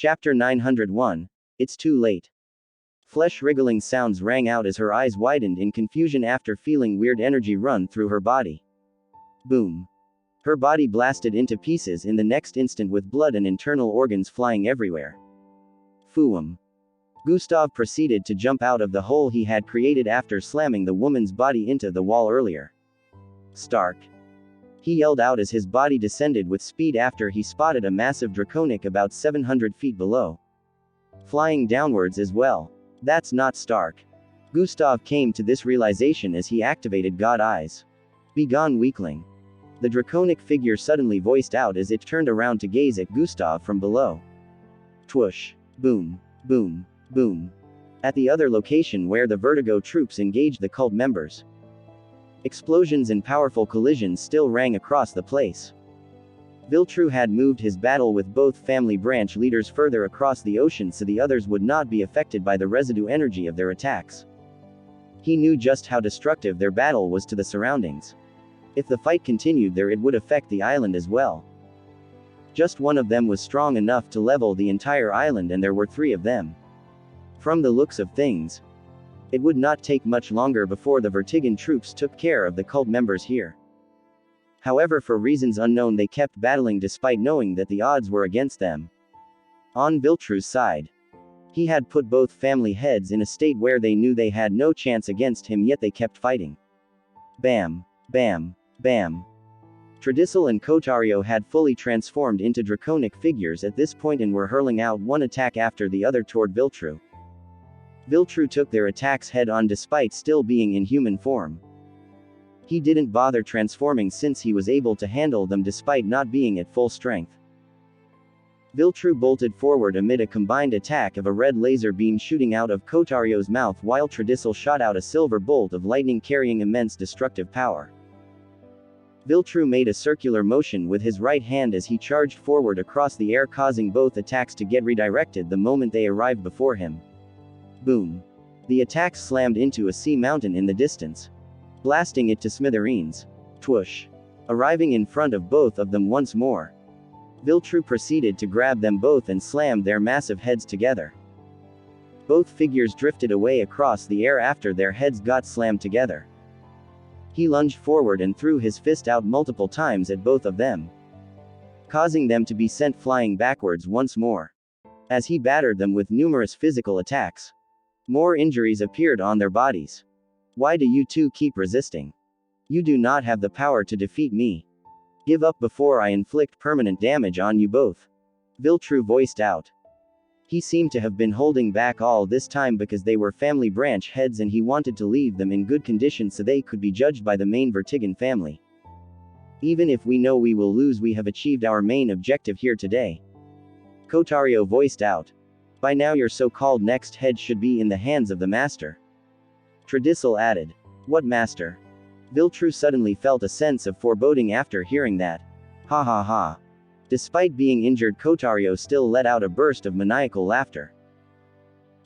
Chapter 901. It's too late. Flesh-wriggling sounds rang out as her eyes widened in confusion after feeling weird energy run through her body. Boom. Her body blasted into pieces in the next instant with blood and internal organs flying everywhere. Fooum. Gustav proceeded to jump out of the hole he had created after slamming the woman's body into the wall earlier. Stark. He yelled out as his body descended with speed after he spotted a massive draconic about 700 feet below. Flying downwards as well. That's not Stark. Gustav came to this realization as he activated God Eyes. Begone, weakling. The draconic figure suddenly voiced out as it turned around to gaze at Gustav from below. Twoosh. Boom. Boom. Boom. At the other location where the Vertigo troops engaged the cult members, explosions and powerful collisions still rang across the place. Viltru had moved his battle with both family branch leaders further across the ocean so the others would not be affected by the residue energy of their attacks. He knew just how destructive their battle was to the surroundings. If the fight continued there, it would affect the island as well. Just one of them was strong enough to level the entire island, and there were 3 of them. From the looks of things, it would not take much longer before the Vertigan troops took care of the cult members here. However, for reasons unknown, they kept battling despite knowing that the odds were against them. On Viltru's side, he had put both family heads in a state where they knew they had no chance against him, yet they kept fighting. Bam. Bam. Bam. Tradisil and Kotario had fully transformed into draconic figures at this point and were hurling out one attack after the other toward Viltru. Viltru took their attacks head-on despite still being in human form. He didn't bother transforming since he was able to handle them despite not being at full strength. Viltru bolted forward amid a combined attack of a red laser beam shooting out of Kotario's mouth, while Tradisil shot out a silver bolt of lightning carrying immense destructive power. Viltru made a circular motion with his right hand as he charged forward across the air, causing both attacks to get redirected the moment they arrived before him. Boom. The attacks slammed into a sea mountain in the distance, blasting it to smithereens. Twoosh. Arriving in front of both of them once more, Viltru proceeded to grab them both and slammed their massive heads together. Both figures drifted away across the air after their heads got slammed together. He lunged forward and threw his fist out multiple times at both of them, causing them to be sent flying backwards once more. As he battered them with numerous physical attacks, more injuries appeared on their bodies. Why do you two keep resisting? You do not have the power to defeat me. Give up before I inflict permanent damage on you both. Viltru voiced out. He seemed to have been holding back all this time because they were family branch heads and he wanted to leave them in good condition so they could be judged by the main Vertigan family. Even if we know we will lose, we have achieved our main objective here today. Kotario voiced out. By now your so-called next head should be in the hands of the master. Tradisil added. What master? Viltru suddenly felt a sense of foreboding after hearing that. Ha ha ha. Despite being injured, Kotario still let out a burst of maniacal laughter.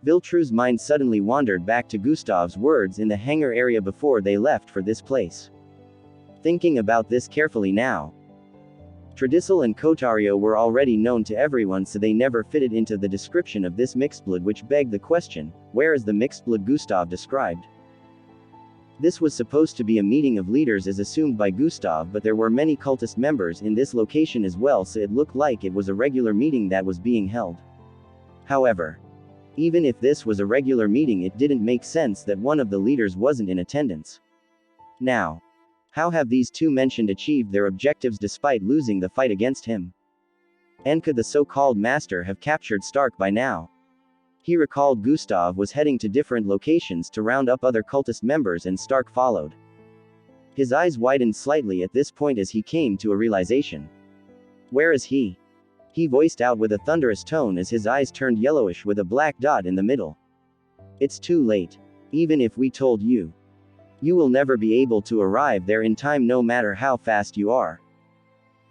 Viltru's mind suddenly wandered back to Gustav's words in the hangar area before they left for this place. Thinking about this carefully now, Tradisil and Kotario were already known to everyone, so they never fitted into the description of this mixed blood, which begged the question, where is the mixed blood Gustav described? This was supposed to be a meeting of leaders as assumed by Gustav, but there were many cultist members in this location as well, so it looked like it was a regular meeting that was being held. However, even if this was a regular meeting, it didn't make sense that one of the leaders wasn't in attendance. Now, how have these two mentioned achieved their objectives despite losing the fight against him? And could the so-called master have captured Stark by now? He recalled Gustav was heading to different locations to round up other cultist members and Stark followed. His eyes widened slightly at this point as he came to a realization. Where is he? He voiced out with a thunderous tone as his eyes turned yellowish with a black dot in the middle. It's too late. Even if we told you, you will never be able to arrive there in time no matter how fast you are.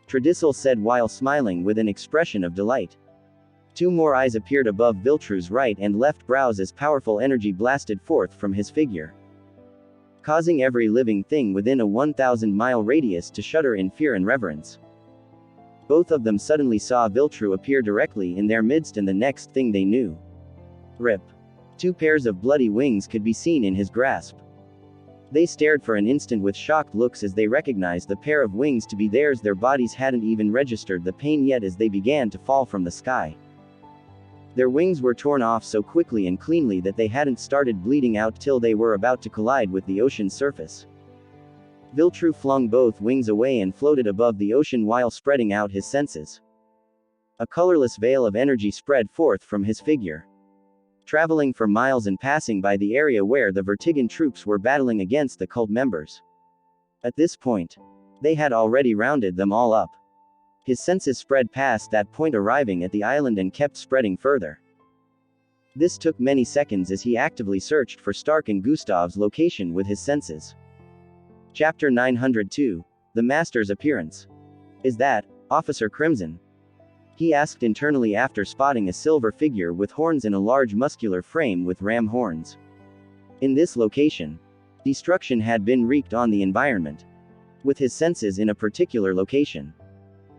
Tradisil said while smiling with an expression of delight. 2 more eyes appeared above Viltru's right and left brows as powerful energy blasted forth from his figure, causing every living thing within a 1,000-mile radius to shudder in fear and reverence. Both of them suddenly saw Viltru appear directly in their midst, and the next thing they knew, rip. Two pairs of bloody wings could be seen in his grasp. They stared for an instant with shocked looks as they recognized the pair of wings to be theirs. Their bodies hadn't even registered the pain yet as they began to fall from the sky. Their wings were torn off so quickly and cleanly that they hadn't started bleeding out till they were about to collide with the ocean's surface. Viltru flung both wings away and floated above the ocean while spreading out his senses. A colorless veil of energy spread forth from his figure, traveling for miles and passing by the area where the Vertigan troops were battling against the cult members. At this point, they had already rounded them all up. His senses spread past that point, arriving at the island, and kept spreading further. This took many seconds as he actively searched for Stark and Gustav's location with his senses. Chapter 902, The Master's Appearance. Is that Officer Crimson? He asked internally after spotting a silver figure with horns in a large muscular frame with ram horns. In this location, destruction had been wreaked on the environment. With his senses in a particular location,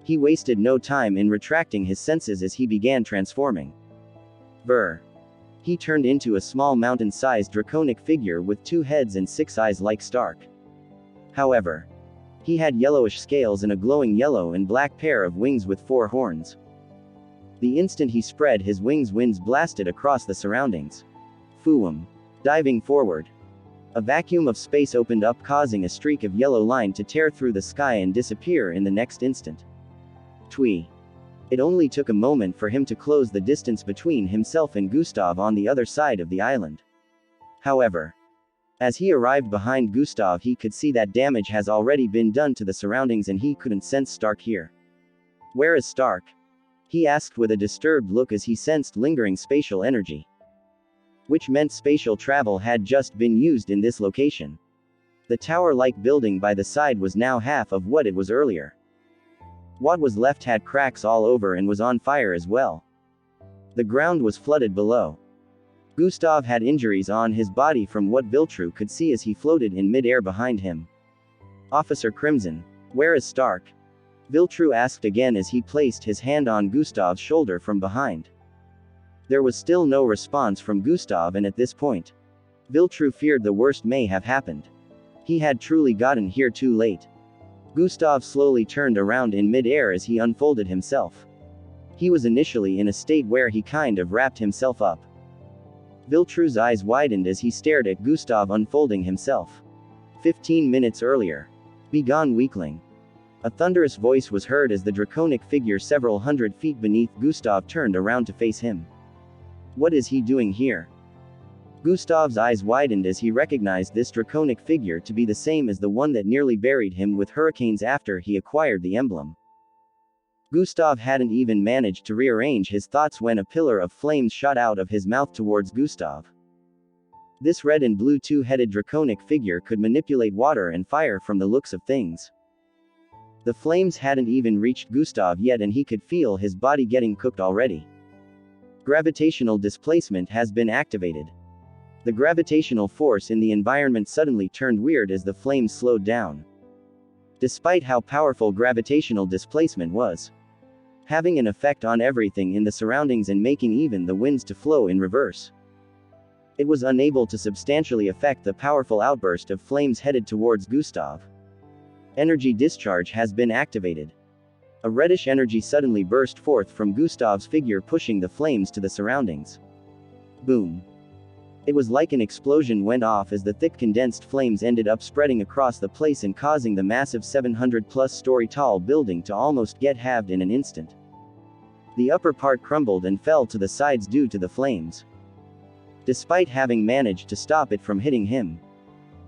he wasted no time in retracting his senses as he began transforming. Brr. He turned into a small mountain-sized draconic figure with 2 heads and 6 eyes like Stark. However, he had yellowish scales and a glowing yellow and black pair of wings with 4 horns. The instant he spread his wings, winds blasted across the surroundings. Fooum. Diving forward, a vacuum of space opened up, causing a streak of yellow line to tear through the sky and disappear in the next instant. Twee. It only took a moment for him to close the distance between himself and Gustav on the other side of the island. However, as he arrived behind Gustav, he could see that damage has already been done to the surroundings and he couldn't sense Stark here. Where is Stark? He asked with a disturbed look as he sensed lingering spatial energy, which meant spatial travel had just been used in this location. The tower-like building by the side was now half of what it was earlier. What was left had cracks all over and was on fire as well. The ground was flooded below. Gustav had injuries on his body from what Viltru could see as he floated in mid-air behind him. Officer Crimson, where is Stark? Viltru asked again as he placed his hand on Gustav's shoulder from behind. There was still no response from Gustav, and at this point, Viltru feared the worst may have happened. He had truly gotten here too late. Gustav slowly turned around in mid-air as he unfolded himself. He was initially in a state where he kind of wrapped himself up. Viltru's eyes widened as he stared at Gustav unfolding himself. 15 minutes earlier. Begone, weakling. A thunderous voice was heard as the draconic figure several hundred feet beneath Gustav turned around to face him. What is he doing here? Gustav's eyes widened as he recognized this draconic figure to be the same as the one that nearly buried him with hurricanes after he acquired the emblem. Gustav hadn't even managed to rearrange his thoughts when a pillar of flames shot out of his mouth towards Gustav. This red and blue 2-headed draconic figure could manipulate water and fire from the looks of things. The flames hadn't even reached Gustav yet and he could feel his body getting cooked already. Gravitational displacement has been activated. The gravitational force in the environment suddenly turned weird as the flames slowed down. Despite how powerful gravitational displacement was having an effect on everything in the surroundings and making even the winds to flow in reverse, it was unable to substantially affect the powerful outburst of flames headed towards Gustav. Energy discharge has been activated. A reddish energy suddenly burst forth from Gustav's figure, pushing the flames to the surroundings. Boom. It was like an explosion went off as the thick condensed flames ended up spreading across the place and causing the massive 700+ story tall building to almost get halved in an instant. The upper part crumbled and fell to the sides due to the flames. Despite having managed to stop it from hitting him,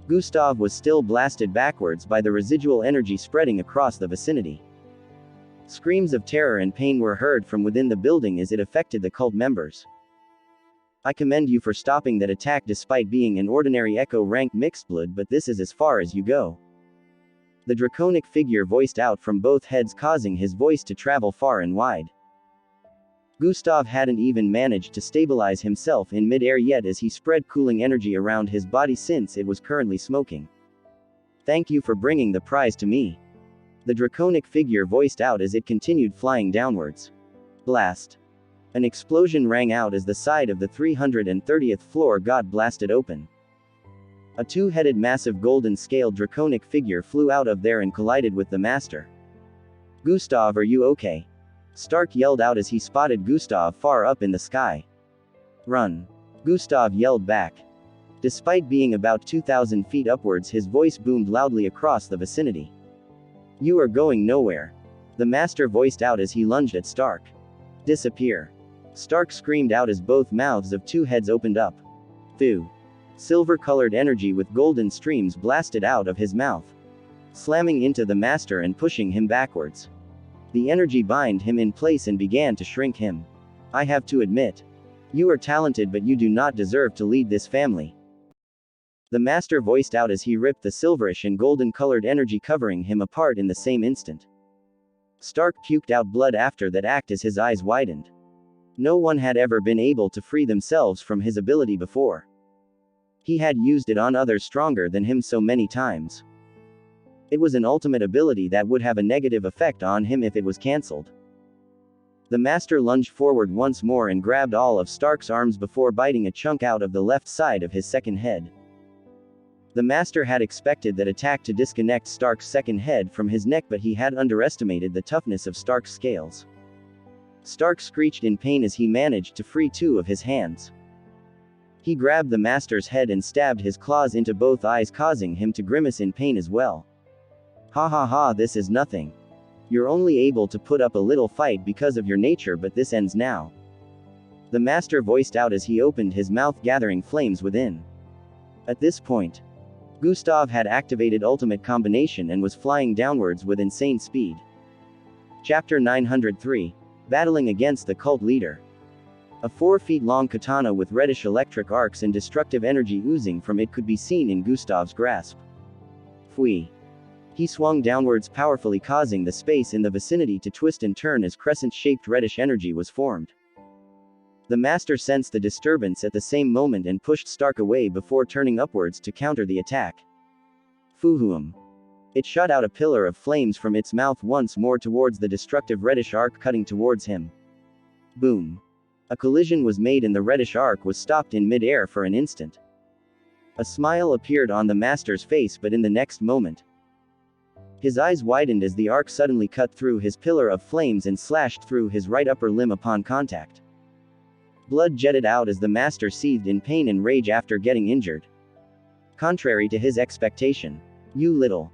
Gustav was still blasted backwards by the residual energy spreading across the vicinity. Screams of terror and pain were heard from within the building as it affected the cult members. I commend you for stopping that attack despite being an ordinary Echo-rank mixedblood, but this is as far as you go. The draconic figure voiced out from both heads, causing his voice to travel far and wide. Gustav hadn't even managed to stabilize himself in mid-air yet as he spread cooling energy around his body since it was currently smoking. Thank you for bringing the prize to me. the draconic figure voiced out as it continued flying downwards. Blast. An explosion rang out as the side of the 330th floor got blasted open. A two-headed massive golden-scaled draconic figure flew out of there and collided with the master. "Gustav, are you okay?" Stark yelled out as he spotted Gustav far up in the sky. "Run!" Gustav yelled back. Despite being about 2,000 feet upwards, his voice boomed loudly across the vicinity. "You are going nowhere," the master voiced out as he lunged at Stark. "Disappear!" Stark screamed out as both mouths of two heads opened up. Thu. Silver-colored energy with golden streams blasted out of his mouth, slamming into the master and pushing him backwards. The energy bound him in place and began to shrink him. "I have to admit, you are talented, but you do not deserve to lead this family," the master voiced out as he ripped the silverish and golden-colored energy covering him apart in the same instant. Stark puked out blood after that act as his eyes widened. No one had ever been able to free themselves from his ability before. He had used it on others stronger than him so many times. It was an ultimate ability that would have a negative effect on him if it was cancelled. The master lunged forward once more and grabbed all of Stark's arms before biting a chunk out of the left side of his second head. The master had expected that attack to disconnect Stark's second head from his neck, but he had underestimated the toughness of Stark's scales. Stark screeched in pain as he managed to free two of his hands. He grabbed the master's head and stabbed his claws into both eyes, causing him to grimace in pain as well. "Ha ha ha, this is nothing. You're only able to put up a little fight because of your nature, but this ends now," the master voiced out as he opened his mouth, gathering flames within. At this point, Gustav had activated Ultimate Combination and was flying downwards with insane speed. Chapter 903. Battling against the cult leader. A 4-feet-long katana with reddish electric arcs and destructive energy oozing from it could be seen in Gustav's grasp. Fui. He swung downwards powerfully, causing the space in the vicinity to twist and turn as crescent-shaped reddish energy was formed. The master sensed the disturbance at the same moment and pushed Stark away before turning upwards to counter the attack. Fuhuum. It shot out a pillar of flames from its mouth once more towards the destructive reddish arc cutting towards him. Boom. A collision was made and the reddish arc was stopped in mid-air for an instant. A smile appeared on the master's face, but in the next moment, his eyes widened as the arc suddenly cut through his pillar of flames and slashed through his right upper limb upon contact. Blood jetted out as the master seethed in pain and rage after getting injured. Contrary to his expectation. "You little."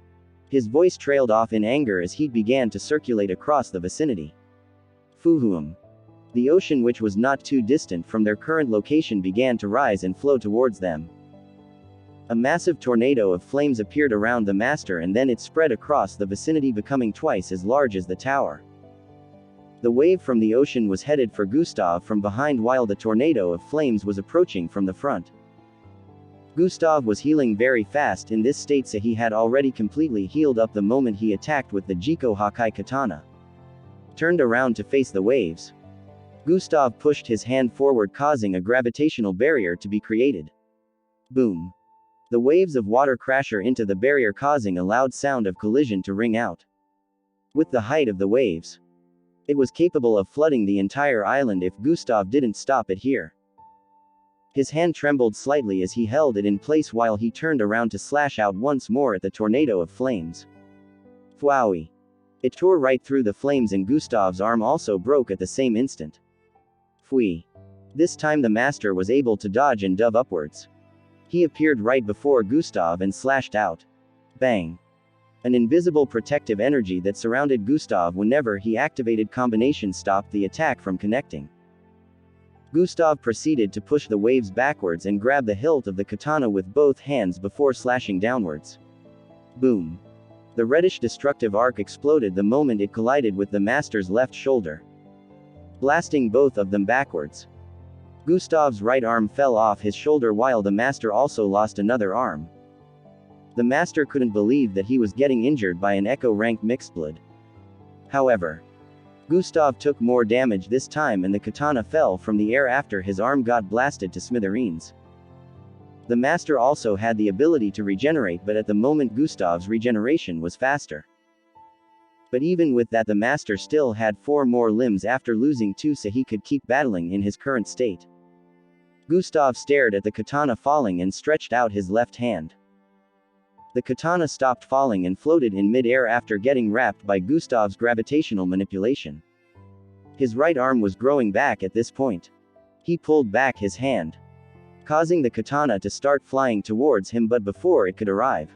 His voice trailed off in anger as heat began to circulate across the vicinity. Fuhuum. The ocean, which was not too distant from their current location, began to rise and flow towards them. A massive tornado of flames appeared around the master and then it spread across the vicinity, becoming twice as large as the tower. The wave from the ocean was headed for Gustav from behind while the tornado of flames was approaching from the front. Gustav was healing very fast in this state, so he had already completely healed up the moment he attacked with the Jiko Hakai katana. Turned around to face the waves, Gustav pushed his hand forward, causing a gravitational barrier to be created. Boom. The waves of water crashed into the barrier, causing a loud sound of collision to ring out. With the height of the waves, it was capable of flooding the entire island if Gustav didn't stop it here. His hand trembled slightly as he held it in place while he turned around to slash out once more at the tornado of flames. Fwowie. It tore right through the flames and Gustav's arm also broke at the same instant. Fui. This time the master was able to dodge and dove upwards. He appeared right before Gustav and slashed out. Bang. An invisible protective energy that surrounded Gustav whenever he activated combination stopped the attack from connecting. Gustav proceeded to push the waves backwards and grab the hilt of the katana with both hands before slashing downwards. Boom. The reddish destructive arc exploded the moment it collided with the master's left shoulder, blasting both of them backwards. Gustav's right arm fell off his shoulder while the master also lost another arm. The master couldn't believe that he was getting injured by an Echo-ranked mixedblood. However, Gustav took more damage this time and the katana fell from the air after his arm got blasted to smithereens. The master also had the ability to regenerate, but at the moment Gustav's regeneration was faster. But even with that, the master still had 4 more limbs after losing 2, so he could keep battling in his current state. Gustav stared at the katana falling and stretched out his left hand. The katana stopped falling and floated in mid-air after getting wrapped by Gustav's gravitational manipulation. His right arm was growing back at this point. He pulled back his hand, causing the katana to start flying towards him, but before it could arrive,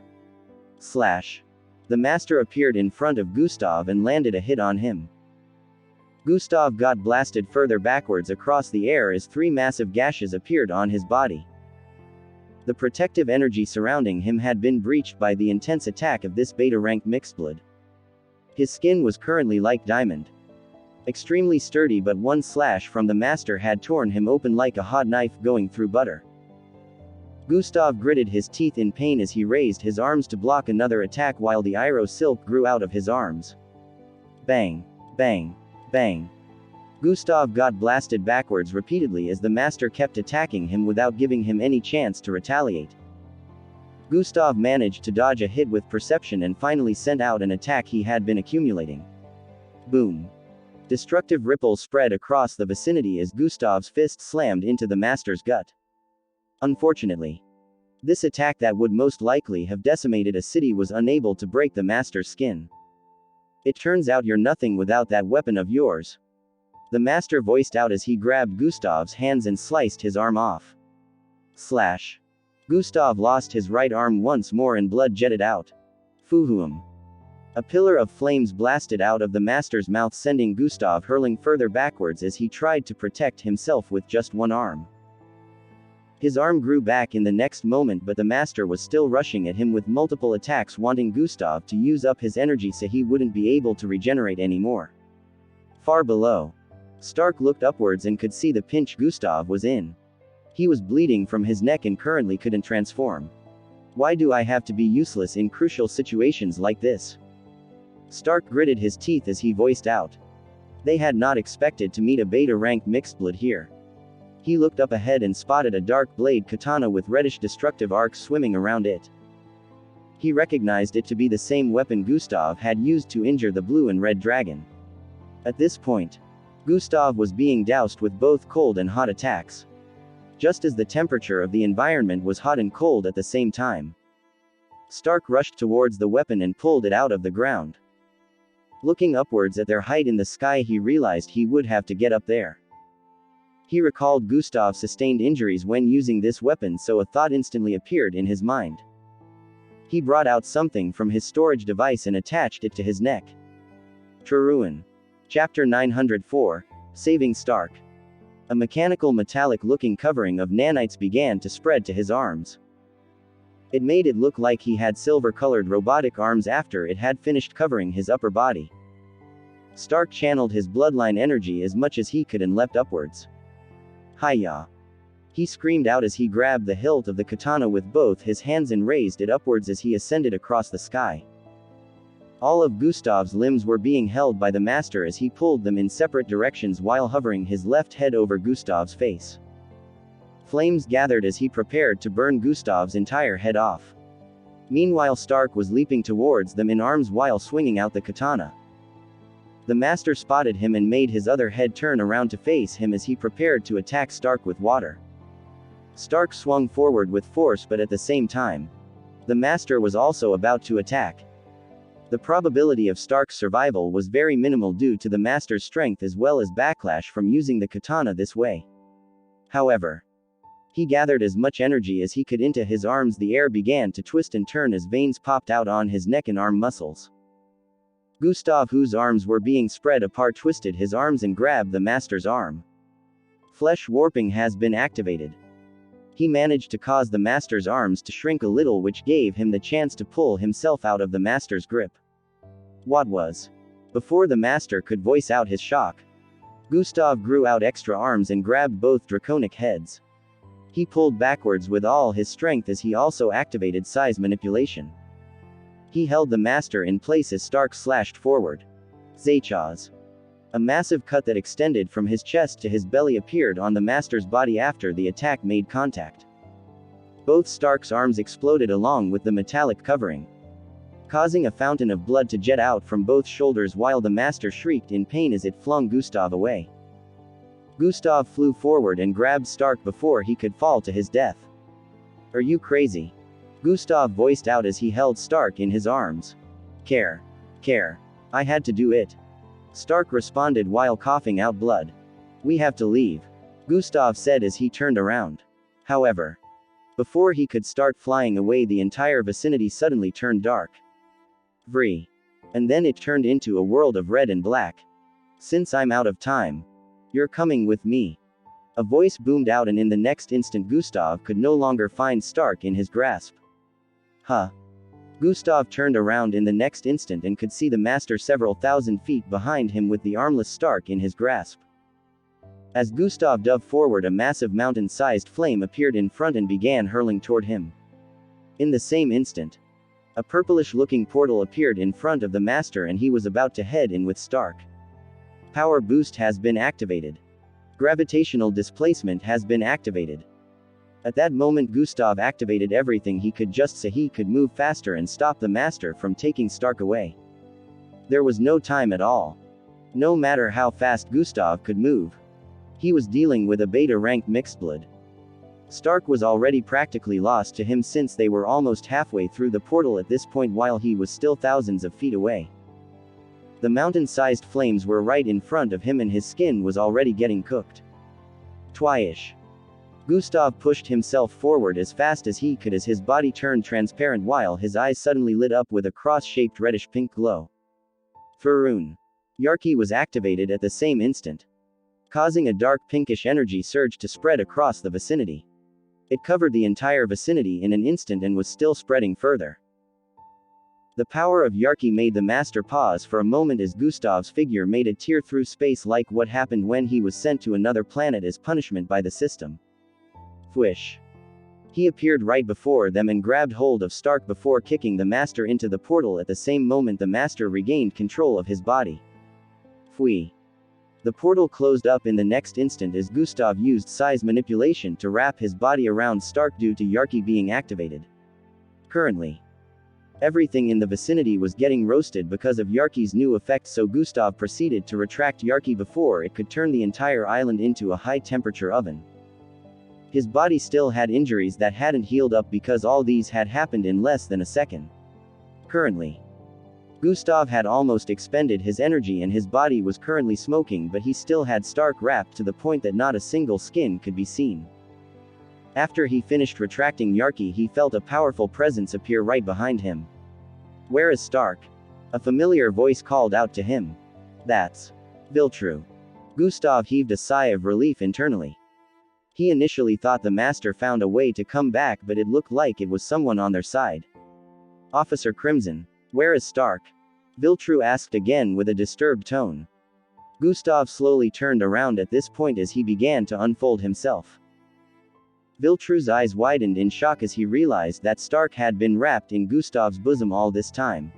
slash. The master appeared in front of Gustav and landed a hit on him. Gustav got blasted further backwards across the air as 3 massive gashes appeared on his body. The protective energy surrounding him had been breached by the intense attack of this beta-rank mixedblood. His skin was currently like diamond, extremely sturdy, but one slash from the master had torn him open like a hot knife going through butter. Gustav gritted his teeth in pain as he raised his arms to block another attack while the Iro silk grew out of his arms. Bang, bang, bang. Gustav got blasted backwards repeatedly as the master kept attacking him without giving him any chance to retaliate. Gustav managed to dodge a hit with perception and finally sent out an attack he had been accumulating. Boom. Destructive ripples spread across the vicinity as Gustav's fist slammed into the master's gut. Unfortunately, this attack that would most likely have decimated a city was unable to break the master's skin. It turns out you're nothing without that weapon of yours, the master voiced out as he grabbed Gustav's hands and sliced his arm off. Slash. Gustav lost his right arm once more and blood jetted out. Fuhuum. A pillar of flames blasted out of the master's mouth, sending Gustav hurling further backwards as he tried to protect himself with just one arm. His arm grew back in the next moment, but the master was still rushing at him with multiple attacks, wanting Gustav to use up his energy so he wouldn't be able to regenerate anymore. Far below, Stark looked upwards and could see the pinch Gustav was in. He was bleeding from his neck and currently couldn't transform. Why do I have to be useless in crucial situations like this? Stark gritted his teeth as he voiced out. They had not expected to meet a beta-rank mixedblood here. He looked up ahead and spotted a dark blade katana with reddish destructive arcs swimming around it. He recognized it to be the same weapon Gustav had used to injure the blue and red dragon. At this point, Gustav was being doused with both cold and hot attacks, just as the temperature of the environment was hot and cold at the same time. Stark rushed towards the weapon and pulled it out of the ground. Looking upwards at their height in the sky, he realized he would have to get up there. He recalled Gustav sustained injuries when using this weapon, so a thought instantly appeared in his mind. He brought out something from his storage device and attached it to his neck. Truruin. Chapter 904, Saving Stark. A mechanical metallic-looking covering of nanites began to spread to his arms. It made it look like he had silver-colored robotic arms after it had finished covering his upper body. Stark channeled his bloodline energy as much as he could and leapt upwards. Hiya! He screamed out as he grabbed the hilt of the katana with both his hands and raised it upwards as he ascended across the sky. All of Gustav's limbs were being held by the master as he pulled them in separate directions while hovering his left head over Gustav's face. Flames gathered as he prepared to burn Gustav's entire head off. Meanwhile, Stark was leaping towards them in arms while swinging out the katana. The master spotted him and made his other head turn around to face him as he prepared to attack Stark with water. Stark swung forward with force, but at the same time, the master was also about to attack. The probability of Stark's survival was very minimal due to the master's strength as well as backlash from using the katana this way. However, he gathered as much energy as he could into his arms. The air began to twist and turn as veins popped out on his neck and arm muscles. Gustav, whose arms were being spread apart, twisted his arms and grabbed the master's arm. Flesh warping has been activated. He managed to cause the master's arms to shrink a little, which gave him the chance to pull himself out of the master's grip. What was? Before the master could voice out his shock, Gustav grew out extra arms and grabbed both draconic heads. He pulled backwards with all his strength as he also activated size manipulation. He held the master in place as Stark slashed forward. Zaychaz. A massive cut that extended from his chest to his belly appeared on the master's body after the attack made contact. Both Stark's arms exploded along with the metallic covering, causing a fountain of blood to jet out from both shoulders while the master shrieked in pain as it flung Gustav away. Gustav flew forward and grabbed Stark before he could fall to his death. "Are you crazy?" Gustav voiced out as he held Stark in his arms. Care. I had to do it." Stark responded while coughing out blood. "We have to leave," Gustav said as he turned around. However, before he could start flying away, the entire vicinity suddenly turned dark. Vree. And then it turned into a world of red and black. "Since I'm out of time, you're coming with me." A voice boomed out, and in the next instant Gustav could no longer find Stark in his grasp. Huh. Gustav turned around in the next instant and could see the master several thousand feet behind him with the armless Stark in his grasp. As Gustav dove forward, a massive mountain-sized flame appeared in front and began hurling toward him. In the same instant, a purplish-looking portal appeared in front of the master and he was about to head in with Stark. Power boost has been activated. Gravitational displacement has been activated. At that moment Gustav activated everything he could just so he could move faster and stop the master from taking Stark away. There was no time at all. No matter how fast Gustav could move, he was dealing with a beta-rank mixedblood. Stark was already practically lost to him since they were almost halfway through the portal at this point while he was still thousands of feet away. The mountain-sized flames were right in front of him and his skin was already getting cooked. Twice. Gustav pushed himself forward as fast as he could as his body turned transparent while his eyes suddenly lit up with a cross-shaped reddish-pink glow. Faroon. Yarki was activated at the same instant, causing a dark pinkish energy surge to spread across the vicinity. It covered the entire vicinity in an instant and was still spreading further. The power of Yarki made the master pause for a moment as Gustav's figure made a tear through space like what happened when he was sent to another planet as punishment by the system. Fwish. He appeared right before them and grabbed hold of Stark before kicking the master into the portal. At the same moment the master regained control of his body. Fwee. The portal closed up in the next instant as Gustav used size manipulation to wrap his body around Stark due to Yarki being activated. Currently, everything in the vicinity was getting roasted because of Yarki's new effect, so Gustav proceeded to retract Yarki before it could turn the entire island into a high-temperature oven. His body still had injuries that hadn't healed up because all these had happened in less than a second. Currently, Gustav had almost expended his energy and his body was currently smoking, but he still had Stark wrapped to the point that not a single skin could be seen. After he finished retracting Yarki, he felt a powerful presence appear right behind him. "Where is Stark?" A familiar voice called out to him. "That's Viltru." Gustav heaved a sigh of relief internally. He initially thought the master found a way to come back, but it looked like it was someone on their side. "Officer Crimson, where is Stark?" Viltru asked again with a disturbed tone. Gustav slowly turned around at this point as he began to unfold himself. Viltru's eyes widened in shock as he realized that Stark had been wrapped in Gustav's bosom all this time.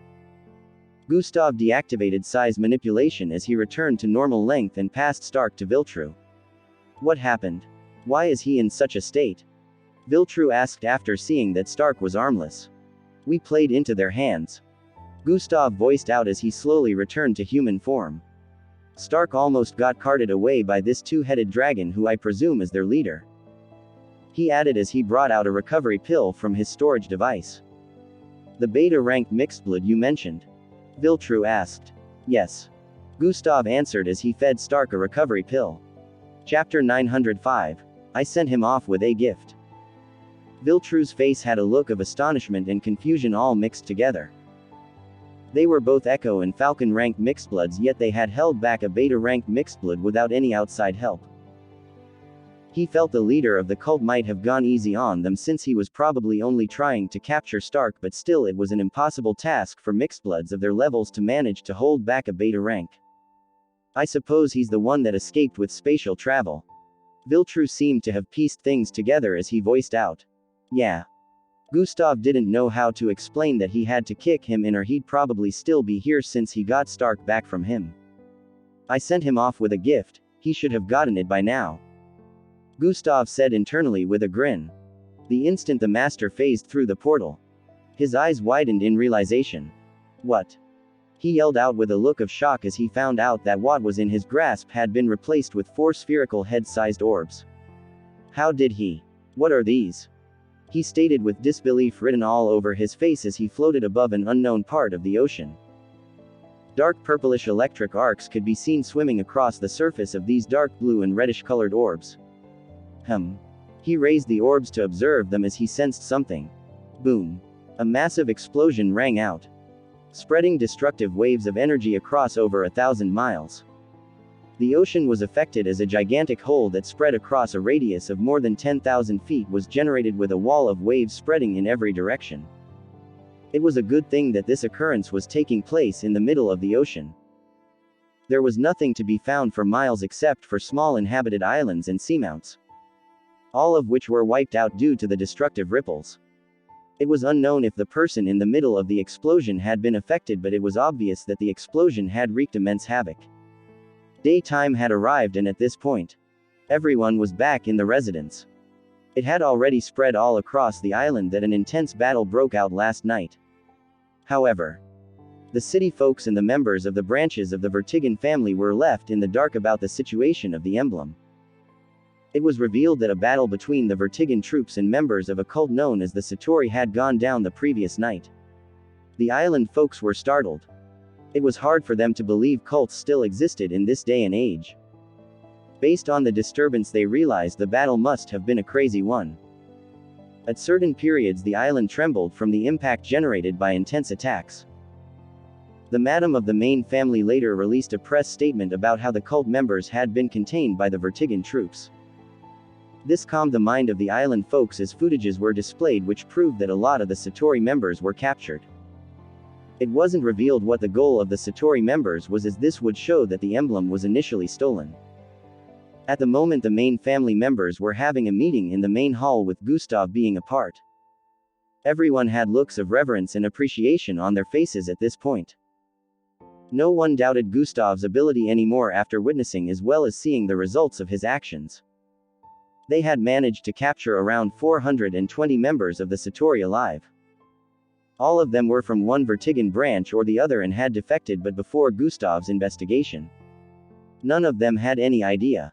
Gustav deactivated size manipulation as he returned to normal length and passed Stark to Viltru. "What happened? Why is he in such a state?" Viltru asked after seeing that Stark was armless. "We played into their hands," Gustav voiced out as he slowly returned to human form. "Stark almost got carted away by this two-headed dragon who I presume is their leader," he added as he brought out a recovery pill from his storage device. "The beta-rank mixedblood you mentioned?" Viltru asked. "Yes," Gustav answered as he fed Stark a recovery pill. Chapter 905. I sent him off with a gift. Viltru's face had a look of astonishment and confusion all mixed together. They were both Echo and Falcon rank mixedbloods, yet they had held back a beta rank mixedblood without any outside help. He felt the leader of the cult might have gone easy on them since he was probably only trying to capture Stark, but still it was an impossible task for mixedbloods of their levels to manage to hold back a beta rank. "I suppose he's the one that escaped with spatial travel." Viltru seemed to have pieced things together as he voiced out. "Yeah." Gustav didn't know how to explain that he had to kick him in or he'd probably still be here since he got Stark back from him. "I sent him off with a gift, he should have gotten it by now," Gustav said internally with a grin. The instant the master phased through the portal, his eyes widened in realization. What? He yelled out with a look of shock as he found out that what was in his grasp had been replaced with 4 spherical head-sized orbs. How did he? What are these? He stated with disbelief written all over his face as he floated above an unknown part of the ocean. Dark purplish electric arcs could be seen swimming across the surface of these dark blue and reddish-colored orbs. He raised the orbs to observe them as he sensed something. Boom. A massive explosion rang out, spreading destructive waves of energy across over 1,000 miles. The ocean was affected as a gigantic hole that spread across a radius of more than 10,000 feet was generated with a wall of waves spreading in every direction. It was a good thing that this occurrence was taking place in the middle of the ocean. There was nothing to be found for miles except for small inhabited islands and seamounts, all of which were wiped out due to the destructive ripples. It was unknown if the person in the middle of the explosion had been affected, but it was obvious that the explosion had wreaked immense havoc. Daytime had arrived, and at this point, everyone was back in the residence. It had already spread all across the island that an intense battle broke out last night. However, the city folks and the members of the branches of the Vertigan family were left in the dark about the situation of the emblem. It was revealed that a battle between the Vertigan troops and members of a cult known as the Satori had gone down the previous night. The island folks were startled. It was hard for them to believe cults still existed in this day and age. Based on the disturbance, they realized the battle must have been a crazy one. At certain periods, the island trembled from the impact generated by intense attacks. The madam of the main family later released a press statement about how the cult members had been contained by the Vertigan troops. This calmed the mind of the island folks as footages were displayed which proved that a lot of the Satori members were captured. It wasn't revealed what the goal of the Satori members was, as this would show that the emblem was initially stolen. At the moment, the main family members were having a meeting in the main hall with Gustav being a part. Everyone had looks of reverence and appreciation on their faces at this point. No one doubted Gustav's ability anymore after witnessing as well as seeing the results of his actions. They had managed to capture around 420 members of the Satori alive. All of them were from one Vertigan branch or the other and had defected, but before Gustav's investigation, none of them had any idea.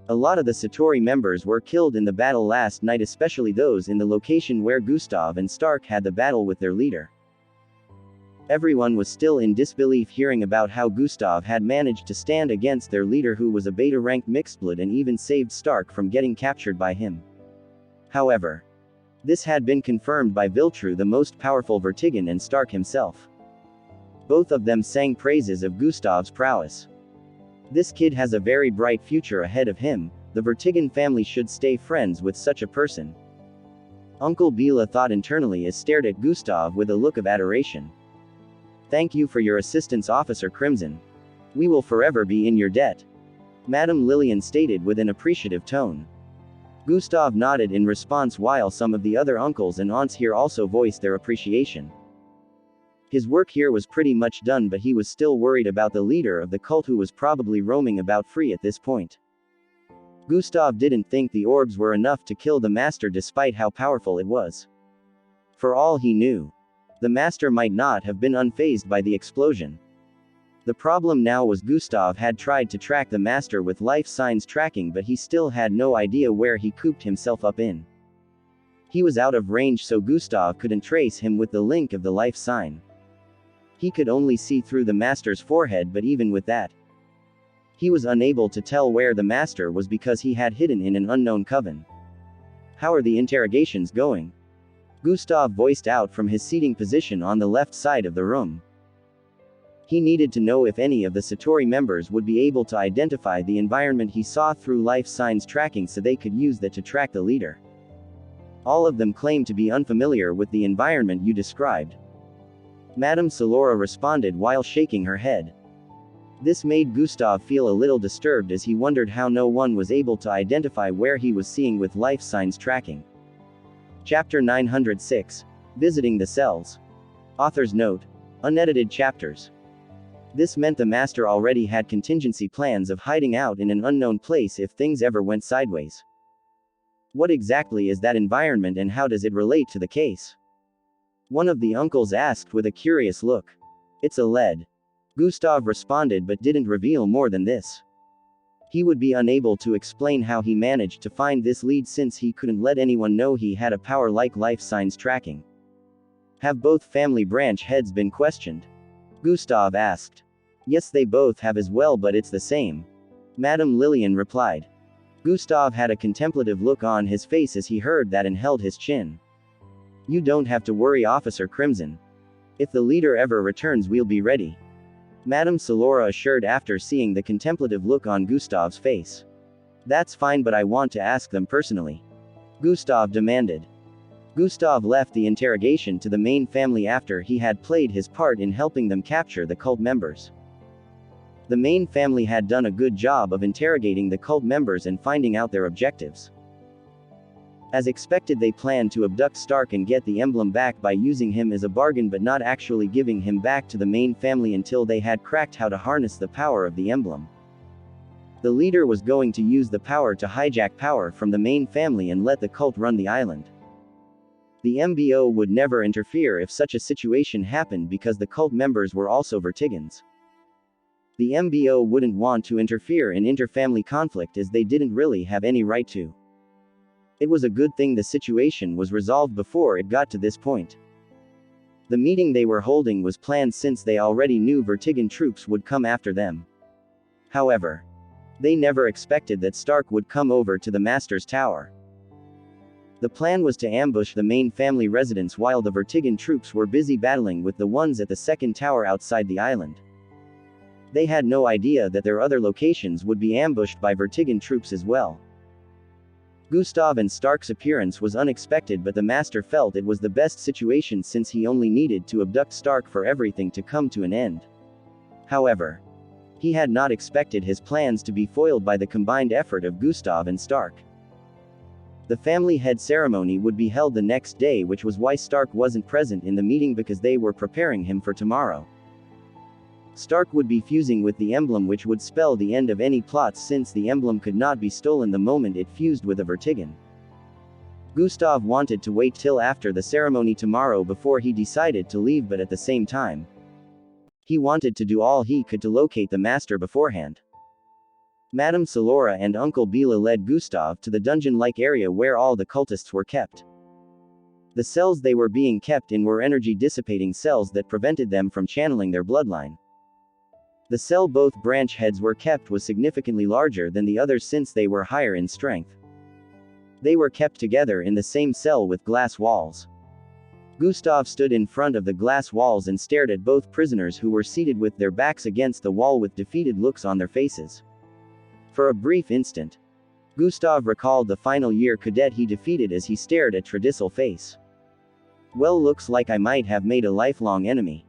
A lot of the Satori members were killed in the battle last night, especially those in the location where Gustav and Stark had the battle with their leader. Everyone was still in disbelief hearing about how Gustav had managed to stand against their leader, who was a beta-ranked mixedblood, and even saved Stark from getting captured by him. However, this had been confirmed by Viltru, the most powerful Vertigan, and Stark himself. Both of them sang praises of Gustav's prowess. This kid has a very bright future ahead of him. The Vertigan family should stay friends with such a person. Uncle Bila thought internally as stared at Gustav with a look of adoration. Thank you for your assistance, Officer Crimson. We will forever be in your debt, Madame Lillian stated with an appreciative tone. Gustav nodded in response, while some of the other uncles and aunts here also voiced their appreciation. His work here was pretty much done, but he was still worried about the leader of the cult, who was probably roaming about free at this point. Gustav didn't think the orbs were enough to kill the master despite how powerful it was. For all he knew, the master might not have been unfazed by the explosion. The problem now was Gustav had tried to track the master with life signs tracking, but he still had no idea where he cooped himself up in. He was out of range, so Gustav couldn't trace him with the link of the life sign. He could only see through the master's forehead, but even with that, he was unable to tell where the master was because he had hidden in an unknown coven. How are the interrogations going? Gustav voiced out from his seating position on the left side of the room. He needed to know if any of the Satori members would be able to identify the environment he saw through life signs tracking, so they could use that to track the leader. All of them claim to be unfamiliar with the environment you described, Madame Salora responded while shaking her head. This made Gustav feel a little disturbed, as he wondered how no one was able to identify where he was seeing with life signs tracking. Chapter 906. Visiting the Cells. Author's note. Unedited chapters. This meant the master already had contingency plans of hiding out in an unknown place if things ever went sideways. What exactly is that environment, and how does it relate to the case? One of the uncles asked with a curious look. It's a lead. Gustav responded but didn't reveal more than this. He would be unable to explain how he managed to find this lead since he couldn't let anyone know he had a power like life signs tracking. Have both family branch heads been questioned? Gustav asked. Yes, they both have as well, but it's the same. Madame Lillian replied. Gustav had a contemplative look on his face as he heard that and held his chin. You don't have to worry, Officer Crimson. If the leader ever returns, we'll be ready. Madame Salora assured after seeing the contemplative look on Gustav's face. That's fine, but I want to ask them personally. Gustav demanded. Gustav left the interrogation to the main family after he had played his part in helping them capture the cult members. The main family had done a good job of interrogating the cult members and finding out their objectives. As expected, they planned to abduct Stark and get the emblem back by using him as a bargain, but not actually giving him back to the main family until they had cracked how to harness the power of the emblem. The leader was going to use the power to hijack power from the main family and let the cult run the island. The MBO would never interfere if such a situation happened because the cult members were also Vertigans. The MBO wouldn't want to interfere in interfamily conflict as they didn't really have any right to. It was a good thing the situation was resolved before it got to this point. The meeting they were holding was planned since they already knew Vertigan troops would come after them. However, they never expected that Stark would come over to the Master's Tower. The plan was to ambush the main family residence while the Vertigan troops were busy battling with the ones at the second tower outside the island. They had no idea that their other locations would be ambushed by Vertigan troops as well. Gustav and Stark's appearance was unexpected, but the Master felt it was the best situation since he only needed to abduct Stark for everything to come to an end. However, he had not expected his plans to be foiled by the combined effort of Gustav and Stark. The family head ceremony would be held the next day, which was why Stark wasn't present in the meeting because they were preparing him for tomorrow. Stark would be fusing with the emblem, which would spell the end of any plots since the emblem could not be stolen the moment it fused with a Vertigan. Gustav wanted to wait till after the ceremony tomorrow before he decided to leave, but at the same time, he wanted to do all he could to locate the Master beforehand. Madame Salora and Uncle Bila led Gustav to the dungeon-like area where all the cultists were kept. The cells they were being kept in were energy-dissipating cells that prevented them from channeling their bloodline. The cell both branch heads were kept was significantly larger than the others since they were higher in strength. They were kept together in the same cell with glass walls. Gustav stood in front of the glass walls and stared at both prisoners who were seated with their backs against the wall with defeated looks on their faces. For a brief instant, Gustav recalled the final year cadet he defeated as he stared at Tradissel's face. Well, looks like I might have made a lifelong enemy.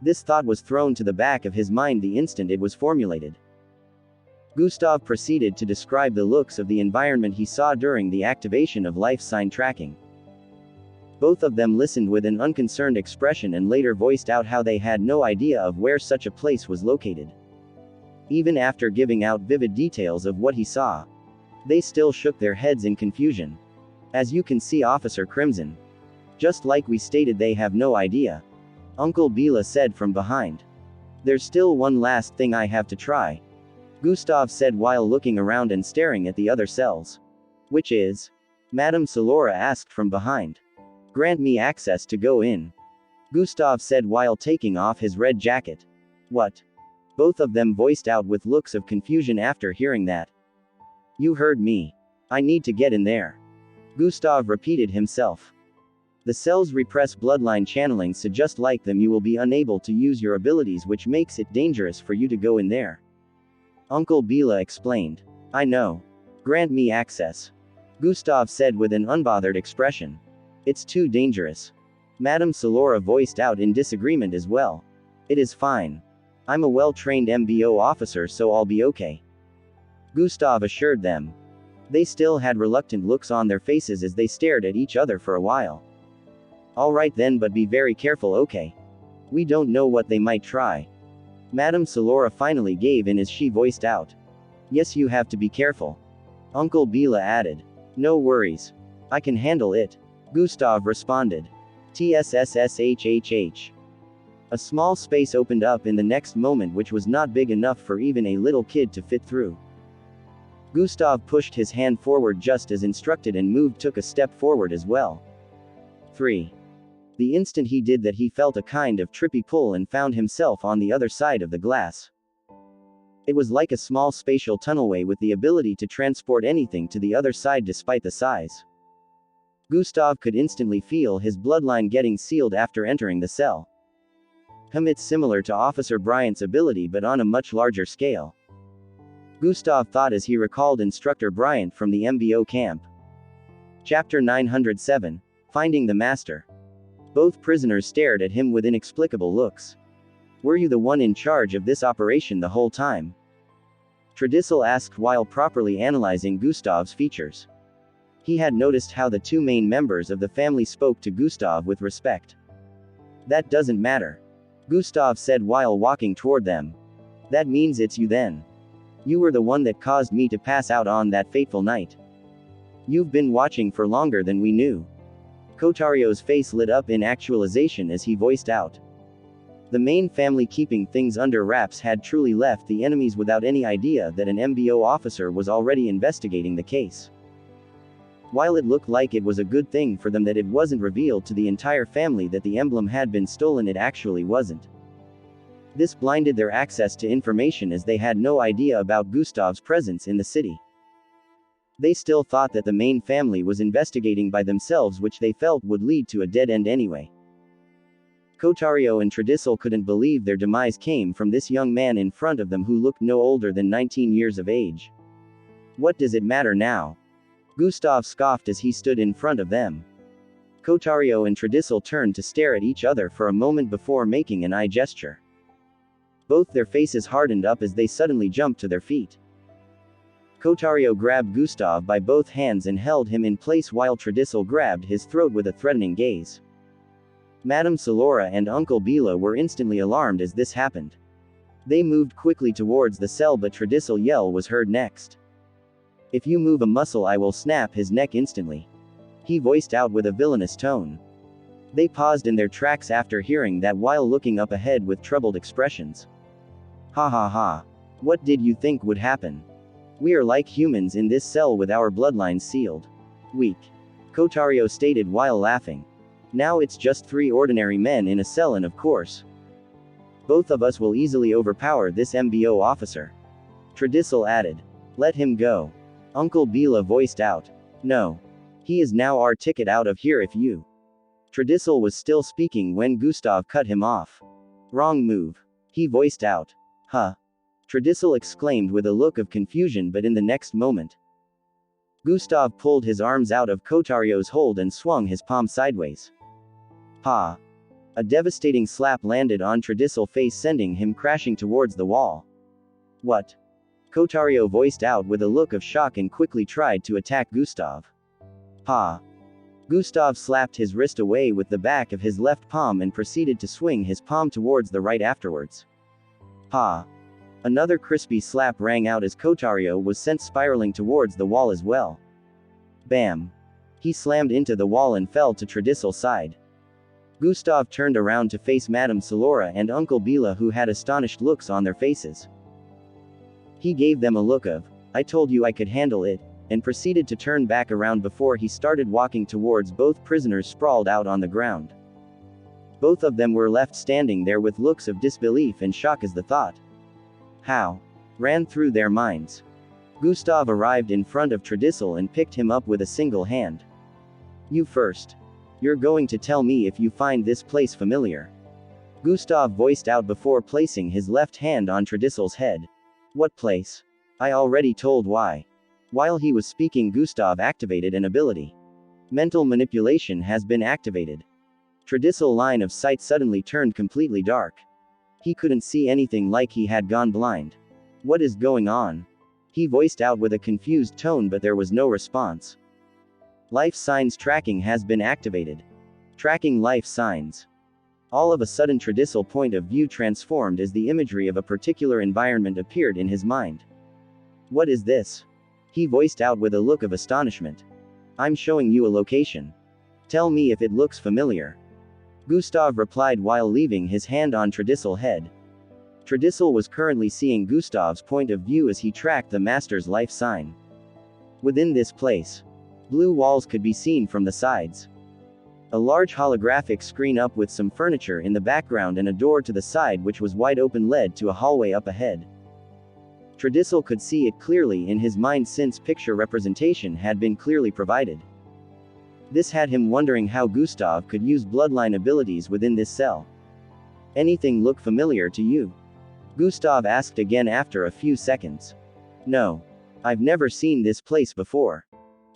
This thought was thrown to the back of his mind the instant it was formulated. Gustav proceeded to describe the looks of the environment he saw during the activation of life sign tracking. Both of them listened with an unconcerned expression and later voiced out how they had no idea of where such a place was located. Even after giving out vivid details of what he saw, they still shook their heads in confusion. As you can see, Officer Crimson. Just like we stated, they have no idea. Uncle Bila said from behind. There's still one last thing I have to try, Gustav said while looking around and staring at the other cells. Which is? Madame Salora asked from behind. Grant me access to go in, Gustav said while taking off his red jacket. What? Both of them voiced out with looks of confusion after hearing that. You heard me. I need to get in there, Gustav repeated himself. The cells repress bloodline channeling, so just like them you will be unable to use your abilities, which makes it dangerous for you to go in there, Uncle Bila explained. I know. Grant me access, Gustav said with an unbothered expression. It's too dangerous, Madame Salora voiced out in disagreement as well. It is fine. I'm a well-trained MBO officer, so I'll be okay, Gustav assured them. They still had reluctant looks on their faces as they stared at each other for a while. Alright then, but be very careful, okay? We don't know what they might try, Madame Salora finally gave in as she voiced out. Yes, you have to be careful, Uncle Bila added. No worries. I can handle it, Gustav responded. TSSSHHH. A small space opened up in the next moment, which was not big enough for even a little kid to fit through. Gustav pushed his hand forward just as instructed and took a step forward as well. 3. The instant he did that, he felt a kind of trippy pull and found himself on the other side of the glass. It was like a small spatial tunnelway with the ability to transport anything to the other side despite the size. Gustav could instantly feel his bloodline getting sealed after entering the cell. It's similar to Officer Bryant's ability but on a much larger scale. Gustav thought as he recalled Instructor Bryant from the MBO camp. Chapter 907, Finding the Master. Both prisoners stared at him with inexplicable looks. Were you the one in charge of this operation the whole time? Tradisil asked while properly analyzing Gustav's features. He had noticed how the two main members of the family spoke to Gustav with respect. That doesn't matter, Gustav said while walking toward them. That means it's you then. You were the one that caused me to pass out on that fateful night. You've been watching for longer than we knew. Kotario's face lit up in actualization as he voiced out. The main family keeping things under wraps had truly left the enemies without any idea that an MBO officer was already investigating the case. While it looked like it was a good thing for them that it wasn't revealed to the entire family that the emblem had been stolen, it actually wasn't. This blinded their access to information as they had no idea about Gustav's presence in the city. They still thought that the main family was investigating by themselves, which they felt would lead to a dead end anyway. Kotario and Tradisil couldn't believe their demise came from this young man in front of them who looked no older than 19 years of age. What does it matter now? Gustav scoffed as he stood in front of them. Kotario and Tradisil turned to stare at each other for a moment before making an eye gesture. Both their faces hardened up as they suddenly jumped to their feet. Kotario grabbed Gustav by both hands and held him in place while Tradisil grabbed his throat with a threatening gaze. Madame Salora and Uncle Bila were instantly alarmed as this happened. They moved quickly towards the cell, but Tradisil yell was heard next. If you move a muscle, I will snap his neck instantly. He voiced out with a villainous tone. They paused in their tracks after hearing that while looking up ahead with troubled expressions. Ha ha ha. What did you think would happen? We are like humans in this cell with our bloodlines sealed. Weak. Kotario stated while laughing. Now it's just 3 ordinary men in a cell, and of course, both of us will easily overpower this MBO officer. Tradisil added. Let him go. Uncle Bila voiced out. No. He is now our ticket out of here if you. Tradisil was still speaking when Gustav cut him off. Wrong move. He voiced out. Huh. Tradisil exclaimed with a look of confusion, but in the next moment, Gustav pulled his arms out of Kotario's hold and swung his palm sideways. Ha. A devastating slap landed on Tradisil's face, sending him crashing towards the wall. What? Kotario voiced out with a look of shock and quickly tried to attack Gustav. Ha. Gustav slapped his wrist away with the back of his left palm and proceeded to swing his palm towards the right afterwards. Ha. Another crispy slap rang out as Kotario was sent spiraling towards the wall as well. Bam. He slammed into the wall and fell to Tradisil's side. Gustav turned around to face Madame Salora and Uncle Bila, who had astonished looks on their faces. He gave them a look of, I told you I could handle it, and proceeded to turn back around before he started walking towards both prisoners sprawled out on the ground. Both of them were left standing there with looks of disbelief and shock as the thought, how, ran through their minds. Gustav arrived in front of Tradisil and picked him up with a single hand. You first. You're going to tell me if you find this place familiar. Gustav voiced out before placing his left hand on Tradisil's head. What place? I already told why. While he was speaking, Gustav activated an ability. Mental manipulation has been activated. Tradisil's line of sight suddenly turned completely dark. He couldn't see anything, like he had gone blind. What is going on? He voiced out with a confused tone, but there was no response. Life signs tracking has been activated. Tracking life signs. All of a sudden Tradisil's point of view transformed as the imagery of a particular environment appeared in his mind. What is this? He voiced out with a look of astonishment. I'm showing you a location. Tell me if it looks familiar. Gustav replied while leaving his hand on Tradissel's head. Tradissel was currently seeing Gustav's point of view as he tracked the master's life sign. Within this place, blue walls could be seen from the sides. A large holographic screen up with some furniture in the background and a door to the side which was wide open led to a hallway up ahead. Tradissel could see it clearly in his mind since picture representation had been clearly provided. This had him wondering how Gustav could use bloodline abilities within this cell. Anything look familiar to you? Gustav asked again after a few seconds. No. I've never seen this place before.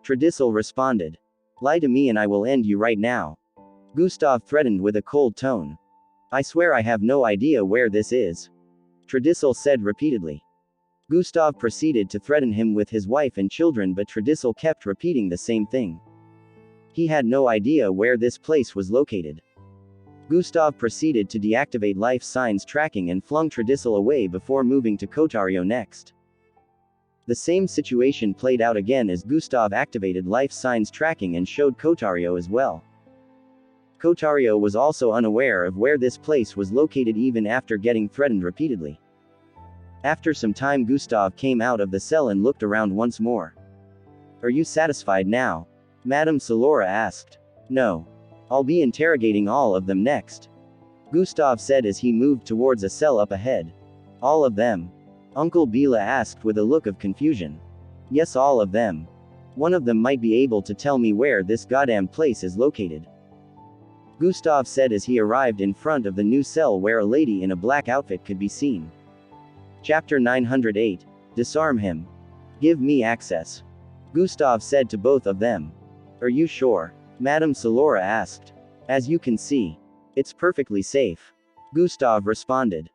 Tradissel responded. Lie to me and I will end you right now. Gustav threatened with a cold tone. I swear I have no idea where this is. Tradissel said repeatedly. Gustav proceeded to threaten him with his wife and children, but Tradissel kept repeating the same thing. He had no idea where this place was located. Gustav proceeded to deactivate life signs tracking and flung Tradissel away before moving to Kotario next. The same situation played out again as Gustav activated life signs tracking and showed Kotario as well. Kotario was also unaware of where this place was located even after getting threatened repeatedly. After some time Gustav came out of the cell and looked around once more. Are you satisfied now? Madame Salora asked. No. I'll be interrogating all of them next. Gustav said as he moved towards a cell up ahead. All of them? Uncle Bila asked with a look of confusion. Yes, all of them. One of them might be able to tell me where this goddamn place is located. Gustav said as he arrived in front of the new cell where a lady in a black outfit could be seen. Chapter 908. Disarm him. Give me access. Gustav said to both of them. Are you sure? Madame Salora asked. As you can see, it's perfectly safe. Gustav responded.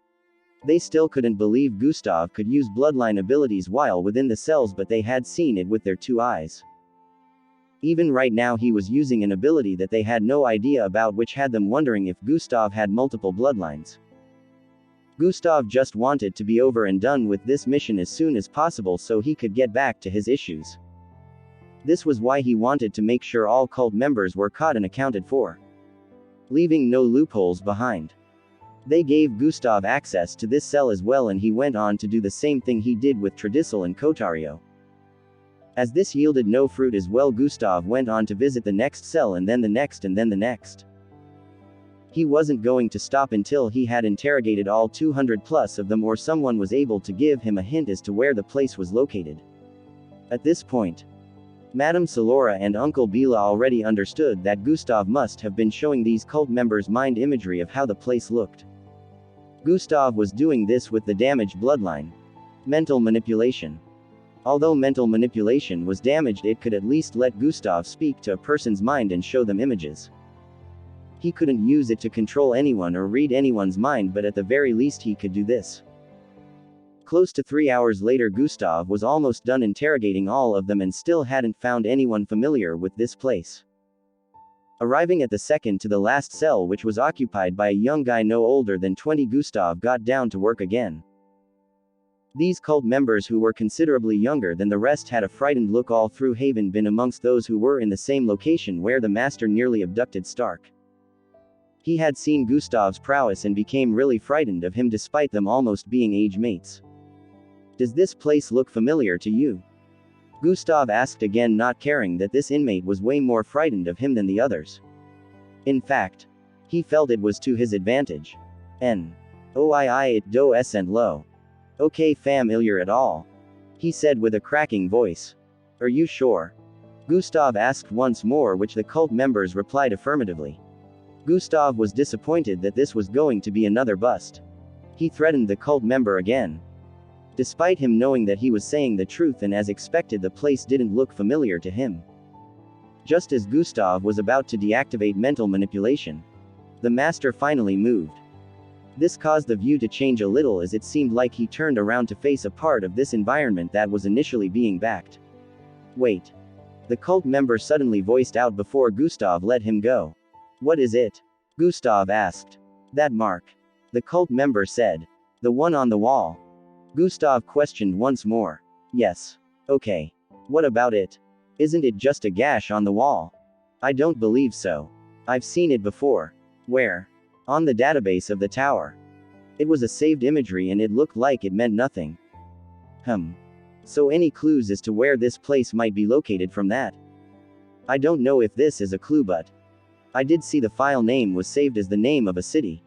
They still couldn't believe Gustav could use bloodline abilities while within the cells, but they had seen it with their 2 eyes. Even right now he was using an ability that they had no idea about, which had them wondering if Gustav had multiple bloodlines. Gustav just wanted to be over and done with this mission as soon as possible so he could get back to his issues. This was why he wanted to make sure all cult members were caught and accounted for, leaving no loopholes behind. They gave Gustav access to this cell as well, and he went on to do the same thing he did with Tradissel and Kotario. As this yielded no fruit as well, Gustav went on to visit the next cell and then the next and then the next. He wasn't going to stop until he had interrogated all 200 plus of them, or someone was able to give him a hint as to where the place was located. At this point, Madame Salora and Uncle Bila already understood that Gustav must have been showing these cult members mind imagery of how the place looked. Gustav was doing this with the damaged bloodline. Mental manipulation. Although mental manipulation was damaged, it could at least let Gustav speak to a person's mind and show them images. He couldn't use it to control anyone or read anyone's mind, but at the very least he could do this. Close to 3 hours later, Gustav was almost done interrogating all of them and still hadn't found anyone familiar with this place. Arriving at the second to the last cell, which was occupied by a young guy no older than 20, Gustav got down to work again. These cult members, who were considerably younger than the rest, had a frightened look all through, having been amongst those who were in the same location where the master nearly abducted Stark. He had seen Gustav's prowess and became really frightened of him despite them almost being age mates. Does this place look familiar to you? Gustav asked again, not caring that this inmate was way more frightened of him than the others. In fact, he felt it was to his advantage. It do sent low. Okay familiar at all? He said with a cracking voice. Are you sure? Gustav asked once more, which the cult members replied affirmatively. Gustav was disappointed that this was going to be another bust. He threatened the cult member again. Despite him knowing that he was saying the truth, and as expected, the place didn't look familiar to him. Just as Gustav was about to deactivate mental manipulation, the master finally moved. This caused the view to change a little, as it seemed like he turned around to face a part of this environment that was initially being backed. Wait. The cult member suddenly voiced out before Gustav let him go. What is it? Gustav asked. That mark. The cult member said. The one on the wall. Gustav questioned once more. Yes. Okay. What about it? Isn't it just a gash on the wall? I don't believe so. I've seen it before. Where? On the database of the tower. It was a saved imagery and it looked like it meant nothing. So any clues as to where this place might be located from that? I don't know if this is a clue, but I did see the file name was saved as the name of a city.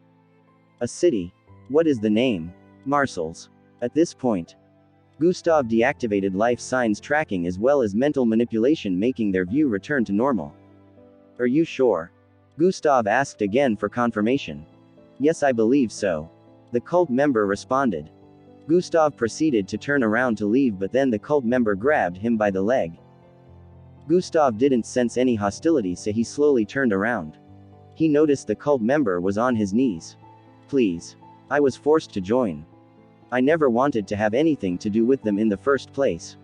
A city? What is the name? Marseilles. At this point, Gustav deactivated life signs tracking as well as mental manipulation, making their view return to normal. Are you sure? Gustav asked again for confirmation. Yes, I believe so. The cult member responded. Gustav proceeded to turn around to leave, but then the cult member grabbed him by the leg. Gustav didn't sense any hostility, so he slowly turned around. He noticed the cult member was on his knees. Please. I was forced to join. I never wanted to have anything to do with them in the first place.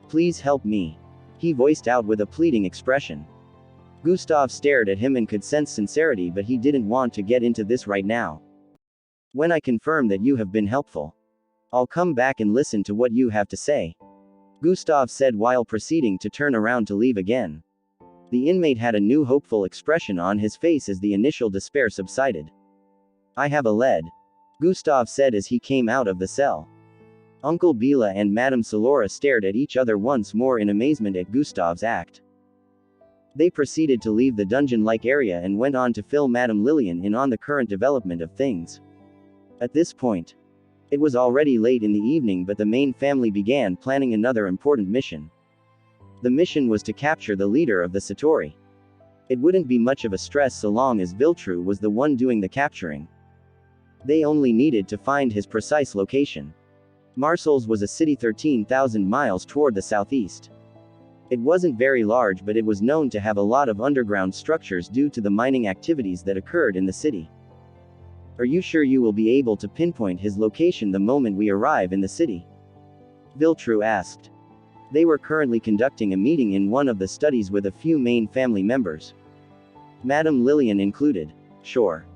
Please help me. He voiced out with a pleading expression. Gustav stared at him and could sense sincerity, but he didn't want to get into this right now. When I confirm that you have been helpful, I'll come back and listen to what you have to say, Gustav said while proceeding to turn around to leave again. The inmate had a new hopeful expression on his face as the initial despair subsided. I have a lead, Gustav said as he came out of the cell. Uncle Bila and Madame Salora stared at each other once more in amazement at Gustav's act. They proceeded to leave the dungeon-like area and went on to fill Madame Lillian in on the current development of things. At this point, it was already late in the evening, but the main family began planning another important mission. The mission was to capture the leader of the Satori. It wouldn't be much of a stress so long as Viltru was the one doing the capturing. They only needed to find his precise location. Marseilles was a city 13,000 miles toward the southeast. It wasn't very large, but it was known to have a lot of underground structures due to the mining activities that occurred in the city. Are you sure you will be able to pinpoint his location the moment we arrive in the city? Viltru asked. They were currently conducting a meeting in one of the studies with a few main family members, Madame Lillian included. Sure.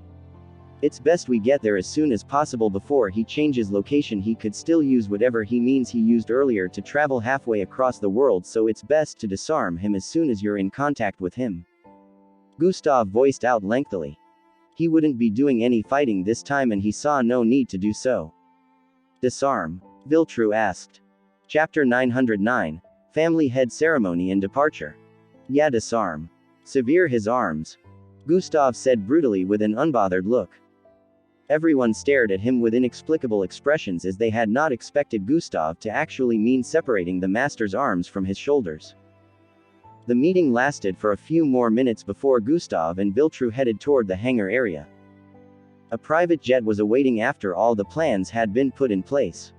It's best we get there as soon as possible before he changes location. He could still use whatever he means he used earlier to travel halfway across the world, so it's best to disarm him as soon as you're in contact with him, Gustav voiced out lengthily. He wouldn't be doing any fighting this time and he saw no need to do so. Disarm? Viltru asked. Chapter 909, Family Head Ceremony and Departure. Yeah, disarm. Sever his arms, Gustav said brutally with an unbothered look. Everyone stared at him with inexplicable expressions as they had not expected Gustav to actually mean separating the master's arms from his shoulders. The meeting lasted for a few more minutes before Gustav and Viltru headed toward the hangar area. A private jet was awaiting after all the plans had been put in place.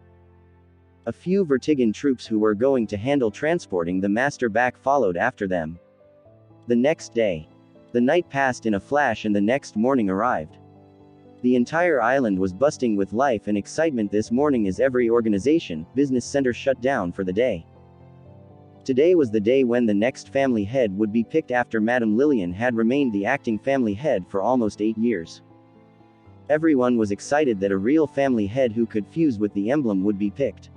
A few Vertigan troops who were going to handle transporting the master back followed after them. The next day, the night passed in a flash and the next morning arrived. The entire island was bursting with life and excitement this morning as every organization, business center shut down for the day. Today was the day when the next family head would be picked after Madame Lillian had remained the acting family head for almost 8 years. Everyone was excited that a real family head who could fuse with the emblem would be picked.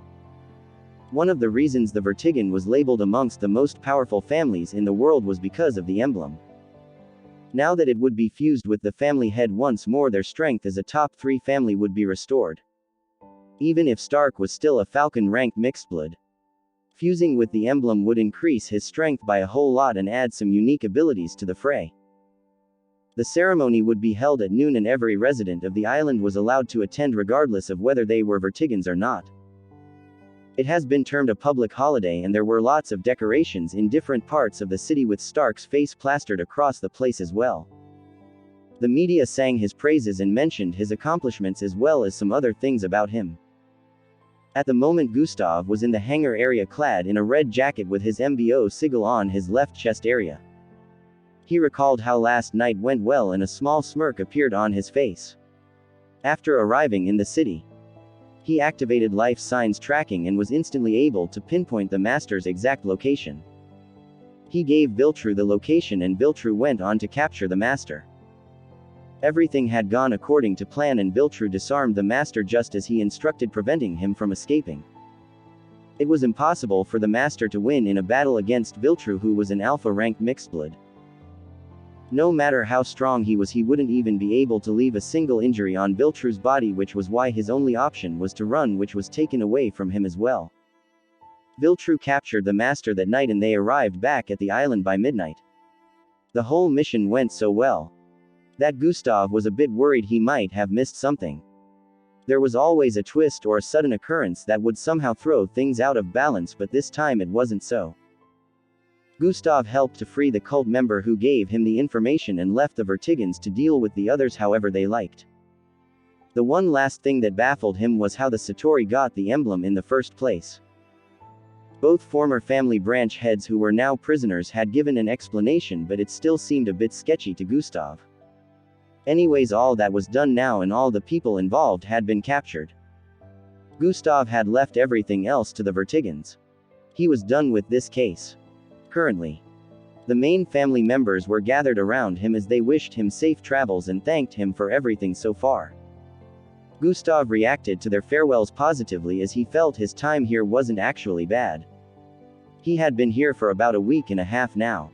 One of the reasons the Vertigan was labeled amongst the most powerful families in the world was because of the emblem. Now that it would be fused with the family head once more, their strength as a top 3 family would be restored. Even if Stark was still a Falcon-ranked mixedblood, fusing with the emblem would increase his strength by a whole lot and add some unique abilities to the fray. The ceremony would be held at noon and every resident of the island was allowed to attend regardless of whether they were Vertigans or not. It has been termed a public holiday and there were lots of decorations in different parts of the city with Stark's face plastered across the place as well. The media sang his praises and mentioned his accomplishments as well as some other things about him. At the moment Gustav was in the hangar area clad in a red jacket with his MBO sigil on his left chest area. He recalled how last night went well and a small smirk appeared on his face. After arriving in the city, he activated life signs tracking and was instantly able to pinpoint the master's exact location. He gave Viltru the location and Viltru went on to capture the master. Everything had gone according to plan and Viltru disarmed the master just as he instructed, preventing him from escaping. It was impossible for the master to win in a battle against Viltru, who was an alpha-ranked mixedblood. No matter how strong he was, he wouldn't even be able to leave a single injury on Viltru's body, which was why his only option was to run, which was taken away from him as well. Viltru captured the master that night and they arrived back at the island by midnight. The whole mission went so well that Gustav was a bit worried he might have missed something. There was always a twist or a sudden occurrence that would somehow throw things out of balance, but this time it wasn't so. Gustav helped to free the cult member who gave him the information and left the Vertigans to deal with the others however they liked. The one last thing that baffled him was how the Satori got the emblem in the first place. Both former family branch heads who were now prisoners had given an explanation, but it still seemed a bit sketchy to Gustav. Anyways, all that was done now and all the people involved had been captured. Gustav had left everything else to the Vertigans. He was done with this case. Currently, the main family members were gathered around him as they wished him safe travels and thanked him for everything so far. Gustav reacted to their farewells positively as he felt his time here wasn't actually bad. He had been here for about a week and a half now.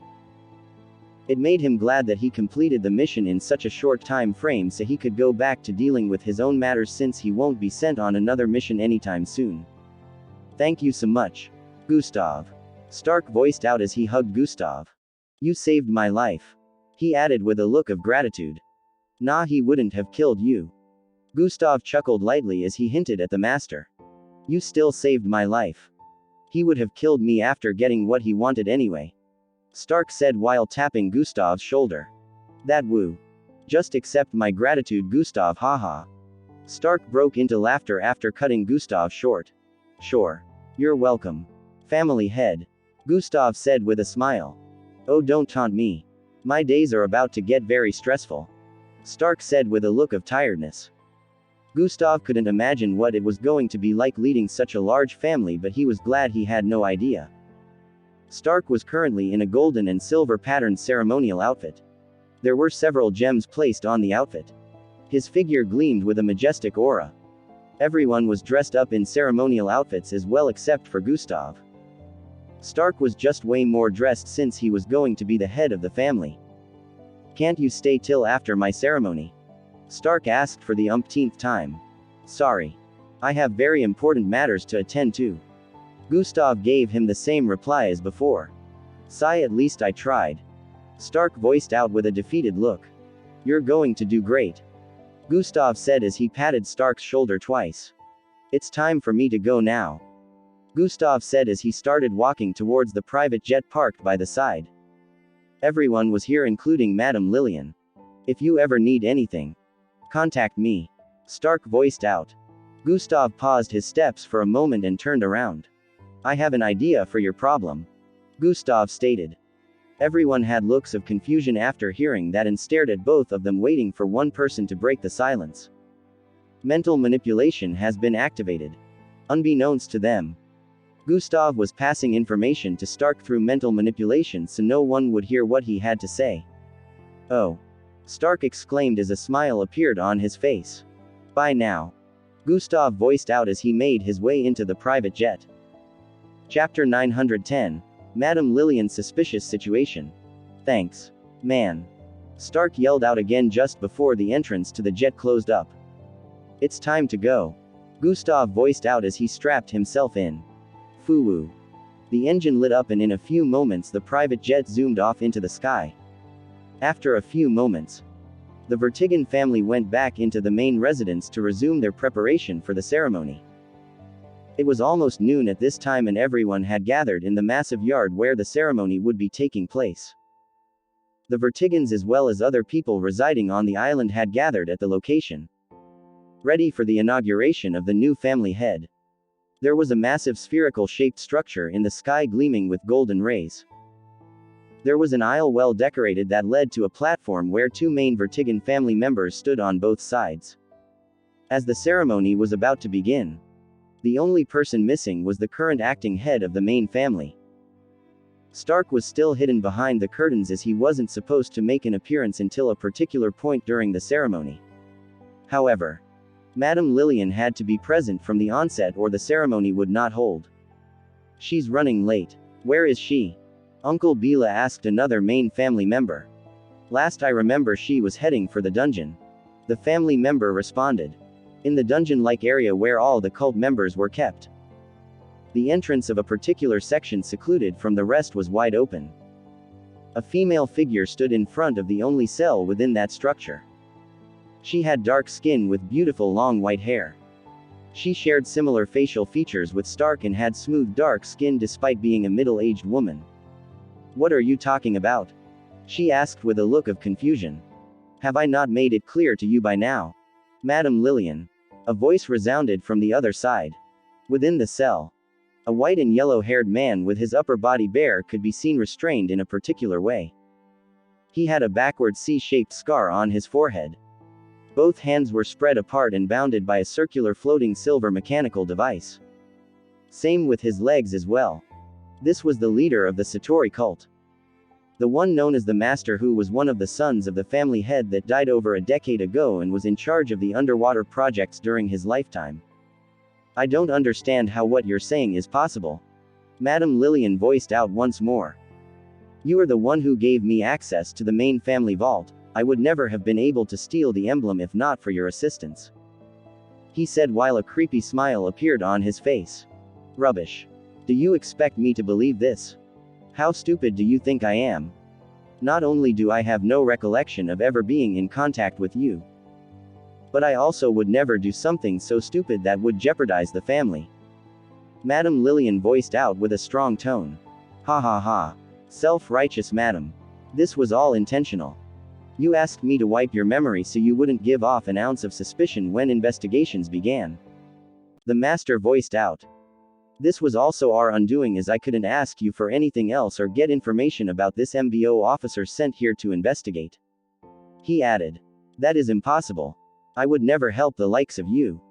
It made him glad that he completed the mission in such a short time frame so he could go back to dealing with his own matters since he won't be sent on another mission anytime soon. Thank you so much, Gustav. Stark voiced out as he hugged Gustav. You saved my life, he added with a look of gratitude. Nah, he wouldn't have killed you. Gustav chuckled lightly as he hinted at the master. You still saved my life. He would have killed me after getting what he wanted anyway, Stark said while tapping Gustav's shoulder. That woo. Just accept my gratitude, Gustav, haha. Stark broke into laughter after cutting Gustav short. Sure. You're welcome, family head, Gustav said with a smile. Oh, don't taunt me. My days are about to get very stressful, Stark said with a look of tiredness. Gustav couldn't imagine what it was going to be like leading such a large family, but he was glad he had no idea. Stark was currently in a golden and silver patterned ceremonial outfit. There were several gems placed on the outfit. His figure gleamed with a majestic aura. Everyone was dressed up in ceremonial outfits as well except for Gustav. Stark was just way more dressed since he was going to be the head of the family. Can't you stay till after my ceremony? Stark asked for the umpteenth time. Sorry. I have very important matters to attend to. Gustav gave him the same reply as before. Sigh, at least I tried, Stark voiced out with a defeated look. You're going to do great, Gustav said as he patted Stark's shoulder twice. It's time for me to go now, Gustav said as he started walking towards the private jet parked by the side. Everyone was here including Madame Lillian. If you ever need anything, contact me, Stark voiced out. Gustav paused his steps for a moment and turned around. I have an idea for your problem, Gustav stated. Everyone had looks of confusion after hearing that and stared at both of them, waiting for one person to break the silence. Mental manipulation has been activated. Unbeknownst to them, Gustav was passing information to Stark through mental manipulation so no one would hear what he had to say. Oh, Stark exclaimed as a smile appeared on his face. Bye now, Gustav voiced out as he made his way into the private jet. Chapter 910. Madame Lillian's suspicious situation. Thanks, man, Stark yelled out again just before the entrance to the jet closed up. It's time to go, Gustav voiced out as he strapped himself in. Foo-woo. The engine lit up and in a few moments the private jet zoomed off into the sky. After a few moments, the Vertigan family went back into the main residence to resume their preparation for the ceremony. It was almost noon at this time and everyone had gathered in the massive yard where the ceremony would be taking place. The Vertigans as well as other people residing on the island had gathered at the location, ready for the inauguration of the new family head. There was a massive spherical-shaped structure in the sky gleaming with golden rays. There was an aisle well decorated that led to a platform where two main Vertigan family members stood on both sides. As the ceremony was about to begin, the only person missing was the current acting head of the main family. Stark was still hidden behind the curtains as he wasn't supposed to make an appearance until a particular point during the ceremony. However, Madame Lillian had to be present from the onset or the ceremony would not hold. She's running late. Where is she? Uncle Bila asked another main family member. Last I remember she was heading for the dungeon. The family member responded. In the dungeon-like area where all the cult members were kept. The entrance of a particular section secluded from the rest was wide open. A female figure stood in front of the only cell within that structure. She had dark skin with beautiful long white hair. She shared similar facial features with Stark and had smooth dark skin despite being a middle-aged woman. "What are you talking about?" she asked with a look of confusion. "Have I not made it clear to you by now?" "Madam Lillian." A voice resounded from the other side. Within the cell, a white and yellow-haired man with his upper body bare could be seen restrained in a particular way. He had a backward C-shaped scar on his forehead. Both hands were spread apart and bounded by a circular floating silver mechanical device. Same with his legs as well. This was the leader of the Satori cult. The one known as the Master, who was one of the sons of the family head that died over a decade ago and was in charge of the underwater projects during his lifetime. "I don't understand how what you're saying is possible." Madam Lillian voiced out once more. "You are the one who gave me access to the main family vault. I would never have been able to steal the emblem if not for your assistance," he said while a creepy smile appeared on his face. "Rubbish. Do you expect me to believe this? How stupid do you think I am? Not only do I have no recollection of ever being in contact with you, but I also would never do something so stupid that would jeopardize the family." Madam Lillian voiced out with a strong tone. "Ha ha ha. Self-righteous madam. This was all intentional. You asked me to wipe your memory so you wouldn't give off an ounce of suspicion when investigations began." The Master voiced out. "This was also our undoing, as I couldn't ask you for anything else or get information about this MBO officer sent here to investigate." He added. "That is impossible. I would never help the likes of you."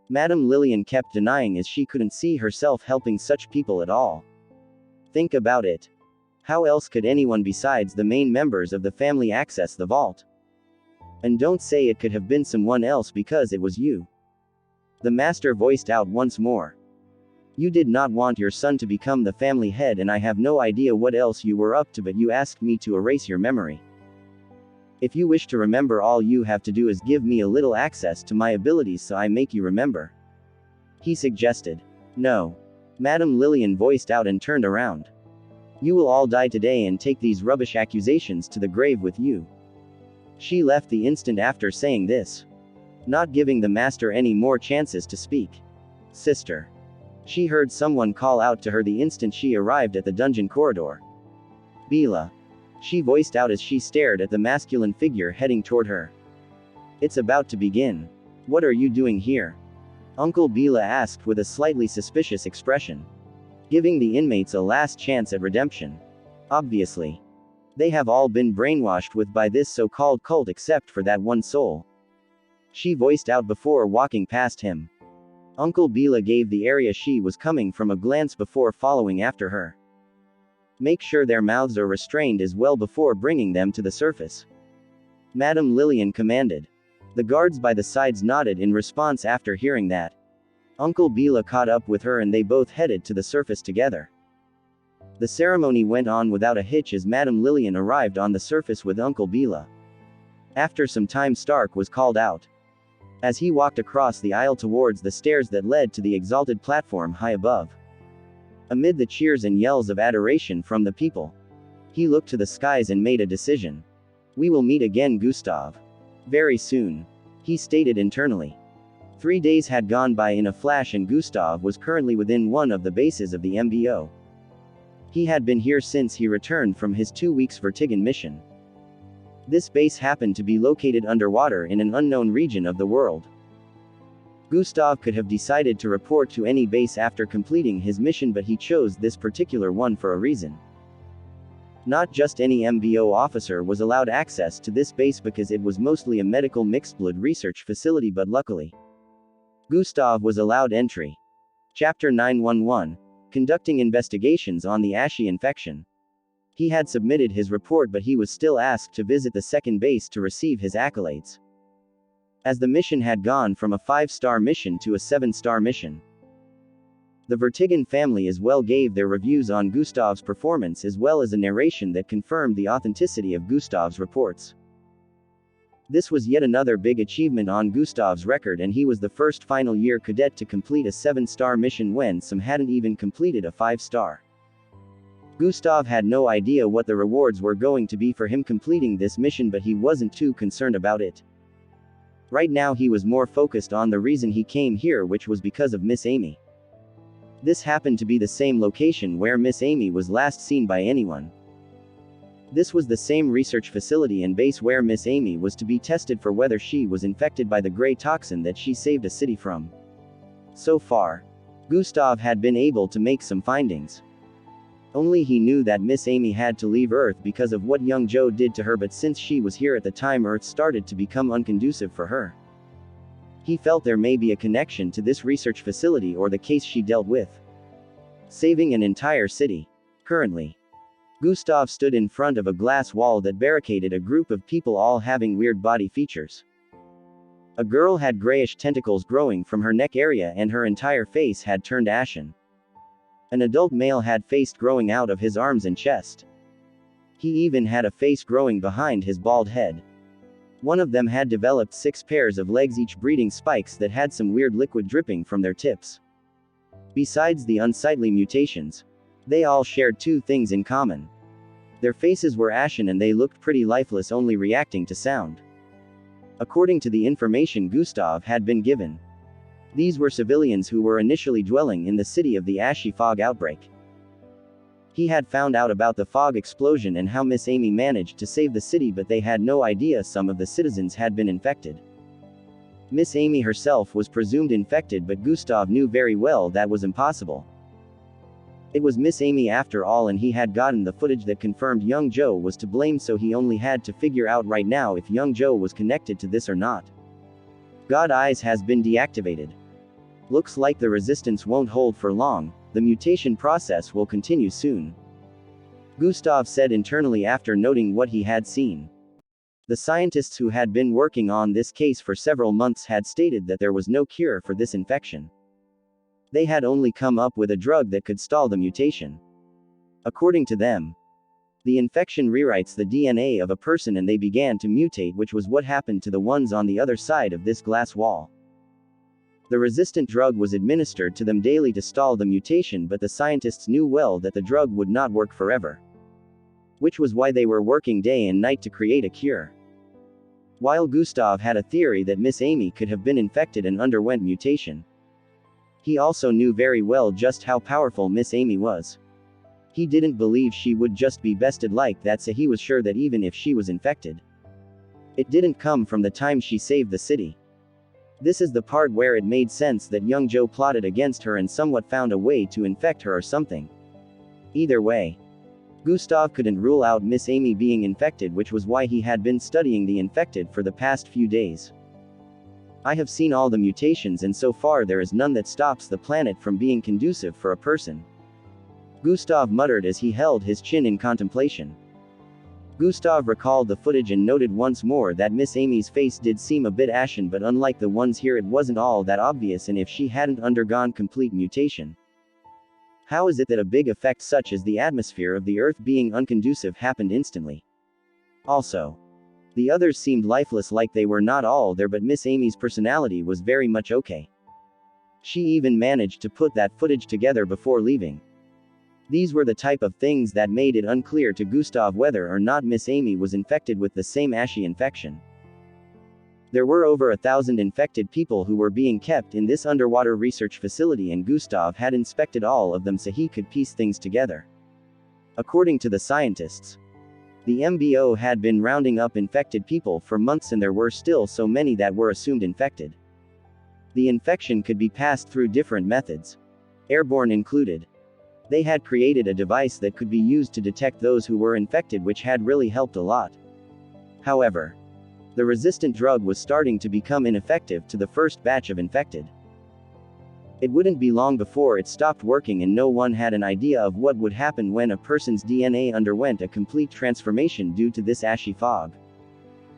Madam Lillian kept denying, as she couldn't see herself helping such people at all. Think about it. How else could anyone besides the main members of the family access the vault? And don't say it could have been someone else because it was you." The Master voiced out once more. "You did not want your son to become the family head, and I have no idea what else you were up to, but you asked me to erase your memory. If you wish to remember, all you have to do is give me a little access to my abilities so I make you remember," he suggested. "No." Madam Lillian voiced out and turned around. "You will all die today and take these rubbish accusations to the grave with you." She left the instant after saying this, not giving the Master any more chances to speak. "Sister." She heard someone call out to her the instant she arrived at the dungeon corridor. "Bila." She voiced out as she stared at the masculine figure heading toward her. "It's about to begin. What are you doing here?" Uncle Bila asked with a slightly suspicious expression. "Giving the inmates a last chance at redemption. Obviously. They have all been brainwashed by this so-called cult except for that one soul," she voiced out before walking past him. Uncle Bila gave the area she was coming from a glance before following after her. "Make sure their mouths are restrained as well before bringing them to the surface," Madam Lillian commanded. The guards by the sides nodded in response after hearing that. Uncle Bila caught up with her and they both headed to the surface together. The ceremony went on without a hitch as Madam Lillian arrived on the surface with Uncle Bila. After some time, Stark was called out. As he walked across the aisle towards the stairs that led to the exalted platform high above. Amid the cheers and yells of adoration from the people, he looked to the skies and made a decision. "We will meet again, Gustav. Very soon," he stated internally. 3 days had gone by in a flash and Gustav was currently within one of the bases of the MBO. He had been here since he returned from his 2 weeks Vertigan mission. This base happened to be located underwater in an unknown region of the world. Gustav could have decided to report to any base after completing his mission, but he chose this particular one for a reason. Not just any MBO officer was allowed access to this base because it was mostly a medical mixed-blood research facility, but luckily, Gustav was allowed entry. Chapter 911. Conducting investigations on the Ashi infection. He had submitted his report, but he was still asked to visit the second base to receive his accolades, as the mission had gone from a 5-star mission to a 7-star mission. The Vertigan family as well gave their reviews on Gustav's performance as well as a narration that confirmed the authenticity of Gustav's reports. This was yet another big achievement on Gustav's record, and he was the first final year cadet to complete a 7-star mission when some hadn't even completed a 5-star. Gustav had no idea what the rewards were going to be for him completing this mission, but he wasn't too concerned about it. Right now he was more focused on the reason he came here, which was because of Miss Amy. This happened to be the same location where Miss Amy was last seen by anyone. This was the same research facility and base where Miss Amy was to be tested for whether she was infected by the gray toxin that she saved a city from. So far, Gustav had been able to make some findings. Only he knew that Miss Amy had to leave Earth because of what young Joe did to her, but since she was here at the time, Earth started to become unconducive for her. He felt there may be a connection to this research facility or the case she dealt with. Saving an entire city. Currently, Gustav stood in front of a glass wall that barricaded a group of people, all having weird body features. A girl had grayish tentacles growing from her neck area and her entire face had turned ashen. An adult male had face growing out of his arms and chest. He even had a face growing behind his bald head. One of them had developed 6 pairs of legs, each breeding spikes that had some weird liquid dripping from their tips. Besides the unsightly mutations, they all shared 2 things in common. Their faces were ashen and they looked pretty lifeless, only reacting to sound. According to the information Gustav had been given, these were civilians who were initially dwelling in the city of the ashy fog outbreak. He had found out about the fog explosion and how Miss Amy managed to save the city, but they had no idea some of the citizens had been infected. Miss Amy herself was presumed infected, but Gustav knew very well that was impossible. It was Miss Amy after all, and he had gotten the footage that confirmed young Joe was to blame, so he only had to figure out right now if young Joe was connected to this or not. God Eyes has been deactivated. Looks like the resistance won't hold for long, the mutation process will continue soon, Gustav said internally after noting what he had seen. The scientists who had been working on this case for several months had stated that there was no cure for this infection. They had only come up with a drug that could stall the mutation. According to them, the infection rewrites the DNA of a person and they began to mutate, which was what happened to the ones on the other side of this glass wall. The resistant drug was administered to them daily to stall the mutation, but the scientists knew well that the drug would not work forever. Which was why they were working day and night to create a cure. While Gustav had a theory that Miss Amy could have been infected and underwent mutation, he also knew very well just how powerful Miss Amy was. He didn't believe she would just be bested like that, so he was sure that even if she was infected, it didn't come from the time she saved the city. This is the part where it made sense that young Joe plotted against her and somewhat found a way to infect her or something. Either way, Gustav couldn't rule out Miss Amy being infected, which was why he had been studying the infected for the past few days. I have seen all the mutations and so far there is none that stops the planet from being conducive for a person, Gustav muttered as he held his chin in contemplation. Gustav recalled the footage and noted once more that Miss Amy's face did seem a bit ashen, but unlike the ones here it wasn't all that obvious, and if she hadn't undergone complete mutation, how is it that a big effect such as the atmosphere of the Earth being unconducive happened instantly? Also, the others seemed lifeless, like they were not all there, but Miss Amy's personality was very much okay. She even managed to put that footage together before leaving. These were the type of things that made it unclear to Gustav whether or not Miss Amy was infected with the same ashy infection. There were over 1,000 infected people who were being kept in this underwater research facility, and Gustav had inspected all of them so he could piece things together. According to the scientists, the MBO had been rounding up infected people for months, and there were still so many that were assumed infected. The infection could be passed through different methods, airborne included. They had created a device that could be used to detect those who were infected, which had really helped a lot. However, the resistant drug was starting to become ineffective to the first batch of infected. It wouldn't be long before it stopped working, and no one had an idea of what would happen when a person's DNA underwent a complete transformation due to this ashy fog.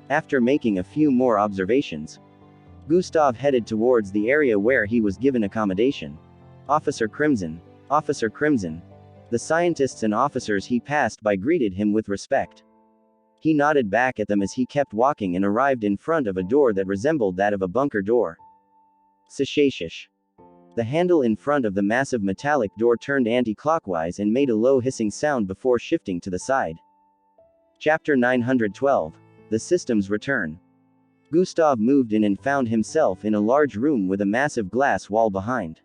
After making a few more observations, Gustav headed towards the area where he was given accommodation. Officer Crimson. Officer Crimson. The scientists and officers he passed by greeted him with respect. He nodded back at them as he kept walking and arrived in front of a door that resembled that of a bunker door. Sashashish. The handle in front of the massive metallic door turned anti-clockwise and made a low hissing sound before shifting to the side. Chapter 912. The System's Return. Gustav moved in and found himself in a large room with a massive glass wall behind.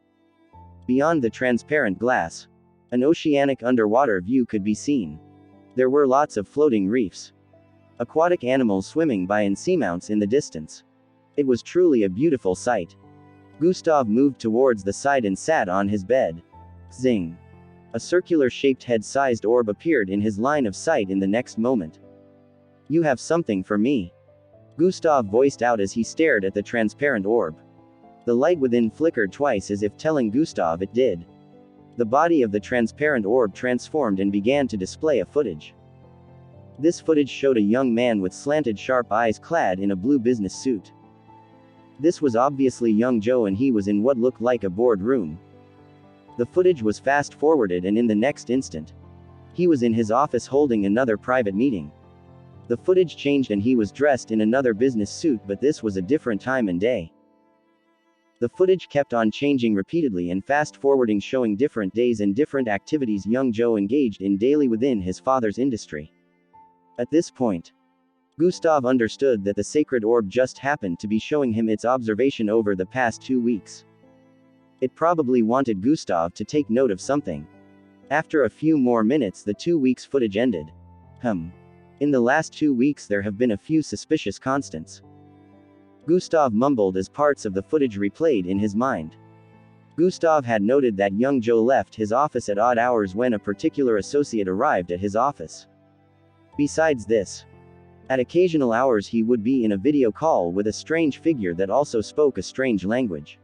Beyond the transparent glass, an oceanic underwater view could be seen. There were lots of floating reefs, aquatic animals swimming by and seamounts in the distance. It was truly a beautiful sight. Gustav moved towards the side and sat on his bed. Zing. A circular-shaped head-sized orb appeared in his line of sight in the next moment. You have something for me, Gustav voiced out as he stared at the transparent orb. The light within flickered twice as if telling Gustav it did. The body of the transparent orb transformed and began to display a footage. This footage showed a young man with slanted sharp eyes clad in a blue business suit. This was obviously young Joe and he was in what looked like a boardroom. The footage was fast-forwarded and in the next instant, he was in his office holding another private meeting. The footage changed and he was dressed in another business suit, but this was a different time and day. The footage kept on changing repeatedly and fast-forwarding, showing different days and different activities young Joe engaged in daily within his father's industry. At this point, Gustav understood that the sacred orb just happened to be showing him its observation over the past 2 weeks. It probably wanted Gustav to take note of something. After a few more minutes, the 2 weeks footage ended. In the last 2 weeks there have been a few suspicious constants, Gustav mumbled as parts of the footage replayed in his mind. Gustav had noted that young Joe left his office at odd hours when a particular associate arrived at his office. Besides this, at occasional hours he would be in a video call with a strange figure that also spoke a strange language.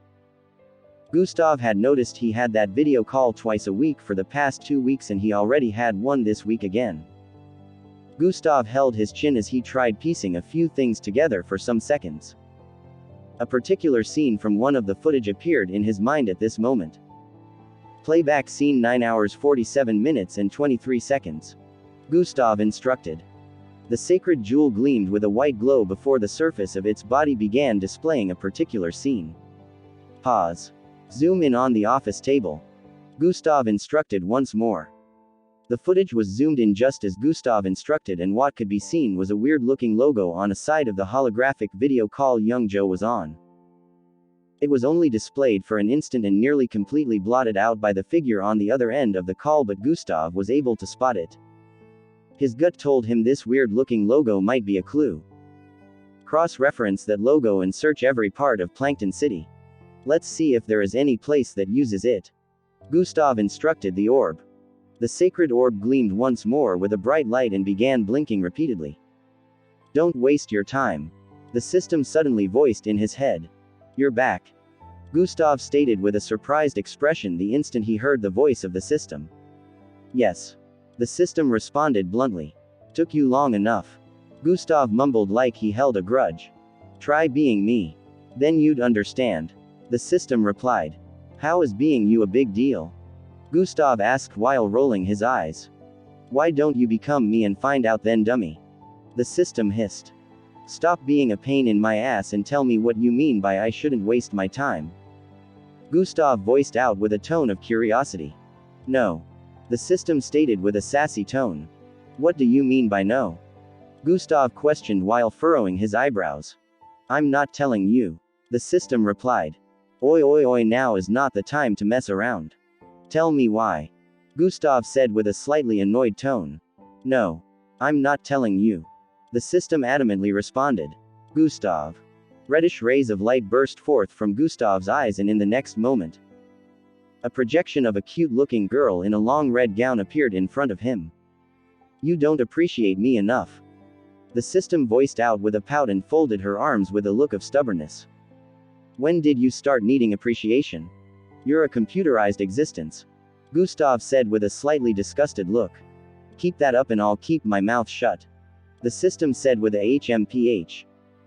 Gustav had noticed he had that video call twice a week for the past 2 weeks and he already had one this week again. Gustav held his chin as he tried piecing a few things together for some seconds. A particular scene from one of the footage appeared in his mind at this moment. Playback scene 9 hours 47 minutes and 23 seconds. Gustav instructed. The sacred jewel gleamed with a white glow before the surface of its body began displaying a particular scene. Pause. Zoom in on the office table. Gustav instructed once more. The footage was zoomed in just as Gustav instructed and what could be seen was a weird-looking logo on a side of the holographic video call young Joe was on. It was only displayed for an instant and nearly completely blotted out by the figure on the other end of the call, but Gustav was able to spot it. His gut told him this weird-looking logo might be a clue. Cross-reference that logo and search every part of Plankton City. Let's see if there is any place that uses it. Gustav instructed the orb. The sacred orb gleamed once more with a bright light and began blinking repeatedly. Don't waste your time, the system suddenly voiced in his head. You're back, Gustav stated with a surprised expression the instant he heard the voice of the system. Yes, the system responded bluntly. Took you long enough, Gustav mumbled like he held a grudge. Try being me, then you'd understand, the system replied. How is being you a big deal? Gustav asked while rolling his eyes. Why don't you become me and find out then, dummy? The system hissed. Stop being a pain in my ass and tell me what you mean by I shouldn't waste my time. Gustav voiced out with a tone of curiosity. No, the system stated with a sassy tone. What do you mean by no? Gustav questioned while furrowing his eyebrows. I'm not telling you, the system replied. Oi oi oi, now is not the time to mess around. Tell me why, Gustav said with a slightly annoyed tone. No, I'm not telling you, the system adamantly responded. Gustav. Reddish rays of light burst forth from Gustav's eyes and in the next moment, a projection of a cute-looking girl in a long red gown appeared in front of him. You don't appreciate me enough, the system voiced out with a pout and folded her arms with a look of stubbornness. When did you start needing appreciation? You're a computerized existence, Gustav said with a slightly disgusted look. Keep that up and I'll keep my mouth shut, the system said with a HMPH.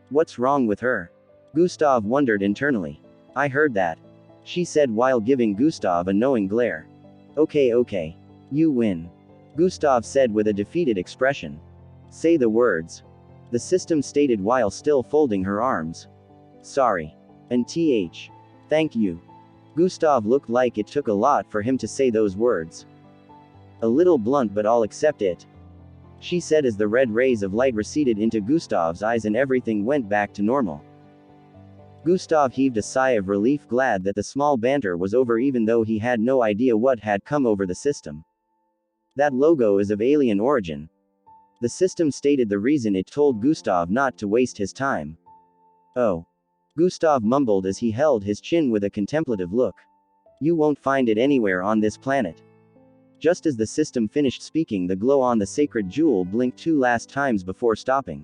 What's wrong with her? Gustav wondered internally. I heard that she said while giving Gustav a knowing glare. Okay. You win. Gustav said with a defeated expression. Say the words. The system stated while still folding her arms. Sorry. And thank you. Gustav looked like it took a lot for him to say those words. A little blunt, but I'll accept it, she said as the red rays of light receded into Gustav's eyes and everything went back to normal. Gustav heaved a sigh of relief, glad that the small banter was over, even though he had no idea what had come over the system. That logo is of alien origin. The system stated, the reason it told Gustav not to waste his time. Oh. Gustav mumbled as he held his chin with a contemplative look. You won't find it anywhere on this planet. Just as the system finished speaking, the glow on the sacred jewel blinked 2 last times before stopping.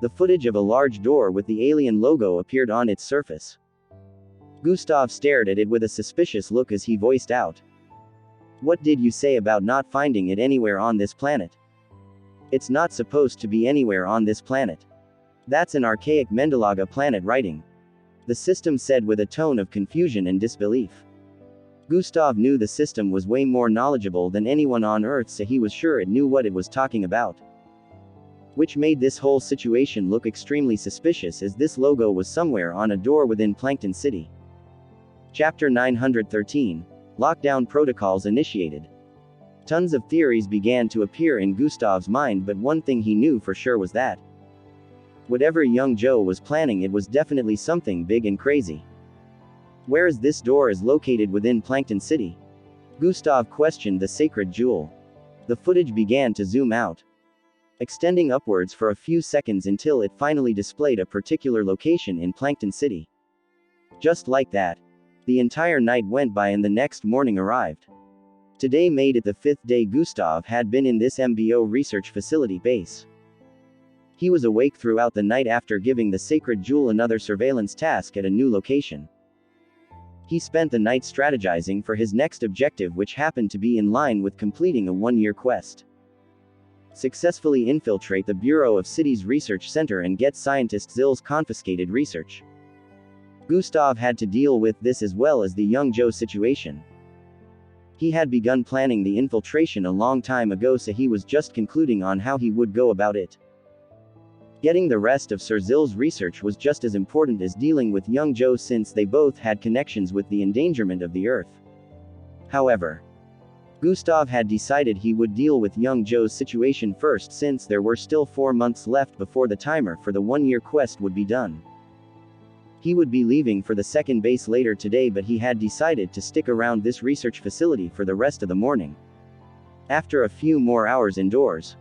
The footage of a large door with the alien logo appeared on its surface. Gustav stared at it with a suspicious look as he voiced out. What did you say about not finding it anywhere on this planet? It's not supposed to be anywhere on this planet. That's an archaic Mendelaga planet writing. The system said with a tone of confusion and disbelief. Gustav knew the system was way more knowledgeable than anyone on Earth, so he was sure it knew what it was talking about. Which made this whole situation look extremely suspicious, as this logo was somewhere on a door within Plankton City. Chapter 913. Lockdown protocols initiated. Tons of theories began to appear in Gustav's mind, but one thing he knew for sure was that whatever young Joe was planning, it was definitely something big and crazy. Where is this door is located within Plankton City? Gustav questioned the sacred jewel. The footage began to zoom out, extending upwards for a few seconds until it finally displayed a particular location in Plankton City. Just like that, the entire night went by and the next morning arrived. Today made it the 5th day Gustav had been in this MBO research facility base. He was awake throughout the night after giving the sacred jewel another surveillance task at a new location. He spent the night strategizing for his next objective, which happened to be in line with completing a 1-year quest. Successfully infiltrate the Bureau of City's research center and get scientist Zill's confiscated research. Gustav had to deal with this as well as the young Joe situation. He had begun planning the infiltration a long time ago, so he was just concluding on how he would go about it. Getting the rest of Sir Zill's research was just as important as dealing with young Joe, since they both had connections with the endangerment of the Earth. However, Gustav had decided he would deal with young Joe's situation first, since there were still 4 months left before the timer for the 1-year quest would be done. He would be leaving for the second base later today, but he had decided to stick around this research facility for the rest of the morning. After a few more hours indoors,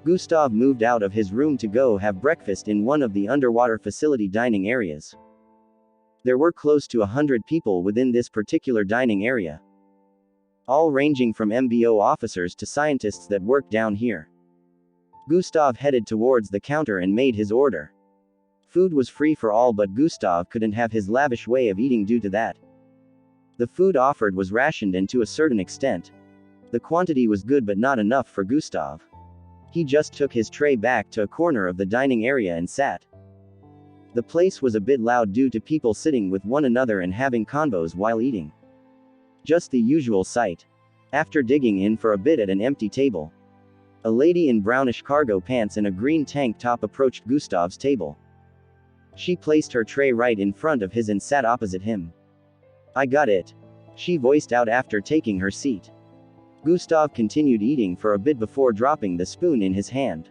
Gustav moved out of his room to go have breakfast in one of the underwater facility dining areas. There were close to 100 people within this particular dining area, all ranging from MBO officers to scientists that worked down here. Gustav headed towards the counter and made his order. Food was free for all, but Gustav couldn't have his lavish way of eating due to that. The food offered was rationed, and to a certain extent, the quantity was good but not enough for Gustav. He just took his tray back to a corner of the dining area and sat. The place was a bit loud due to people sitting with one another and having convos while eating. Just the usual sight. After digging in for a bit at an empty table, a lady in brownish cargo pants and a green tank top approached Gustav's table. She placed her tray right in front of his and sat opposite him. I got it, she voiced out after taking her seat. Gustav continued eating for a bit before dropping the spoon in his hand.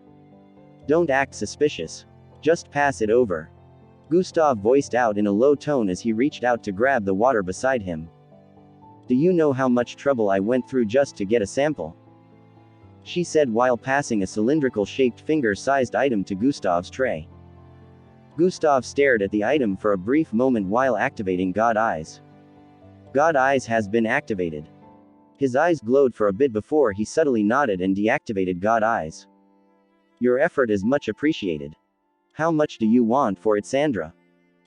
Don't act suspicious. Just pass it over, Gustav voiced out in a low tone as he reached out to grab the water beside him. Do you know how much trouble I went through just to get a sample? She said while passing a cylindrical-shaped finger-sized item to Gustav's tray. Gustav stared at the item for a brief moment while activating God Eyes. God Eyes has been activated. His eyes glowed for a bit before he subtly nodded and deactivated God Eyes. Your effort is much appreciated. How much do you want for it, Sandra?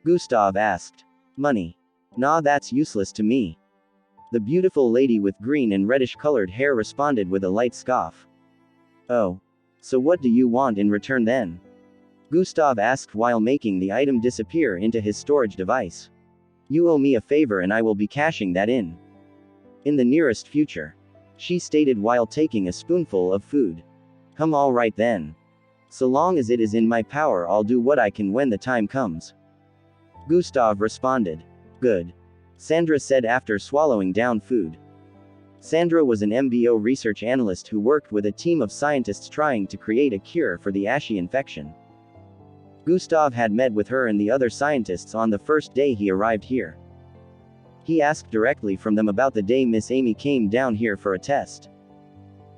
Gustav asked. Money. Nah, that's useless to me. The beautiful lady with green and reddish-colored hair responded with a light scoff. Oh. So what do you want in return then? Gustav asked while making the item disappear into his storage device. You owe me a favor and I will be cashing that in the nearest future, she stated while taking a spoonful of food. All right then. So long as it is in my power, I'll do what I can when the time comes. Gustav responded. Good. Sandra said after swallowing down food. Sandra was an MBO research analyst who worked with a team of scientists trying to create a cure for the ashy infection. Gustav had met with her and the other scientists on the first day he arrived here. He asked directly from them about the day Miss Amy came down here for a test.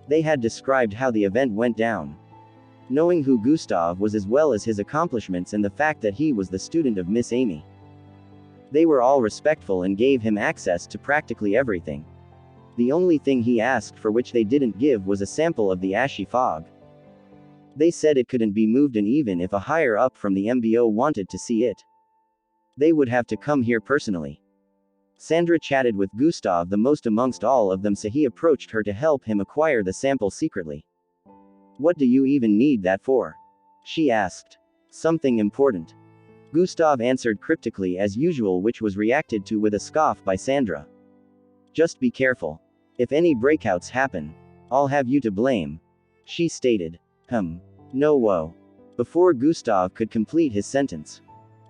They had described how the event went down. Knowing who Gustav was as well as his accomplishments and the fact that he was the student of Miss Amy, they were all respectful and gave him access to practically everything. The only thing he asked for which they didn't give was a sample of the ashy fog. They said it couldn't be moved, and even if a higher up from the MBO wanted to see it, they would have to come here personally. Sandra chatted with Gustav the most amongst all of them, so he approached her to help him acquire the sample secretly. What do you even need that for? She asked. Something important. Gustav answered cryptically as usual, which was reacted to with a scoff by Sandra. Just be careful. If any breakouts happen, I'll have you to blame, she stated. No whoa. Before Gustav could complete his sentence.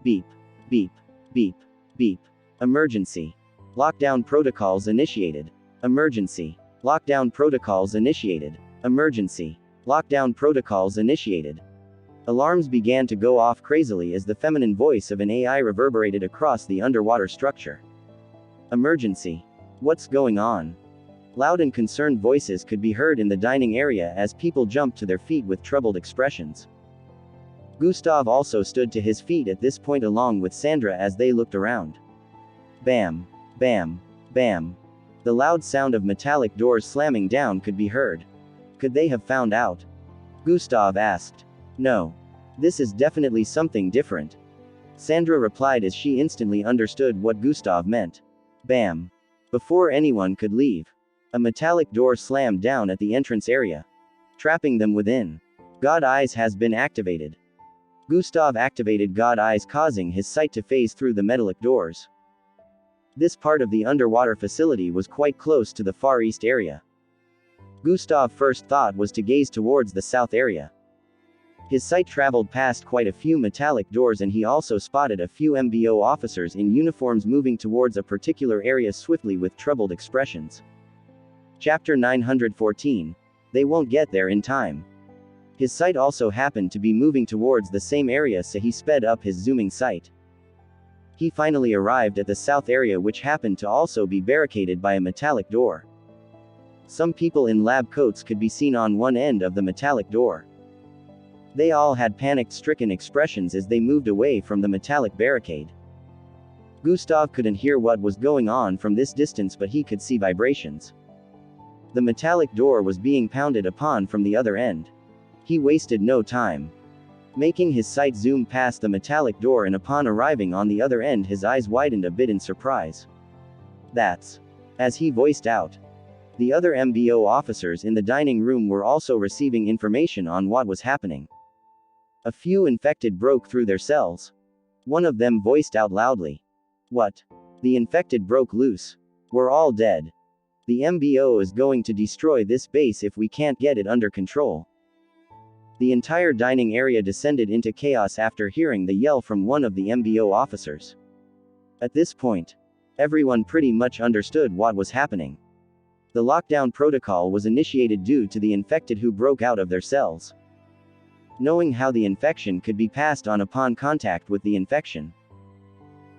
Beep. Beep. Beep. Beep. Emergency. Lockdown protocols initiated. Emergency. Lockdown protocols initiated. Emergency. Lockdown protocols initiated. Alarms began to go off crazily as the feminine voice of an AI reverberated across the underwater structure. Emergency. What's going on? Loud and concerned voices could be heard in the dining area as people jumped to their feet with troubled expressions. Gustav also stood to his feet at this point along with Sandra as they looked around. Bam. Bam. Bam. The loud sound of metallic doors slamming down could be heard. Could they have found out? Gustav asked. No. This is definitely something different, Sandra replied as she instantly understood what Gustav meant. Bam. Before anyone could leave, a metallic door slammed down at the entrance area, trapping them within. God Eyes has been activated. Gustav activated God Eyes, causing his sight to phase through the metallic doors. This part of the underwater facility was quite close to the Far East area. Gustav's first thought was to gaze towards the south area. His sight traveled past quite a few metallic doors, and he also spotted a few MBO officers in uniforms moving towards a particular area swiftly with troubled expressions. Chapter 914. They won't get there in time. His sight also happened to be moving towards the same area, so he sped up his zooming sight. He finally arrived at the south area, which happened to also be barricaded by a metallic door. Some people in lab coats could be seen on one end of the metallic door. They all had panic-stricken expressions as they moved away from the metallic barricade. Gustav couldn't hear what was going on from this distance, but he could see vibrations. The metallic door was being pounded upon from the other end. He wasted no time, making his sight zoom past the metallic door, and upon arriving on the other end his eyes widened a bit in surprise. That's, as he voiced out. The other MBO officers in the dining room were also receiving information on what was happening. A few infected broke through their cells. One of them voiced out loudly. What? The infected broke loose. We're all dead. The MBO is going to destroy this base if we can't get it under control. The entire dining area descended into chaos after hearing the yell from one of the MBO officers. At this point, everyone pretty much understood what was happening. The lockdown protocol was initiated due to the infected who broke out of their cells. Knowing how the infection could be passed on upon contact with the infection,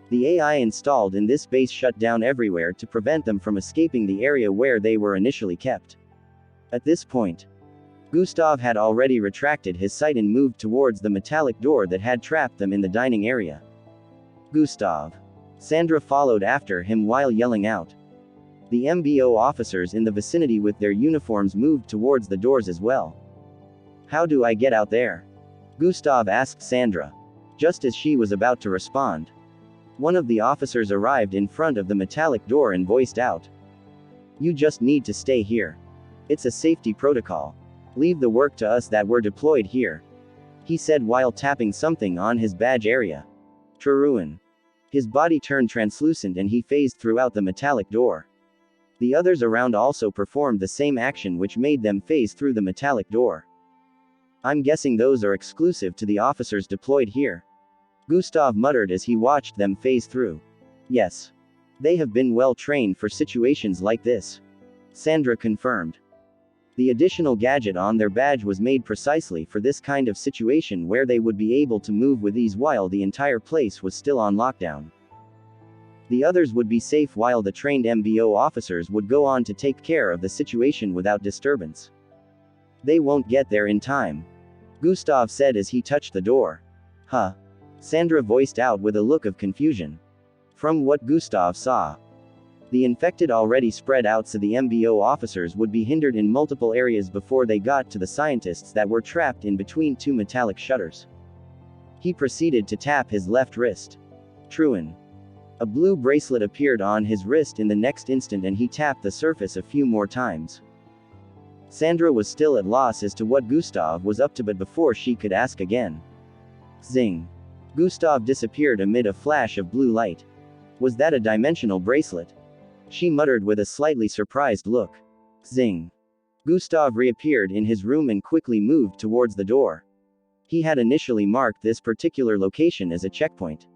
the AI installed in this base shut down everywhere to prevent them from escaping the area where they were initially kept. At this point, Gustav had already retracted his sight and moved towards the metallic door that had trapped them in the dining area. Gustav. Sandra followed after him while yelling out. The MBO officers in the vicinity with their uniforms moved towards the doors as well. How do I get out there? Gustav asked Sandra. Just as she was about to respond, one of the officers arrived in front of the metallic door and voiced out. You just need to stay here. It's a safety protocol. Leave the work to us that were deployed here, he said while tapping something on his badge area. Truruan. His body turned translucent and he phased throughout the metallic door. The others around also performed the same action which made them phase through the metallic door. I'm guessing those are exclusive to the officers deployed here. Gustav muttered as he watched them phase through. Yes. They have been well trained for situations like this. Sandra confirmed. The additional gadget on their badge was made precisely for this kind of situation where they would be able to move with ease while the entire place was still on lockdown. The others would be safe while the trained MBO officers would go on to take care of the situation without disturbance. They won't get there in time, Gustav said as he touched the door. Huh? Sandra voiced out with a look of confusion. From what Gustav saw, the infected already spread out, so the MBO officers would be hindered in multiple areas before they got to the scientists that were trapped in between two metallic shutters. He proceeded to tap his left wrist. Truan. A blue bracelet appeared on his wrist in the next instant and he tapped the surface a few more times. Sandra was still at loss as to what Gustav was up to, but before she could ask again. Zing. Gustav disappeared amid a flash of blue light. Was that a dimensional bracelet? She muttered with a slightly surprised look. Zing. Gustav reappeared in his room and quickly moved towards the door. He had initially marked this particular location as a checkpoint.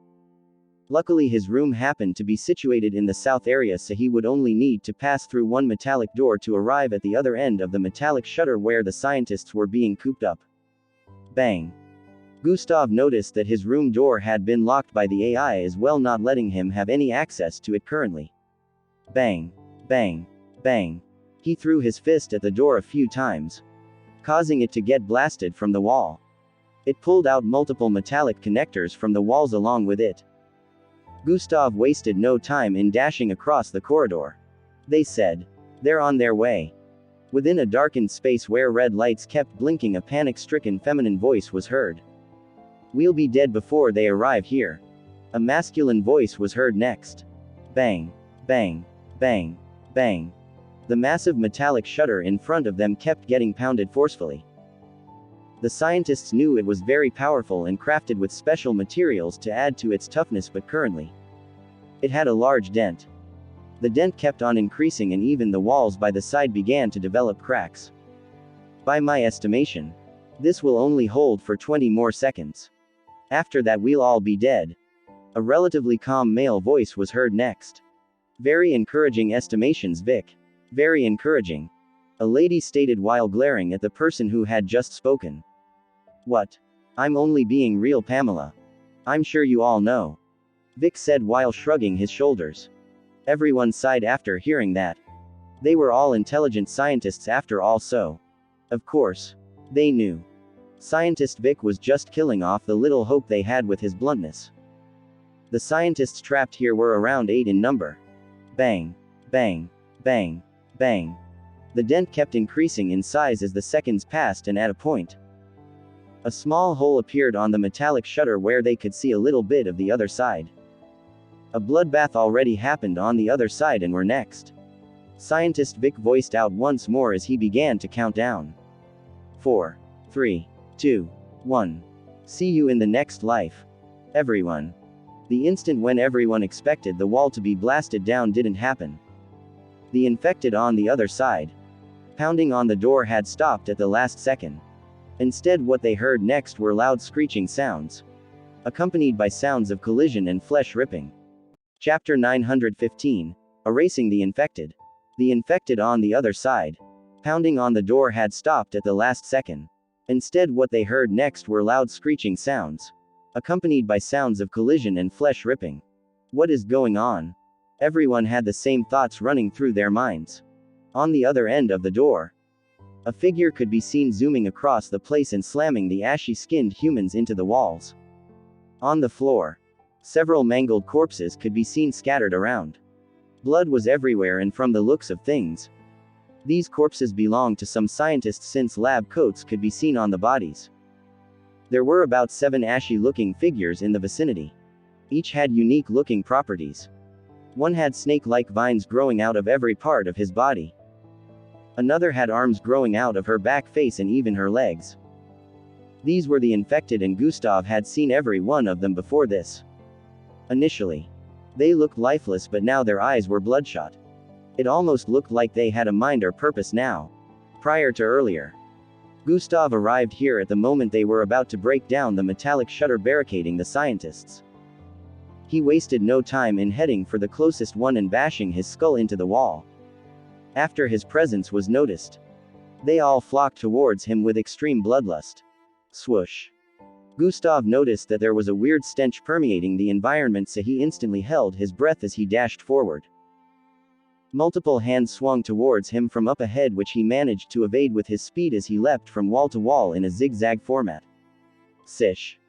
Luckily his room happened to be situated in the south area, so he would only need to pass through one metallic door to arrive at the other end of the metallic shutter where the scientists were being cooped up. Bang. Gustav noticed that his room door had been locked by the AI as well, not letting him have any access to it currently. Bang. Bang. Bang. He threw his fist at the door a few times, causing it to get blasted from the wall. It pulled out multiple metallic connectors from the walls along with it. Gustav wasted no time in dashing across the corridor. They said. They're on their way. Within a darkened space where red lights kept blinking, a panic-stricken feminine voice was heard. We'll be dead before they arrive here. A masculine voice was heard next. Bang. Bang. Bang. Bang. The massive metallic shutter in front of them kept getting pounded forcefully. The scientists knew it was very powerful and crafted with special materials to add to its toughness, but currently it had a large dent. The dent kept on increasing and even the walls by the side began to develop cracks. By my estimation, this will only hold for 20 more seconds. After that we'll all be dead. A relatively calm male voice was heard next. Very encouraging estimations, Vic. Very encouraging. A lady stated while glaring at the person who had just spoken. What? I'm only being real, Pamela. I'm sure you all know, Vic said while shrugging his shoulders. Everyone sighed after hearing that. They were all intelligent scientists after all, so of course they knew. Scientist Vic was just killing off the little hope they had with his bluntness. The scientists trapped here were around 8 in number. Bang. Bang. Bang. Bang. The dent kept increasing in size as the seconds passed, and at a point, a small hole appeared on the metallic shutter where they could see a little bit of the other side. A bloodbath already happened on the other side and were next. Scientist Vic voiced out once more as he began to count down. 4, 3, 2, 1. See you in the next life. Everyone. The instant when everyone expected the wall to be blasted down didn't happen. The infected on the other side, pounding on the door, had stopped at the last second. Instead, what they heard next were loud screeching sounds, accompanied by sounds of collision and flesh ripping. Chapter 915. Erasing the infected. The infected on the other side, pounding on the door, had stopped at the last second. Instead, what they heard next were loud screeching sounds, accompanied by sounds of collision and flesh ripping. What is going on? Everyone had the same thoughts running through their minds. On the other end of the door, a figure could be seen zooming across the place and slamming the ashy-skinned humans into the walls. On the floor, several mangled corpses could be seen scattered around. Blood was everywhere, and from the looks of things, these corpses belonged to some scientists since lab coats could be seen on the bodies. There were about 7 ashy-looking figures in the vicinity. Each had unique-looking properties. One had snake-like vines growing out of every part of his body. Another had arms growing out of her back, face, and even her legs. These were the infected, and Gustav had seen every one of them before this. Initially, they looked lifeless, but now their eyes were bloodshot. It almost looked like they had a mind or purpose now. Prior to earlier, Gustav arrived here at the moment they were about to break down the metallic shutter barricading the scientists. He wasted no time in heading for the closest one and bashing his skull into the wall. After his presence was noticed, they all flocked towards him with extreme bloodlust. Swoosh. Gustav noticed that there was a weird stench permeating the environment, so he instantly held his breath as he dashed forward. Multiple hands swung towards him from up ahead, which he managed to evade with his speed as he leapt from wall to wall in a zigzag format. Sish.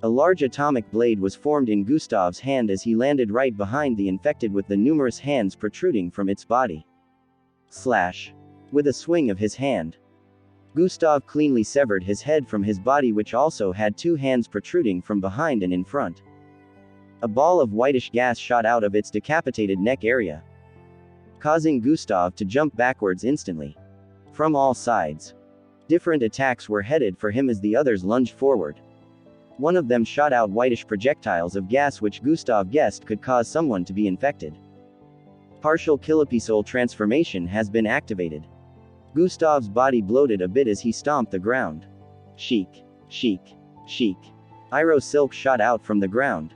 A large atomic blade was formed in Gustav's hand as he landed right behind the infected with the numerous hands protruding from its body. Slash. With a swing of his hand, Gustav cleanly severed his head from his body, which also had two hands protruding from behind and in front. A ball of whitish gas shot out of its decapitated neck area, causing Gustav to jump backwards instantly. From all sides, different attacks were headed for him as the others lunged forward. One of them shot out whitish projectiles of gas, which Gustav guessed could cause someone to be infected. Partial kilopisol transformation has been activated. Gustav's body bloated a bit as he stomped the ground. Sheik. Sheik. Sheik. Iro silk shot out from the ground,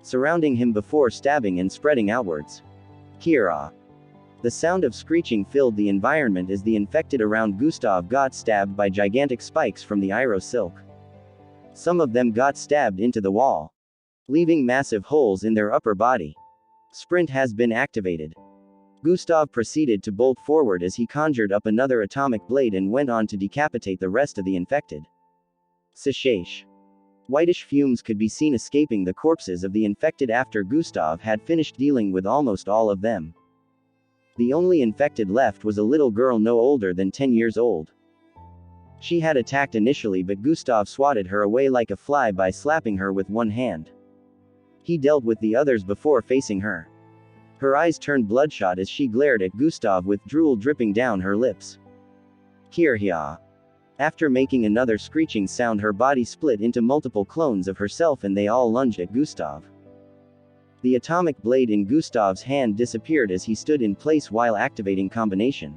surrounding him before stabbing and spreading outwards. Kira. The sound of screeching filled the environment as the infected around Gustav got stabbed by gigantic spikes from the Iro silk. Some of them got stabbed into the wall, leaving massive holes in their upper body. Sprint has been activated. Gustav proceeded to bolt forward as he conjured up another atomic blade and went on to decapitate the rest of the infected. Sishesh. Whitish fumes could be seen escaping the corpses of the infected after Gustav had finished dealing with almost all of them. The only infected left was a little girl no older than 10 years old. She had attacked initially, but Gustav swatted her away like a fly by slapping her with one hand. He dealt with the others before facing her. Her eyes turned bloodshot as she glared at Gustav with drool dripping down her lips. Kirhia. After making another screeching sound, her body split into multiple clones of herself and they all lunged at Gustav. The atomic blade in Gustav's hand disappeared as he stood in place while activating combination.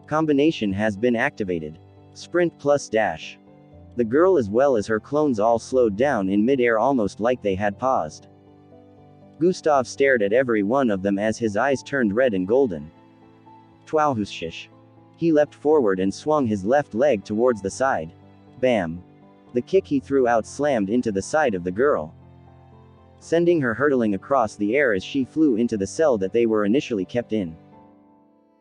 Combination has been activated. Sprint plus dash. The girl as well as her clones all slowed down in mid-air, almost like they had paused. Gustav stared at every one of them as his eyes turned red and golden. Twauhusshish. He leapt forward and swung his left leg towards the side. Bam. The kick he threw out slammed into the side of the girl, sending her hurtling across the air as she flew into the cell that they were initially kept in.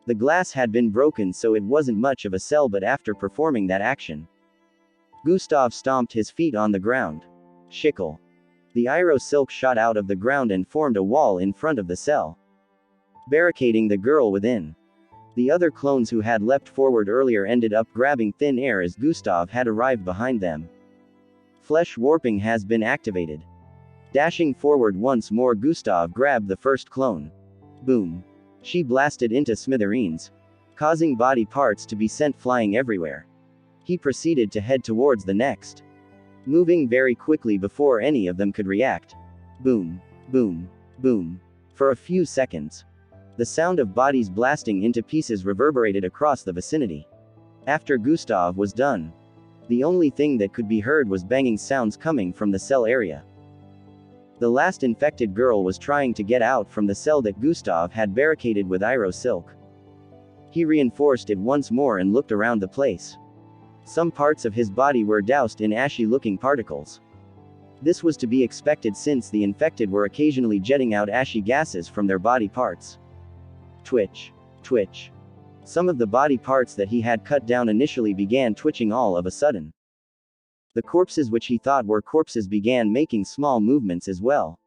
The glass had been broken, so it wasn't much of a cell, but after performing that action, Gustav stomped his feet on the ground. Shickle. The Iro silk shot out of the ground and formed a wall in front of the cell, barricading the girl within. The other clones who had leapt forward earlier ended up grabbing thin air as Gustav had arrived behind them. Flesh warping has been activated. Dashing forward once more, Gustav grabbed the first clone. Boom. She blasted into smithereens, causing body parts to be sent flying everywhere. He proceeded to head towards the next, moving very quickly before any of them could react. Boom. Boom. Boom. For a few seconds, the sound of bodies blasting into pieces reverberated across the vicinity. After Gustav was done, the only thing that could be heard was banging sounds coming from the cell area. The last infected girl was trying to get out from the cell that Gustav had barricaded with Iro silk. He reinforced it once more and looked around the place. Some parts of his body were doused in ashy-looking particles. This was to be expected since the infected were occasionally jetting out ashy gases from their body parts. Twitch. Twitch. Some of the body parts that he had cut down initially began twitching all of a sudden. The corpses which he thought were corpses began making small movements as well,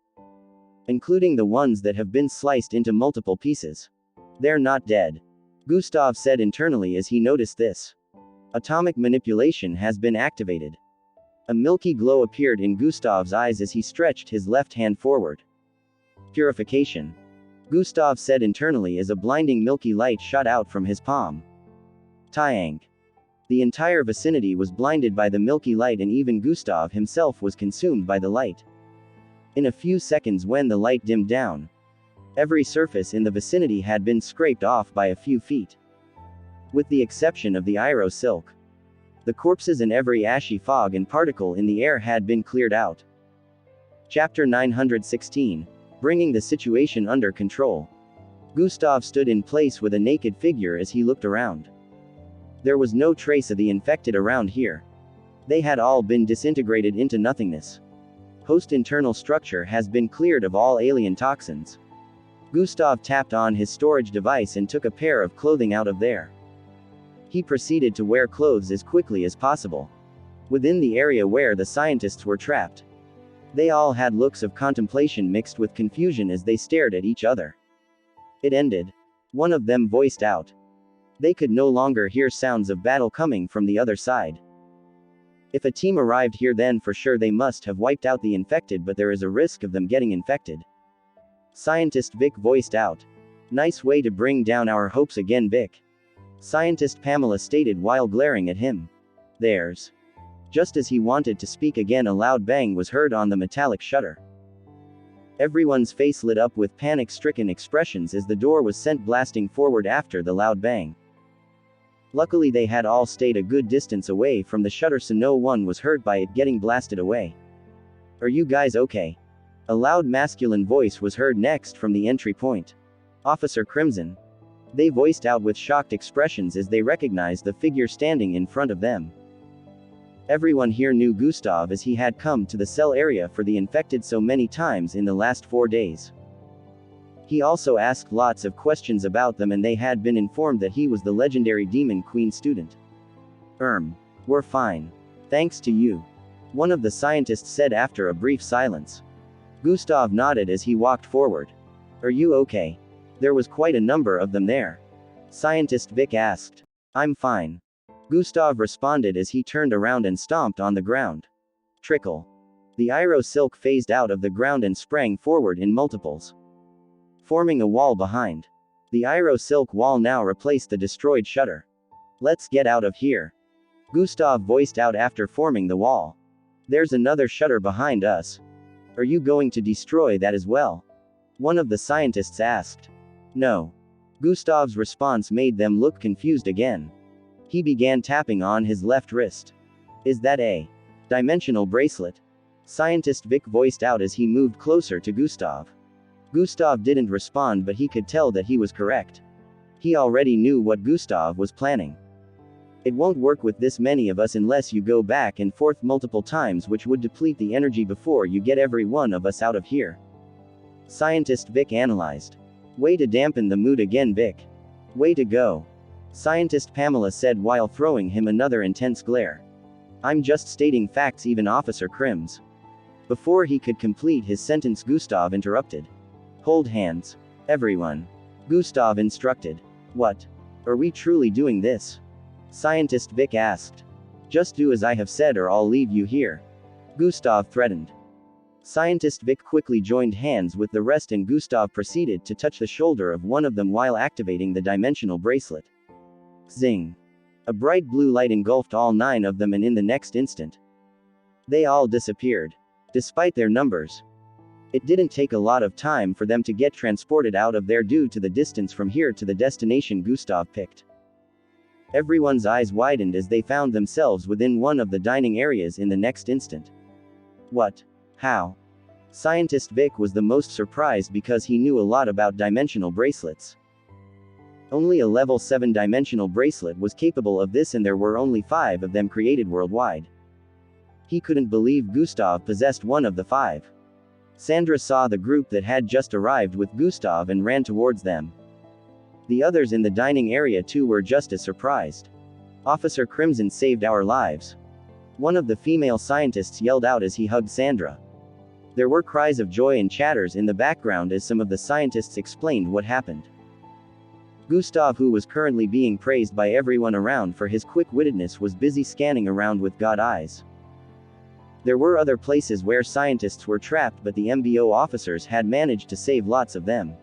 including the ones that have been sliced into multiple pieces. They're not dead, Gustav said internally as he noticed this. Atomic manipulation has been activated. A milky glow appeared in Gustav's eyes as he stretched his left hand forward. Purification, Gustav said internally as a blinding milky light shot out from his palm. Tyang. The entire vicinity was blinded by the milky light and even Gustav himself was consumed by the light. In a few seconds, when the light dimmed down, every surface in the vicinity had been scraped off by a few feet. With the exception of the Iro silk, the corpses and every ashy fog and particle in the air had been cleared out. Chapter 916. Bringing the situation under control. Gustav stood in place with a naked figure as he looked around. There was no trace of the infected around here. They had all been disintegrated into nothingness. Host internal structure has been cleared of all alien toxins. Gustav tapped on his storage device and took a pair of clothing out of there. He proceeded to wear clothes as quickly as possible. Within the area where the scientists were trapped, they all had looks of contemplation mixed with confusion as they stared at each other. It ended. One of them voiced out. They could no longer hear sounds of battle coming from the other side. If a team arrived here, then for sure they must have wiped out the infected, but there is a risk of them getting infected. Scientist Vic voiced out. Nice way to bring down our hopes again, Vic. Scientist Pamela stated while glaring at him. There's. Just as he wanted to speak again, a loud bang was heard on the metallic shutter. Everyone's face lit up with panic-stricken expressions as the door was sent blasting forward after the loud bang. Luckily they had all stayed a good distance away from the shutter, so no one was hurt by it getting blasted away. Are you guys okay? A loud masculine voice was heard next from the entry point. Officer Crimson. They voiced out with shocked expressions as they recognized the figure standing in front of them. Everyone here knew Gustav, as he had come to the cell area for the infected so many times in the last 4 days. He also asked lots of questions about them, and they had been informed that he was the legendary Demon Queen student. We're fine. Thanks to you. One of the scientists said after a brief silence. Gustav nodded as he walked forward. Are you okay? There was quite a number of them there. Scientist Vic asked. I'm fine. Gustav responded as he turned around and stomped on the ground. Trickle. The Iro silk phased out of the ground and sprang forward in multiples, forming a wall behind. The Iro silk wall now replaced the destroyed shutter. Let's get out of here. Gustav voiced out after forming the wall. There's another shutter behind us. Are you going to destroy that as well? One of the scientists asked. No. Gustav's response made them look confused again. He began tapping on his left wrist. Is that a dimensional bracelet? Scientist Vic voiced out as he moved closer to Gustav. Gustav didn't respond, but he could tell that he was correct. He already knew what Gustav was planning. It won't work with this many of us unless you go back and forth multiple times, which would deplete the energy before you get every one of us out of here. Scientist Vic analyzed. Way to dampen the mood again, Vic. Way to go. Scientist Pamela said while throwing him another intense glare. I'm just stating facts, even Officer Crims. Before he could complete his sentence, Gustav interrupted. Hold hands. Everyone. Gustav instructed. What? Are we truly doing this? Scientist Vic asked. Just do as I have said or I'll leave you here. Gustav threatened. Scientist Vic quickly joined hands with the rest, and Gustav proceeded to touch the shoulder of one of them while activating the dimensional bracelet. Zing. A bright blue light engulfed all 9 of them, and in the next instant, they all disappeared. Despite their numbers, it didn't take a lot of time for them to get transported out of there due to the distance from here to the destination Gustav picked. Everyone's eyes widened as they found themselves within one of the dining areas in the next instant. What? How? Scientist Vic was the most surprised because he knew a lot about dimensional bracelets. Only a level 7 dimensional bracelet was capable of this, and there were only 5 of them created worldwide. He couldn't believe Gustav possessed one of the 5. Sandra saw the group that had just arrived with Gustav and ran towards them. The others in the dining area too were just as surprised. Officer Crimson saved our lives. One of the female scientists yelled out as he hugged Sandra. There were cries of joy and chatters in the background as some of the scientists explained what happened. Gustav, who was currently being praised by everyone around for his quick-wittedness, was busy scanning around with god eyes. There were other places where scientists were trapped, but the MBO officers had managed to save lots of them.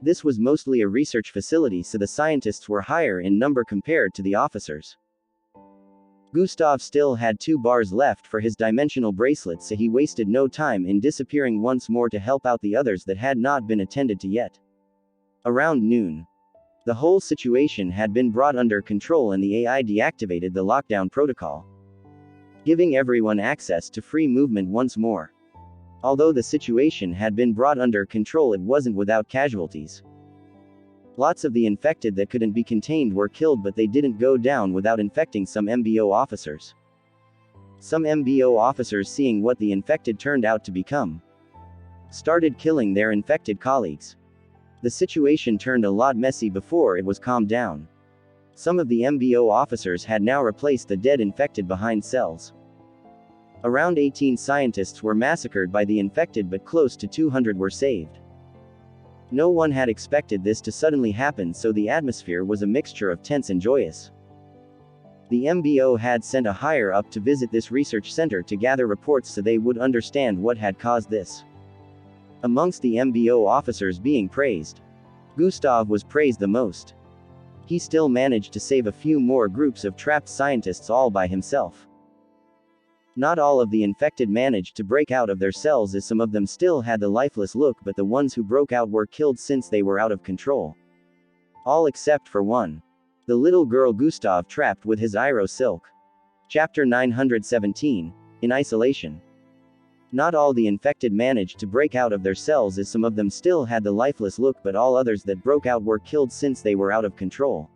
This was mostly a research facility, so the scientists were higher in number compared to the officers. Gustav still had 2 bars left for his dimensional bracelet, so he wasted no time in disappearing once more to help out the others that had not been attended to yet. Around noon, the whole situation had been brought under control and the AI deactivated the lockdown protocol, giving everyone access to free movement once more. Although the situation had been brought under control, it wasn't without casualties. Lots of the infected that couldn't be contained were killed, but they didn't go down without infecting some MBO officers. Some MBO officers, seeing what the infected turned out to become, started killing their infected colleagues. The situation turned a lot messy before it was calmed down. Some of the MBO officers had now replaced the dead infected behind cells. Around 18 scientists were massacred by the infected, but close to 200 were saved. No one had expected this to suddenly happen, so the atmosphere was a mixture of tense and joyous. The MBO had sent a higher up to visit this research center to gather reports so they would understand what had caused this. Amongst the MBO officers being praised, Gustav was praised the most. He still managed to save a few more groups of trapped scientists all by himself. Not all of the infected managed to break out of their cells, as some of them still had the lifeless look, but the ones who broke out were killed since they were out of control. All except for one. The little girl Gustav trapped with his Iro silk. Chapter 917, In Isolation. Not all the infected managed to break out of their cells, as some of them still had the lifeless look, but all others that broke out were killed since they were out of control.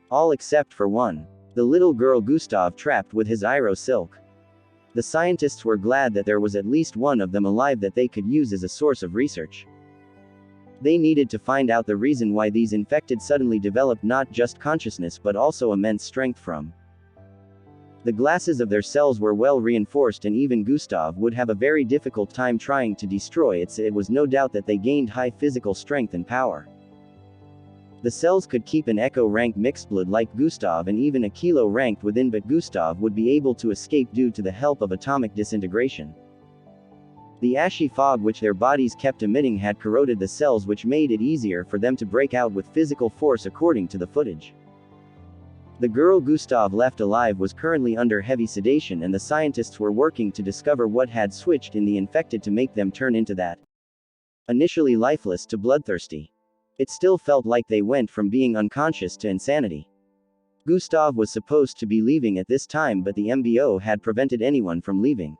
All except for one. The little girl Gustav trapped with his Iro silk. The scientists were glad that there was at least one of them alive that they could use as a source of research. They needed to find out the reason why these infected suddenly developed not just consciousness but also immense strength from. The glasses of their cells were well reinforced, and even Gustav would have a very difficult time trying to destroy it, so it was no doubt that they gained high physical strength and power. The cells could keep an Echo ranked mixedblood like Gustav and even a Kilo ranked within, but Gustav would be able to escape due to the help of atomic disintegration. The ashy fog which their bodies kept emitting had corroded the cells, which made it easier for them to break out with physical force according to the footage. The girl Gustav left alive was currently under heavy sedation, and the scientists were working to discover what had switched in the infected to make them turn into that initially lifeless to bloodthirsty. It still felt like they went from being unconscious to insanity. Gustav was supposed to be leaving at this time, but the MBO had prevented anyone from leaving.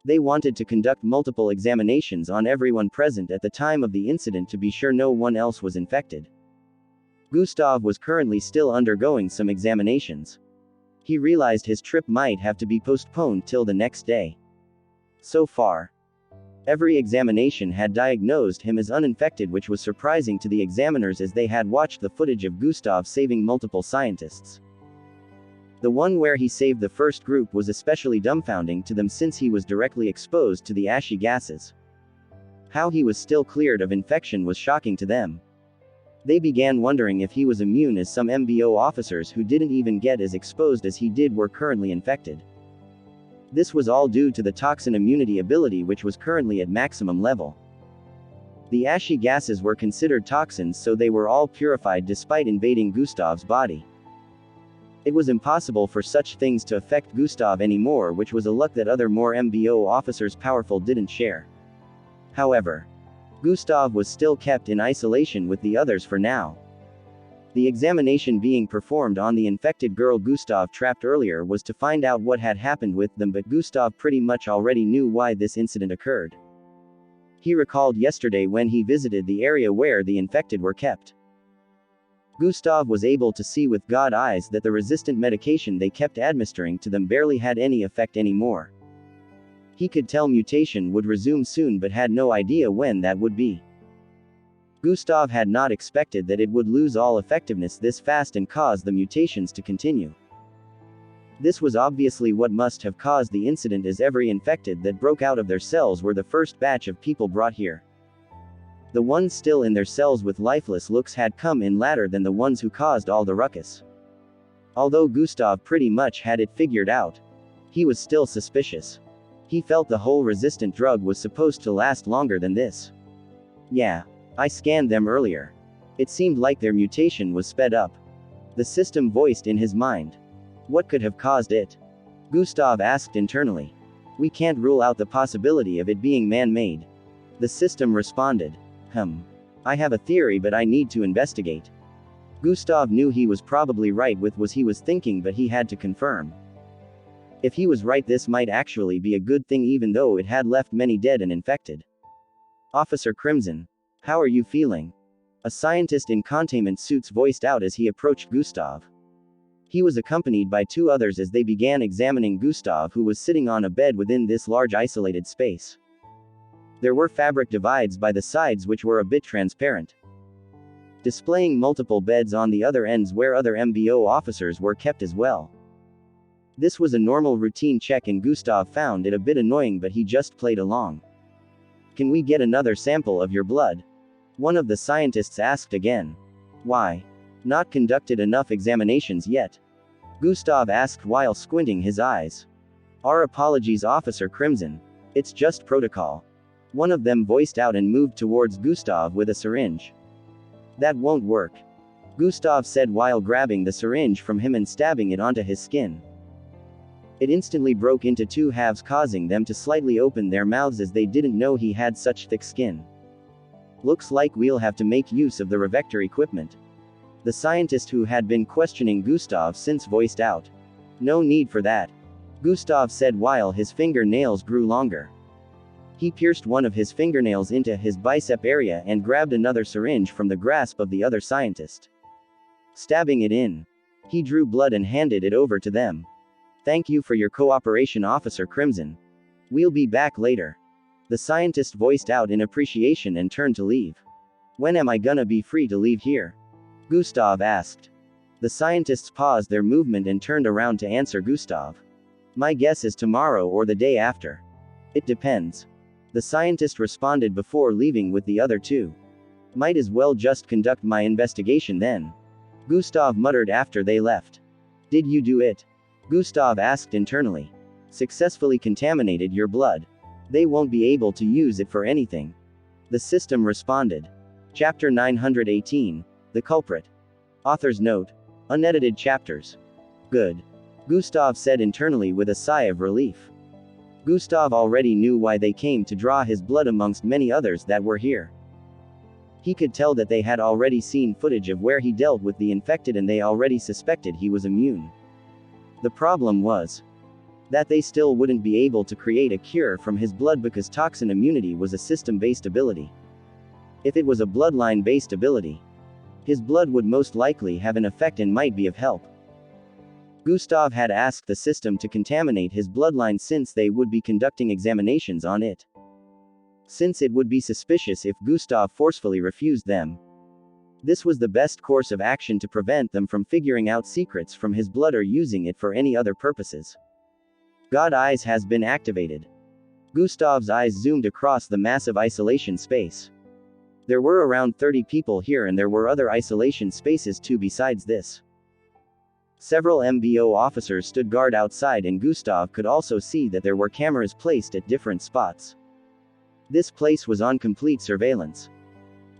They wanted to conduct multiple examinations on everyone present at the time of the incident to be sure no one else was infected. Gustav was currently still undergoing some examinations. He realized his trip might have to be postponed till the next day. So far, every examination had diagnosed him as uninfected, which was surprising to the examiners as they had watched the footage of Gustav saving multiple scientists. The one where he saved the first group was especially dumbfounding to them, since he was directly exposed to the ashy gases. How he was still cleared of infection was shocking to them. They began wondering if he was immune, as some MBO officers who didn't even get as exposed as he did were currently infected. This was all due to the toxin immunity ability, which was currently at maximum level. The ashy gases were considered toxins, so they were all purified despite invading Gustav's body. It was impossible for such things to affect Gustav anymore, which was a luck that other more MBO officers powerful didn't share. However, Gustav was still kept in isolation with the others for now. The examination being performed on the infected girl Gustav trapped earlier was to find out what had happened with them, but Gustav pretty much already knew why this incident occurred. He recalled yesterday when he visited the area where the infected were kept. Gustav was able to see with God eyes that the resistant medication they kept administering to them barely had any effect anymore. He could tell mutation would resume soon, but had no idea when that would be. Gustav had not expected that it would lose all effectiveness this fast and cause the mutations to continue. This was obviously what must have caused the incident, as every infected that broke out of their cells were the first batch of people brought here. The ones still in their cells with lifeless looks had come in later than the ones who caused all the ruckus. Although Gustav pretty much had it figured out, he was still suspicious. He felt the whole resistant drug was supposed to last longer than this. Yeah, I scanned them earlier. It seemed like their mutation was sped up. The system voiced in his mind. What could have caused it? Gustav asked internally. We can't rule out the possibility of it being man-made. The system responded. I have a theory, but I need to investigate. Gustav knew he was probably right with what he was thinking, but he had to confirm. If he was right, this might actually be a good thing, even though it had left many dead and infected. Officer Crimson, how are you feeling? A scientist in containment suits voiced out as he approached Gustav. He was accompanied by two others as they began examining Gustav, who was sitting on a bed within this large isolated space. There were fabric divides by the sides which were a bit transparent, displaying multiple beds on the other ends where other MBO officers were kept as well. This was a normal routine check, and Gustav found it a bit annoying, but he just played along. Can we get another sample of your blood? One of the scientists asked again. Why? Not conducted enough examinations yet? Gustav asked while squinting his eyes. Our apologies, Officer Crimson. It's just protocol. One of them voiced out and moved towards Gustav with a syringe. That won't work, Gustav said while grabbing the syringe from him and stabbing it onto his skin. It instantly broke into two halves, causing them to slightly open their mouths as they didn't know he had such thick skin. Looks like we'll have to make use of the revector equipment. The scientist who had been questioning Gustav since voiced out. No need for that, Gustav said while his fingernails grew longer. He pierced one of his fingernails into his bicep area and grabbed another syringe from the grasp of the other scientist. Stabbing it in, he drew blood and handed it over to them. Thank you for your cooperation, Officer Crimson. We'll be back later. The scientist voiced out in appreciation and turned to leave. When am I gonna be free to leave here? Gustav asked. The scientists paused their movement and turned around to answer Gustav. My guess is tomorrow or the day after. It depends, the scientist responded before leaving with the other two. Might as well just conduct my investigation then, Gustav muttered after they left. Did you do it? Gustav asked internally. Successfully contaminated your blood. They won't be able to use it for anything, the system responded. Chapter 918, The Culprit. Author's note. Unedited chapters. Good, Gustav said internally with a sigh of relief. Gustav already knew why they came to draw his blood amongst many others that were here. He could tell that they had already seen footage of where he dealt with the infected and they already suspected he was immune. The problem was that they still wouldn't be able to create a cure from his blood because toxin immunity was a system-based ability. If it was a bloodline-based ability, his blood would most likely have an effect and might be of help. Gustav had asked the system to contaminate his bloodline since they would be conducting examinations on it. Since it would be suspicious if Gustav forcefully refused them. This was the best course of action to prevent them from figuring out secrets from his blood or using it for any other purposes. God Eyes has been activated. Gustav's eyes zoomed across the massive isolation space. There were around 30 people here and there were other isolation spaces too besides this. Several MBO officers stood guard outside and Gustav could also see that there were cameras placed at different spots. This place was on complete surveillance.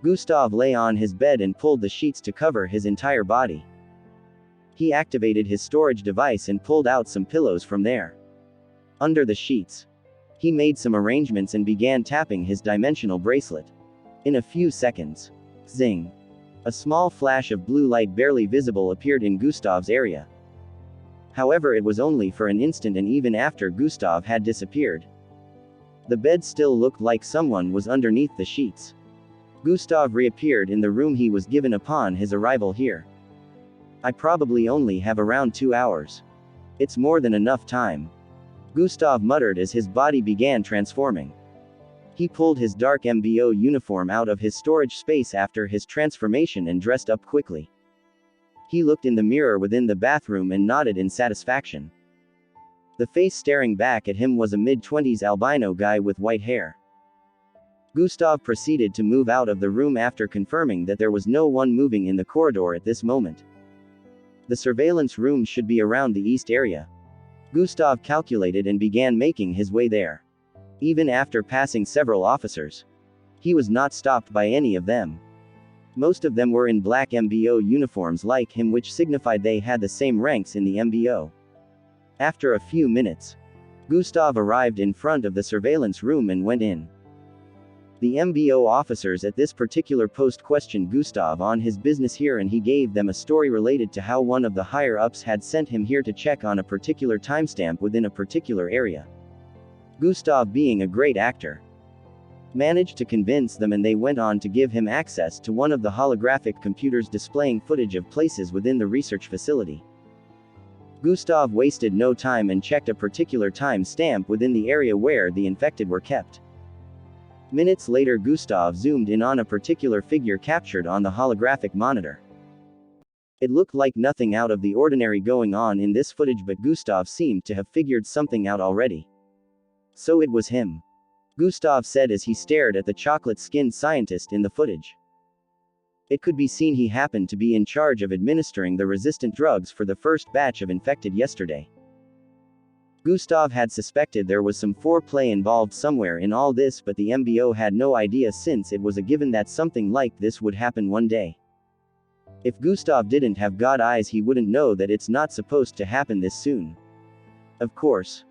Gustav lay on his bed and pulled the sheets to cover his entire body. He activated his storage device and pulled out some pillows from there. Under the sheets, he made some arrangements and began tapping his dimensional bracelet. In a few seconds, zing! A small flash of blue light barely visible appeared in Gustav's area. However, it was only for an instant, and even after Gustav had disappeared, the bed still looked like someone was underneath the sheets. Gustav reappeared in the room he was given upon his arrival here. I probably only have around 2 hours. It's more than enough time, Gustav muttered as his body began transforming. He pulled his dark MBO uniform out of his storage space after his transformation and dressed up quickly. He looked in the mirror within the bathroom and nodded in satisfaction. The face staring back at him was a mid-20s albino guy with white hair. Gustav proceeded to move out of the room after confirming that there was no one moving in the corridor at this moment. The surveillance room should be around the east area, Gustav calculated and began making his way there. Even after passing several officers, he was not stopped by any of them. Most of them were in black MBO uniforms like him, which signified they had the same ranks in the MBO. After a few minutes, Gustav arrived in front of the surveillance room and went in. The MBO officers at this particular post questioned Gustav on his business here, and he gave them a story related to how one of the higher-ups had sent him here to check on a particular timestamp within a particular area. Gustav, being a great actor, managed to convince them, and they went on to give him access to one of the holographic computers displaying footage of places within the research facility. Gustav wasted no time and checked a particular time stamp within the area where the infected were kept. Minutes later, Gustav zoomed in on a particular figure captured on the holographic monitor. It looked like nothing out of the ordinary going on in this footage, but Gustav seemed to have figured something out already. So it was him, Gustav said as he stared at the chocolate-skinned scientist in the footage. It could be seen he happened to be in charge of administering the resistant drugs for the first batch of infected yesterday. Gustav had suspected there was some foreplay involved somewhere in all this, but the MBO had no idea, since it was a given that something like this would happen one day. If Gustav didn't have God eyes, he wouldn't know that it's not supposed to happen this soon. Of course,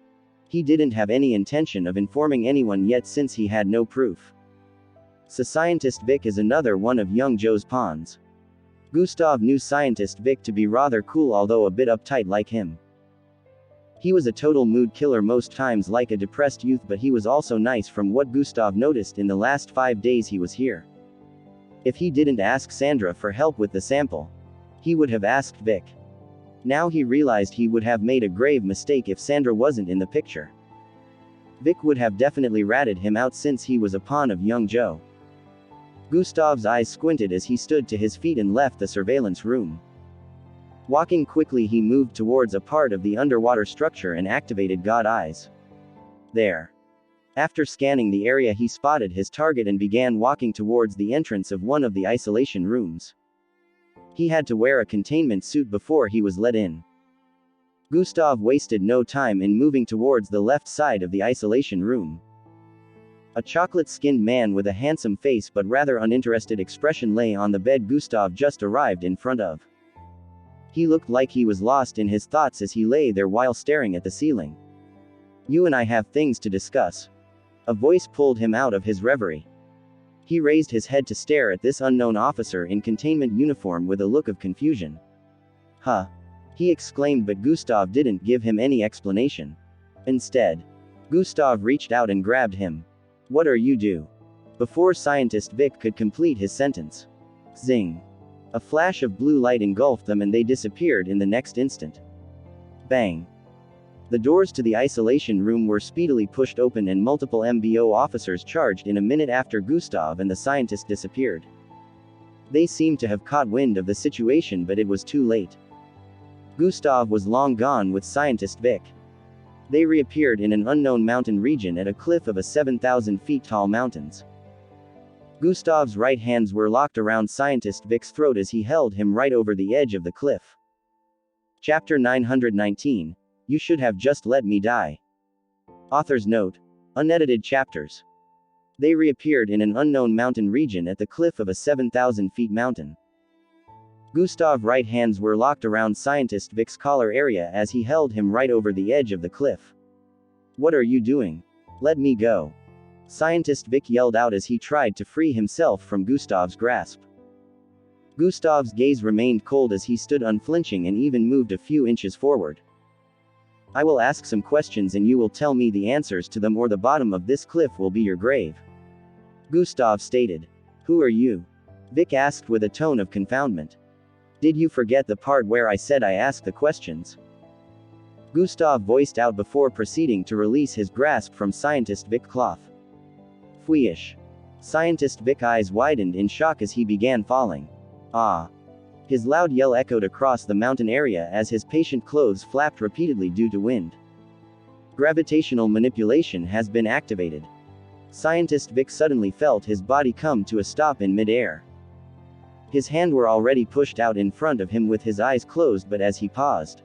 he didn't have any intention of informing anyone yet, since he had no proof. So Scientist Vic is another one of young Joe's pawns. Gustav knew Scientist Vic to be rather cool, although a bit uptight like him. He was a total mood killer most times, like a depressed youth, but he was also nice from what Gustav noticed in the last 5 days he was here. If he didn't ask Sandra for help with the sample, he would have asked Vic. Now he realized he would have made a grave mistake if Sandra wasn't in the picture. Vic would have definitely ratted him out, since he was a pawn of young Joe. Gustav's eyes squinted as he stood to his feet and left the surveillance room. Walking quickly, he moved towards a part of the underwater structure and activated God eyes. There. After scanning the area, he spotted his target and began walking towards the entrance of one of the isolation rooms. He had to wear a containment suit before he was let in. Gustav wasted no time in moving towards the left side of the isolation room. A chocolate-skinned man with a handsome face but rather uninterested expression lay on the bed Gustav just arrived in front of. He looked like he was lost in his thoughts as he lay there while staring at the ceiling. "You and I have things to discuss." A voice pulled him out of his reverie. He raised his head to stare at this unknown officer in containment uniform with a look of confusion. "Huh?" he exclaimed, but Gustav didn't give him any explanation. Instead, Gustav reached out and grabbed him. "What are you do?" Before Scientist Vic could complete his sentence, zing! A flash of blue light engulfed them and they disappeared in the next instant. Bang! The doors to the isolation room were speedily pushed open and multiple MBO officers charged in a minute after Gustav and the scientist disappeared. They seemed to have caught wind of the situation, but it was too late. Gustav was long gone with Scientist Vic. They reappeared in an unknown mountain region at a cliff of a 7,000 feet tall mountains. Gustav's right hands were locked around Scientist Vic's throat as he held him right over the edge of the cliff. Chapter 919. You should have just let me die. Author's note. Unedited chapters. They reappeared in an unknown mountain region at the cliff of a 7,000 feet mountain. Gustav's right hands were locked around Scientist Vic's collar area as he held him right over the edge of the cliff. "What are you doing? Let me go!" Scientist Vic yelled out as he tried to free himself from Gustav's grasp. Gustav's gaze remained cold as he stood unflinching and even moved a few inches forward. "I will ask some questions and you will tell me the answers to them, or the bottom of this cliff will be your grave," Gustav stated. "Who are you?" Vic asked with a tone of confoundment. "Did you forget the part where I said I asked the questions?" Gustav voiced out before proceeding to release his grasp from Scientist Vic's cloth. "Fweesh." Scientist Vic's eyes widened in shock as he began falling. "Ah!" His loud yell echoed across the mountain area as his patient clothes flapped repeatedly due to wind. Gravitational manipulation has been activated. Scientist Vic suddenly felt his body come to a stop in mid-air. His hands were already pushed out in front of him with his eyes closed, but as he paused,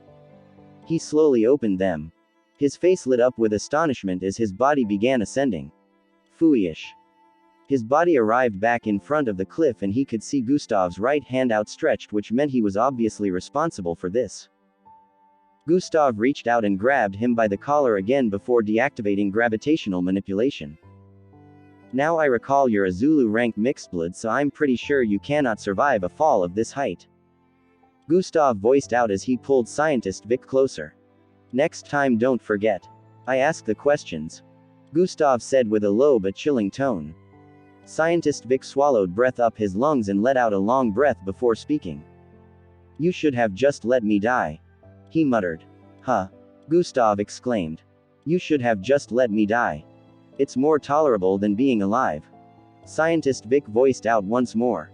he slowly opened them. His face lit up with astonishment as his body began ascending. Fooyish. His body arrived back in front of the cliff and he could see Gustav's right hand outstretched, which meant he was obviously responsible for this. Gustav reached out and grabbed him by the collar again before deactivating gravitational manipulation. Now I recall you're a Zulu rank mixed blood, so I'm pretty sure you cannot survive a fall of this height. Gustav voiced out as he pulled Scientist Vic closer. Next time don't forget. I ask the questions. Gustav said with a low but chilling tone. Scientist Vic swallowed breath up his lungs and let out a long breath before speaking. You should have just let me die. He muttered. Huh? Gustav exclaimed. You should have just let me die. It's more tolerable than being alive. Scientist Vic voiced out once more.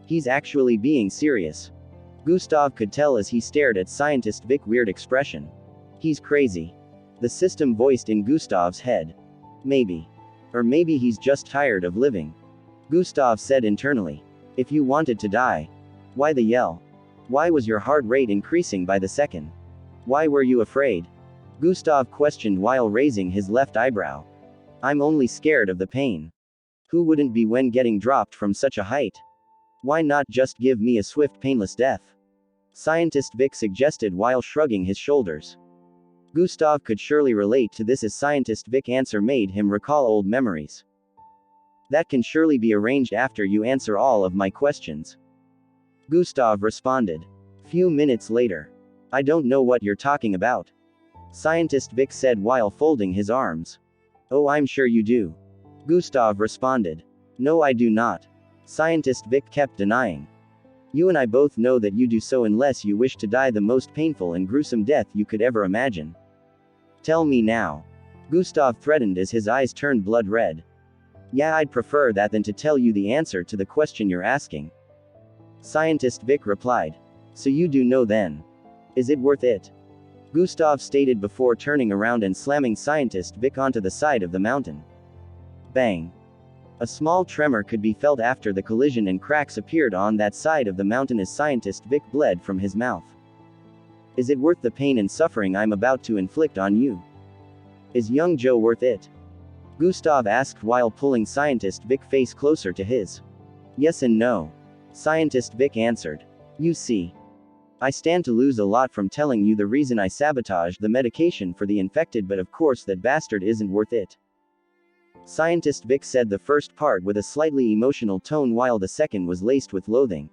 He's actually being serious. Gustav could tell as he stared at Scientist Vic's weird expression. He's crazy. The system voiced in Gustav's head. Maybe. Or maybe he's just tired of living. Gustav said internally. If you wanted to die. Why the yell? Why was your heart rate increasing by the second? Why were you afraid? Gustav questioned while raising his left eyebrow. I'm only scared of the pain. Who wouldn't be when getting dropped from such a height? Why not just give me a swift painless death? Scientist Vic suggested while shrugging his shoulders. Gustav could surely relate to this as Scientist Vic's answer made him recall old memories. That can surely be arranged after you answer all of my questions. Gustav responded. Few minutes later. I don't know what you're talking about. Scientist Vic said while folding his arms. Oh, I'm sure you do. Gustav responded. No, I do not. Scientist Vic kept denying. You and I both know that you do so unless you wish to die the most painful and gruesome death you could ever imagine. Tell me now. Gustav threatened as his eyes turned blood red. Yeah, I'd prefer that than to tell you the answer to the question you're asking. Scientist Vic replied. So you do know then. Is it worth it? Gustav stated before turning around and slamming Scientist Vic onto the side of the mountain. Bang. A small tremor could be felt after the collision and cracks appeared on that side of the mountain as Scientist Vic bled from his mouth. Is it worth the pain and suffering I'm about to inflict on you? Is young Joe worth it? Gustav asked while pulling Scientist Vic's face closer to his. Yes and no. Scientist Vic answered. You see. I stand to lose a lot from telling you the reason I sabotaged the medication for the infected, but of course that bastard isn't worth it. Scientist Vic said the first part with a slightly emotional tone while the second was laced with loathing.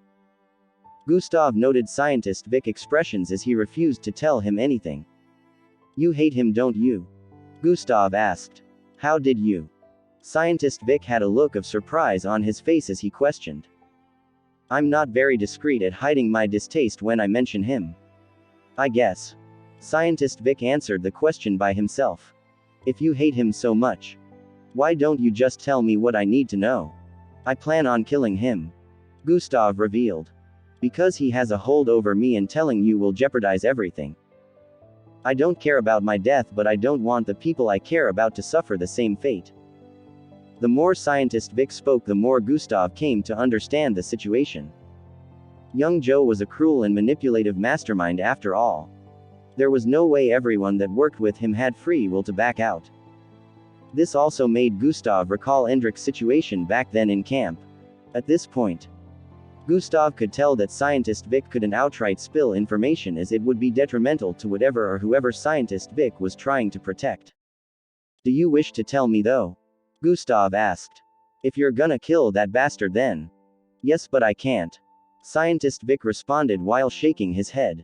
Gustav noted Scientist Vic's expressions as he refused to tell him anything. You hate him, don't you? Gustav asked. How did you? Scientist Vic had a look of surprise on his face as he questioned. I'm not very discreet at hiding my distaste when I mention him. I guess. Scientist Vic answered the question by himself. If you hate him so much, why don't you just tell me what I need to know? I plan on killing him. Gustav revealed. Because he has a hold over me and telling you will jeopardize everything. I don't care about my death, but I don't want the people I care about to suffer the same fate. The more Scientist Vic spoke, the more Gustav came to understand the situation. Young Joe was a cruel and manipulative mastermind after all. There was no way everyone that worked with him had free will to back out. This also made Gustav recall Endrick's situation back then in camp. At this point, Gustav could tell that Scientist Vic couldn't outright spill information as it would be detrimental to whatever or whoever Scientist Vic was trying to protect. Do you wish to tell me though? Gustav asked. If you're gonna kill that bastard then. Yes, but I can't. Scientist Vic responded while shaking his head.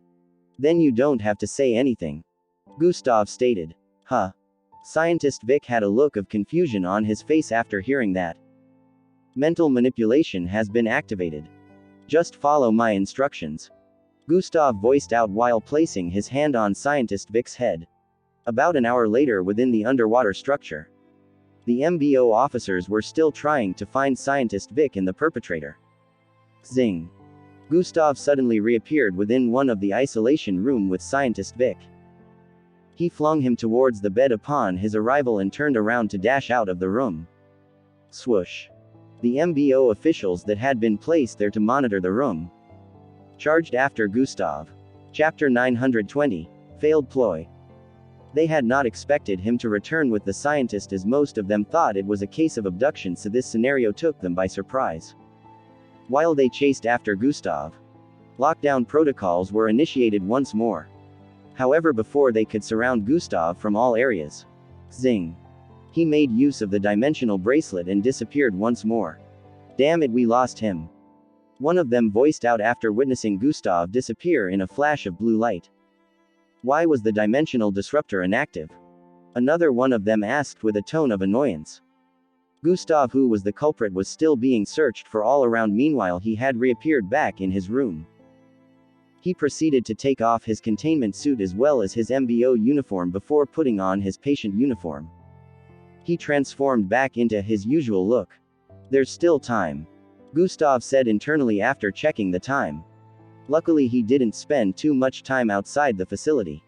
Then you don't have to say anything. Gustav stated. Huh? Scientist Vic had a look of confusion on his face after hearing that. Mental manipulation has been activated. Just follow my instructions. Gustav voiced out while placing his hand on Scientist Vic's head. About an hour later, within the underwater structure, the MBO officers were still trying to find Scientist Vic and the perpetrator. Zing. Gustav suddenly reappeared within one of the isolation room with Scientist Vic. He flung him towards the bed upon his arrival and turned around to dash out of the room. Swoosh. The MBO officials that had been placed there to monitor the room charged after Gustav. Chapter 920. Failed ploy. They had not expected him to return with the scientist, as most of them thought it was a case of abduction, so this scenario took them by surprise. While they chased after Gustav, lockdown protocols were initiated once more. However, before they could surround Gustav from all areas. Zing. He made use of the dimensional bracelet and disappeared once more. Damn it, we lost him. One of them voiced out after witnessing Gustav disappear in a flash of blue light. Why was the dimensional disruptor inactive? Another one of them asked with a tone of annoyance. Gustav, who was the culprit, was still being searched for all around. Meanwhile, he had reappeared back in his room. He proceeded to take off his containment suit as well as his MBO uniform before putting on his patient uniform. He transformed back into his usual look. There's still time, Gustav said internally after checking the time. Luckily, he didn't spend too much time outside the facility.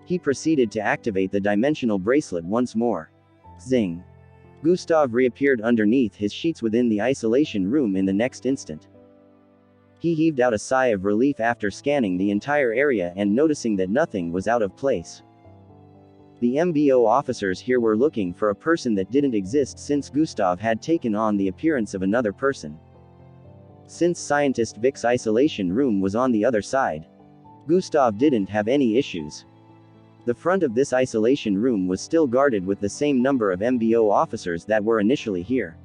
He proceeded to activate the dimensional bracelet once more. Zing. Gustav reappeared underneath his sheets within the isolation room in the next instant. He heaved out a sigh of relief after scanning the entire area and noticing that nothing was out of place. The MBO officers here were looking for a person that didn't exist since Gustav had taken on the appearance of another person. Since Scientist Vic's isolation room was on the other side, Gustav didn't have any issues. The front of this isolation room was still guarded with the same number of MBO officers that were initially here.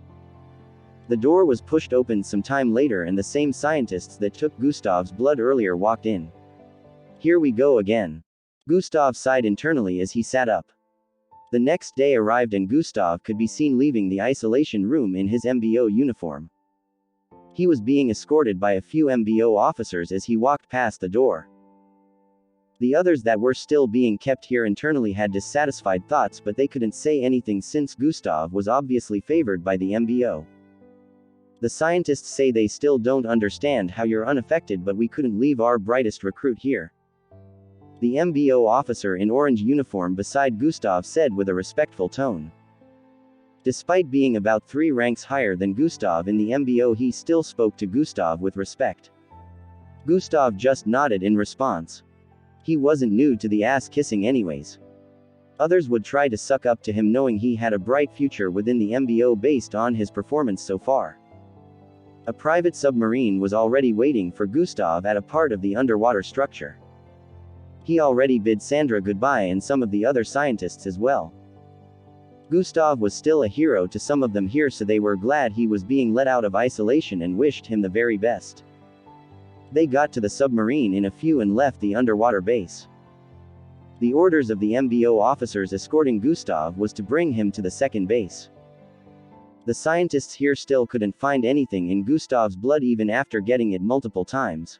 The door was pushed open some time later and the same scientists that took Gustav's blood earlier walked in. Here we go again. Gustav sighed internally as he sat up. The next day arrived and Gustav could be seen leaving the isolation room in his MBO uniform. He was being escorted by a few MBO officers as he walked past the door. The others that were still being kept here internally had dissatisfied thoughts, but they couldn't say anything since Gustav was obviously favored by the MBO. The scientists say they still don't understand how you're unaffected, but we couldn't leave our brightest recruit here. The MBO officer in orange uniform beside Gustav said with a respectful tone. Despite being about 3 ranks higher than Gustav in the MBO, he still spoke to Gustav with respect. Gustav just nodded in response. He wasn't new to the ass kissing anyways. Others would try to suck up to him knowing he had a bright future within the MBO based on his performance so far. A private submarine was already waiting for Gustav at a part of the underwater structure. He already bid Sandra goodbye and some of the other scientists as well. Gustav was still a hero to some of them here, so they were glad he was being let out of isolation and wished him the very best. They got to the submarine in a few and left the underwater base. The orders of the MBO officers escorting Gustav was to bring him to the second base. The scientists here still couldn't find anything in Gustav's blood even after getting it multiple times.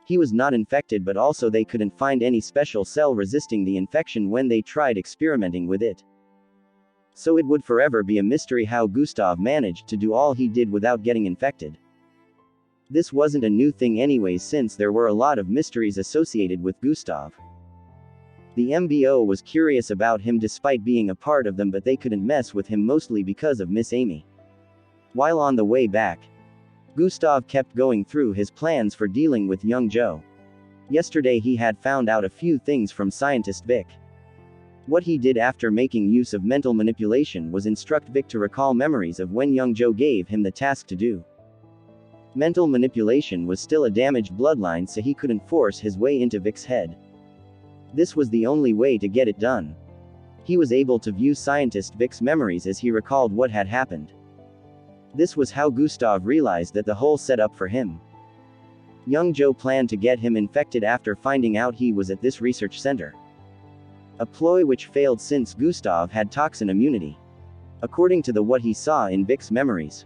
He was not infected, but also they couldn't find any special cell resisting the infection when they tried experimenting with it. So it would forever be a mystery how Gustav managed to do all he did without getting infected. This wasn't a new thing anyways, since there were a lot of mysteries associated with Gustav. The MBO was curious about him despite being a part of them, but they couldn't mess with him mostly because of Miss Amy. While on the way back, Gustav kept going through his plans for dealing with young Joe. Yesterday he had found out a few things from Scientist Vic. What he did after making use of mental manipulation was instruct Vic to recall memories of when young Joe gave him the task to do. Mental manipulation was still a damaged bloodline, so he couldn't force his way into Vic's head. This was the only way to get it done. He was able to view Scientist Vic's memories as he recalled what had happened. This was how Gustav realized that the whole setup for him. Young Joe planned to get him infected after finding out he was at this research center. A ploy which failed since Gustav had toxin immunity, according to what he saw in Vic's memories.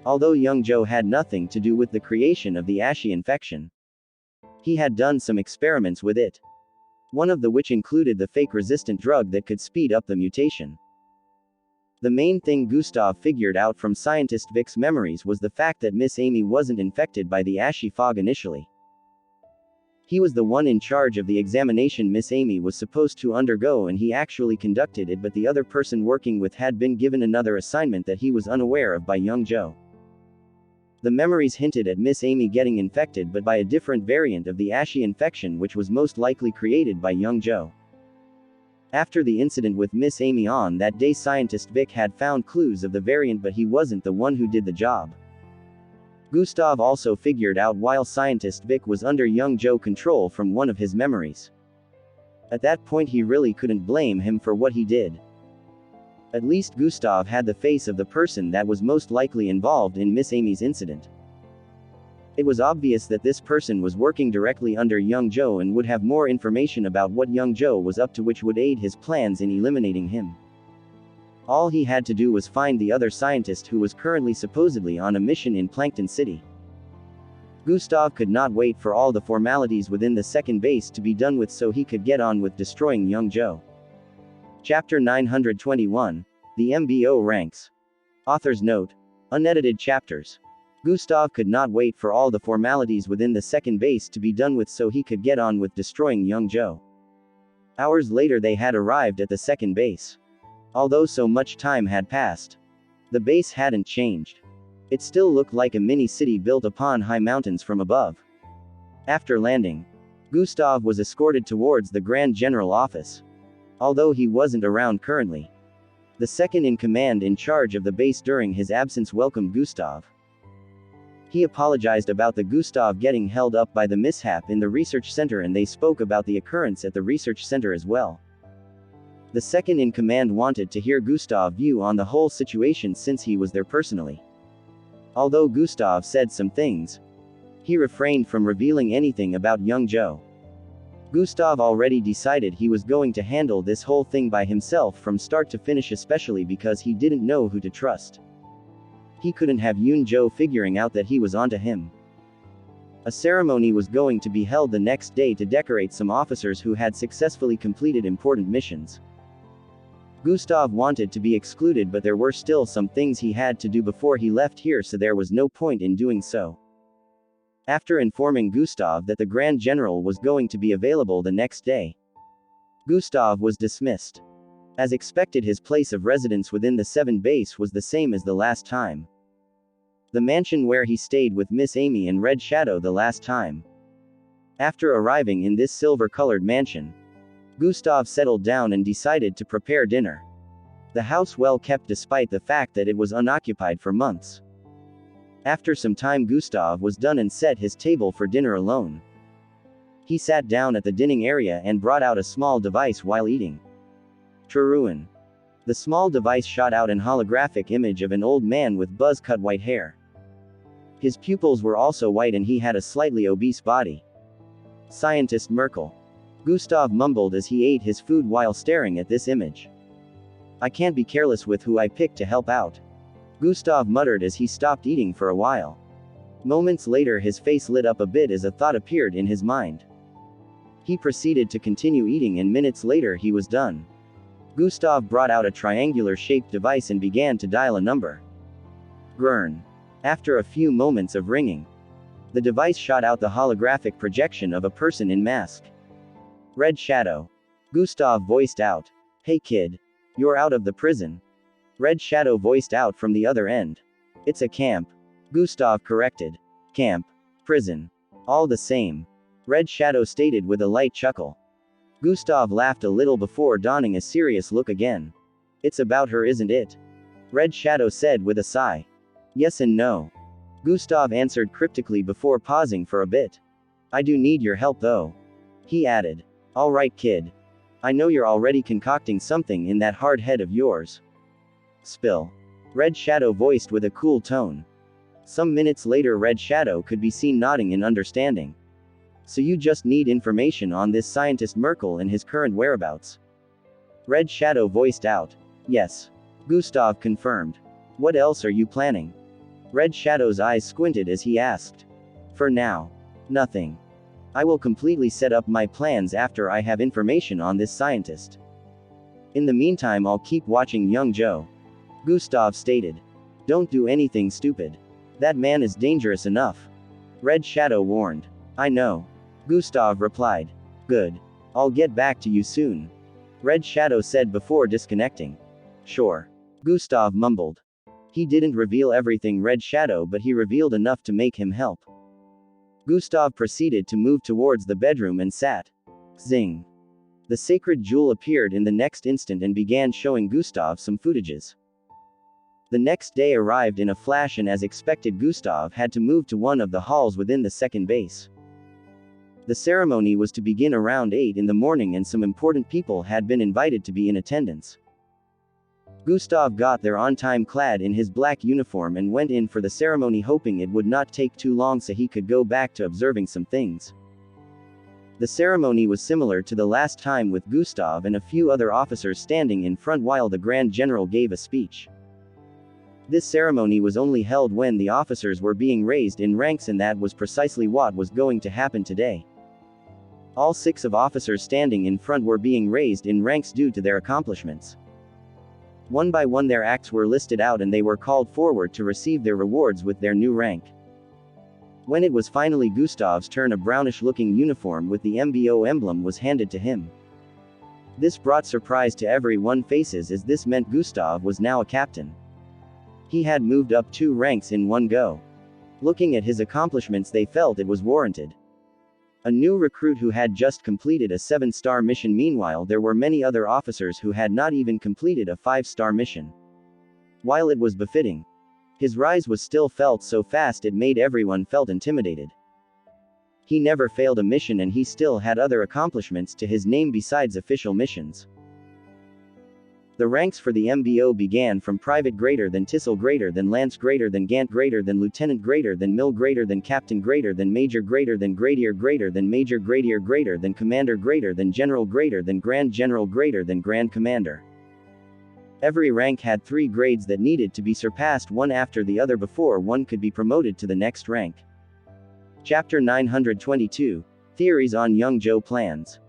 Although young Joe had nothing to do with the creation of the ashy infection, he had done some experiments with it. One of which included the fake resistant drug that could speed up the mutation. The main thing Gustav figured out from Scientist Vic's memories was the fact that Miss Amy wasn't infected by the ashy fog initially. He was the one in charge of the examination Miss Amy was supposed to undergo, and he actually conducted it, but the other person working with had been given another assignment that he was unaware of by young Joe. The memories hinted at Miss Amy getting infected, but by a different variant of the ashy infection which was most likely created by young Joe. After the incident with Miss Amy on that day, Scientist Vic had found clues of the variant, but he wasn't the one who did the job. Gustav also figured out while Scientist Vic was under young Joe control from one of his memories. At that point he really couldn't blame him for what he did. At least Gustav had the face of the person that was most likely involved in Miss Amy's incident. It was obvious that this person was working directly under young Joe and would have more information about what young Joe was up to, which would aid his plans in eliminating him. All he had to do was find the other scientist who was currently supposedly on a mission in Plankton City. Gustav could not wait for all the formalities within the second base to be done with so he could get on with destroying young Joe. Chapter 921, The MBO Ranks. Author's note. Unedited chapters. Gustav could not wait for all the formalities within the second base to be done with so he could get on with destroying young Joe. Hours later they had arrived at the second base. Although so much time had passed, the base hadn't changed. It still looked like a mini-city built upon high mountains from above. After landing, Gustav was escorted towards the Grand General office. Although he wasn't around currently, the second-in-command in charge of the base during his absence welcomed Gustav. He apologized about the Gustav getting held up by the mishap in the research center, and they spoke about the occurrence at the research center as well. The second-in-command wanted to hear Gustav's view on the whole situation since he was there personally. Although Gustav said some things, he refrained from revealing anything about young Joe. Gustav already decided he was going to handle this whole thing by himself from start to finish, especially because he didn't know who to trust. He couldn't have young Joe figuring out that he was onto him. A ceremony was going to be held the next day to decorate some officers who had successfully completed important missions. Gustav wanted to be excluded, but there were still some things he had to do before he left here, so there was no point in doing so. After informing Gustav that the Grand General was going to be available the next day, Gustav was dismissed. As expected, his place of residence within the 7 base was the same as the last time. The mansion where he stayed with Miss Amy and Red Shadow the last time. After arriving in this silver-colored mansion, Gustav settled down and decided to prepare dinner. The house well kept despite the fact that it was unoccupied for months. After some time Gustav was done and set his table for dinner alone. He sat down at the dining area and brought out a small device while eating. Truruan. The small device shot out an holographic image of an old man with buzz-cut white hair. His pupils were also white and he had a slightly obese body. Scientist Merkel. Gustav mumbled as he ate his food while staring at this image. I can't be careless with who I picked to help out. Gustav muttered as he stopped eating for a while. Moments later his face lit up a bit as a thought appeared in his mind. He proceeded to continue eating and minutes later he was done. Gustav brought out a triangular-shaped device and began to dial a number. Grrn. After a few moments of ringing, the device shot out the holographic projection of a person in mask. Red Shadow. Gustav voiced out. Hey kid. You're out of the prison. Red Shadow voiced out from the other end. It's a camp. Gustav corrected. Camp. Prison. All the same. Red Shadow stated with a light chuckle. Gustav laughed a little before donning a serious look again. It's about her, isn't it? Red Shadow said with a sigh. Yes and no. Gustav answered cryptically before pausing for a bit. I do need your help though. He added. All right kid. I know you're already concocting something in that hard head of yours. Spill. Red Shadow voiced with a cool tone. Some minutes later Red Shadow could be seen nodding in understanding. So you just need information on this scientist Merkel and his current whereabouts? Red Shadow voiced out. Yes. Gustav confirmed. What else are you planning? Red Shadow's eyes squinted as he asked. For now. Nothing. I will completely set up my plans after I have information on this scientist. In the meantime I'll keep watching young Joe. Gustav stated. Don't do anything stupid. That man is dangerous enough. Red Shadow warned. I know. Gustav replied. Good. I'll get back to you soon. Red Shadow said before disconnecting. Sure. Gustav mumbled. He didn't reveal everything Red Shadow, but he revealed enough to make him help. Gustav proceeded to move towards the bedroom and sat. Zing. The sacred jewel appeared in the next instant and began showing Gustav some footages. The next day arrived in a flash and as expected Gustav had to move to one of the halls within the second base. The ceremony was to begin around 8 in the morning and some important people had been invited to be in attendance. Gustav got there on time clad in his black uniform and went in for the ceremony hoping it would not take too long so he could go back to observing some things. The ceremony was similar to the last time with Gustav and a few other officers standing in front while the Grand General gave a speech. This ceremony was only held when the officers were being raised in ranks, and that was precisely what was going to happen today. All 6 of officers standing in front were being raised in ranks due to their accomplishments. One by one their acts were listed out and they were called forward to receive their rewards with their new rank. When it was finally Gustav's turn, a brownish-looking uniform with the MBO emblem was handed to him. This brought surprise to everyone's faces as this meant Gustav was now a captain. He had moved up 2 ranks in one go. Looking at his accomplishments they felt it was warranted. A new recruit who had just completed a 7-star mission. Meanwhile there were many other officers who had not even completed a 5-star mission. While it was befitting, his rise was still felt so fast it made everyone felt intimidated. He never failed a mission and he still had other accomplishments to his name besides official missions. The ranks for the MBO began from private greater than Tissel greater than Lance greater than Gant greater than Lieutenant greater than Mill greater than Captain greater than Major greater than Gradier greater than Major Gradier greater than Commander greater than General greater than Grand General greater than Grand Commander. Every rank had 3 grades that needed to be surpassed one after the other before one could be promoted to the next rank. Chapter 922, Theories on Young Joe Plans.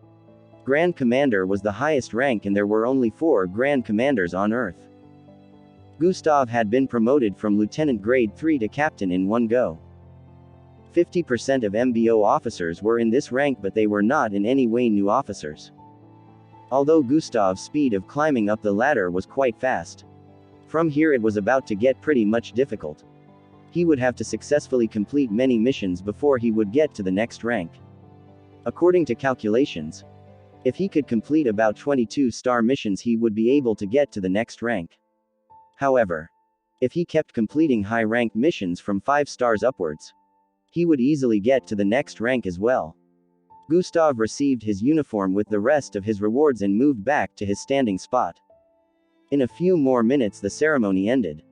Grand Commander was the highest rank and there were only 4 Grand Commanders on Earth. Gustav had been promoted from Lieutenant Grade 3 to Captain in one go. 50% of MBO officers were in this rank but they were not in any way new officers. Although Gustav's speed of climbing up the ladder was quite fast. From here it was about to get pretty much difficult. He would have to successfully complete many missions before he would get to the next rank. According to calculations, if he could complete about 22-star missions he would be able to get to the next rank. However, if he kept completing high-ranked missions from 5 stars upwards, he would easily get to the next rank as well. Gustav received his uniform with the rest of his rewards and moved back to his standing spot. In a few more minutes the ceremony ended.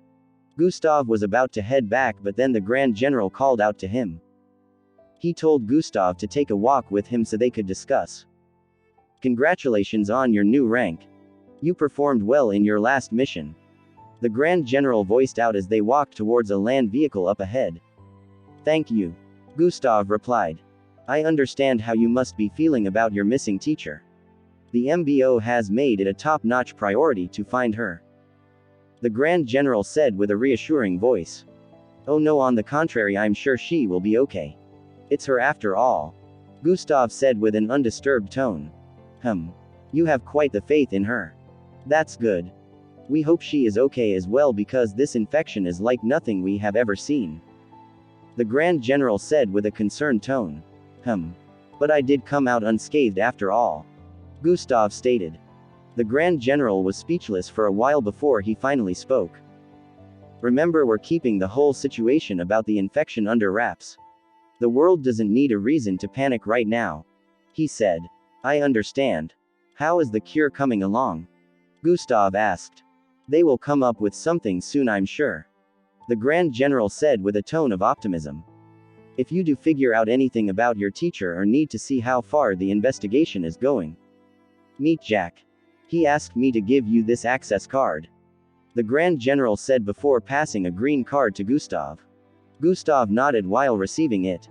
Gustav was about to head back but then the Grand General called out to him. He told Gustav to take a walk with him so they could discuss. Congratulations on your new rank. You performed well in your last mission. The Grand General voiced out as they walked towards a land vehicle up ahead. Thank you. Gustav replied. I understand how you must be feeling about your missing teacher. The MBO has made it a top-notch priority to find her. The Grand General said with a reassuring voice. Oh no, on the contrary, I'm sure she will be okay. It's her after all. Gustav said with an undisturbed tone. You have quite the faith in her. That's good. We hope she is okay as well because this infection is like nothing we have ever seen. The Grand General said with a concerned tone. But I did come out unscathed after all. Gustav stated. The Grand General was speechless for a while before he finally spoke. Remember, we're keeping the whole situation about the infection under wraps. The world doesn't need a reason to panic right now. He said. I understand. How is the cure coming along? Gustav asked. They will come up with something soon, I'm sure. The Grand General said with a tone of optimism. If you do figure out anything about your teacher or need to see how far the investigation is going, meet Jack. He asked me to give you this access card. The Grand General said before passing a green card to Gustav. Gustav nodded while receiving it.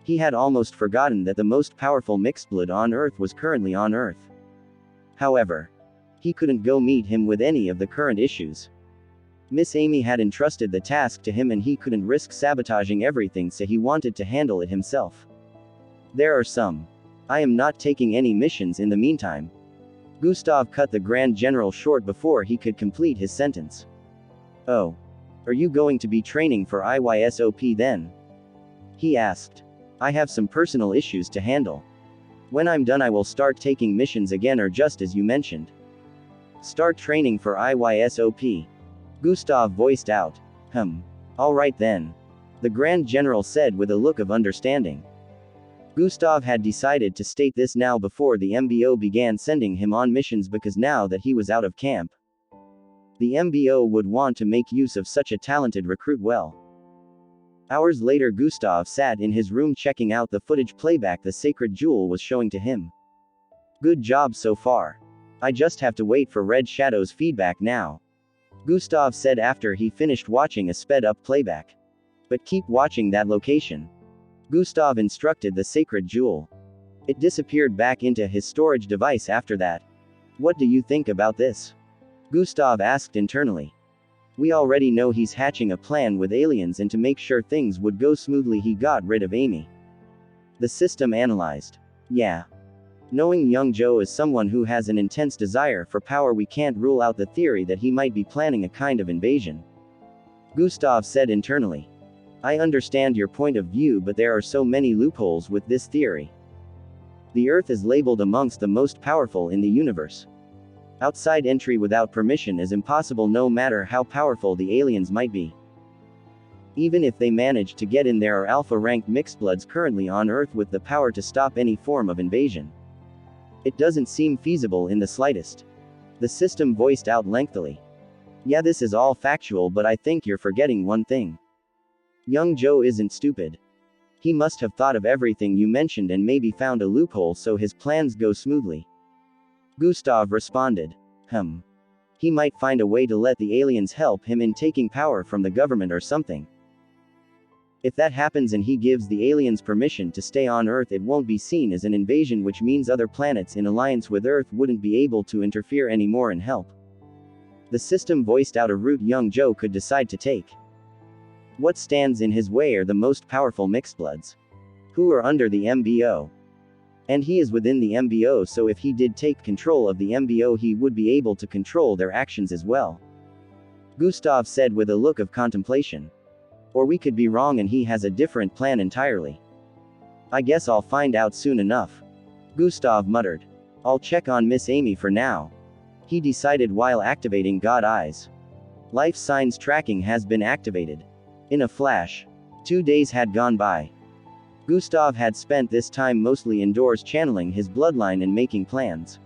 He had almost forgotten that the most powerful mixedblood on Earth was currently on Earth. However, he couldn't go meet him with any of the current issues. Miss Amy had entrusted the task to him and he couldn't risk sabotaging everything, so he wanted to handle it himself. There are some. I am not taking any missions in the meantime. Gustav cut the Grand General short before he could complete his sentence. Oh. Are you going to be training for IYSOP then? He asked. I have some personal issues to handle. When I'm done I will start taking missions again, or just as you mentioned. Start training for IYSOP. Gustav voiced out. Alright then. The Grand General said with a look of understanding. Gustav had decided to state this now before the MBO began sending him on missions, because now that he was out of camp, the MBO would want to make use of such a talented recruit well. Hours later, Gustav sat in his room checking out the footage playback the Sacred Jewel was showing to him. Good job so far. I just have to wait for Red Shadow's feedback now, Gustav said after he finished watching a sped-up playback. But keep watching that location, Gustav instructed the Sacred Jewel. It disappeared back into his storage device after that. What do you think about this? Gustav asked internally. We already know he's hatching a plan with aliens, and to make sure things would go smoothly he got rid of Amy. The system analyzed. Yeah. Knowing young Joe is someone who has an intense desire for power, we can't rule out the theory that he might be planning a kind of invasion, Gustav said internally. I understand your point of view, but there are so many loopholes with this theory. The Earth is labeled amongst the most powerful in the universe. Outside entry without permission is impossible, no matter how powerful the aliens might be. Even if they manage to get in, there are alpha-ranked mixedbloods currently on Earth with the power to stop any form of invasion. It doesn't seem feasible in the slightest. The system voiced out lengthily. Yeah, this is all factual, but I think you're forgetting one thing. Young Joe isn't stupid. He must have thought of everything you mentioned and maybe found a loophole so his plans go smoothly, Gustav responded. He might find a way to let the aliens help him in taking power from the government or something. If that happens and he gives the aliens permission to stay on Earth, it won't be seen as an invasion, which means other planets in alliance with Earth wouldn't be able to interfere anymore and help. The system voiced out a route young Joe could decide to take. What stands in his way are the most powerful mixedbloods, who are under the MBO. And he is within the MBO, so if he did take control of the MBO, he would be able to control their actions as well, Gustav said with a look of contemplation. Or we could be wrong and he has a different plan entirely. I guess I'll find out soon enough, Gustav muttered. I'll check on Miss Amy for now, he decided while activating God Eyes. Life signs tracking has been activated. In a flash, 2 days had gone by. Gustav had spent this time mostly indoors channeling his bloodline and making plans.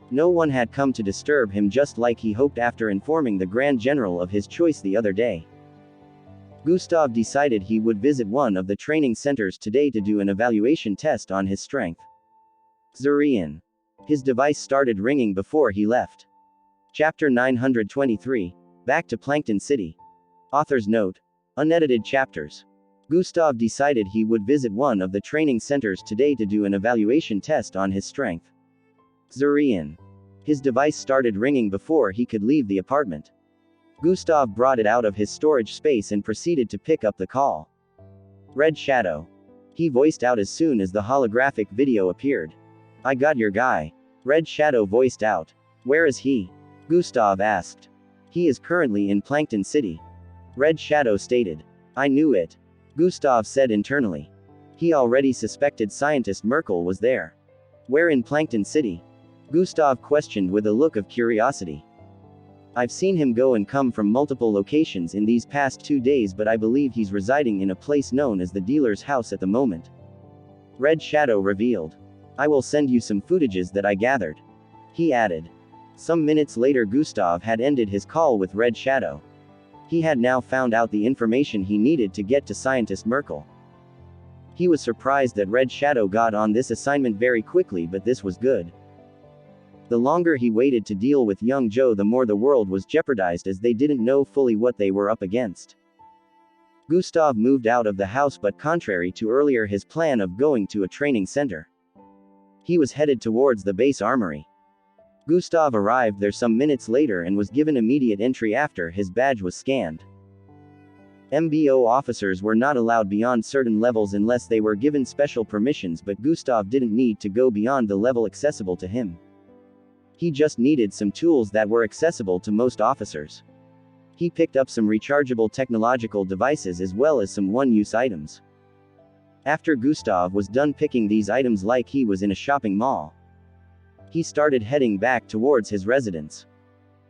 No one had come to disturb him, just like he hoped after informing the Grand General of his choice the other day. Gustav decided he would visit one of the training centers today to do an evaluation test on his strength. Zurian. His device started ringing before he left. Chapter 923. Back to Plankton City. Author's note. Unedited chapters. Gustav decided he would visit one of the training centers today to do an evaluation test on his strength. Zurian. His device started ringing before he could leave the apartment. Gustav brought it out of his storage space and proceeded to pick up the call. Red Shadow. He voiced out as soon as the holographic video appeared. I got your guy, Red Shadow voiced out. Where is he? Gustav asked. He is currently in Plankton City, Red Shadow stated. I knew it, Gustav said internally. He already suspected scientist Merkel was there. Where in Plankton City? Gustav questioned with a look of curiosity. I've seen him go and come from multiple locations in these past 2 days, but I believe he's residing in a place known as the dealer's house at the moment, Red Shadow revealed. I will send you some footages that I gathered, he added. Some minutes later, Gustav had ended his call with Red Shadow. He had now found out the information he needed to get to scientist Merkel. He was surprised that Red Shadow got on this assignment very quickly, but this was good. The longer he waited to deal with young Joe, the more the world was jeopardized, as they didn't know fully what they were up against. Gustav moved out of the house, but contrary to earlier his plan of going to a training center, he was headed towards the base armory. Gustav arrived there some minutes later and was given immediate entry after his badge was scanned. MBO officers were not allowed beyond certain levels unless they were given special permissions, but Gustav didn't need to go beyond the level accessible to him. He just needed some tools that were accessible to most officers. He picked up some rechargeable technological devices as well as some one-use items. After Gustav was done picking these items like he was in a shopping mall, he started heading back towards his residence.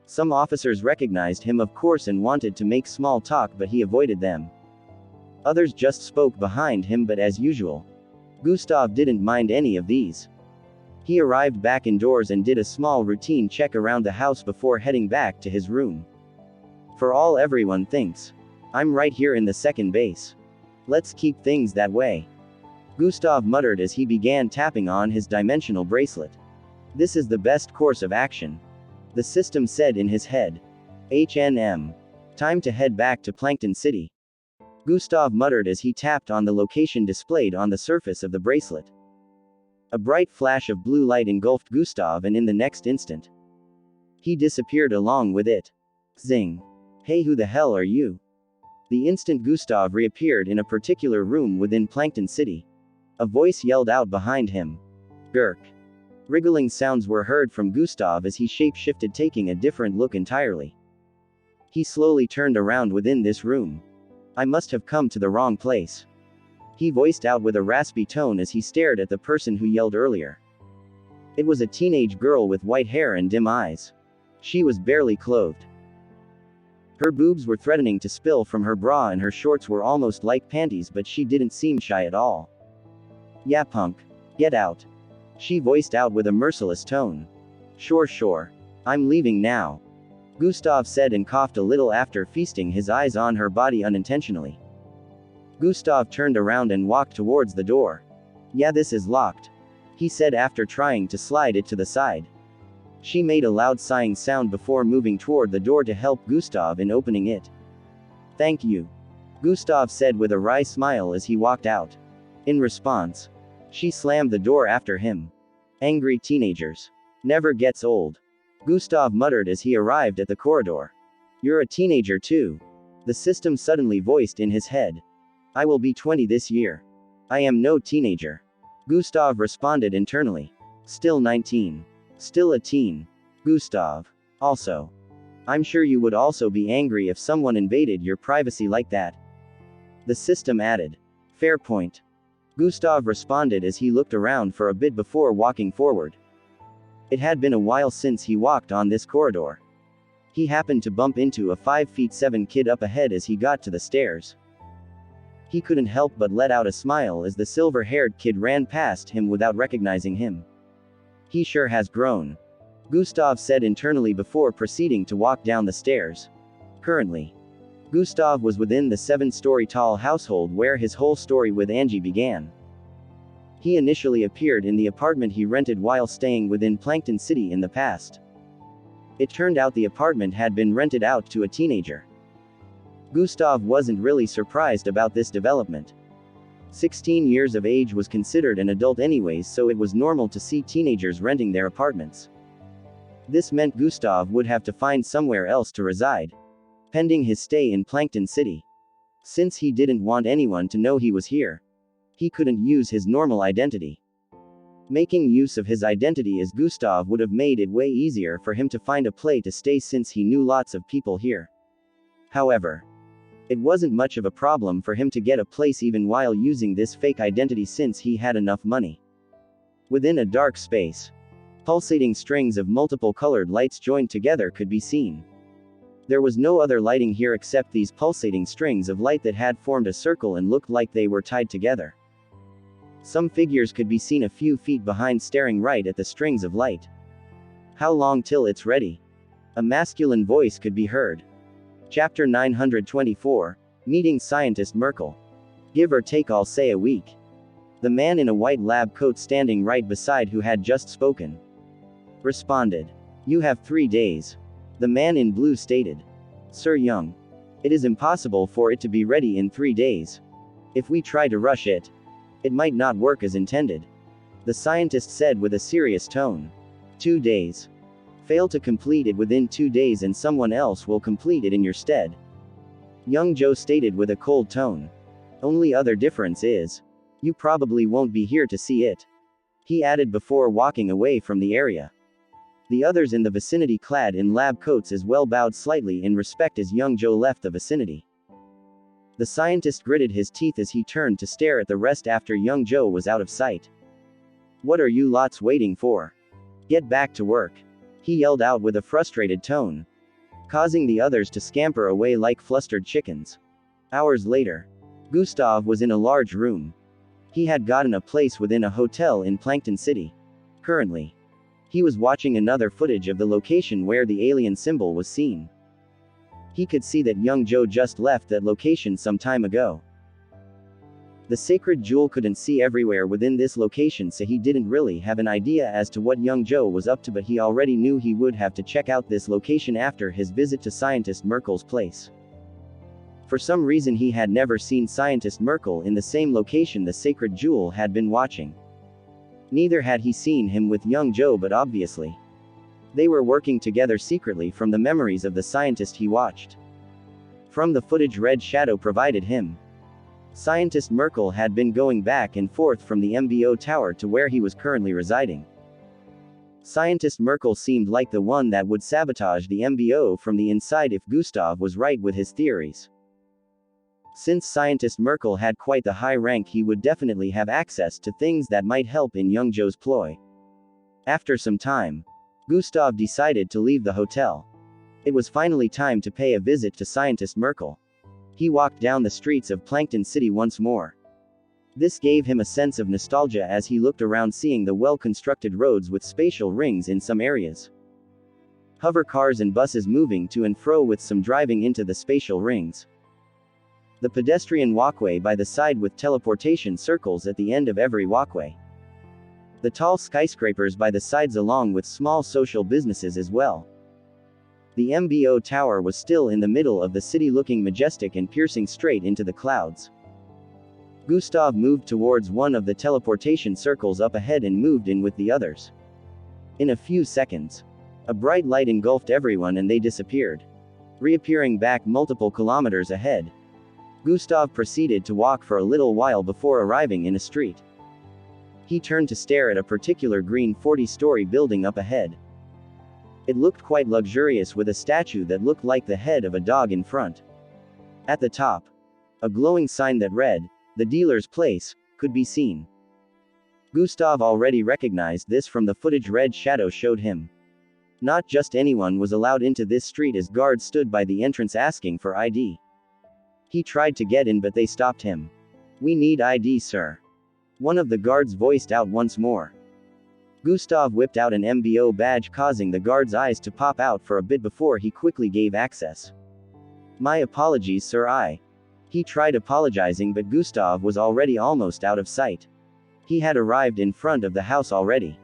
Some officers recognized him, of course, and wanted to make small talk, but he avoided them. Others just spoke behind him, but as usual, Gustav didn't mind any of these. He arrived back indoors and did a small routine check around the house before heading back to his room. For all everyone thinks. I'm right here in the second base. Let's keep things that way. Gustav muttered as he began tapping on his dimensional bracelet. This is the best course of action. The system said in his head. HNM. Time to head back to Plankton City. Gustav muttered as he tapped on the location displayed on the surface of the bracelet. A bright flash of blue light engulfed Gustav, and in the next instant, he disappeared along with it. Zing. Hey, who the hell are you? The instant Gustav reappeared in a particular room within Plankton City, a voice yelled out behind him. Gurk. Wriggling sounds were heard from Gustav as he shape-shifted, taking a different look entirely. He slowly turned around within this room. I must have come to the wrong place. He voiced out with a raspy tone as he stared at the person who yelled earlier. It was a teenage girl with white hair and dim eyes. She was barely clothed. Her boobs were threatening to spill from her bra and her shorts were almost like panties, but she didn't seem shy at all. Yeah, punk. Get out. She voiced out with a merciless tone. Sure. I'm leaving now. Gustav said and coughed a little after feasting his eyes on her body unintentionally. Gustav turned around and walked towards the door. Yeah, this is locked, he said after trying to slide it to the side. She made a loud sighing sound before moving toward the door to help Gustav in opening it. Thank you, Gustav said with a wry smile as he walked out. In response, she slammed the door after him. Angry teenagers. Never gets old, Gustav muttered as he arrived at the corridor. You're a teenager too, the system suddenly voiced in his head. I will be 20 this year. I am no teenager, Gustav responded internally. Still 19. Still a teen. Gustav. Also, I'm sure you would also be angry if someone invaded your privacy like that, the system added. Fair point, Gustav responded as he looked around for a bit before walking forward. It had been a while since he walked on this corridor. He happened to bump into a 5'7" kid up ahead as he got to the stairs. He couldn't help but let out a smile as the silver-haired kid ran past him without recognizing him. He sure has grown, Gustav said internally before proceeding to walk down the stairs. Currently, Gustav was within the 7-story tall household where his whole story with Angie began. He initially appeared in the apartment he rented while staying within Plankton City in the past. It turned out the apartment had been rented out to a teenager. Gustav wasn't really surprised about this development. 16 years of age was considered an adult anyways, so it was normal to see teenagers renting their apartments. This meant Gustav would have to find somewhere else to reside, pending his stay in Plankton City. Since he didn't want anyone to know he was here, he couldn't use his normal identity. Making use of his identity as Gustav would have made it way easier for him to find a place to stay since he knew lots of people here. However, it wasn't much of a problem for him to get a place even while using this fake identity since he had enough money. Within a dark space, pulsating strings of multiple colored lights joined together could be seen. There was no other lighting here except these pulsating strings of light that had formed a circle and looked like they were tied together. Some figures could be seen a few feet behind staring right at the strings of light. How long till it's ready? A masculine voice could be heard. Chapter 924, Meeting Scientist Merkel. Give or take, I'll say a week. The man in a white lab coat standing right beside who had just spoken responded. You have 3 days. The man in blue stated. Sir Young, it is impossible for it to be ready in 3 days. If we try to rush it, it might not work as intended, the scientist said with a serious tone. 2 days. Fail to complete it within 2 days and someone else will complete it in your stead, Young Joe stated with a cold tone. Only other difference is, you probably won't be here to see it, he added before walking away from the area. The others in the vicinity, clad in lab coats as well, bowed slightly in respect as Young Joe left the vicinity. The scientist gritted his teeth as he turned to stare at the rest after Young Joe was out of sight. What are you lots waiting for? Get back to work, he yelled out with a frustrated tone, causing the others to scamper away like flustered chickens. Hours later, Gustav was in a large room. He had gotten a place within a hotel in Plankton City. Currently, he was watching another footage of the location where the alien symbol was seen. He could see that young Joe just left that location some time ago. The sacred jewel couldn't see everywhere within this location, so he didn't really have an idea as to what young Joe was up to, but he already knew he would have to check out this location after his visit to Scientist Merkel's place. For some reason he had never seen Scientist Merkel in the same location the sacred jewel had been watching. Neither had he seen him with young Joe, but obviously they were working together secretly from the memories of the scientist he watched. From the footage Red Shadow provided him, Scientist Merkel had been going back and forth from the MBO tower to where he was currently residing. Scientist Merkel seemed like the one that would sabotage the MBO from the inside if Gustav was right with his theories. Since Scientist Merkel had quite the high rank, he would definitely have access to things that might help in young Joe's ploy. After some time, Gustav decided to leave the hotel. It was finally time to pay a visit to Scientist Merkel. He walked down the streets of Plankton City once more. This gave him a sense of nostalgia as he looked around, seeing the well-constructed roads with spatial rings in some areas. Hover cars and buses moving to and fro with some driving into the spatial rings. The pedestrian walkway by the side with teleportation circles at the end of every walkway. The tall skyscrapers by the sides along with small social businesses as well. The MBO tower was still in the middle of the city, looking majestic and piercing straight into the clouds. Gustav moved towards one of the teleportation circles up ahead and moved in with the others. In a few seconds, a bright light engulfed everyone and they disappeared, reappearing back multiple kilometers ahead. Gustav proceeded to walk for a little while before arriving in a street. He turned to stare at a particular green 40-story building up ahead. It looked quite luxurious with a statue that looked like the head of a dog in front. At the top, a glowing sign that read, "The Dealer's Place," could be seen. Gustav already recognized this from the footage Red Shadow showed him. Not just anyone was allowed into this street, as guards stood by the entrance asking for ID. He tried to get in but they stopped him. "We need ID, sir," one of the guards voiced out once more. Gustav whipped out an MBO badge, causing the guard's eyes to pop out for a bit before he quickly gave access. "My apologies, sir." He tried apologizing, but Gustav was already almost out of sight. He had arrived in front of the house already.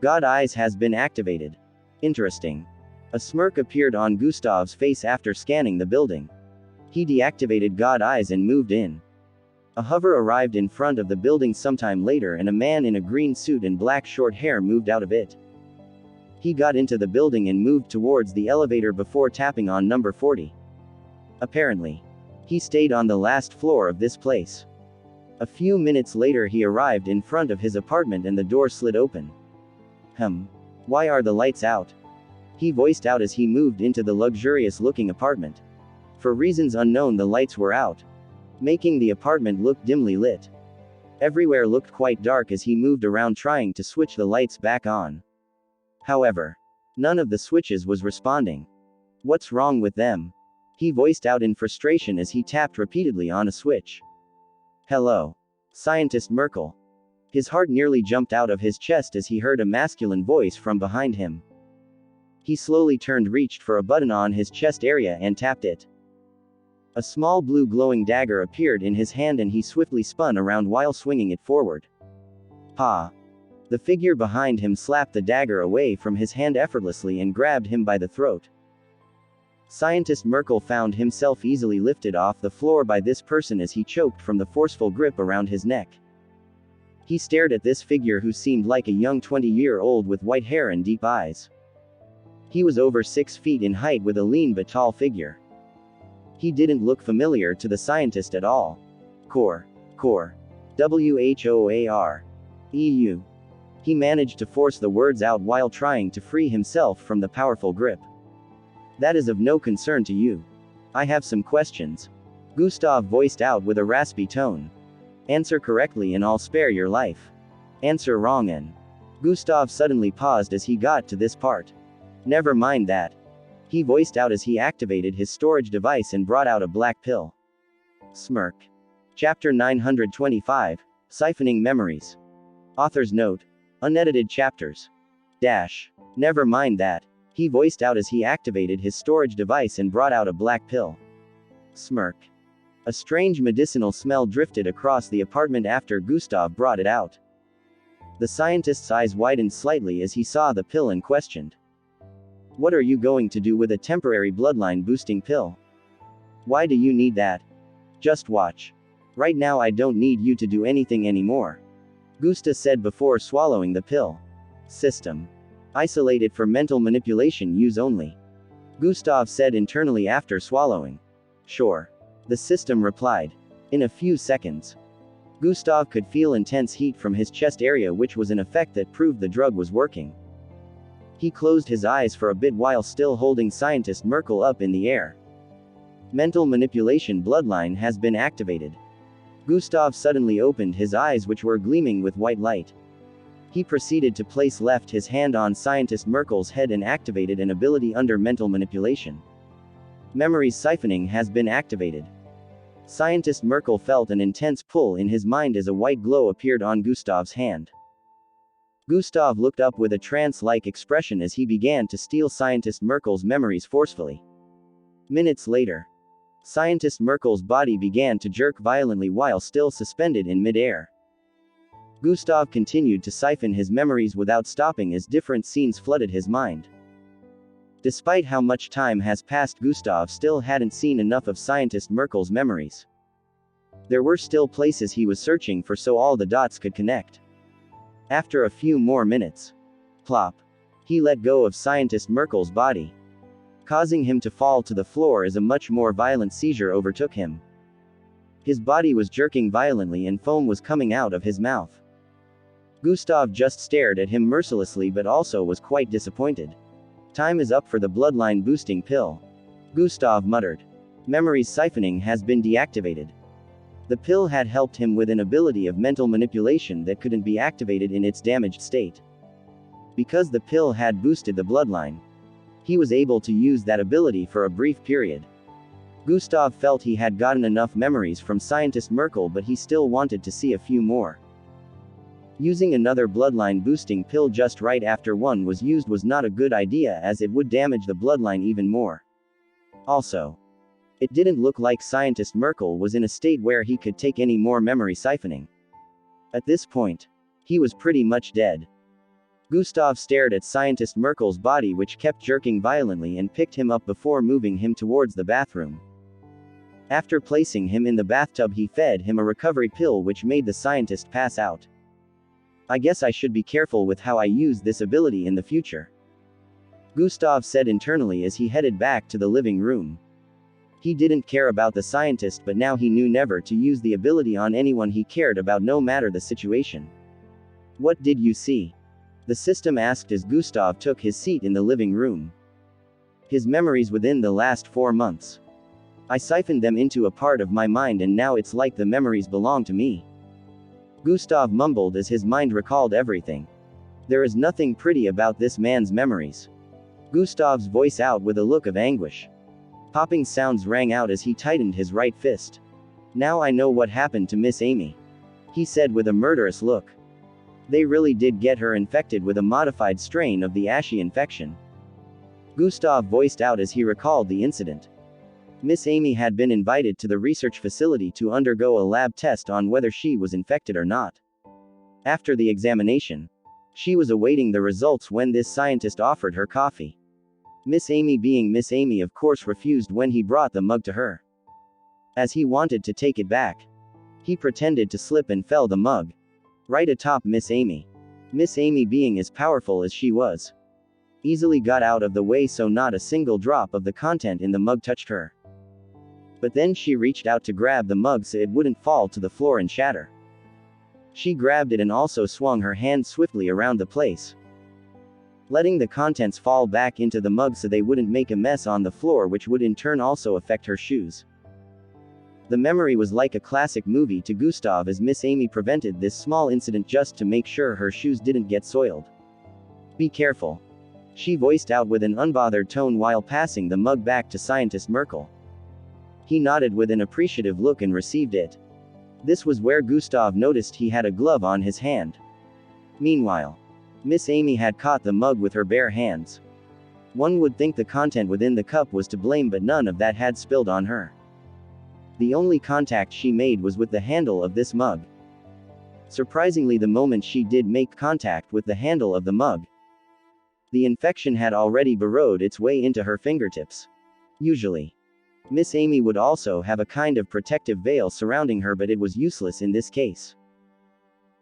God Eyes has been activated. Interesting. A smirk appeared on Gustav's face after scanning the building. He deactivated God Eyes and moved in. A hover arrived in front of the building sometime later, and a man in a green suit and black short hair moved out of it. He got into the building and moved towards the elevator before tapping on number 40. Apparently, he stayed on the last floor of this place. A few minutes later he arrived in front of his apartment and the door slid open. Why are the lights out?" he voiced out as he moved into the luxurious-looking apartment. For reasons unknown, the lights were out, making the apartment look dimly lit. Everywhere looked quite dark as he moved around trying to switch the lights back on. However, none of the switches was responding. "What's wrong with them?" he voiced out in frustration as he tapped repeatedly on a switch. "Hello, Scientist Merkel." His heart nearly jumped out of his chest as he heard a masculine voice from behind him. He slowly turned, reached for a button on his chest area and tapped it. A small blue glowing dagger appeared in his hand and he swiftly spun around while swinging it forward. "Ha!" The figure behind him slapped the dagger away from his hand effortlessly and grabbed him by the throat. Scientist Merkel found himself easily lifted off the floor by this person as he choked from the forceful grip around his neck. He stared at this figure who seemed like a young 20-year-old with white hair and deep eyes. He was over 6 feet in height with a lean but tall figure. He didn't look familiar to the scientist at all. Core. WHOAR. EU. He managed to force the words out while trying to free himself from the powerful grip. "That is of no concern to you. I have some questions," Gustav voiced out with a raspy tone. "Answer correctly and I'll spare your life. Answer wrong and..." Gustav suddenly paused as he got to this part. "Never mind that," he voiced out as he activated his storage device and brought out a black pill. Smirk. Chapter 925. Siphoning memories. Author's note. Unedited chapters. Dash. Never mind that. He voiced out as he activated his storage device and brought out a black pill. Smirk. A strange medicinal smell drifted across the apartment after Gustav brought it out. The scientist's eyes widened slightly as he saw the pill and questioned. What are you going to do with a temporary bloodline boosting pill? Why do you need that? Just watch. Right now I don't need you to do anything anymore. Gustav said before swallowing the pill. System. Isolated for mental manipulation use only. Gustav said internally after swallowing. Sure. The system replied. In a few seconds. Gustav could feel intense heat from his chest area, which was an effect that proved the drug was working. He closed his eyes for a bit while still holding Scientist Merkel up in the air. Mental manipulation bloodline has been activated. Gustav suddenly opened his eyes, which were gleaming with white light. He proceeded to place left his hand on Scientist Merkel's head and activated an ability under mental manipulation. Memories siphoning has been activated. Scientist Merkel felt an intense pull in his mind as a white glow appeared on Gustav's hand. Gustav looked up with a trance-like expression as he began to steal Scientist Merkel's memories forcefully. Minutes later, Scientist Merkel's body began to jerk violently while still suspended in mid-air. Gustav continued to siphon his memories without stopping as different scenes flooded his mind. Despite how much time has passed, Gustav still hadn't seen enough of Scientist Merkel's memories. There were still places he was searching for, so all the dots could connect. After a few more minutes, plop, he let go of Scientist Merkel's body, causing him to fall to the floor as a much more violent seizure overtook him. His body was jerking violently and foam was coming out of his mouth. Gustav just stared at him mercilessly but also was quite disappointed. Time is up for the bloodline boosting pill. Gustav muttered. Memories siphoning has been deactivated. The pill had helped him with an ability of mental manipulation that couldn't be activated in its damaged state. Because the pill had boosted the bloodline, he was able to use that ability for a brief period. Gustav felt he had gotten enough memories from Scientist Merkel, but he still wanted to see a few more. Using another bloodline boosting pill just right after one was used was not a good idea, as it would damage the bloodline even more. Also, it didn't look like Scientist Merkel was in a state where he could take any more memory siphoning. At this point, he was pretty much dead. Gustav stared at Scientist Merkel's body, which kept jerking violently, and picked him up before moving him towards the bathroom. After placing him in the bathtub, he fed him a recovery pill which made the scientist pass out. I guess I should be careful with how I use this ability in the future, Gustav said internally as he headed back to the living room. He didn't care about the scientist, but now he knew never to use the ability on anyone he cared about, no matter the situation. What did you see? The system asked as Gustav took his seat in the living room. His memories within the last 4 months. I siphoned them into a part of my mind and now it's like the memories belong to me. Gustav mumbled as his mind recalled everything. There is nothing pretty about this man's memories. Gustav's voice out with a look of anguish. Popping sounds rang out as he tightened his right fist. Now I know what happened to Miss Amy, he said with a murderous look. They really did get her infected with a modified strain of the ashy infection. Gustav voiced out as he recalled the incident. Miss Amy had been invited to the research facility to undergo a lab test on whether she was infected or not. After the examination, she was awaiting the results when this scientist offered her coffee. Miss Amy, being Miss Amy, of course refused when he brought the mug to her. As he wanted to take it back, he pretended to slip and fell the mug right atop Miss Amy. Miss Amy, being as powerful as she was, easily got out of the way so not a single drop of the content in the mug touched her. But then she reached out to grab the mug so it wouldn't fall to the floor and shatter. She grabbed it and also swung her hand swiftly around the place, letting the contents fall back into the mug so they wouldn't make a mess on the floor, which would in turn also affect her shoes. The memory was like a classic movie to Gustav, as Miss Amy prevented this small incident just to make sure her shoes didn't get soiled. Be careful, she voiced out with an unbothered tone while passing the mug back to Scientist Merkel. He nodded with an appreciative look and received it. This was where Gustav noticed he had a glove on his hand. Meanwhile, Miss Amy had caught the mug with her bare hands. One would think the content within the cup was to blame, but none of that had spilled on her. The only contact she made was with the handle of this mug. Surprisingly, the moment she did make contact with the handle of the mug, the infection had already burrowed its way into her fingertips. Usually, Miss Amy would also have a kind of protective veil surrounding her, but it was useless in this case.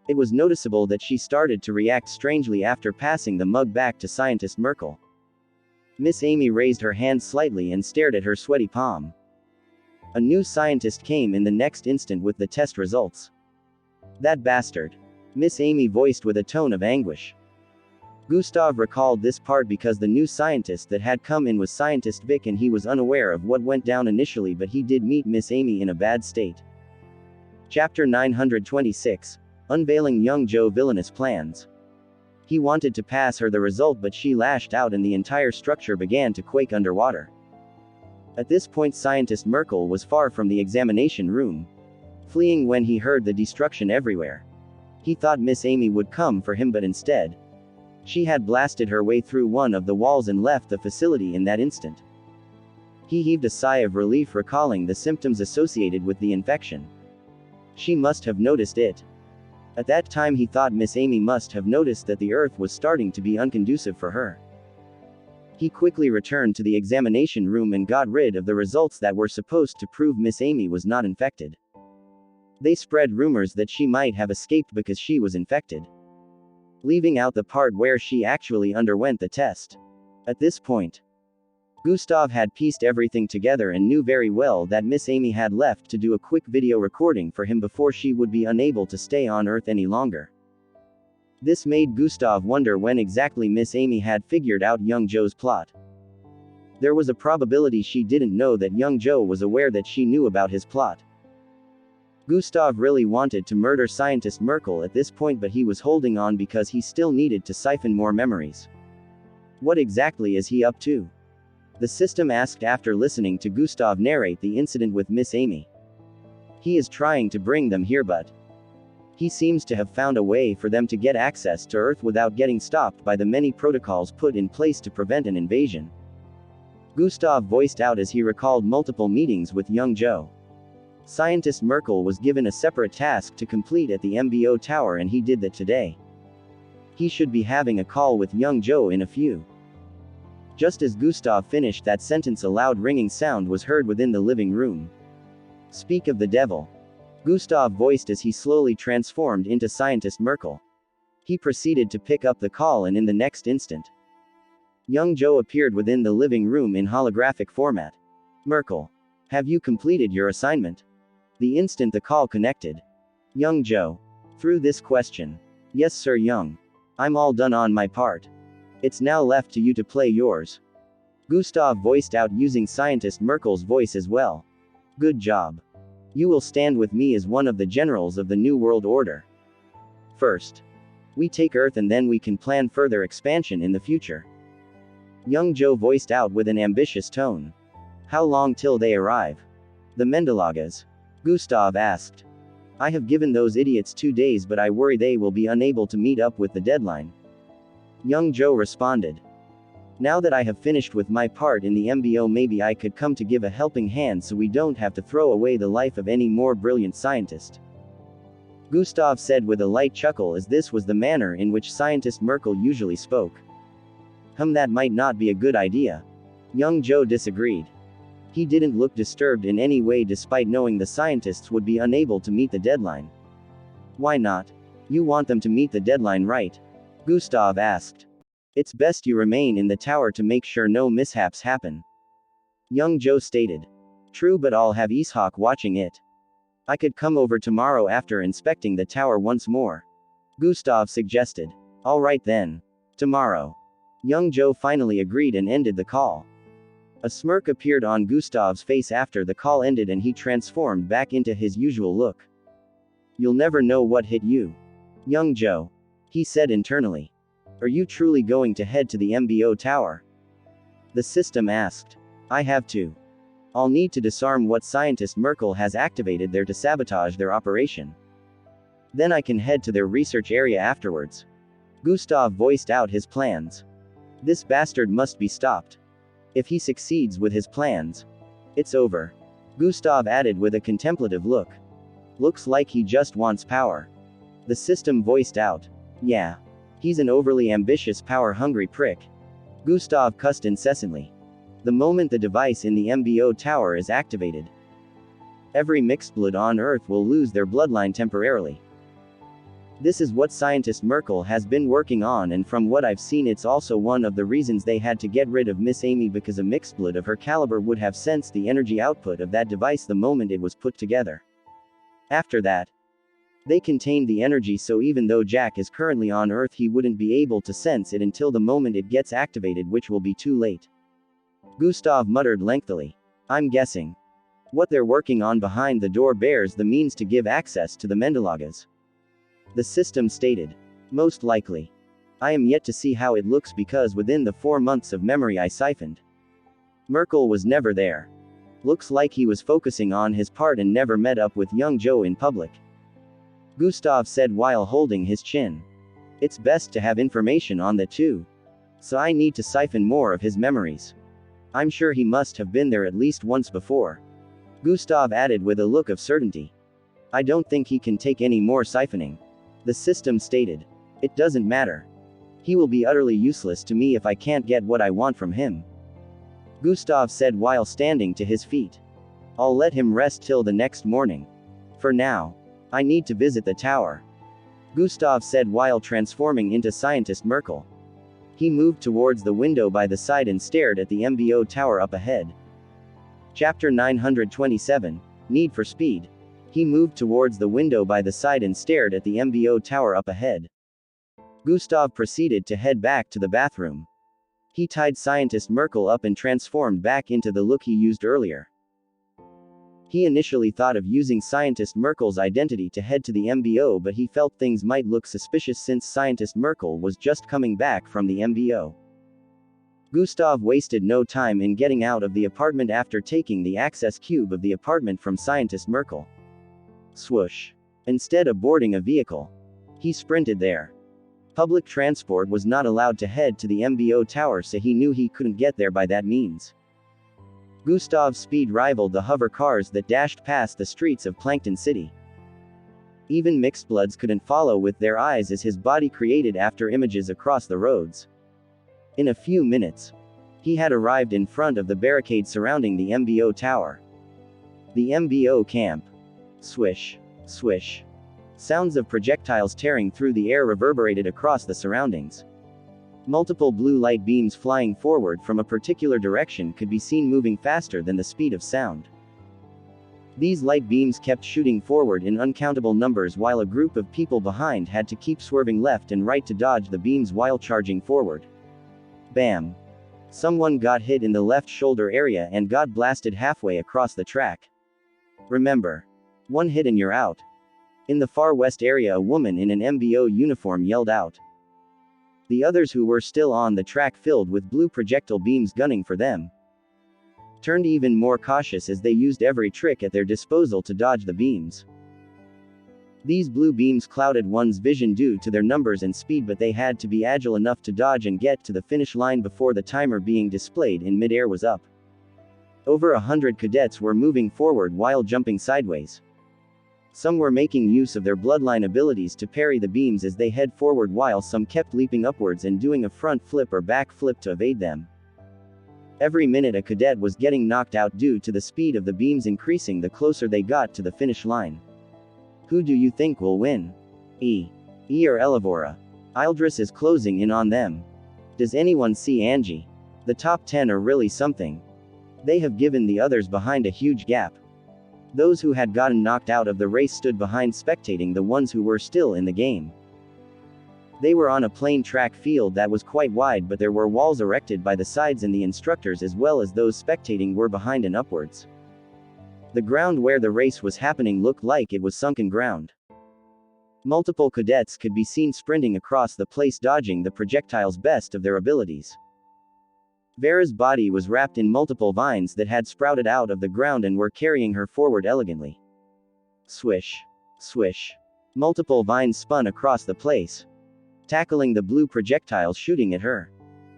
It was noticeable that she started to react strangely after passing the mug back to Scientist Merkel. Miss Amy raised her hand slightly and stared at her sweaty palm. A new scientist came in the next instant with the test results. "That bastard," Miss Amy voiced with a tone of anguish. Gustav recalled this part because the new scientist that had come in was Scientist Vic, and he was unaware of what went down initially, but he did meet Miss Amy in a bad state. Chapter 926. Unveiling Young Joe Villainous Plans. He wanted to pass her the result, but she lashed out and the entire structure began to quake underwater. At this point, Scientist Merkel was far from the examination room, fleeing when he heard the destruction everywhere. He thought Miss Amy would come for him, but instead, she had blasted her way through one of the walls and left the facility in that instant. He heaved a sigh of relief, recalling the symptoms associated with the infection. She must have noticed it. At that time, he thought Miss Amy must have noticed that the earth was starting to be unconducive for her. He quickly returned to the examination room and got rid of the results that were supposed to prove Miss Amy was not infected. They spread rumors that she might have escaped because she was infected, leaving out the part where she actually underwent the test. At this point, Gustav had pieced everything together and knew very well that Miss Amy had left to do a quick video recording for him before she would be unable to stay on Earth any longer. This made Gustav wonder when exactly Miss Amy had figured out young Joe's plot. There was a probability she didn't know that young Joe was aware that she knew about his plot. Gustav really wanted to murder Scientist Merkel at this point, but he was holding on because he still needed to siphon more memories. What exactly is he up to? The system asked after listening to Gustav narrate the incident with Miss Amy. He is trying to bring them here, but he seems to have found a way for them to get access to Earth without getting stopped by the many protocols put in place to prevent an invasion. Gustav voiced out as he recalled multiple meetings with young Joe. Scientist Merkel was given a separate task to complete at the MBO tower, and he did that today. He should be having a call with young Joe in a few. Just as Gustav finished that sentence, a loud ringing sound was heard within the living room. "Speak of the devil," Gustav voiced as he slowly transformed into Scientist Merkel. He proceeded to pick up the call, and in the next instant, young Joe appeared within the living room in holographic format. "Merkel, have you completed your assignment?" The instant the call connected, young Joe threw this question. "Yes, sir, young. I'm all done on my part. It's now left to you to play yours," Gustav voiced out using Scientist Merkel's voice as well. "Good job. You will stand with me as one of the generals of the New World Order. First, we take Earth, and then we can plan further expansion in the future," young Joe voiced out with an ambitious tone. "How long till they arrive?" "The Mendelagas?" Gustav asked. "I have given those idiots 2 days, but I worry they will be unable to meet up with the deadline," young Joe responded. "Now that I have finished with my part in the MBO, maybe I could come to give a helping hand so we don't have to throw away the life of any more brilliant scientist," Gustav said with a light chuckle, as this was the manner in which Scientist Merkel usually spoke. That might not be a good idea," young Joe disagreed. He didn't look disturbed in any way, despite knowing the scientists would be unable to meet the deadline. "Why not? You want them to meet the deadline, right?" Gustav asked. "It's best you remain in the tower to make sure no mishaps happen," young Joe stated. "True, but I'll have Ishak watching it. I could come over tomorrow after inspecting the tower once more," Gustav suggested. "All right then. Tomorrow." Young Joe finally agreed and ended the call. A smirk appeared on Gustav's face after the call ended, and he transformed back into his usual look. "You'll never know what hit you, young Joe," he said internally. "Are you truly going to head to the MBO tower?" The system asked. "I have to," I'll need to disarm what scientist Merkel has activated there to sabotage their operation. Then I can head to their research area afterwards. Gustav voiced out his plans. This bastard must be stopped. If he succeeds with his plans, it's over. Gustav added with a contemplative look. Looks like he just wants power. The system voiced out. Yeah. He's an overly ambitious, power-hungry prick. Gustav cussed incessantly. The moment the device in the MBO tower is activated, every mixed blood on Earth will lose their bloodline temporarily. This is what scientist Merkel has been working on, and from what I've seen it's also one of the reasons they had to get rid of Miss Amy, because a mixed blood of her caliber would have sensed the energy output of that device the moment it was put together. After that, they contained the energy, so even though Jack is currently on Earth he wouldn't be able to sense it until the moment it gets activated, which will be too late. Gustav muttered lengthily. I'm guessing what they're working on behind the door bears the means to give access to the Mendelagas. The system stated. Most likely. I am yet to see how it looks, because within the 4 months of memory I siphoned, Merkel was never there. Looks like he was focusing on his part and never met up with young Joe in public. Gustav said while holding his chin. It's best to have information on that too. So I need to siphon more of his memories. I'm sure he must have been there at least once before. Gustav added with a look of certainty. I don't think he can take any more siphoning. The system stated. It doesn't matter. He will be utterly useless to me if I can't get what I want from him. Gustav said while standing to his feet. I'll let him rest till the next morning. For now, I need to visit the tower. Gustav said while transforming into scientist Merkel. He moved towards the window by the side and stared at the MBO tower up ahead. Chapter 927, Need for Speed. He moved towards the window by the side and stared at the MBO tower up ahead. Gustav proceeded to head back to the bathroom. He tied scientist Merkel up and transformed back into the look he used earlier. He initially thought of using scientist Merkel's identity to head to the MBO, but he felt things might look suspicious since scientist Merkel was just coming back from the MBO. Gustav wasted no time in getting out of the apartment after taking the access cube of the apartment from scientist Merkel. Swoosh. Instead of boarding a vehicle, he sprinted there. Public transport was not allowed to head to the MBO tower, so he knew he couldn't get there by that means. Gustav's speed rivaled the hover cars that dashed past the streets of Plankton City. Even mixed bloods couldn't follow with their eyes as his body created after images across the roads. In a few minutes, he had arrived in front of the barricade surrounding the MBO tower. The MBO camp. Swish. Swish. Sounds of projectiles tearing through the air reverberated across the surroundings. Multiple blue light beams flying forward from a particular direction could be seen moving faster than the speed of sound. These light beams kept shooting forward in uncountable numbers while a group of people behind had to keep swerving left and right to dodge the beams while charging forward. Bam! Someone got hit in the left shoulder area and got blasted halfway across the track. Remember, one hit and you're out. In the far west area, a woman in an MBO uniform yelled out. The others who were still on the track, filled with blue projectile beams gunning for them, turned even more cautious as they used every trick at their disposal to dodge the beams. These blue beams clouded one's vision due to their numbers and speed, but they had to be agile enough to dodge and get to the finish line before the timer being displayed in mid-air was up. Over 100 cadets were moving forward while jumping sideways. Some were making use of their bloodline abilities to parry the beams as they head forward, while some kept leaping upwards and doing a front flip or back flip to evade them. Every minute a cadet was getting knocked out due to the speed of the beams increasing the closer they got to the finish line. Who do you think will win? E or Elevora? Ildris is closing in on them. Does anyone see Angie? The top 10 are really something. They have given the others behind a huge gap. Those who had gotten knocked out of the race stood behind spectating the ones who were still in the game. They were on a plain track field that was quite wide, but there were walls erected by the sides, and the instructors as well as those spectating were behind and upwards. The ground where the race was happening looked like it was sunken ground. Multiple cadets could be seen sprinting across the place, dodging the projectiles best of their abilities. Vera's body was wrapped in multiple vines that had sprouted out of the ground and were carrying her forward elegantly. Swish. Swish. Multiple vines spun across the place, tackling the blue projectiles shooting at her.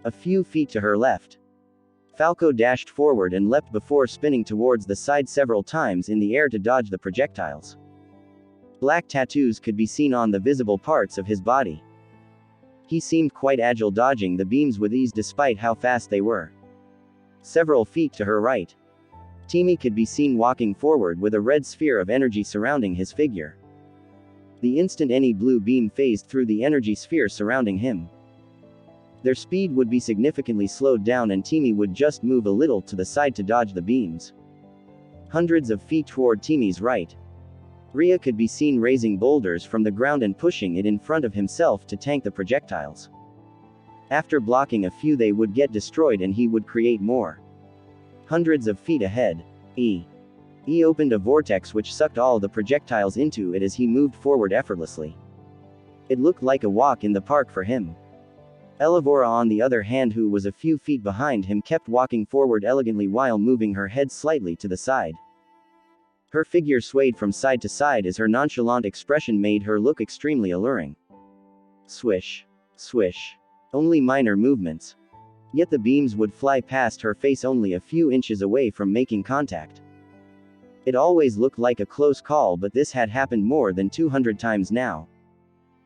A few feet to her left, Falco dashed forward and leapt before spinning towards the side several times in the air to dodge the projectiles. Black tattoos could be seen on the visible parts of his body. He seemed quite agile, dodging the beams with ease despite how fast they were. Several feet to her right, Timmy could be seen walking forward with a red sphere of energy surrounding his figure. The instant any blue beam phased through the energy sphere surrounding him, their speed would be significantly slowed down and Timmy would just move a little to the side to dodge the beams. Hundreds of feet toward Timmy's right, Rhea could be seen raising boulders from the ground and pushing it in front of himself to tank the projectiles. After blocking a few, they would get destroyed and he would create more. Hundreds of feet ahead, E opened a vortex which sucked all the projectiles into it as he moved forward effortlessly. It looked like a walk in the park for him. Elevora, on the other hand, who was a few feet behind him, kept walking forward elegantly while moving her head slightly to the side. Her figure swayed from side to side as her nonchalant expression made her look extremely alluring. Swish. Swish. Only minor movements. Yet the beams would fly past her face only a few inches away from making contact. It always looked like a close call, but this had happened more than 200 times now.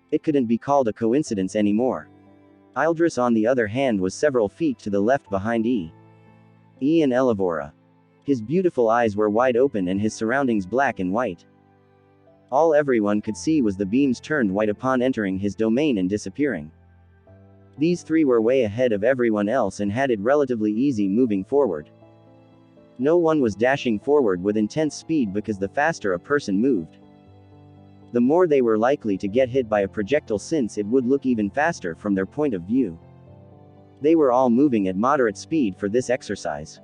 It couldn't be called a coincidence anymore. Ildris, on the other hand, was several feet to the left behind E and Elevora. His beautiful eyes were wide open and his surroundings black and white. All everyone could see was the beams turned white upon entering his domain and disappearing. These three were way ahead of everyone else and had it relatively easy moving forward. No one was dashing forward with intense speed because the faster a person moved, the more they were likely to get hit by a projectile, since it would look even faster from their point of view. They were all moving at moderate speed for this exercise.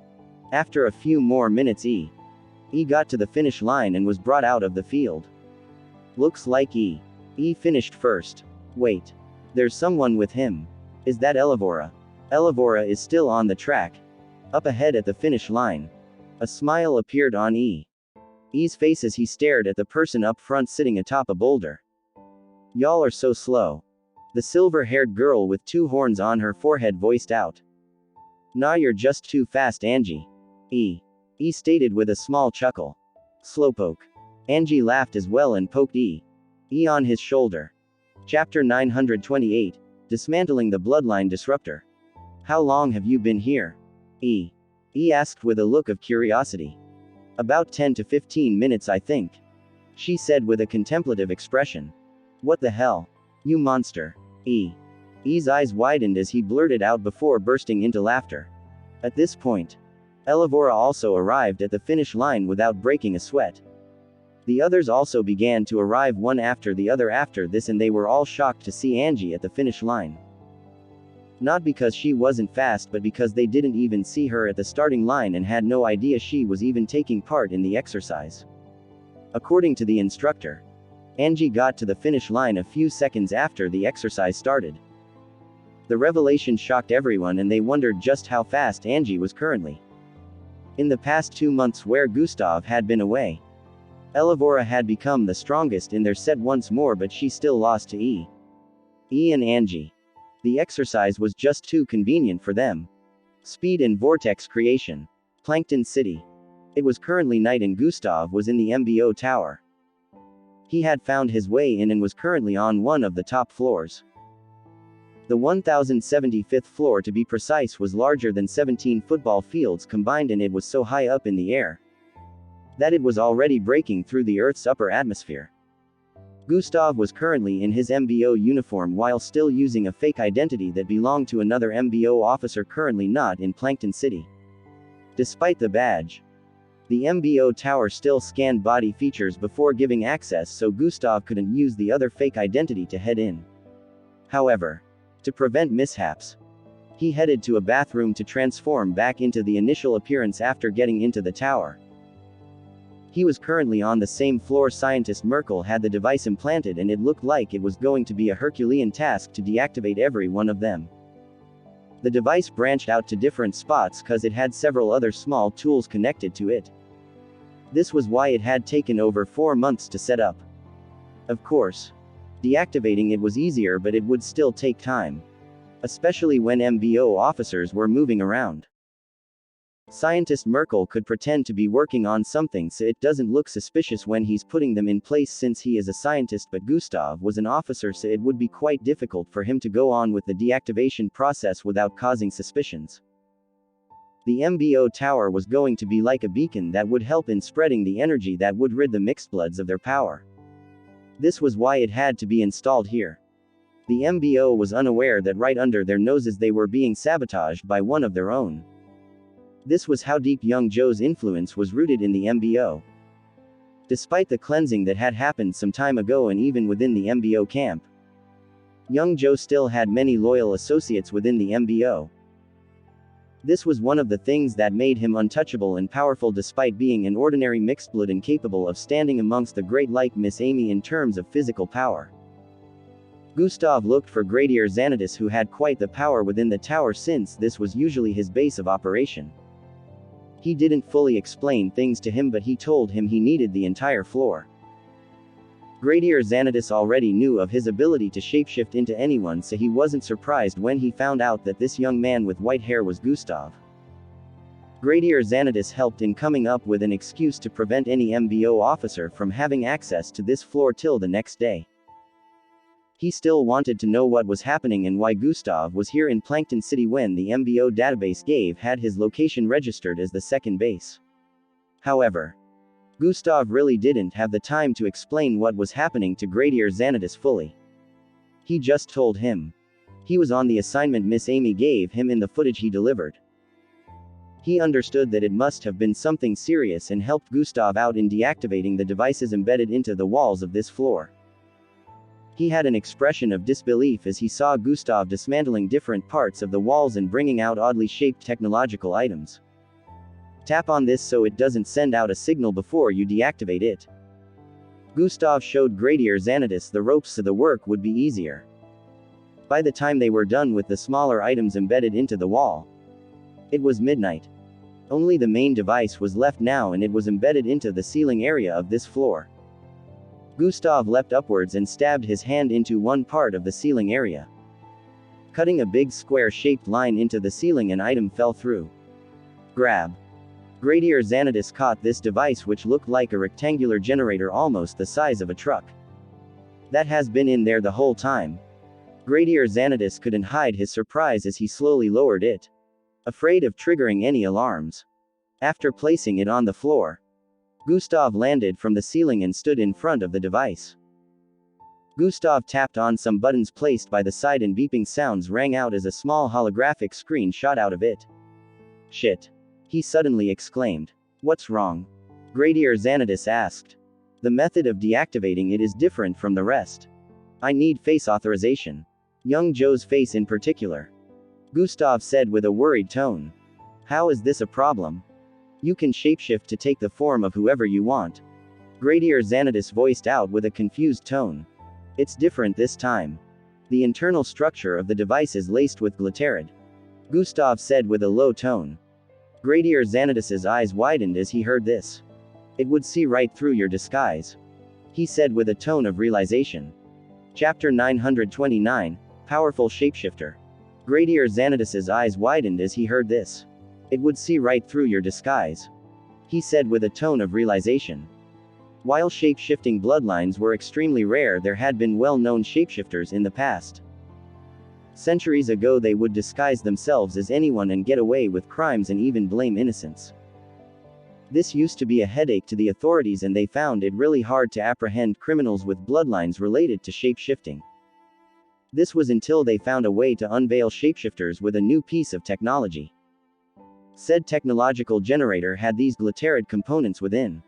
After a few more minutes, E got to the finish line and was brought out of the field. Looks like E finished first. Wait. There's someone with him. Is that Elevora? Elevora is still on the track. Up ahead at the finish line. A smile appeared on E's face as he stared at the person up front sitting atop a boulder. Y'all are so slow. The silver-haired girl with two horns on her forehead voiced out. Nah, you're just too fast, Angie. E stated with a small chuckle. Slowpoke. Angie laughed as well and poked E on his shoulder. Chapter 928. Dismantling the Bloodline Disruptor. How long have you been here? E asked with a look of curiosity. About 10 to 15 minutes, I think, she said with a contemplative expression. What the hell? You monster. E's eyes widened as he blurted out before bursting into laughter. At this point, Elevora also arrived at the finish line without breaking a sweat. The others also began to arrive one after the other after this, and they were all shocked to see Angie at the finish line. Not because she wasn't fast, but because they didn't even see her at the starting line and had no idea she was even taking part in the exercise. According to the instructor, Angie got to the finish line a few seconds after the exercise started. The revelation shocked everyone and they wondered just how fast Angie was currently. In the past 2 months where Gustav had been away, Elevora had become the strongest in their set once more, but she still lost to E and Angie. The exercise was just too convenient for them. Speed and vortex creation. Plankton City. It was currently night and Gustav was in the MBO tower. He had found his way in and was currently on one of the top floors. The 1075th floor, to be precise, was larger than 17 football fields combined, and it was so high up in the air that it was already breaking through the Earth's upper atmosphere. Gustav was currently in his MBO uniform while still using a fake identity that belonged to another MBO officer currently not in Plankton City. Despite the badge, the MBO tower still scanned body features before giving access, so Gustav couldn't use the other fake identity to head in. However, to prevent mishaps, he headed to a bathroom to transform back into the initial appearance after getting into the tower. He was currently on the same floor scientist Merkel had the device implanted, and it looked like it was going to be a Herculean task to deactivate every one of them. The device branched out to different spots cause it had several other small tools connected to it. This was why it had taken over 4 months to set up. Of course, deactivating it was easier, but it would still take time. Especially when MBO officers were moving around. Scientist Merkel could pretend to be working on something so it doesn't look suspicious when he's putting them in place since he is a scientist, but Gustav was an officer, so it would be quite difficult for him to go on with the deactivation process without causing suspicions. The MBO tower was going to be like a beacon that would help in spreading the energy that would rid the mixedbloods of their power. This was why it had to be installed here. The MBO was unaware that right under their noses they were being sabotaged by one of their own. This was how deep young Joe's influence was rooted in the MBO. Despite the cleansing that had happened some time ago and even within the MBO camp, young Joe still had many loyal associates within the MBO. This was one of the things that made him untouchable and powerful despite being an ordinary mixedblood and capable of standing amongst the great like Miss Amy in terms of physical power. Gustav looked for Gradier Xanadus, who had quite the power within the tower since this was usually his base of operation. He didn't fully explain things to him, but he told him he needed the entire floor. Gradier Xanadus already knew of his ability to shapeshift into anyone, so he wasn't surprised when he found out that this young man with white hair was Gustav. Gradier Xanadus helped in coming up with an excuse to prevent any MBO officer from having access to this floor till the next day. He still wanted to know what was happening and why Gustav was here in Plankton City when the MBO database had his location registered as the second base. However, Gustav really didn't have the time to explain what was happening to Gradier Xanadus fully. He just told him he was on the assignment Miss Amy gave him in the footage he delivered. He understood that it must have been something serious and helped Gustav out in deactivating the devices embedded into the walls of this floor. He had an expression of disbelief as he saw Gustav dismantling different parts of the walls and bringing out oddly shaped technological items. Tap on this so it doesn't send out a signal before you deactivate it. Gustav showed Gradier Xanadus the ropes so the work would be easier. By the time they were done with the smaller items embedded into the wall, it was midnight. Only the main device was left now, and it was embedded into the ceiling area of this floor. Gustav leapt upwards and stabbed his hand into one part of the ceiling area. Cutting a big square-shaped line into the ceiling, an item fell through. Grab. Gradier Xanadus caught this device, which looked like a rectangular generator almost the size of a truck. That has been in there the whole time. Gradier Xanadus couldn't hide his surprise as he slowly lowered it, afraid of triggering any alarms. After placing it on the floor, Gustav landed from the ceiling and stood in front of the device. Gustav tapped on some buttons placed by the side and beeping sounds rang out as a small holographic screen shot out of it. Shit! He suddenly exclaimed. What's wrong? Gradier Xanadus asked. The method of deactivating it is different from the rest. I need face authorization. Young Joe's face in particular. Gustav said with a worried tone. How is this a problem? You can shapeshift to take the form of whoever you want. Gradier Xanadus voiced out with a confused tone. It's different this time. The internal structure of the device is laced with glitterid. Gustav said with a low tone. Gradier Xanadus's eyes widened as he heard this. It would see right through your disguise, he said with a tone of realization. Chapter 929, Powerful Shapeshifter. Gradier Xanadus's eyes widened as he heard this. It would see right through your disguise, he said with a tone of realization. While shape-shifting bloodlines were extremely rare, there had been well-known shapeshifters in the past. Centuries ago they would disguise themselves as anyone and get away with crimes and even blame innocents. This used to be a headache to the authorities, and they found it really hard to apprehend criminals with bloodlines related to shape-shifting. This was until they found a way to unveil shapeshifters with a new piece of technology. Said technological generator had these glitterid components within.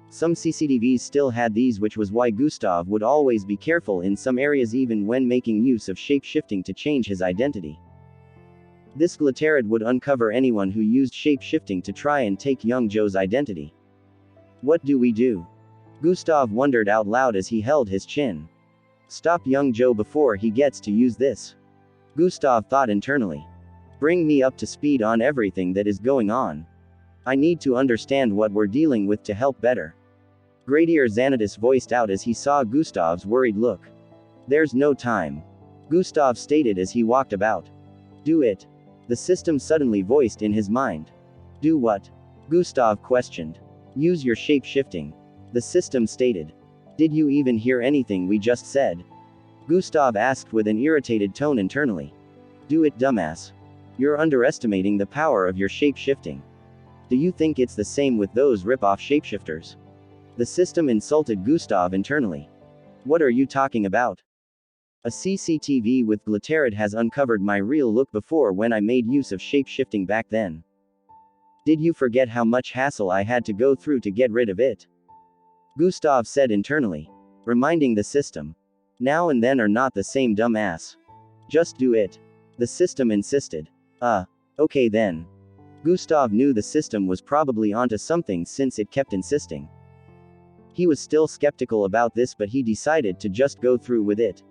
Some CCTVs still had these, which was why Gustav would always be careful in some areas even when making use of shape-shifting to change his identity. This glitterid would uncover anyone who used shape-shifting to try and take young Joe's identity. What do we do? Gustav wondered out loud as he held his chin. Stop young Joe before he gets to use this, Gustav thought internally. Bring me up to speed on everything that is going on. I need to understand what we're dealing with to help better. Gradier Xanatus voiced out as he saw Gustav's worried look. There's no time. Gustav stated as he walked about. Do it. The system suddenly voiced in his mind. Do what? Gustav questioned. Use your shape-shifting. The system stated. Did you even hear anything we just said? Gustav asked with an irritated tone internally. Do it, dumbass. You're underestimating the power of your shape-shifting. Do you think it's the same with those rip-off shapeshifters? The system insulted Gustav internally. What are you talking about? A CCTV with Glitterid has uncovered my real look before when I made use of shape-shifting back then. Did you forget how much hassle I had to go through to get rid of it? Gustav said internally, reminding the system. Now and then are not the same, dumbass. Just do it. The system insisted. Okay then. Gustav knew the system was probably onto something since it kept insisting. He was still skeptical about this, but he decided to just go through with it.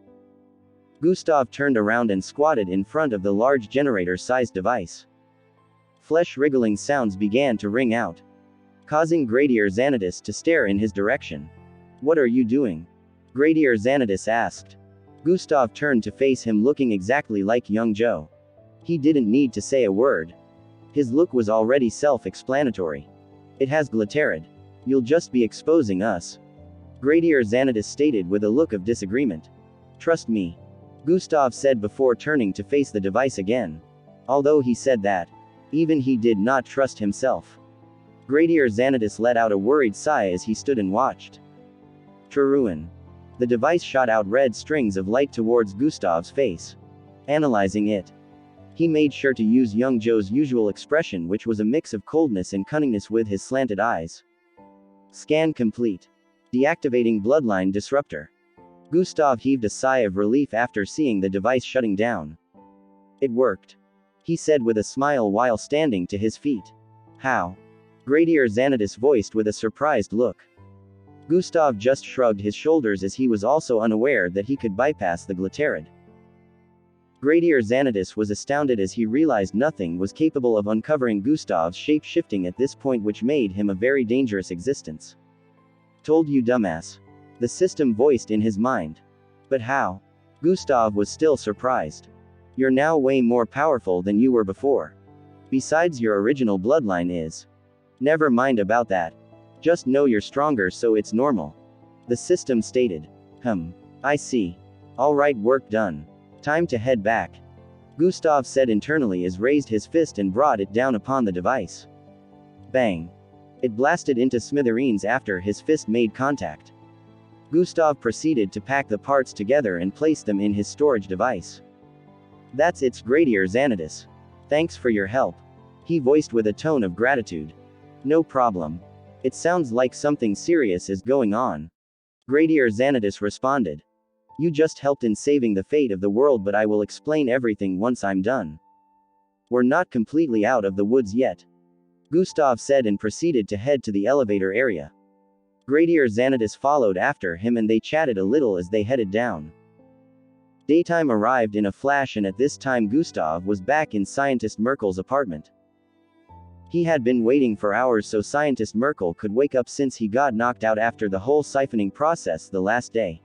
Gustav turned around and squatted in front of the large generator-sized device. Flesh-wriggling sounds began to ring out, causing Gradier Xanatus to stare in his direction. What are you doing? Gradier Xanatus asked. Gustav turned to face him, looking exactly like young Joe. He didn't need to say a word. His look was already self-explanatory. It has Glitterid. You'll just be exposing us. Gradier Xanatus stated with a look of disagreement. Trust me. Gustav said before turning to face the device again. Although he said that, even he did not trust himself. Gradier Xanatus let out a worried sigh as he stood and watched. Truruin. The device shot out red strings of light towards Gustav's face. Analyzing it, he made sure to use young Joe's usual expression, which was a mix of coldness and cunningness with his slanted eyes. Scan complete. Deactivating Bloodline Disruptor. Gustav heaved a sigh of relief after seeing the device shutting down. It worked, he said with a smile while standing to his feet. How? Gradier Xanatus voiced with a surprised look. Gustav just shrugged his shoulders as he was also unaware that he could bypass the Glitterid. Gradier Xanatus was astounded as he realized nothing was capable of uncovering Gustav's shape-shifting at this point, which made him a very dangerous existence. Told you, dumbass. The system voiced in his mind. But how? Gustav was still surprised. You're now way more powerful than you were before. Besides, your original bloodline is. Never mind about that. Just know you're stronger, so it's normal. The system stated. I see. Alright, work done. Time to head back. Gustav said internally as raised his fist and brought it down upon the device. Bang. It blasted into smithereens after his fist made contact. Gustav proceeded to pack the parts together and place them in his storage device. That's it, Gradier Xanatus. Thanks for your help. He voiced with a tone of gratitude. No problem. It sounds like something serious is going on. Gradier Xanatus responded. You just helped in saving the fate of the world, but I will explain everything once I'm done. We're not completely out of the woods yet. Gustav said and proceeded to head to the elevator area. Gradier Xanatus followed after him and they chatted a little as they headed down. Daytime arrived in a flash, and at this time Gustav was back in Scientist Merkel's apartment. He had been waiting for hours so Scientist Merkel could wake up, since he got knocked out after the whole siphoning process the last day.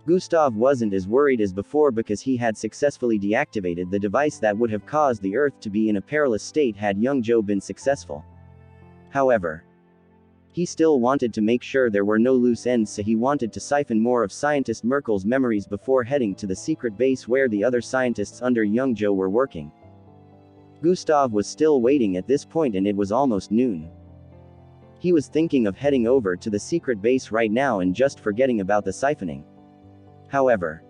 Gustav wasn't as worried as before because he had successfully deactivated the device that would have caused the Earth to be in a perilous state had young Joe been successful. However, he still wanted to make sure there were no loose ends, so he wanted to siphon more of Scientist Merkel's memories before heading to the secret base where the other scientists under young Joe were working. Gustav was still waiting at this point and it was almost noon. He was thinking of heading over to the secret base right now and just forgetting about the siphoning. However,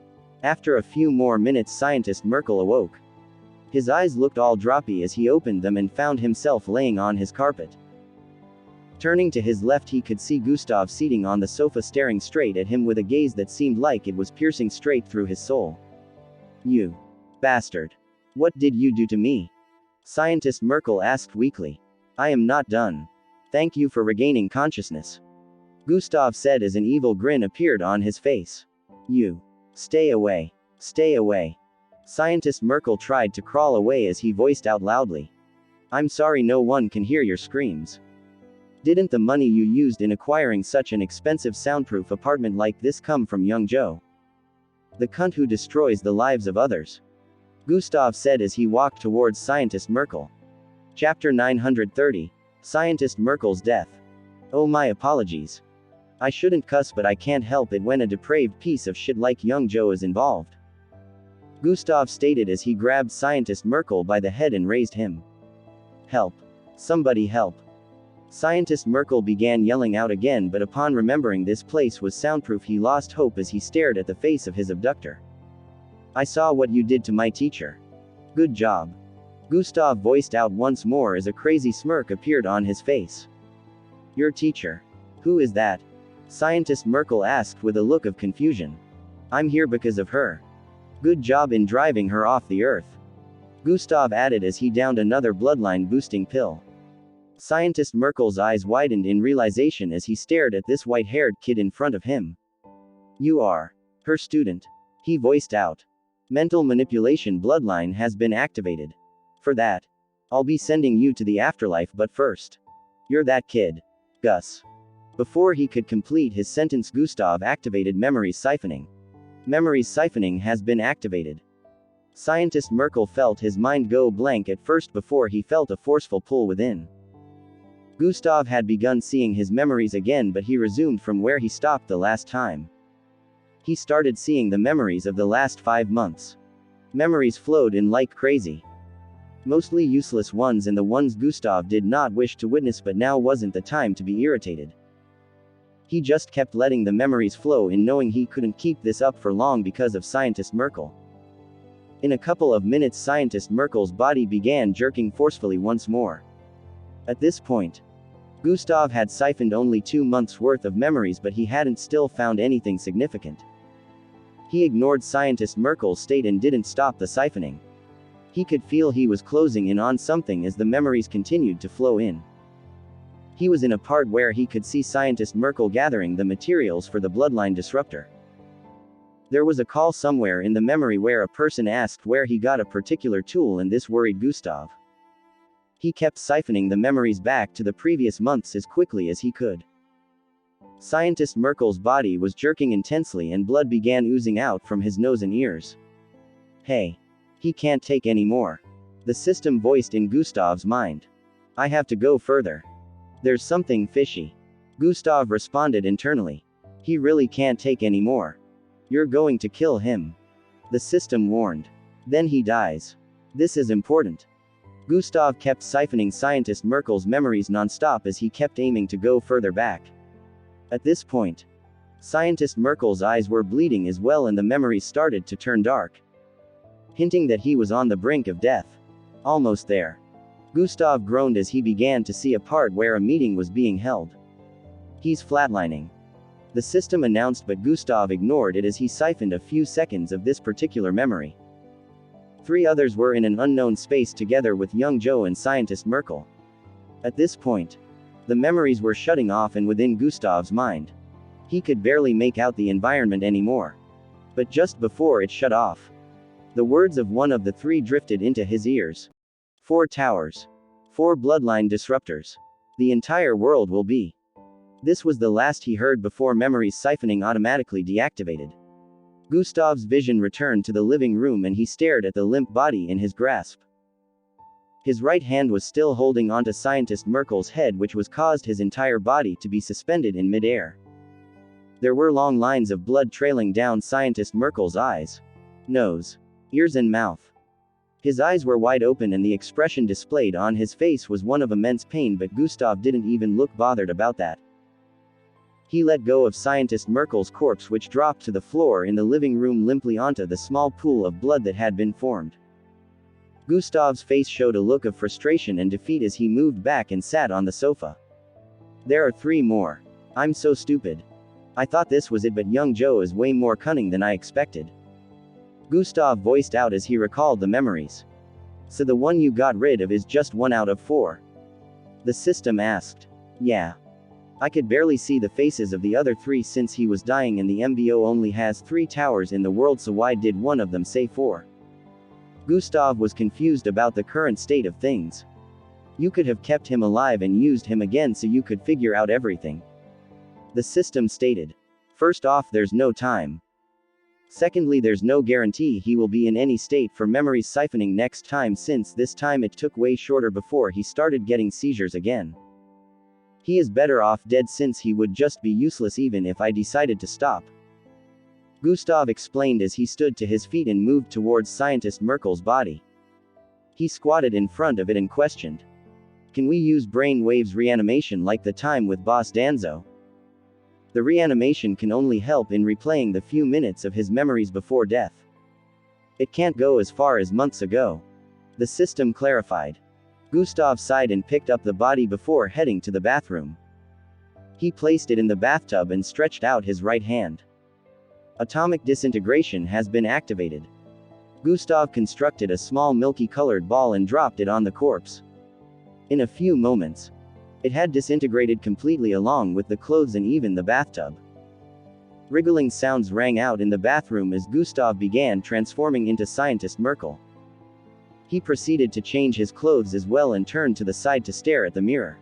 after a few more minutes Scientist Merkel awoke. His eyes looked all droppy as he opened them and found himself laying on his carpet. Turning to his left, he could see Gustav sitting on the sofa staring straight at him with a gaze that seemed like it was piercing straight through his soul. You bastard. What did you do to me? Scientist Merkel asked weakly. I am not done. Thank you for regaining consciousness. Gustav said as an evil grin appeared on his face. You. Stay away. Stay away. Scientist Merkel tried to crawl away as he voiced out loudly. I'm sorry, no one can hear your screams. Didn't the money you used in acquiring such an expensive soundproof apartment like this come from young Joe? The cunt who destroys the lives of others. Gustav said as he walked towards Scientist Merkel. Chapter 930. Scientist Merkel's death. Oh, my apologies. I shouldn't cuss, but I can't help it when a depraved piece of shit like young Joe is involved. Gustav stated as he grabbed Scientist Merkel by the head and raised him. Help. Somebody help. Scientist Merkel began yelling out again, but upon remembering this place was soundproof, he lost hope as he stared at the face of his abductor. I saw what you did to my teacher. Good job. Gustav voiced out once more as a crazy smirk appeared on his face. Your teacher? Who is that? Scientist Merkel asked with a look of confusion. I'm here because of her. Good job in driving her off the earth. Gustav added as he downed another bloodline boosting pill. Scientist Merkel's eyes widened in realization as he stared at this white-haired kid in front of him. You are her student. He voiced out. Mental manipulation bloodline has been activated. For that, I'll be sending you to the afterlife, but first. You're that kid. Gus. Before he could complete his sentence, Gustav activated memories siphoning. Memories siphoning has been activated. Scientist Merkel felt his mind go blank at first before he felt a forceful pull within. Gustav had begun seeing his memories again, but he resumed from where he stopped the last time. He started seeing the memories of the last 5 months. Memories flowed in like crazy. Mostly useless ones and the ones Gustav did not wish to witness, but now wasn't the time to be irritated. He just kept letting the memories flow in, knowing he couldn't keep this up for long because of Scientist Merkel. In a couple of minutes, Scientist Merkel's body began jerking forcefully once more. At this point, Gustav had siphoned only 2 months' worth of memories, but he hadn't still found anything significant. He ignored Scientist Merkel's state and didn't stop the siphoning. He could feel he was closing in on something as the memories continued to flow in. He was in a part where he could see Scientist Merkel gathering the materials for the bloodline disruptor. There was a call somewhere in the memory where a person asked where he got a particular tool, and this worried Gustav. He kept siphoning the memories back to the previous months as quickly as he could. Scientist Merkel's body was jerking intensely and blood began oozing out from his nose and ears. Hey. He can't take any more. The system voiced in Gustav's mind. I have to go further. There's something fishy. Gustav responded internally. He really can't take any more. You're going to kill him. The system warned. Then he dies. This is important. Gustav kept siphoning Scientist Merkel's memories non-stop as he kept aiming to go further back. At this point, Scientist Merkel's eyes were bleeding as well and the memories started to turn dark, hinting that he was on the brink of death. Almost there. Gustav groaned as he began to see a part where a meeting was being held. He's flatlining. The system announced, but Gustav ignored it as he siphoned a few seconds of this particular memory. 3 others were in an unknown space together with young Joe and Scientist Merkel. At this point, the memories were shutting off, and within Gustav's mind, he could barely make out the environment anymore. But just before it shut off, the words of one of the 3 drifted into his ears. 4 towers. 4 bloodline disruptors. The entire world will be. This was the last he heard before memories siphoning automatically deactivated. Gustav's vision returned to the living room and he stared at the limp body in his grasp. His right hand was still holding onto Scientist Merkel's head, which was caused his entire body to be suspended in midair. There were long lines of blood trailing down Scientist Merkel's eyes, nose, ears and mouth. His eyes were wide open and the expression displayed on his face was one of immense pain, but Gustav didn't even look bothered about that. He let go of Scientist Merkel's corpse, which dropped to the floor in the living room limply onto the small pool of blood that had been formed. Gustav's face showed a look of frustration and defeat as he moved back and sat on the sofa. There are 3 more. I'm so stupid. I thought this was it, but young Joe is way more cunning than I expected. Gustav voiced out as he recalled the memories. So the one you got rid of is just 1 out of 4? The system asked. Yeah. I could barely see the faces of the other 3 since he was dying and the MBO only has 3 towers in the world, so why did one of them say 4? Gustav was confused about the current state of things. You could have kept him alive and used him again so you could figure out everything. The system stated. First off, there's no time. Secondly, there's no guarantee he will be in any state for memories siphoning next time, since this time it took way shorter before he started getting seizures again. He is better off dead, since he would just be useless even if I decided to stop. Gustav explained as he stood to his feet and moved towards Scientist Merkel's body. He squatted in front of it and questioned. Can we use brain waves reanimation like the time with Boss Danzo? The reanimation can only help in replaying the few minutes of his memories before death. It can't go as far as months ago. The system clarified. Gustav sighed and picked up the body before heading to the bathroom. He placed it in the bathtub and stretched out his right hand. Atomic disintegration has been activated. Gustav constructed a small milky-colored ball and dropped it on the corpse. In a few moments, it had disintegrated completely along with the clothes and even the bathtub. Wriggling sounds rang out in the bathroom as Gustav began transforming into Scientist Merkel. He proceeded to change his clothes as well and turned to the side to stare at the mirror.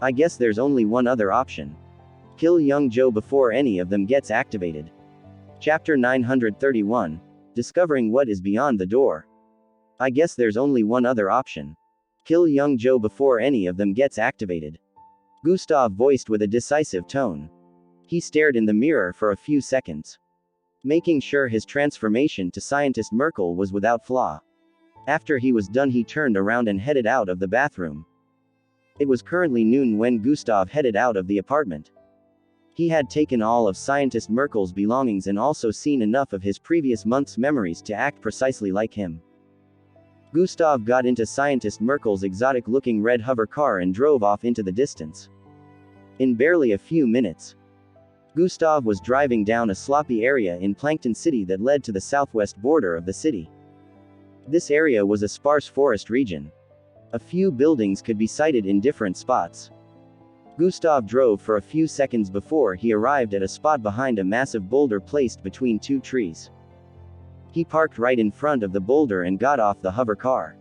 I guess there's only one other option. Kill young Joe before any of them gets activated. Chapter 931. Discovering what is beyond the door. I guess there's only one other option. Kill young Joe before any of them gets activated. Gustav voiced with a decisive tone. He stared in the mirror for a few seconds, making sure his transformation to Scientist Merkel was without flaw. After he was done, he turned around and headed out of the bathroom. It was currently noon when Gustav headed out of the apartment. He had taken all of Scientist Merkel's belongings and also seen enough of his previous month's memories to act precisely like him. Gustav got into Scientist Merkel's exotic-looking red hover car and drove off into the distance. In barely a few minutes, Gustav was driving down a sloppy area in Plankton City that led to the southwest border of the city. This area was a sparse forest region. A few buildings could be sighted in different spots. Gustav drove for a few seconds before he arrived at a spot behind a massive boulder placed between two trees. He parked right in front of the boulder and got off the hover car.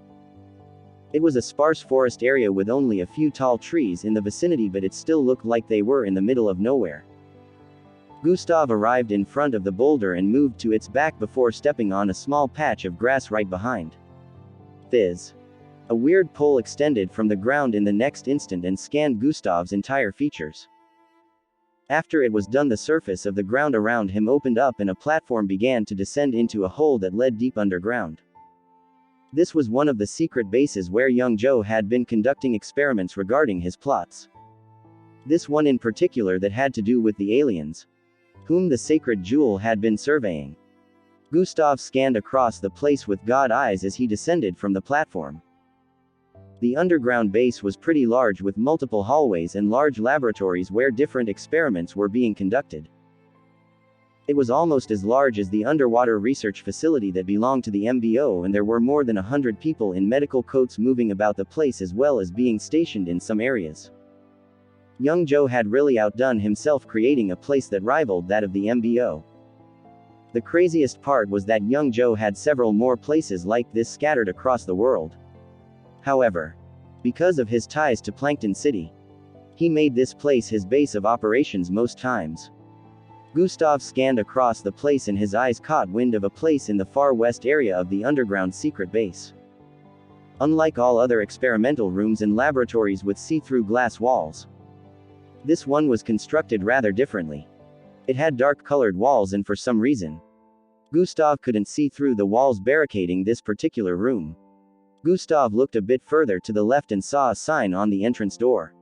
It was a sparse forest area with only a few tall trees in the vicinity, but it still looked like they were in the middle of nowhere. Gustav arrived in front of the boulder and moved to its back before stepping on a small patch of grass right behind. Fizz. A weird pole extended from the ground in the next instant and scanned Gustav's entire features. After it was done, the surface of the ground around him opened up and a platform began to descend into a hole that led deep underground. This was one of the secret bases where young Joe had been conducting experiments regarding his plots. This one in particular that had to do with the aliens, whom the sacred jewel had been surveying. Gustav scanned across the place with god eyes as he descended from the platform. The underground base was pretty large, with multiple hallways and large laboratories where different experiments were being conducted. It was almost as large as the underwater research facility that belonged to the MBO, and there were more than 100 people in medical coats moving about the place as well as being stationed in some areas. Young Joe had really outdone himself, creating a place that rivaled that of the MBO. The craziest part was that young Joe had several more places like this scattered across the world. However, because of his ties to Plankton City, he made this place his base of operations most times. Gustav scanned across the place and his eyes caught wind of a place in the far west area of the underground secret base. Unlike all other experimental rooms and laboratories with see-through glass walls, this one was constructed rather differently. It had dark-colored walls, and for some reason, Gustav couldn't see through the walls barricading this particular room. Gustav looked a bit further to the left and saw a sign on the entrance door.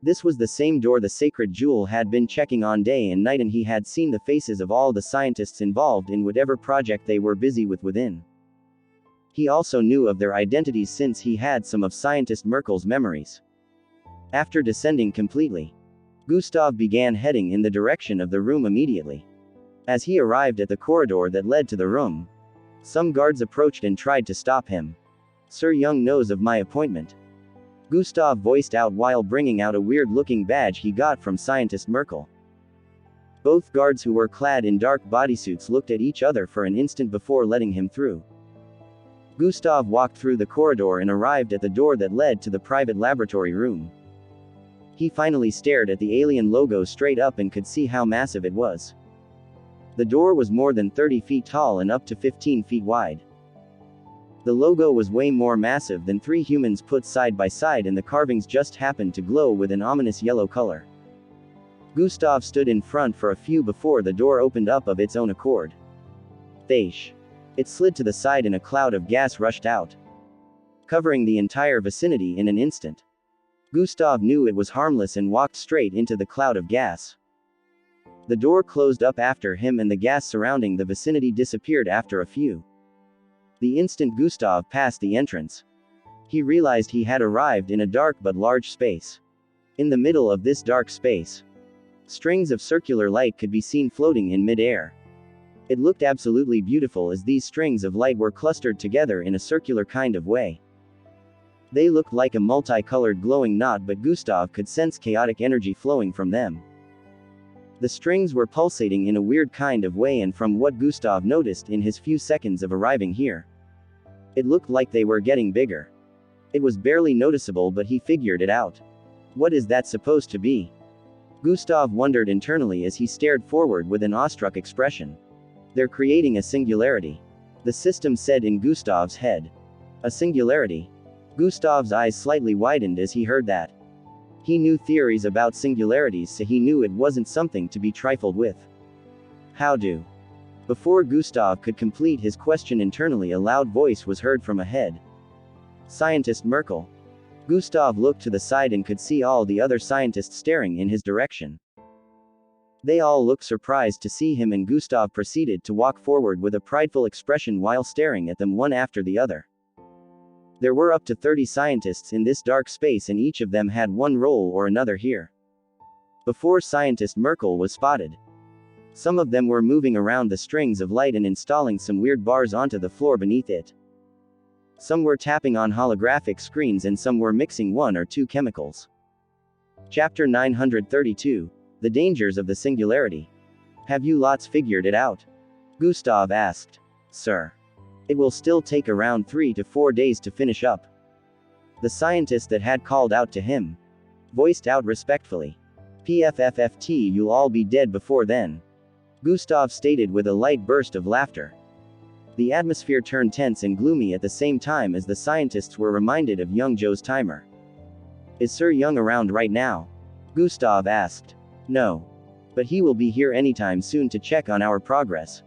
This was the same door the sacred jewel had been checking on day and night, and he had seen the faces of all the scientists involved in whatever project they were busy with within. He also knew of their identities since he had some of Scientist Merkel's memories. After descending completely, Gustav began heading in the direction of the room immediately. As he arrived at the corridor that led to the room, some guards approached and tried to stop him. "Sir, Young knows of my appointment," Gustav voiced out while bringing out a weird-looking badge he got from Scientist Merkel. Both guards, who were clad in dark bodysuits, looked at each other for an instant before letting him through. Gustav walked through the corridor and arrived at the door that led to the private laboratory room. He finally stared at the alien logo straight up and could see how massive it was. The door was more than 30 feet tall and up to 15 feet wide. The logo was way more massive than 3 humans put side by side, and the carvings just happened to glow with an ominous yellow color. Gustav stood in front for a few before the door opened up of its own accord. Thaish. It slid to the side and a cloud of gas rushed out, covering the entire vicinity in an instant. Gustav knew it was harmless and walked straight into the cloud of gas. The door closed up after him and the gas surrounding the vicinity disappeared after a few. The instant Gustav passed the entrance, he realized he had arrived in a dark but large space. In the middle of this dark space, strings of circular light could be seen floating in mid-air. It looked absolutely beautiful as these strings of light were clustered together in a circular kind of way. They looked like a multicolored glowing knot, but Gustav could sense chaotic energy flowing from them. The strings were pulsating in a weird kind of way, and from what Gustav noticed in his few seconds of arriving here, it looked like they were getting bigger. It was barely noticeable, but he figured it out. What is that supposed to be? Gustav wondered internally as he stared forward with an awestruck expression. They're creating a singularity, the system said in Gustav's head. A singularity? Gustav's eyes slightly widened as he heard that. He knew theories about singularities, so he knew it wasn't something to be trifled with. How do? Before Gustav could complete his question internally, a loud voice was heard from ahead. Scientist Merkel. Gustav looked to the side and could see all the other scientists staring in his direction. They all looked surprised to see him, and Gustav proceeded to walk forward with a prideful expression while staring at them one after the other. There were up to 30 scientists in this dark space, and each of them had one role or another here. Before Scientist Merkel was spotted, some of them were moving around the strings of light and installing some weird bars onto the floor beneath it. Some were tapping on holographic screens and some were mixing 1 or 2 chemicals. Chapter 932. The Dangers of the Singularity. Have you lots figured it out? Gustav asked. Sir. It will still take around 3 to 4 days to finish up. The scientist that had called out to him voiced out respectfully. PFFFT, you'll all be dead before then. Gustav stated with a light burst of laughter. The atmosphere turned tense and gloomy at the same time as the scientists were reminded of young Joe's timer. Is Sir Young around right now? Gustav asked. No. But he will be here anytime soon to check on our progress.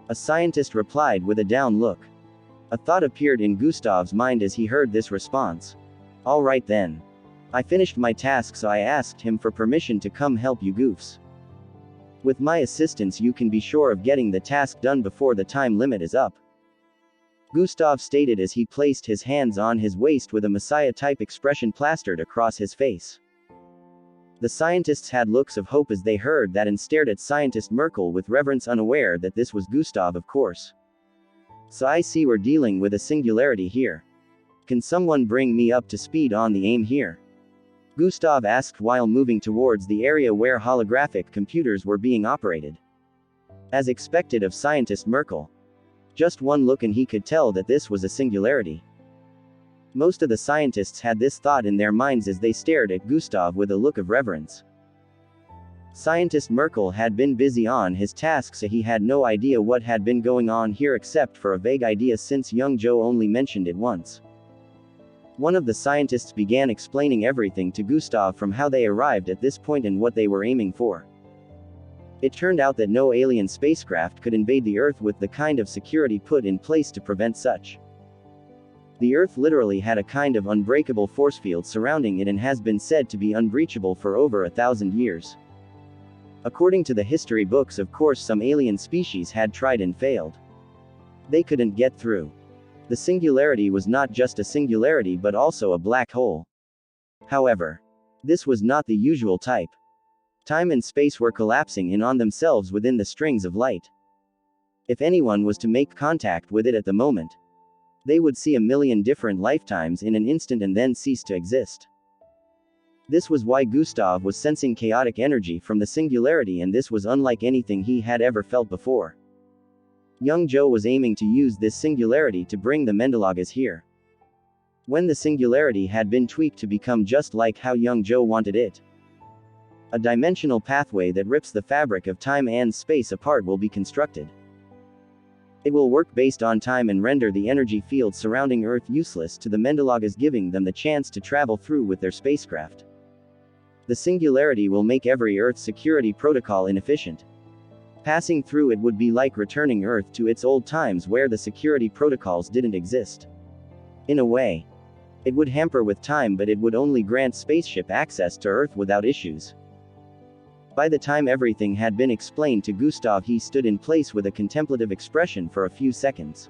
A scientist replied with a down look. A thought appeared in Gustav's mind as he heard this response. All right then. I finished my task, so I asked him for permission to come help you goofs. With my assistance you can be sure of getting the task done before the time limit is up. Gustav stated as he placed his hands on his waist with a Messiah-type expression plastered across his face. The scientists had looks of hope as they heard that and stared at Scientist Merkel with reverence, unaware that this was Gustav, of course. So I see we're dealing with a singularity here. Can someone bring me up to speed on the aim here? Gustav asked while moving towards the area where holographic computers were being operated. As expected of Scientist Merkel. Just one look and he could tell that this was a singularity. Most of the scientists had this thought in their minds as they stared at Gustav with a look of reverence. Scientist Merkel had been busy on his task, so he had no idea what had been going on here except for a vague idea since young Joe only mentioned it once. One of the scientists began explaining everything to Gustav from how they arrived at this point and what they were aiming for. It turned out that no alien spacecraft could invade the Earth with the kind of security put in place to prevent such. The Earth literally had a kind of unbreakable force field surrounding it and has been said to be unbreachable for over 1,000 years. According to the history books, of course, some alien species had tried and failed. They couldn't get through. The singularity was not just a singularity but also a black hole. However, this was not the usual type. Time and space were collapsing in on themselves within the strings of light. If anyone was to make contact with it at the moment, they would see a million different lifetimes in an instant and then cease to exist. This was why Gustav was sensing chaotic energy from the singularity, and this was unlike anything he had ever felt before. Young Joe was aiming to use this singularity to bring the Mendelagas here. When the singularity had been tweaked to become just like how young Joe wanted it, a dimensional pathway that rips the fabric of time and space apart will be constructed. It will work based on time and render the energy field surrounding Earth useless to the Mendelagas, giving them the chance to travel through with their spacecraft. The singularity will make every Earth security protocol inefficient. Passing through it would be like returning Earth to its old times where the security protocols didn't exist. In a way, it would hamper with time, but it would only grant spaceship access to Earth without issues. By the time everything had been explained to Gustav, he stood in place with a contemplative expression for a few seconds.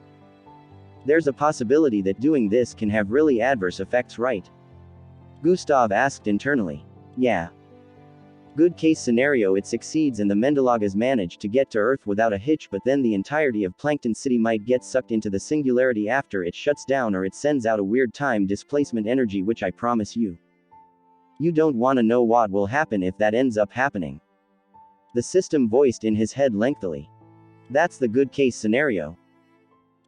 There's a possibility that doing this can have really adverse effects, right? Gustav asked internally. Yeah. Good case scenario, it succeeds and the Mendelagas manage to get to Earth without a hitch, but then the entirety of Plankton City might get sucked into the singularity after it shuts down, or it sends out a weird time displacement energy, which I promise you, you don't want to know what will happen if that ends up happening. The system voiced in his head lengthily. That's the good case scenario.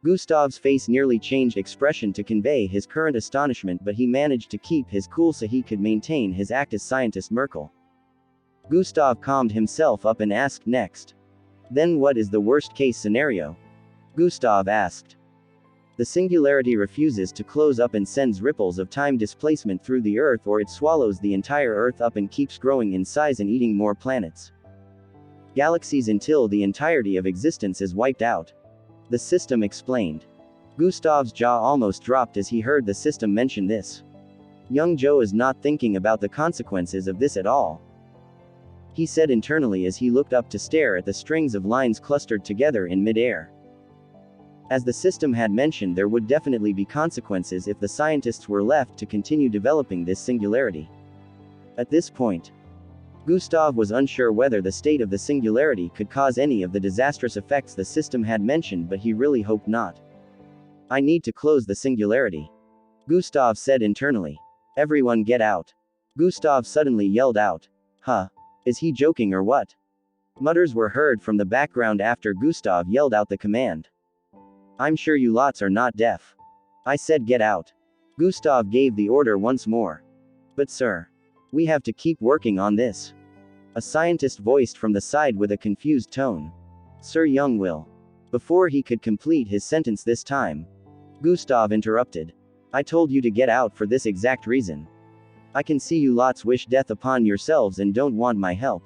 Gustav's face nearly changed expression to convey his current astonishment, but he managed to keep his cool so he could maintain his act as scientist Merkel. Gustav calmed himself up and asked next. Then what is the worst case scenario? Gustav asked. The singularity refuses to close up and sends ripples of time displacement through the Earth, or it swallows the entire Earth up and keeps growing in size and eating more planets, galaxies, until the entirety of existence is wiped out. The system explained. Gustav's jaw almost dropped as he heard the system mention this. Young Joe is not thinking about the consequences of this at all, he said internally as he looked up to stare at the strings of lines clustered together in mid-air. As the system had mentioned, there would definitely be consequences if the scientists were left to continue developing this singularity. At this point, Gustav was unsure whether the state of the singularity could cause any of the disastrous effects the system had mentioned, but he really hoped not. I need to close the singularity, Gustav said internally. Everyone get out. Gustav suddenly yelled out. Huh? Is he joking or what? Mutters were heard from the background after Gustav yelled out the command. I'm sure you lots are not deaf. I said get out. Gustav gave the order once more. But sir, we have to keep working on this, a scientist voiced from the side with a confused tone. Sir Young will. Before he could complete his sentence this time, Gustav interrupted. I told you to get out for this exact reason. I can see you lots wish death upon yourselves and don't want my help,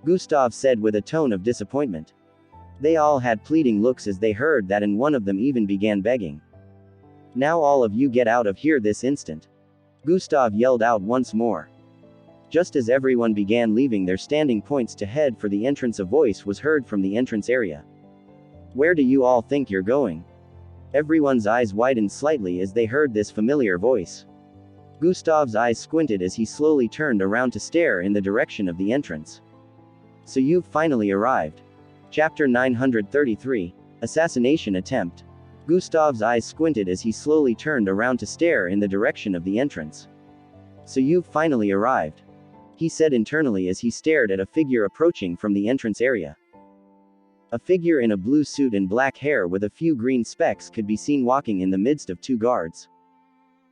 Gustav said with a tone of disappointment. They all had pleading looks as they heard that, and one of them even began begging. Now all of you get out of here this instant, Gustav yelled out once more. Just as everyone began leaving their standing points to head for the entrance, a voice was heard from the entrance area. Where do you all think you're going? Everyone's eyes widened slightly as they heard this familiar voice. Gustav's eyes squinted as he slowly turned around to stare in the direction of the entrance. So you've finally arrived. Chapter 933, Assassination Attempt. Gustav's eyes squinted as he slowly turned around to stare in the direction of the entrance. So you've finally arrived, he said internally as he stared at a figure approaching from the entrance area. A figure in a blue suit and black hair with a few green specks could be seen walking in the midst of two guards.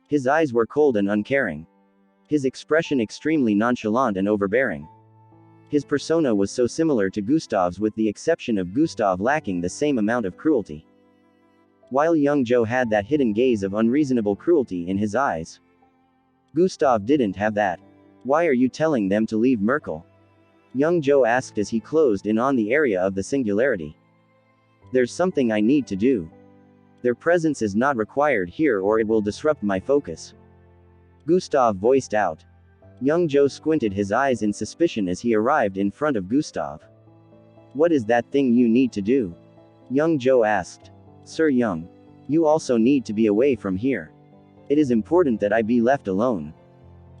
His eyes were cold and uncaring, his expression extremely nonchalant and overbearing. His persona was so similar to Gustav's, with the exception of Gustav lacking the same amount of cruelty. While young Joe had that hidden gaze of unreasonable cruelty in his eyes, Gustav didn't have that. Why are you telling them to leave, Merkel? Young Joe asked as he closed in on the area of the singularity. There's something I need to do. Their presence is not required here or it will disrupt my focus, Gustav voiced out. Young Joe squinted his eyes in suspicion as he arrived in front of Gustav. What is that thing you need to do? Young Joe asked. Sir Young, you also need to be away from here. It is important that I be left alone.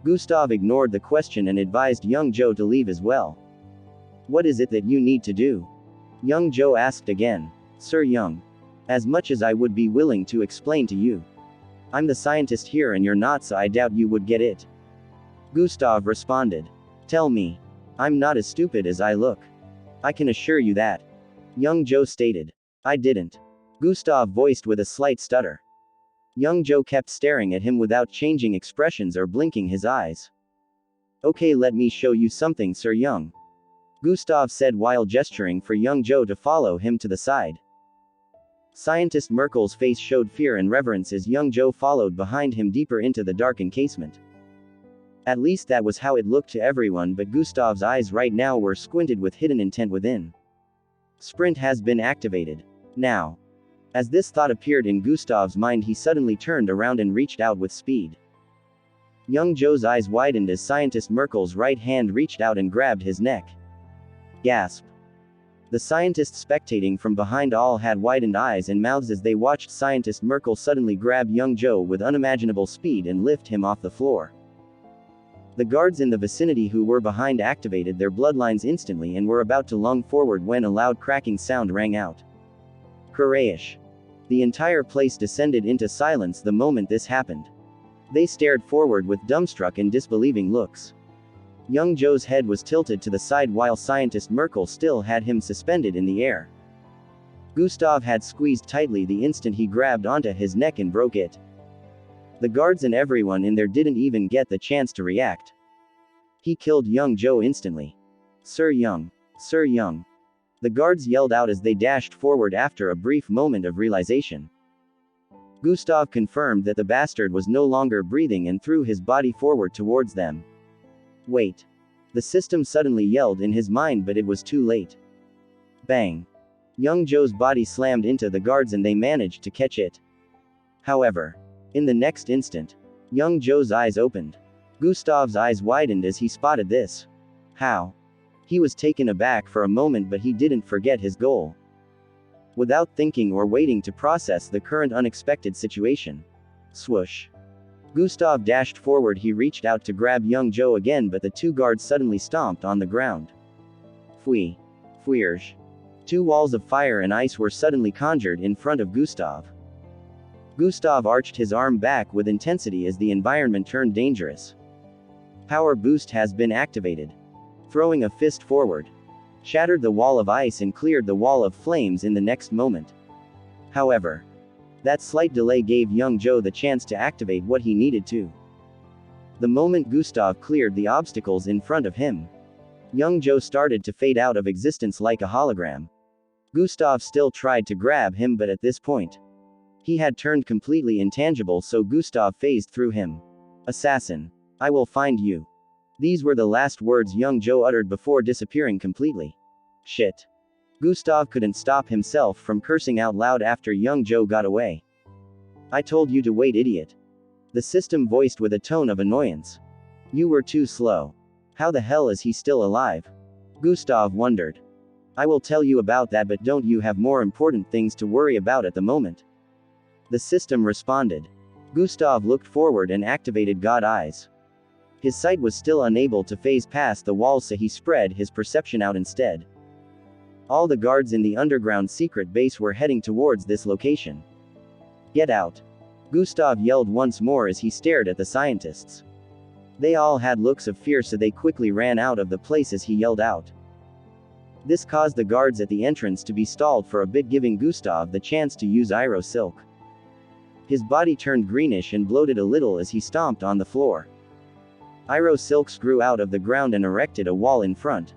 Gustav ignored the question and advised young Joe to leave as well. What is it that you need to do? Young Joe asked again. Sir Young, as much as I would be willing to explain to you, I'm the scientist here and you're not, so I doubt you would get it, Gustav responded. Tell me. I'm not as stupid as I look, I can assure you that, young Joe stated. I didn't. Gustav voiced with a slight stutter. Young Joe kept staring at him without changing expressions or blinking his eyes. Okay, let me show you something, Sir Young. Gustav said while gesturing for young Joe to follow him to the side. Scientist Merkel's face showed fear and reverence as young Joe followed behind him deeper into the dark encasement. At least that was how it looked to everyone, but Gustav's eyes right now were squinted with hidden intent within. Sprint has been activated. Now. As this thought appeared in Gustav's mind, he suddenly turned around and reached out with speed. Young Joe's eyes widened as Scientist Merkel's right hand reached out and grabbed his neck. Gasp. The scientists spectating from behind all had widened eyes and mouths as they watched Scientist Merkel suddenly grab young Joe with unimaginable speed and lift him off the floor. The guards in the vicinity who were behind activated their bloodlines instantly and were about to lunge forward when a loud cracking sound rang out. Crash. The entire place descended into silence the moment this happened. They stared forward with dumbstruck and disbelieving looks. Young Joe's head was tilted to the side while Scientist Merkel still had him suspended in the air. Gustav had squeezed tightly the instant he grabbed onto his neck and broke it. The guards and everyone in there didn't even get the chance to react. He killed young Joe instantly. Sir Young. Sir Young. The guards yelled out as they dashed forward after a brief moment of realization. Gustav confirmed that the bastard was no longer breathing and threw his body forward towards them. Wait. The system suddenly yelled in his mind, but it was too late. Bang. Young Joe's body slammed into the guards and they managed to catch it. However, in the next instant, young Joe's eyes opened. Gustav's eyes widened as he spotted this. How? He was taken aback for a moment, but he didn't forget his goal. Without thinking or waiting to process the current unexpected situation. Swoosh. Gustav dashed forward. He reached out to grab young Joe again, but the two guards suddenly stomped on the ground. Fui. Fuirge. Two walls of fire and ice were suddenly conjured in front of Gustav. Gustav arched his arm back with intensity as the environment turned dangerous. Power boost has been activated. Throwing a fist forward, shattered the wall of ice and cleared the wall of flames in the next moment. However, that slight delay gave young Joe the chance to activate what he needed to. The moment Gustav cleared the obstacles in front of him, young Joe started to fade out of existence like a hologram. Gustav still tried to grab him, but at this point, he had turned completely intangible, so Gustav phased through him. Assassin. I will find you. These were the last words young Joe uttered before disappearing completely. Shit. Gustav couldn't stop himself from cursing out loud after young Joe got away. I told you to wait, idiot. The system voiced with a tone of annoyance. You were too slow. How the hell is he still alive? Gustav wondered. I will tell you about that, but don't you have more important things to worry about at the moment? The system responded. Gustav looked forward and activated God Eyes. His sight was still unable to phase past the walls, so he spread his perception out instead. All the guards in the underground secret base were heading towards this location. Get out. Gustav yelled once more as he stared at the scientists. They all had looks of fear, so they quickly ran out of the place as he yelled out. This caused the guards at the entrance to be stalled for a bit, giving Gustav the chance to use Iro Silk. His body turned greenish and bloated a little as he stomped on the floor. Iro Silks grew out of the ground and erected a wall in front,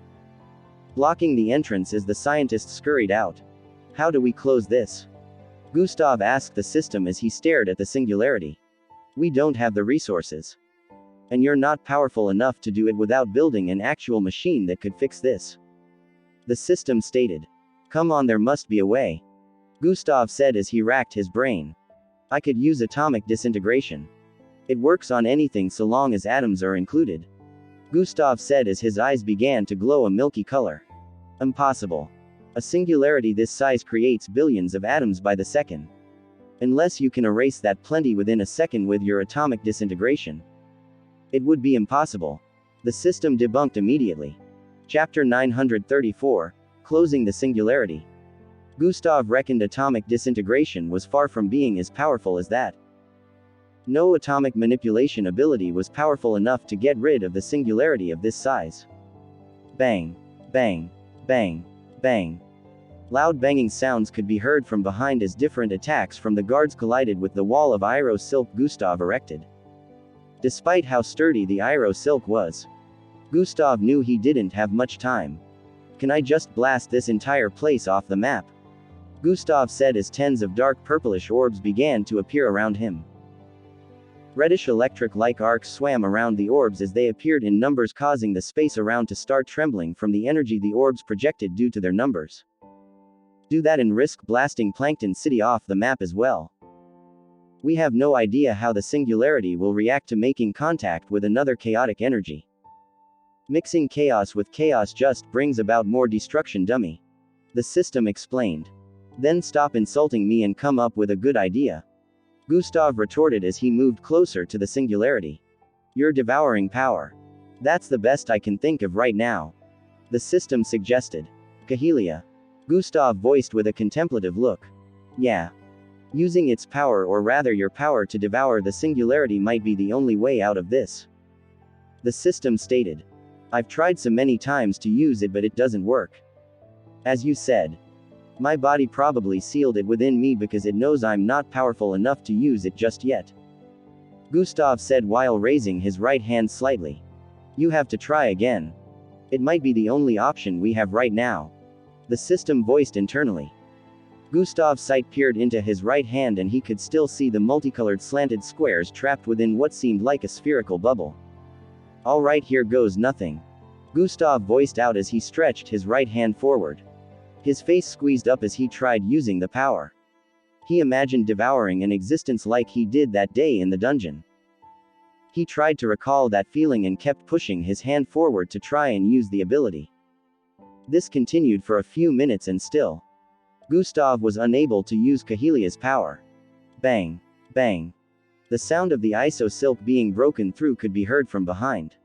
blocking the entrance as the scientists scurried out. How do we close this? Gustav asked the system as he stared at the singularity. We don't have the resources. And you're not powerful enough to do it without building an actual machine that could fix this. The system stated. Come on, there must be a way. Gustav said as he racked his brain. I could use atomic disintegration. It works on anything so long as atoms are included. Gustav said as his eyes began to glow a milky color. Impossible. A singularity this size creates billions of atoms by the second. Unless you can erase that plenty within a second with your atomic disintegration, it would be impossible. The system debunked immediately. Chapter 934, Closing the Singularity. Gustav reckoned atomic disintegration was far from being as powerful as that. No atomic manipulation ability was powerful enough to get rid of the singularity of this size. Bang. Bang. Bang. Bang. Loud banging sounds could be heard from behind as different attacks from the guards collided with the wall of Iroh silk Gustav erected. Despite how sturdy the Iroh silk was, Gustav knew he didn't have much time. "Can I just blast this entire place off the map?" Gustav said as tens of dark purplish orbs began to appear around him. Reddish electric-like arcs swam around the orbs as they appeared in numbers, causing the space around to start trembling from the energy the orbs projected due to their numbers. Do that and risk blasting Plankton City off the map as well. We have no idea how the singularity will react to making contact with another chaotic energy. Mixing chaos with chaos just brings about more destruction, dummy. The system explained. Then stop insulting me and come up with a good idea. Gustav retorted as he moved closer to the singularity. You're devouring power. That's the best I can think of right now. The system suggested. Kahelia. Gustav voiced with a contemplative look. Yeah. Using its power, or rather your power, to devour the singularity might be the only way out of this. The system stated. I've tried so many times to use it, but it doesn't work. As you said. My body probably sealed it within me because it knows I'm not powerful enough to use it just yet. Gustav said while raising his right hand slightly. You have to try again. It might be the only option we have right now. The system voiced internally. Gustav's sight peered into his right hand and he could still see the multicolored slanted squares trapped within what seemed like a spherical bubble. Alright, here goes nothing. Gustav voiced out as he stretched his right hand forward. His face squeezed up as he tried using the power. He imagined devouring an existence like he did that day in the dungeon. He tried to recall that feeling and kept pushing his hand forward to try and use the ability. This continued for a few minutes and still, Gustav was unable to use Kahelia's power. Bang. Bang. The sound of the iso silk being broken through could be heard from behind.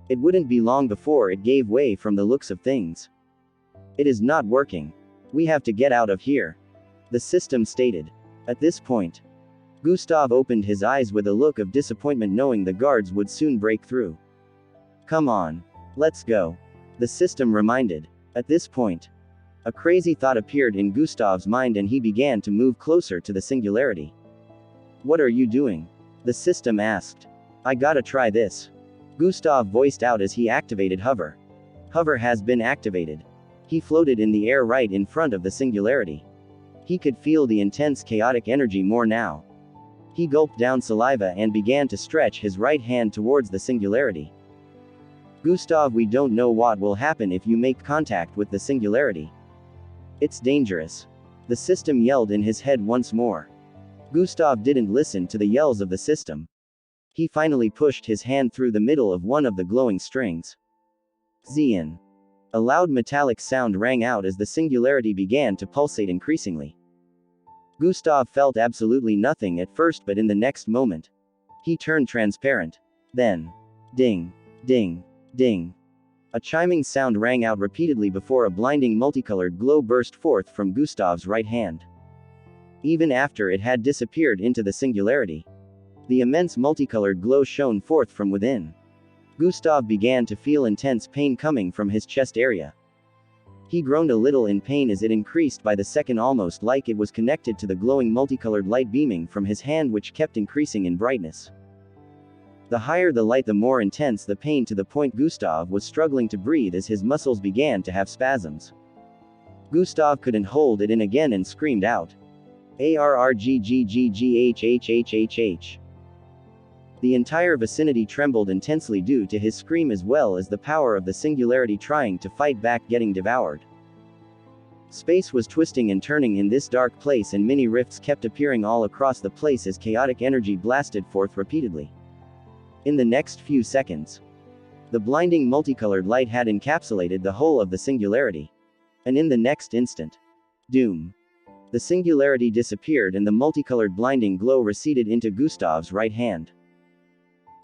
It wouldn't be long before it gave way from the looks of things. It is not working. We have to get out of here. The system stated. At this point, Gustav opened his eyes with a look of disappointment, knowing the guards would soon break through. Come on. Let's go. The system reminded. At this point, a crazy thought appeared in Gustav's mind and he began to move closer to the singularity. What are you doing? The system asked. I gotta try this. Gustav voiced out as he activated Hover. Hover has been activated. He floated in the air right in front of the singularity. He could feel the intense chaotic energy more now. He gulped down saliva and began to stretch his right hand towards the singularity. Gustav, we don't know what will happen if you make contact with the singularity. It's dangerous. The system yelled in his head once more. Gustav didn't listen to the yells of the system. He finally pushed his hand through the middle of one of the glowing strings. Xian. A loud metallic sound rang out as the singularity began to pulsate increasingly. Gustav felt absolutely nothing at first, but in the next moment, he turned transparent. Then, ding, ding, ding. A chiming sound rang out repeatedly before a blinding multicolored glow burst forth from Gustav's right hand. Even after it had disappeared into the singularity, the immense multicolored glow shone forth from within. Gustav began to feel intense pain coming from his chest area. He groaned a little in pain as it increased by the second, almost like it was connected to the glowing multicolored light beaming from his hand, which kept increasing in brightness. The higher the light, the more intense the pain, to the point Gustav was struggling to breathe as his muscles began to have spasms. Gustav couldn't hold it in again and screamed out. ARRGGGGHHHHH. The entire vicinity trembled intensely due to his scream, as well as the power of the singularity trying to fight back, getting devoured. Space was twisting and turning in this dark place, and many rifts kept appearing all across the place as chaotic energy blasted forth repeatedly. In the next few seconds, the blinding multicolored light had encapsulated the whole of the singularity. And in the next instant, doom. The singularity disappeared and the multicolored blinding glow receded into Gustav's right hand.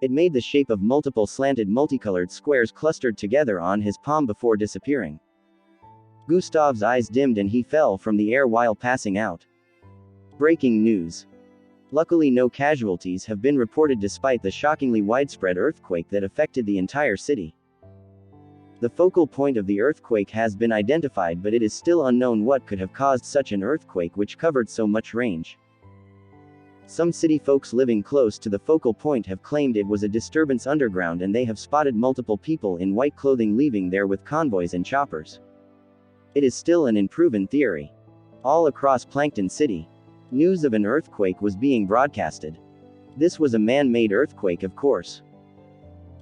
It made the shape of multiple slanted multicolored squares clustered together on his palm before disappearing. Gustav's eyes dimmed and he fell from the air while passing out. Breaking news. Luckily, no casualties have been reported despite the shockingly widespread earthquake that affected the entire city. The focal point of the earthquake has been identified, but it is still unknown what could have caused such an earthquake which covered so much range. Some city folks living close to the focal point have claimed it was a disturbance underground, and they have spotted multiple people in white clothing leaving there with convoys and choppers. It is still an unproven theory. All across Plankton City, news of an earthquake was being broadcasted. This was a man-made earthquake, of course.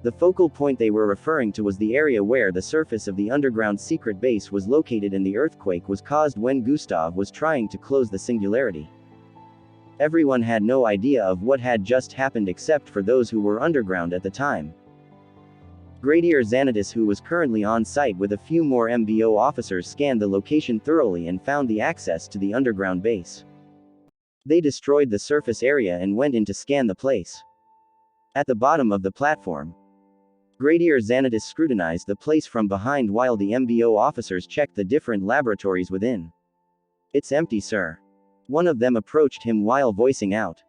The focal point they were referring to was the area where the surface of the underground secret base was located, and the earthquake was caused when Gustav was trying to close the singularity. Everyone had no idea of what had just happened except for those who were underground at the time. Brigadier Xanatus, who was currently on site with a few more MBO officers, scanned the location thoroughly and found the access to the underground base. They destroyed the surface area and went in to scan the place. At the bottom of the platform, Brigadier Xanatus scrutinized the place from behind while the MBO officers checked the different laboratories within. "It's empty, sir." One of them approached him while voicing out.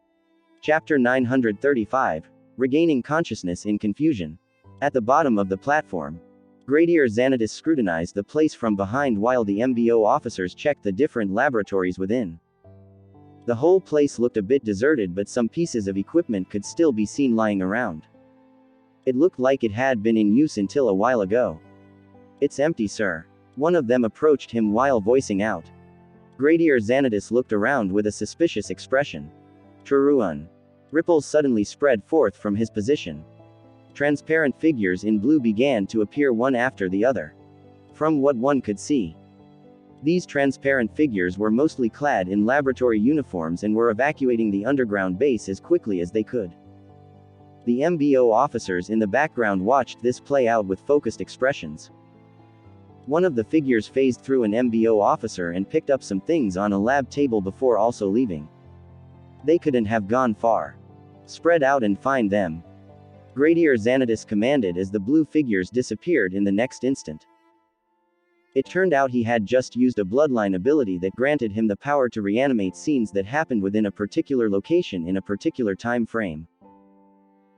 Chapter 935. Regaining Consciousness in Confusion. At the bottom of the platform, Brigadier Xanatus scrutinized the place from behind while the MBO officers checked the different laboratories within. The whole place looked a bit deserted, but some pieces of equipment could still be seen lying around. It looked like it had been in use until a while ago. "It's empty, sir." One of them approached him while voicing out. Brigadier Xanatus looked around with a suspicious expression. Truruan. Ripples suddenly spread forth from his position. Transparent figures in blue began to appear one after the other. From what one could see, these transparent figures were mostly clad in laboratory uniforms and were evacuating the underground base as quickly as they could. The MBO officers in the background watched this play out with focused expressions. One of the figures phased through an MBO officer and picked up some things on a lab table before also leaving. They couldn't have gone far. "Spread out and find them," Brigadier Xanatus commanded as the blue figures disappeared in the next instant. It turned out he had just used a bloodline ability that granted him the power to reanimate scenes that happened within a particular location in a particular time frame.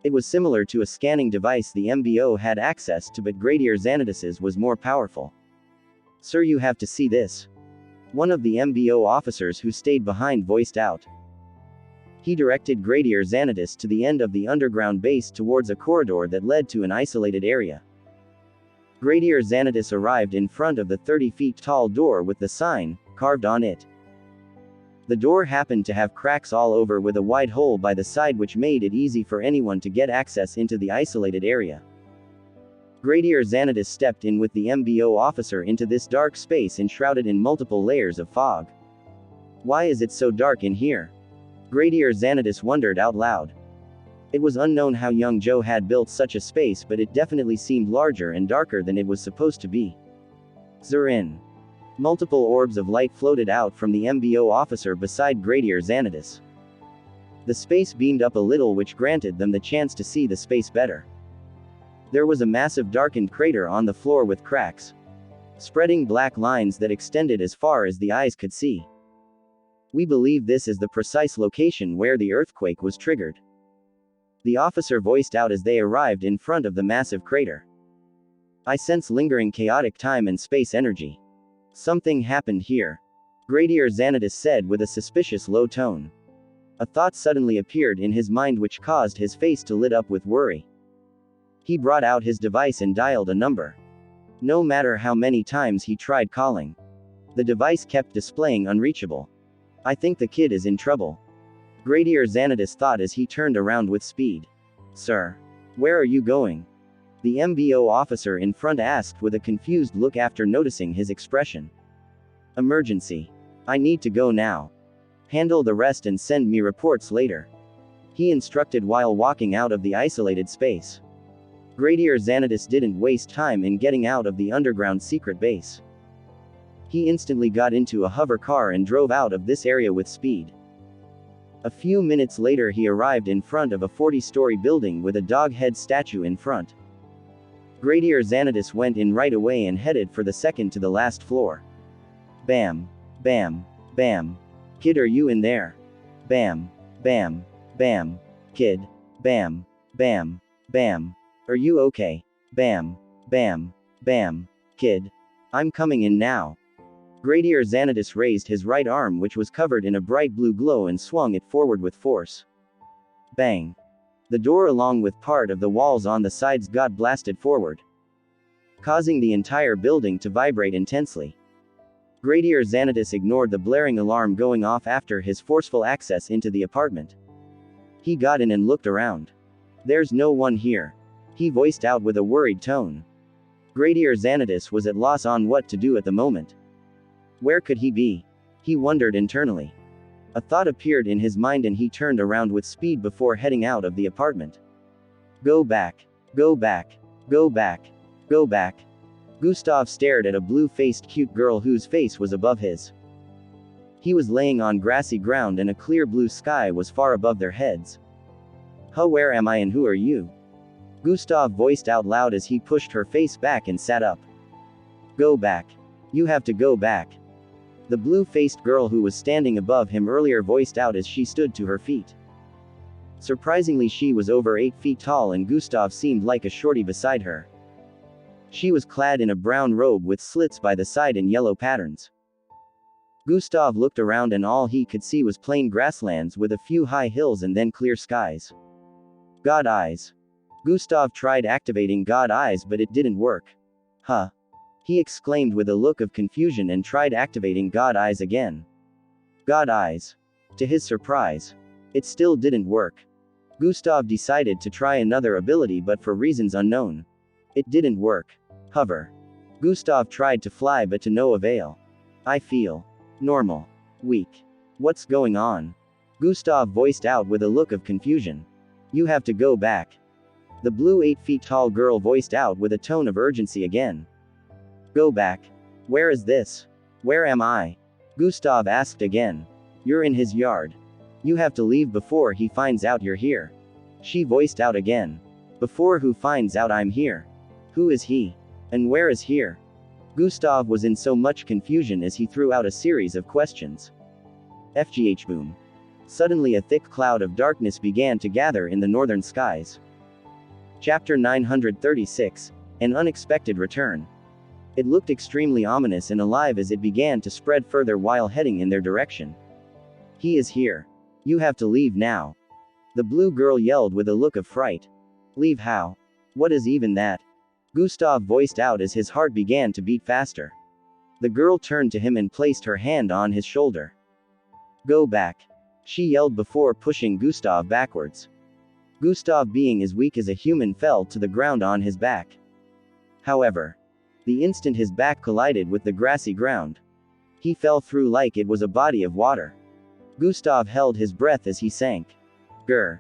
It was similar to a scanning device the MBO had access to, but Brigadier Xanatus's was more powerful. "Sir, you have to see this," one of the MBO officers who stayed behind voiced out. He directed Brigadier Xanatus to the end of the underground base towards a corridor that led to an isolated area. Brigadier Xanatus arrived in front of the 30 feet tall door with the sign carved on it. The door happened to have cracks all over with a wide hole by the side which made it easy for anyone to get access into the isolated area. Brigadier Xanatus stepped in with the MBO officer into this dark space enshrouded in multiple layers of fog. "Why is it so dark in here?" Brigadier Xanatus wondered out loud. It was unknown how young Joe had built such a space, but it definitely seemed larger and darker than it was supposed to be. "Zurin." Multiple orbs of light floated out from the MBO officer beside Brigadier Xanatus. The space beamed up a little, which granted them the chance to see the space better. There was a massive darkened crater on the floor with cracks, spreading black lines that extended as far as the eyes could see. "We believe this is the precise location where the earthquake was triggered," the officer voiced out as they arrived in front of the massive crater. "I sense lingering chaotic time and space energy. Something happened here," Brigadier Xanatus said with a suspicious low tone. A thought suddenly appeared in his mind which caused his face to lit up with worry. He brought out his device and dialed a number. No matter how many times he tried calling, the device kept displaying unreachable. "I think the kid is in trouble," Brigadier Xanatus thought as he turned around with speed. "Sir, where are you going?" the MBO officer in front asked with a confused look after noticing his expression. "Emergency. I need to go now. Handle the rest and send me reports later," he instructed while walking out of the isolated space. Brigadier Xanatus didn't waste time in getting out of the underground secret base. He instantly got into a hover car and drove out of this area with speed. A few minutes later he arrived in front of a 40-story building with a dog head statue in front. Brigadier Xanatus went in right away and headed for the second to the last floor. Bam. Bam. Bam. "Kid, are you in there?" Bam. Bam. Bam. "Kid. Bam. Bam. Bam. Are you okay?" Bam. Bam. Bam. Kid. I'm coming in now. Gradier Xanatus raised his right arm, which was covered in a bright blue glow, and swung it forward with force. Bang. The door along with part of the walls on the sides got blasted forward, causing the entire building to vibrate intensely. Gradier Xanatus ignored the blaring alarm going off after his forceful access into the apartment. He got in and looked around. There's no one here, he voiced out with a worried tone. Gradier Xanatus was at loss on what to do at the moment. Where could he be? He wondered internally. A thought appeared in his mind and he turned around with speed before heading out of the apartment. Go back. Go back. Go back. Go back. Gustav stared at a blue-faced cute girl whose face was above his. He was laying on grassy ground and a clear blue sky was far above their heads. Huh, where am I and who are you? Gustav voiced out loud as he pushed her face back and sat up. Go back. You have to go back. The blue-faced girl who was standing above him earlier voiced out as she stood to her feet. Surprisingly, she was over 8 feet tall and Gustav seemed like a shorty beside her. She was clad in a brown robe with slits by the side and yellow patterns. Gustav looked around and all he could see was plain grasslands with a few high hills and then clear skies. God eyes. Gustav tried activating God eyes but it didn't work. Huh. He exclaimed with a look of confusion and tried activating God eyes again. God eyes. To his surprise, it still didn't work. Gustav decided to try another ability but for reasons unknown, it didn't work. Hover. Gustav tried to fly but to no avail. I feel normal. Weak. What's going on? Gustav voiced out with a look of confusion. You have to go back. The blue 8 feet tall girl voiced out with a tone of urgency again. Go back. Where is this? Where am I? Gustav asked again. You're in his yard. You have to leave before he finds out you're here. She voiced out again. Before who finds out I'm here? Who is he? And where is here? Gustav was in so much confusion as he threw out a series of questions. FGH boom. Suddenly a thick cloud of darkness began to gather in the northern skies. Chapter 936. An unexpected return. It looked extremely ominous and alive as it began to spread further while heading in their direction. He is here. You have to leave now. The blue girl yelled with a look of fright. Leave how? What is even that? Gustav voiced out as his heart began to beat faster. The girl turned to him and placed her hand on his shoulder. Go back. She yelled before pushing Gustav backwards. Gustav, being as weak as a human, fell to the ground on his back. However, the instant his back collided with the grassy ground, he fell through like it was a body of water. Gustav held his breath as he sank. Grr.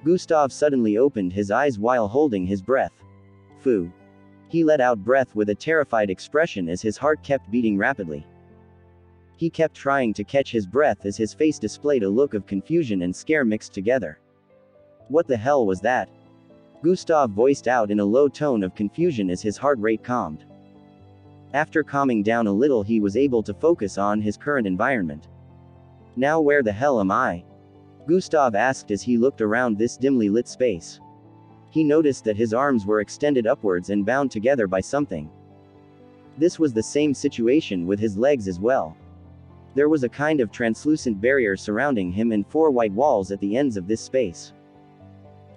Gustav suddenly opened his eyes while holding his breath. Phew. He let out breath with a terrified expression as his heart kept beating rapidly. He kept trying to catch his breath as his face displayed a look of confusion and scare mixed together. What the hell was that? Gustav voiced out in a low tone of confusion as his heart rate calmed. After calming down a little, he was able to focus on his current environment. Now where the hell am I? Gustav asked as he looked around this dimly lit space. He noticed that his arms were extended upwards and bound together by something. This was the same situation with his legs as well. There was a kind of translucent barrier surrounding him and 4 white walls at the ends of this space.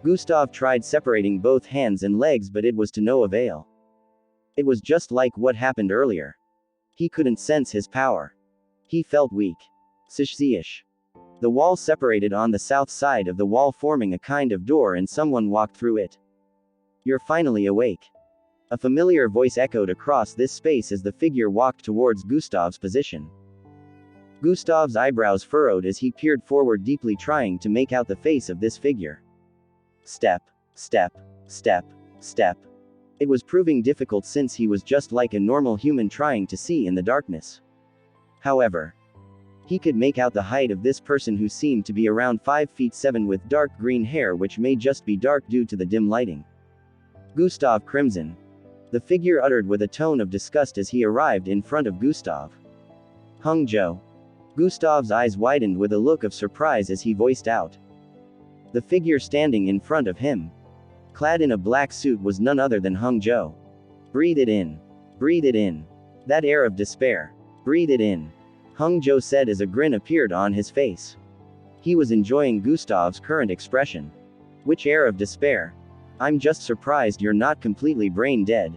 Gustav tried separating both hands and legs but it was to no avail. It was just like what happened earlier. He couldn't sense his power. He felt weak. Sish. The wall separated on the south side of the wall, forming a kind of door, and someone walked through it. You're finally awake. A familiar voice echoed across this space as the figure walked towards Gustav's position. Gustav's eyebrows furrowed as he peered forward deeply, trying to make out the face of this figure. Step. Step. Step. Step. It was proving difficult since he was just like a normal human trying to see in the darkness. However, he could make out the height of this person, who seemed to be around 5 feet 7 with dark green hair, which may just be dark due to the dim lighting. Gustav crimson. The figure uttered with a tone of disgust as he arrived in front of Gustav. Hung Joe. Gustav's eyes widened with a look of surprise as he voiced out. The figure standing in front of him, clad in a black suit, was none other than Hung Joe. Breathe it in. Breathe it in. That air of despair. Breathe it in. Hung Jo said as a grin appeared on his face. He was enjoying Gustav's current expression. Which air of despair? I'm just surprised you're not completely brain dead.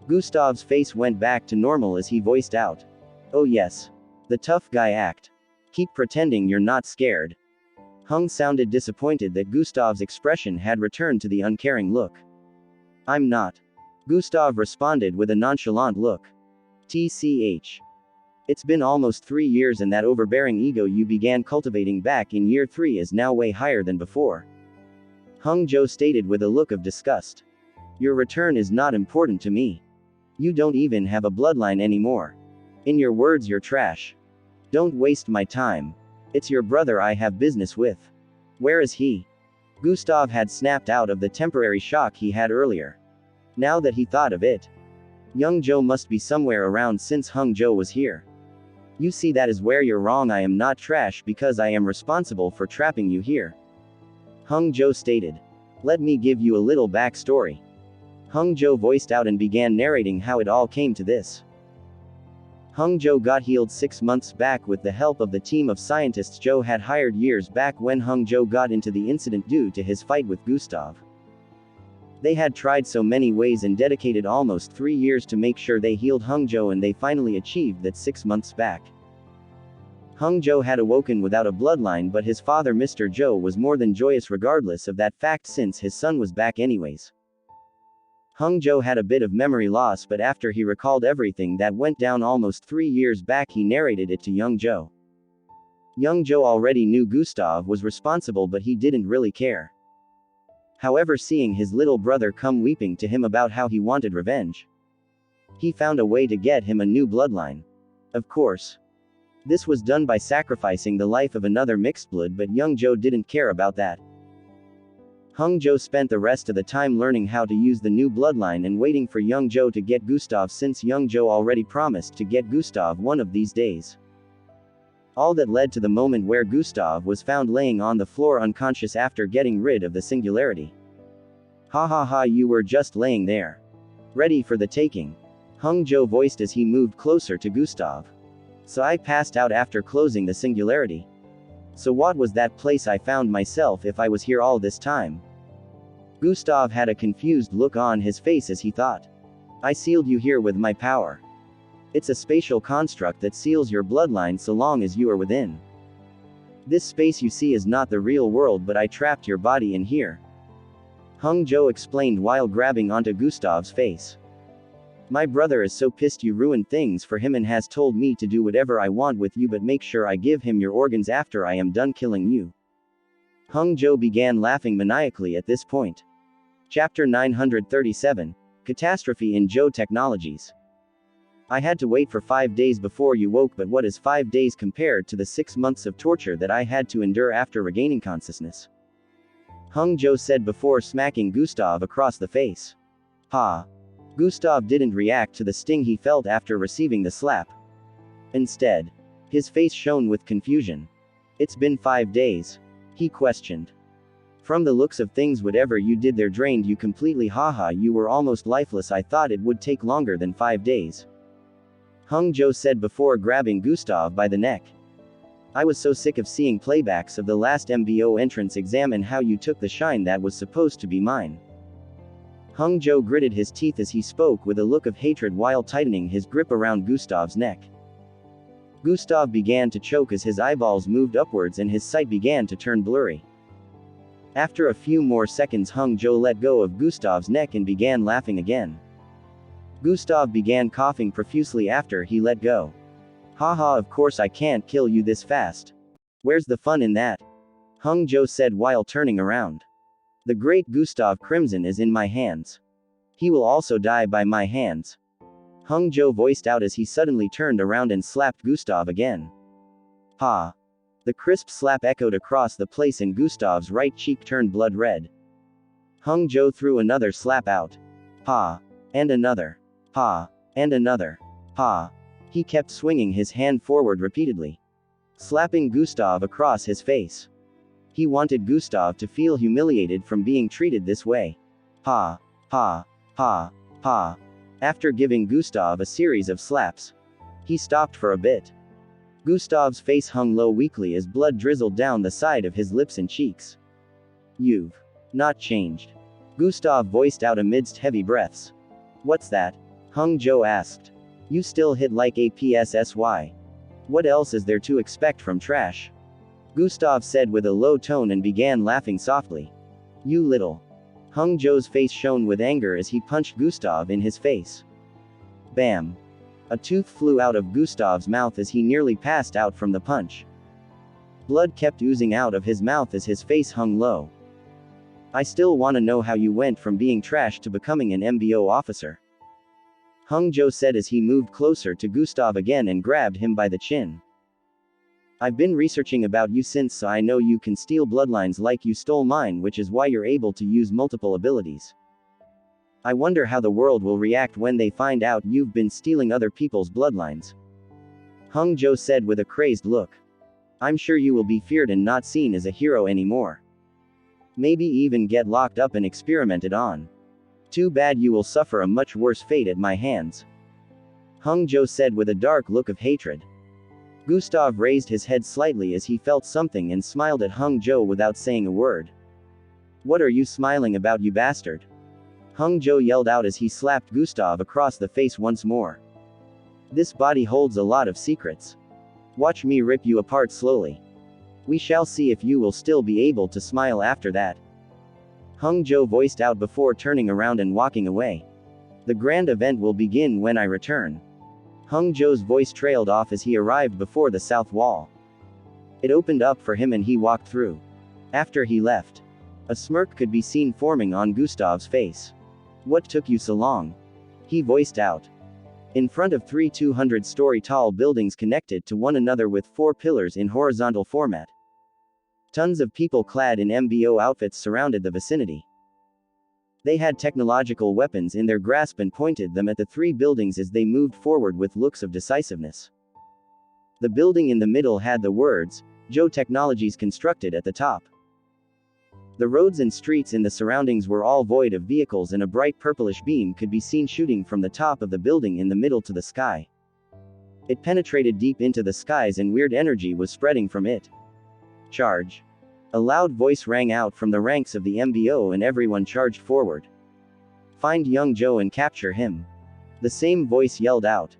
Gustav's face went back to normal as he voiced out. Oh yes. The tough guy act. Keep pretending you're not scared. Hung sounded disappointed that Gustav's expression had returned to the uncaring look. I'm not. Gustav responded with a nonchalant look. TCH. It's been almost 3 years and that overbearing ego you began cultivating back in year 3 is now way higher than before. Hung Jo stated with a look of disgust. Your return is not important to me. You don't even have a bloodline anymore. In your words, you're trash. Don't waste my time. It's your brother I have business with. Where is he? Gustav had snapped out of the temporary shock he had earlier. Now that he thought of it, young Jo must be somewhere around since Hung Jo was here. You see, that is where you're wrong. I am not trash because I am responsible for trapping you here. Hung Jo stated. Let me give you a little backstory. Hung Jo voiced out and began narrating how it all came to this. Hung Jo got healed 6 months back with the help of the team of scientists Jo had hired years back when Hung Jo got into the incident due to his fight with Gustav. They had tried so many ways and dedicated almost 3 years to make sure they healed Hung Jo, and they finally achieved that 6 months back. Hung Jo had awoken without a bloodline, but his father Mr. Jo was more than joyous regardless of that fact since his son was back anyways. Hung Jo had a bit of memory loss, but after he recalled everything that went down almost 3 years back, he narrated it to young Jo. Young Jo already knew Gustav was responsible, but he didn't really care. However, seeing his little brother come weeping to him about how he wanted revenge, he found a way to get him a new bloodline. Of course, this was done by sacrificing the life of another mixed blood, but young Jo didn't care about that. Hung Jo spent the rest of the time learning how to use the new bloodline and waiting for young Jo to get Gustav, since young Jo already promised to get Gustav one of these days. All that led to the moment where Gustav was found laying on the floor unconscious after getting rid of the singularity. Ha ha ha, you were just laying there. Ready for the taking. Hung Jo voiced as he moved closer to Gustav. So I passed out after closing the singularity. So what was that place I found myself if I was here all this time? Gustav had a confused look on his face as he thought. I sealed you here with my power. It's a spatial construct that seals your bloodline so long as you are within. This space you see is not the real world, but I trapped your body in here. Hung Jo explained while grabbing onto Gustav's face. My brother is so pissed you ruined things for him and has told me to do whatever I want with you, but make sure I give him your organs after I am done killing you. Hung Jo began laughing maniacally at this point. Chapter 937. Catastrophe in Jo Technologies. I had to wait for 5 days before you woke, but what is 5 days compared to the 6 months of torture that I had to endure after regaining consciousness? Hung Jo said before smacking Gustav across the face. Ha. Gustav didn't react to the sting he felt after receiving the slap. Instead, his face shone with confusion. It's been 5 days? He questioned. From the looks of things, whatever you did there drained you completely. Haha, you were almost lifeless. I thought it would take longer than 5 days. Hung Jo said before grabbing Gustav by the neck. I was so sick of seeing playbacks of the last MBO entrance exam and how you took the shine that was supposed to be mine. Hung Jo gritted his teeth as he spoke with a look of hatred while tightening his grip around Gustav's neck. Gustav began to choke as his eyeballs moved upwards and his sight began to turn blurry. After a few more seconds, Hung Jo let go of Gustav's neck and began laughing again. Gustav began coughing profusely after he let go. Haha, of course I can't kill you this fast. Where's the fun in that? Hung Jo said while turning around. The great Gustav Crimson is in my hands. He will also die by my hands. Hung Jo voiced out as he suddenly turned around and slapped Gustav again. Ha! The crisp slap echoed across the place and Gustav's right cheek turned blood red. Hung Jo threw another slap out. Ha! And another. Ha! And another. Ha! He kept swinging his hand forward repeatedly, slapping Gustav across his face. He wanted Gustav to feel humiliated from being treated this way. Ha! Ha! Ha! Ha! After giving Gustav a series of slaps, he stopped for a bit. Gustav's face hung low weakly as blood drizzled down the side of his lips and cheeks. "You've not changed," Gustav voiced out amidst heavy breaths. "What's that?" Hung Joe asked. "You still hit like a PSSY. What else is there to expect from trash?" Gustav said with a low tone and began laughing softly. "You little." Hung Joe's face shone with anger as he punched Gustav in his face. Bam! A tooth flew out of Gustav's mouth as he nearly passed out from the punch. Blood kept oozing out of his mouth as his face hung low. "I still wanna know how you went from being trash to becoming an MBO officer," Hung Joe said as he moved closer to Gustav again and grabbed him by the chin. "I've been researching about you since, so I know you can steal bloodlines like you stole mine, which is why you're able to use multiple abilities. I wonder how the world will react when they find out you've been stealing other people's bloodlines," Hung Joe said with a crazed look. "I'm sure you will be feared and not seen as a hero anymore. Maybe even get locked up and experimented on. Too bad you will suffer a much worse fate at my hands," Hung Joe said with a dark look of hatred. Gustav raised his head slightly as he felt something and smiled at Hung Joe without saying a word. "What are you smiling about, you bastard?" Hung Joe yelled out as he slapped Gustav across the face once more. "This body holds a lot of secrets. Watch me rip you apart slowly. We shall see if you will still be able to smile after that," Hung Joe voiced out before turning around and walking away. "The grand event will begin when I return." Hung Joe's voice trailed off as he arrived before the south wall. It opened up for him and he walked through. After he left, a smirk could be seen forming on Gustav's face. "What took you so long?" he voiced out. In front of three 200-story tall buildings connected to one another with 4 pillars in horizontal format. Tons of people clad in MBO outfits surrounded the vicinity. They had technological weapons in their grasp and pointed them at the 3 buildings as they moved forward with looks of decisiveness. The building in the middle had the words, "Joe Technologies" constructed at the top. The roads and streets in the surroundings were all void of vehicles and a bright purplish beam could be seen shooting from the top of the building in the middle to the sky. It penetrated deep into the skies and weird energy was spreading from it. "Charge!" A loud voice rang out from the ranks of the MBO and everyone charged forward. "Find young Joe and capture him," the same voice yelled out.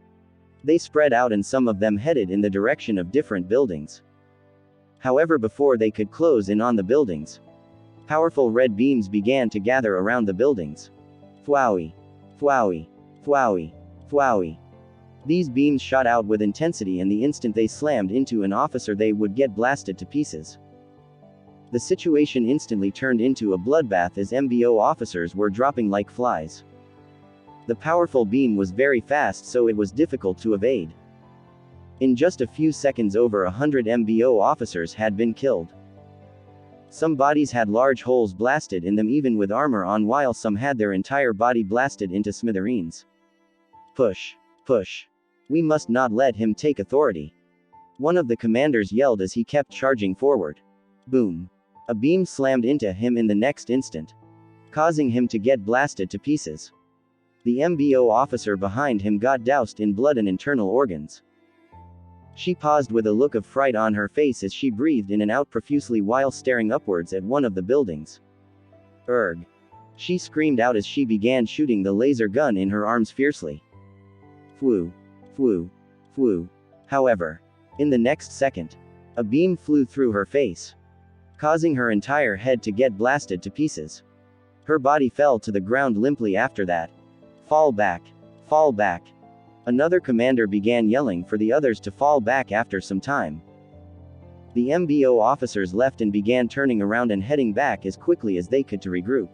They spread out and some of them headed in the direction of different buildings. However, before they could close in on the buildings, powerful red beams began to gather around the buildings. Fwowie! Fwowie! Fwowie! Fwowie! These beams shot out with intensity and the instant they slammed into an officer they would get blasted to pieces. The situation instantly turned into a bloodbath as MBO officers were dropping like flies. The powerful beam was very fast, so it was difficult to evade. In just a few seconds over 100 MBO officers had been killed. Some bodies had large holes blasted in them even with armor on, while some had their entire body blasted into smithereens. "Push! Push! We must not let him take authority," one of the commanders yelled as he kept charging forward. Boom! A beam slammed into him in the next instant, causing him to get blasted to pieces. The MBO officer behind him got doused in blood and internal organs. She paused with a look of fright on her face as she breathed in and out profusely while staring upwards at one of the buildings. "Erg!" she screamed out as she began shooting the laser gun in her arms fiercely. Fwoo! Fwoo! Fwoo! However, in the next second, a beam flew through her face, causing her entire head to get blasted to pieces. Her body fell to the ground limply after that. "Fall back! Fall back!" Another commander began yelling for the others to fall back after some time. The MBO officers left and began turning around and heading back as quickly as they could to regroup.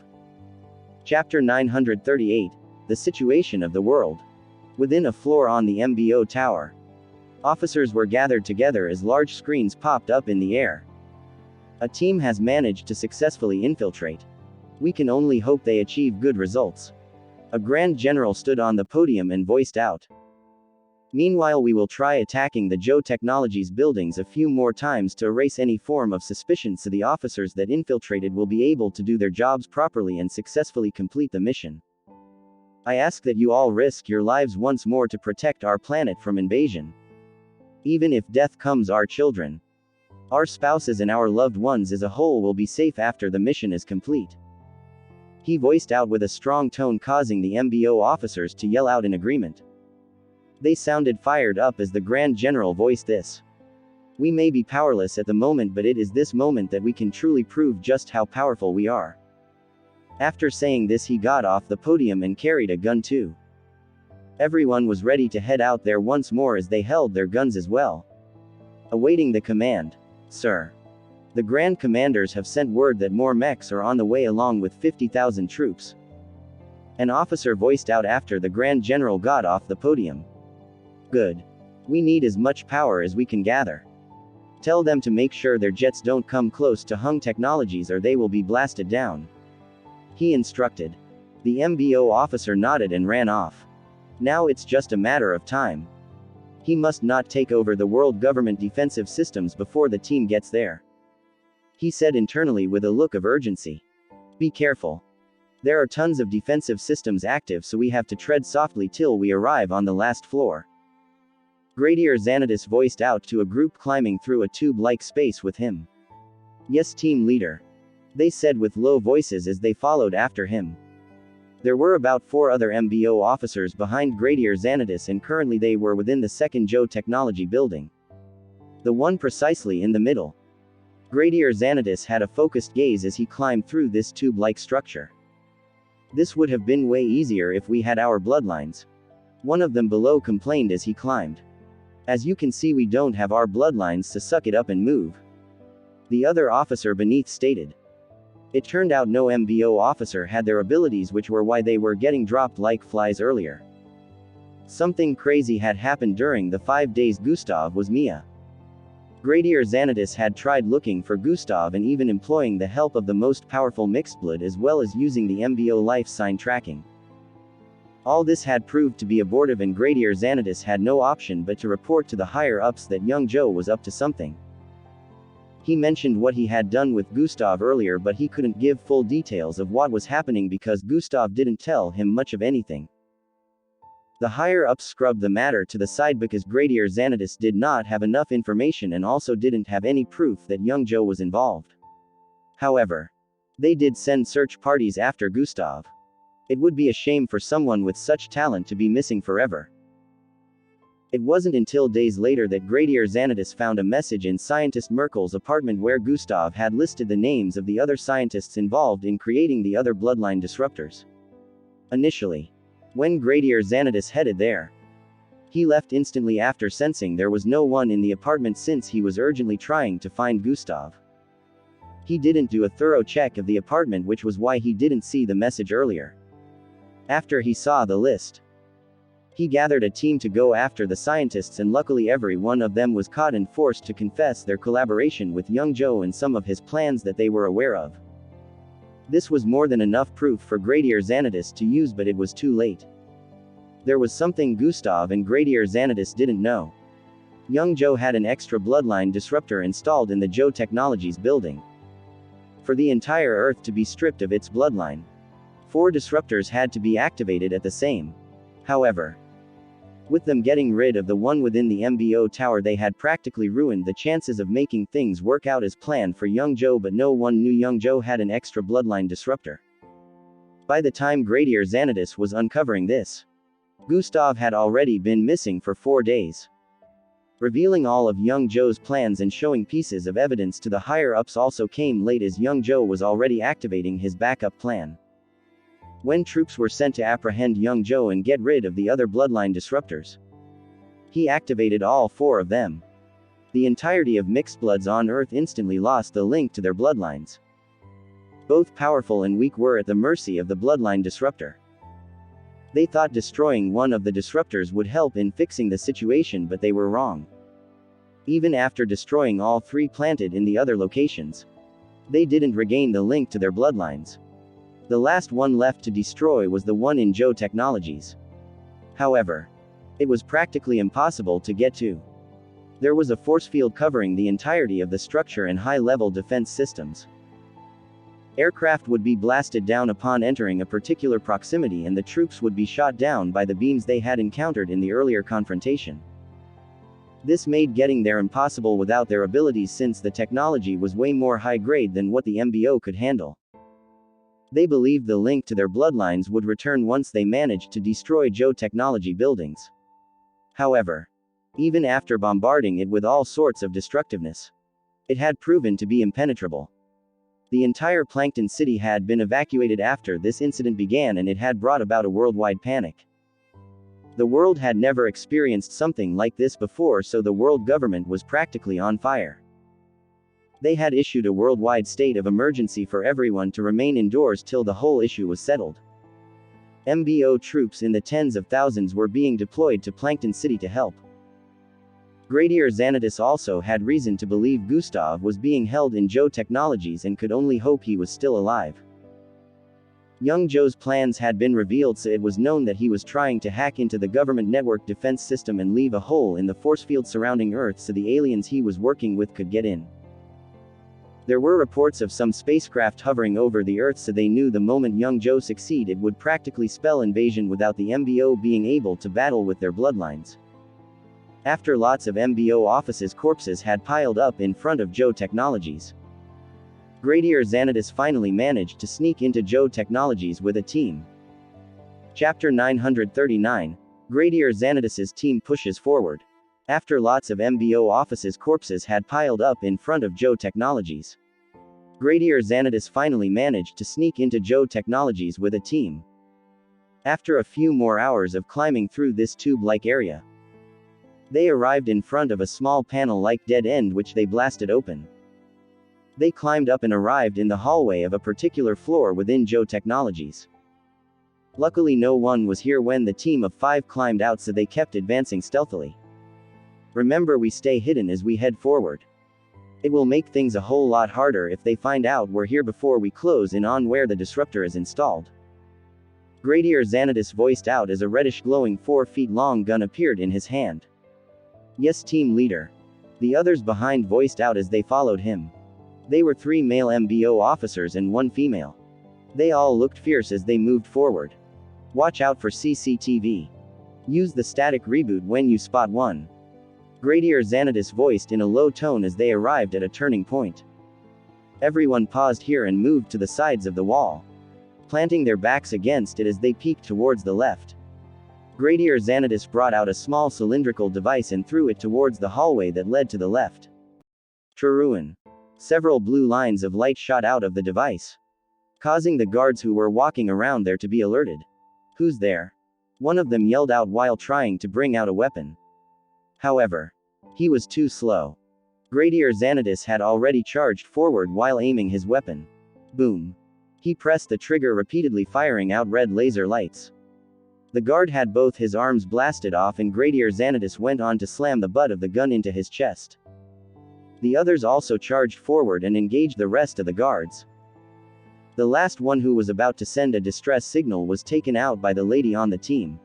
Chapter 938, The Situation of the World. Within a floor on the MBO tower, officers were gathered together as large screens popped up in the air. A team has managed to successfully infiltrate. We can only hope they achieve good results. A Grand General stood on the podium and voiced out. Meanwhile, we will try attacking the Joe Technologies buildings a few more times to erase any form of suspicion so the officers that infiltrated will be able to do their jobs properly and successfully complete the mission. I ask that you all risk your lives once more to protect our planet from invasion. Even if death comes, our children, our spouses and our loved ones as a whole will be safe after the mission is complete. He voiced out with a strong tone, causing the MBO officers to yell out in agreement. They sounded fired up as the Grand General voiced this. We may be powerless at the moment, but it is this moment that we can truly prove just how powerful we are. After saying this, he got off the podium and carried a gun too. Everyone was ready to head out there once more as they held their guns as well, awaiting the command. Sir, the Grand Commanders have sent word that more mechs are on the way along with 50,000 troops. An officer voiced out after the Grand General got off the podium. Good. We need as much power as we can gather. Tell them to make sure their jets don't come close to Hung Technologies or they will be blasted down. He instructed. The MBO officer nodded and ran off. Now it's just a matter of time. He must not take over the world government defensive systems before the team gets there. He said internally with a look of urgency. Be careful. There are tons of defensive systems active, so we have to tread softly till we arrive on the last floor. Gradier Xanadus voiced out to a group climbing through a tube-like space with him. Yes, team leader. They said with low voices as they followed after him. There were about 4 other MBO officers behind Gradier Xanadus, and currently they were within the second Joe Technology building. The one precisely in the middle. Gradier Xanadus had a focused gaze as he climbed through this tube-like structure. This would have been way easier if we had our bloodlines. One of them below complained as he climbed. As you can see, we don't have our bloodlines to suck it up and move. The other officer beneath stated. It turned out no MBO officer had their abilities, which were why they were getting dropped like flies earlier. Something crazy had happened during the 5 days Gustav was Mia. Gradier Xanadus had tried looking for Gustav and even employing the help of the most powerful mixedblood, as well as using the MBO life sign tracking. All this had proved to be abortive, and Gradier Xanadus had no option but to report to the higher-ups that young Joe was up to something. He mentioned what he had done with Gustav earlier, but he couldn't give full details of what was happening because Gustav didn't tell him much of anything. The higher-ups scrubbed the matter to the side because Gradier Xanadus did not have enough information and also didn't have any proof that young Joe was involved. However, they did send search parties after Gustav. It would be a shame for someone with such talent to be missing forever. It wasn't until days later that Gradier Xanadus found a message in Scientist Merkel's apartment where Gustav had listed the names of the other scientists involved in creating the other bloodline disruptors. Initially, when Gradier Xanadus headed there, he left instantly after sensing there was no one in the apartment since he was urgently trying to find Gustav. He didn't do a thorough check of the apartment, which was why he didn't see the message earlier. After he saw the list, he gathered a team to go after the scientists, and luckily every one of them was caught and forced to confess their collaboration with young Joe and some of his plans that they were aware of. This was more than enough proof for Gradier Xanadus to use, but it was too late. There was something Gustav and Gradier Xanadus didn't know. Young Joe had an extra bloodline disruptor installed in the Joe Technologies building. For the entire Earth to be stripped of its bloodline, 4 disruptors had to be activated at the same. However, with them getting rid of the one within the MBO tower, they had practically ruined the chances of making things work out as planned for young Joe, but no one knew young Joe had an extra bloodline disruptor. By the time Gradier Xanadus was uncovering this, Gustav had already been missing for 4 days. Revealing all of young Joe's plans and showing pieces of evidence to the higher-ups also came late, as young Joe was already activating his backup plan. When troops were sent to apprehend young Joe and get rid of the other bloodline disruptors, he activated all 4 of them. The entirety of mixedbloods on Earth instantly lost the link to their bloodlines. Both powerful and weak were at the mercy of the bloodline disruptor. They thought destroying one of the disruptors would help in fixing the situation, but they were wrong. Even after destroying all 3 planted in the other locations, they didn't regain the link to their bloodlines. The last one left to destroy was the one in Joe Technologies. However, it was practically impossible to get to. There was a force field covering the entirety of the structure and high-level defense systems. Aircraft would be blasted down upon entering a particular proximity, and the troops would be shot down by the beams they had encountered in the earlier confrontation. This made getting there impossible without their abilities, since the technology was way more high-grade than what the MBO could handle. They believed the link to their bloodlines would return once they managed to destroy Joe technology buildings. However, even after bombarding it with all sorts of destructiveness, it had proven to be impenetrable. The entire Plankton City had been evacuated after this incident began, and it had brought about a worldwide panic. The world had never experienced something like this before, so the world government was practically on fire. They had issued a worldwide state of emergency for everyone to remain indoors till the whole issue was settled. MBO troops in the tens of thousands were being deployed to Plankton City to help. Gradier Xanatus also had reason to believe Gustav was being held in Joe Technologies and could only hope he was still alive. Young Joe's plans had been revealed, so it was known that he was trying to hack into the government network defense system and leave a hole in the force field surrounding Earth so the aliens he was working with could get in. There were reports of some spacecraft hovering over the Earth, so they knew the moment young Joe succeeded, it would practically spell invasion without the MBO being able to battle with their bloodlines. After lots of MBO offices' corpses had piled up in front of Joe Technologies, Gradier Xanatus finally managed to sneak into Joe Technologies with a team. Chapter 939, Gradier Xanatus's team pushes forward. After lots of MBO offices' corpses had piled up in front of Joe Technologies, Gradier Xanatus finally managed to sneak into Joe Technologies with a team. After a few more hours of climbing through this tube-like area, they arrived in front of a small panel-like dead end which they blasted open. They climbed up and arrived in the hallway of a particular floor within Joe Technologies. Luckily no one was here when the team of 5 climbed out, so they kept advancing stealthily. Remember, we stay hidden as we head forward. It will make things a whole lot harder if they find out we're here before we close in on where the disruptor is installed. Gradier Xanatus voiced out as a reddish glowing 4 feet long gun appeared in his hand. Yes, team leader. The others behind voiced out as they followed him. They were 3 male MBO officers and 1 female. They all looked fierce as they moved forward. Watch out for CCTV. Use the static reboot when you spot one. Gradier Xanatus voiced in a low tone as they arrived at a turning point. Everyone paused here and moved to the sides of the wall, planting their backs against it as they peeked towards the left. Gradier Xanatus brought out a small cylindrical device and threw it towards the hallway that led to the left. Truruin. Several blue lines of light shot out of the device, causing the guards who were walking around there to be alerted. Who's there? One of them yelled out while trying to bring out a weapon. However, he was too slow. Gradier Xanatus had already charged forward while aiming his weapon. Boom. He pressed the trigger repeatedly, firing out red laser lights. The guard had both his arms blasted off, and Gradier Xanatus went on to slam the butt of the gun into his chest. The others also charged forward and engaged the rest of the guards. The last one, who was about to send a distress signal, was taken out by the lady on the team.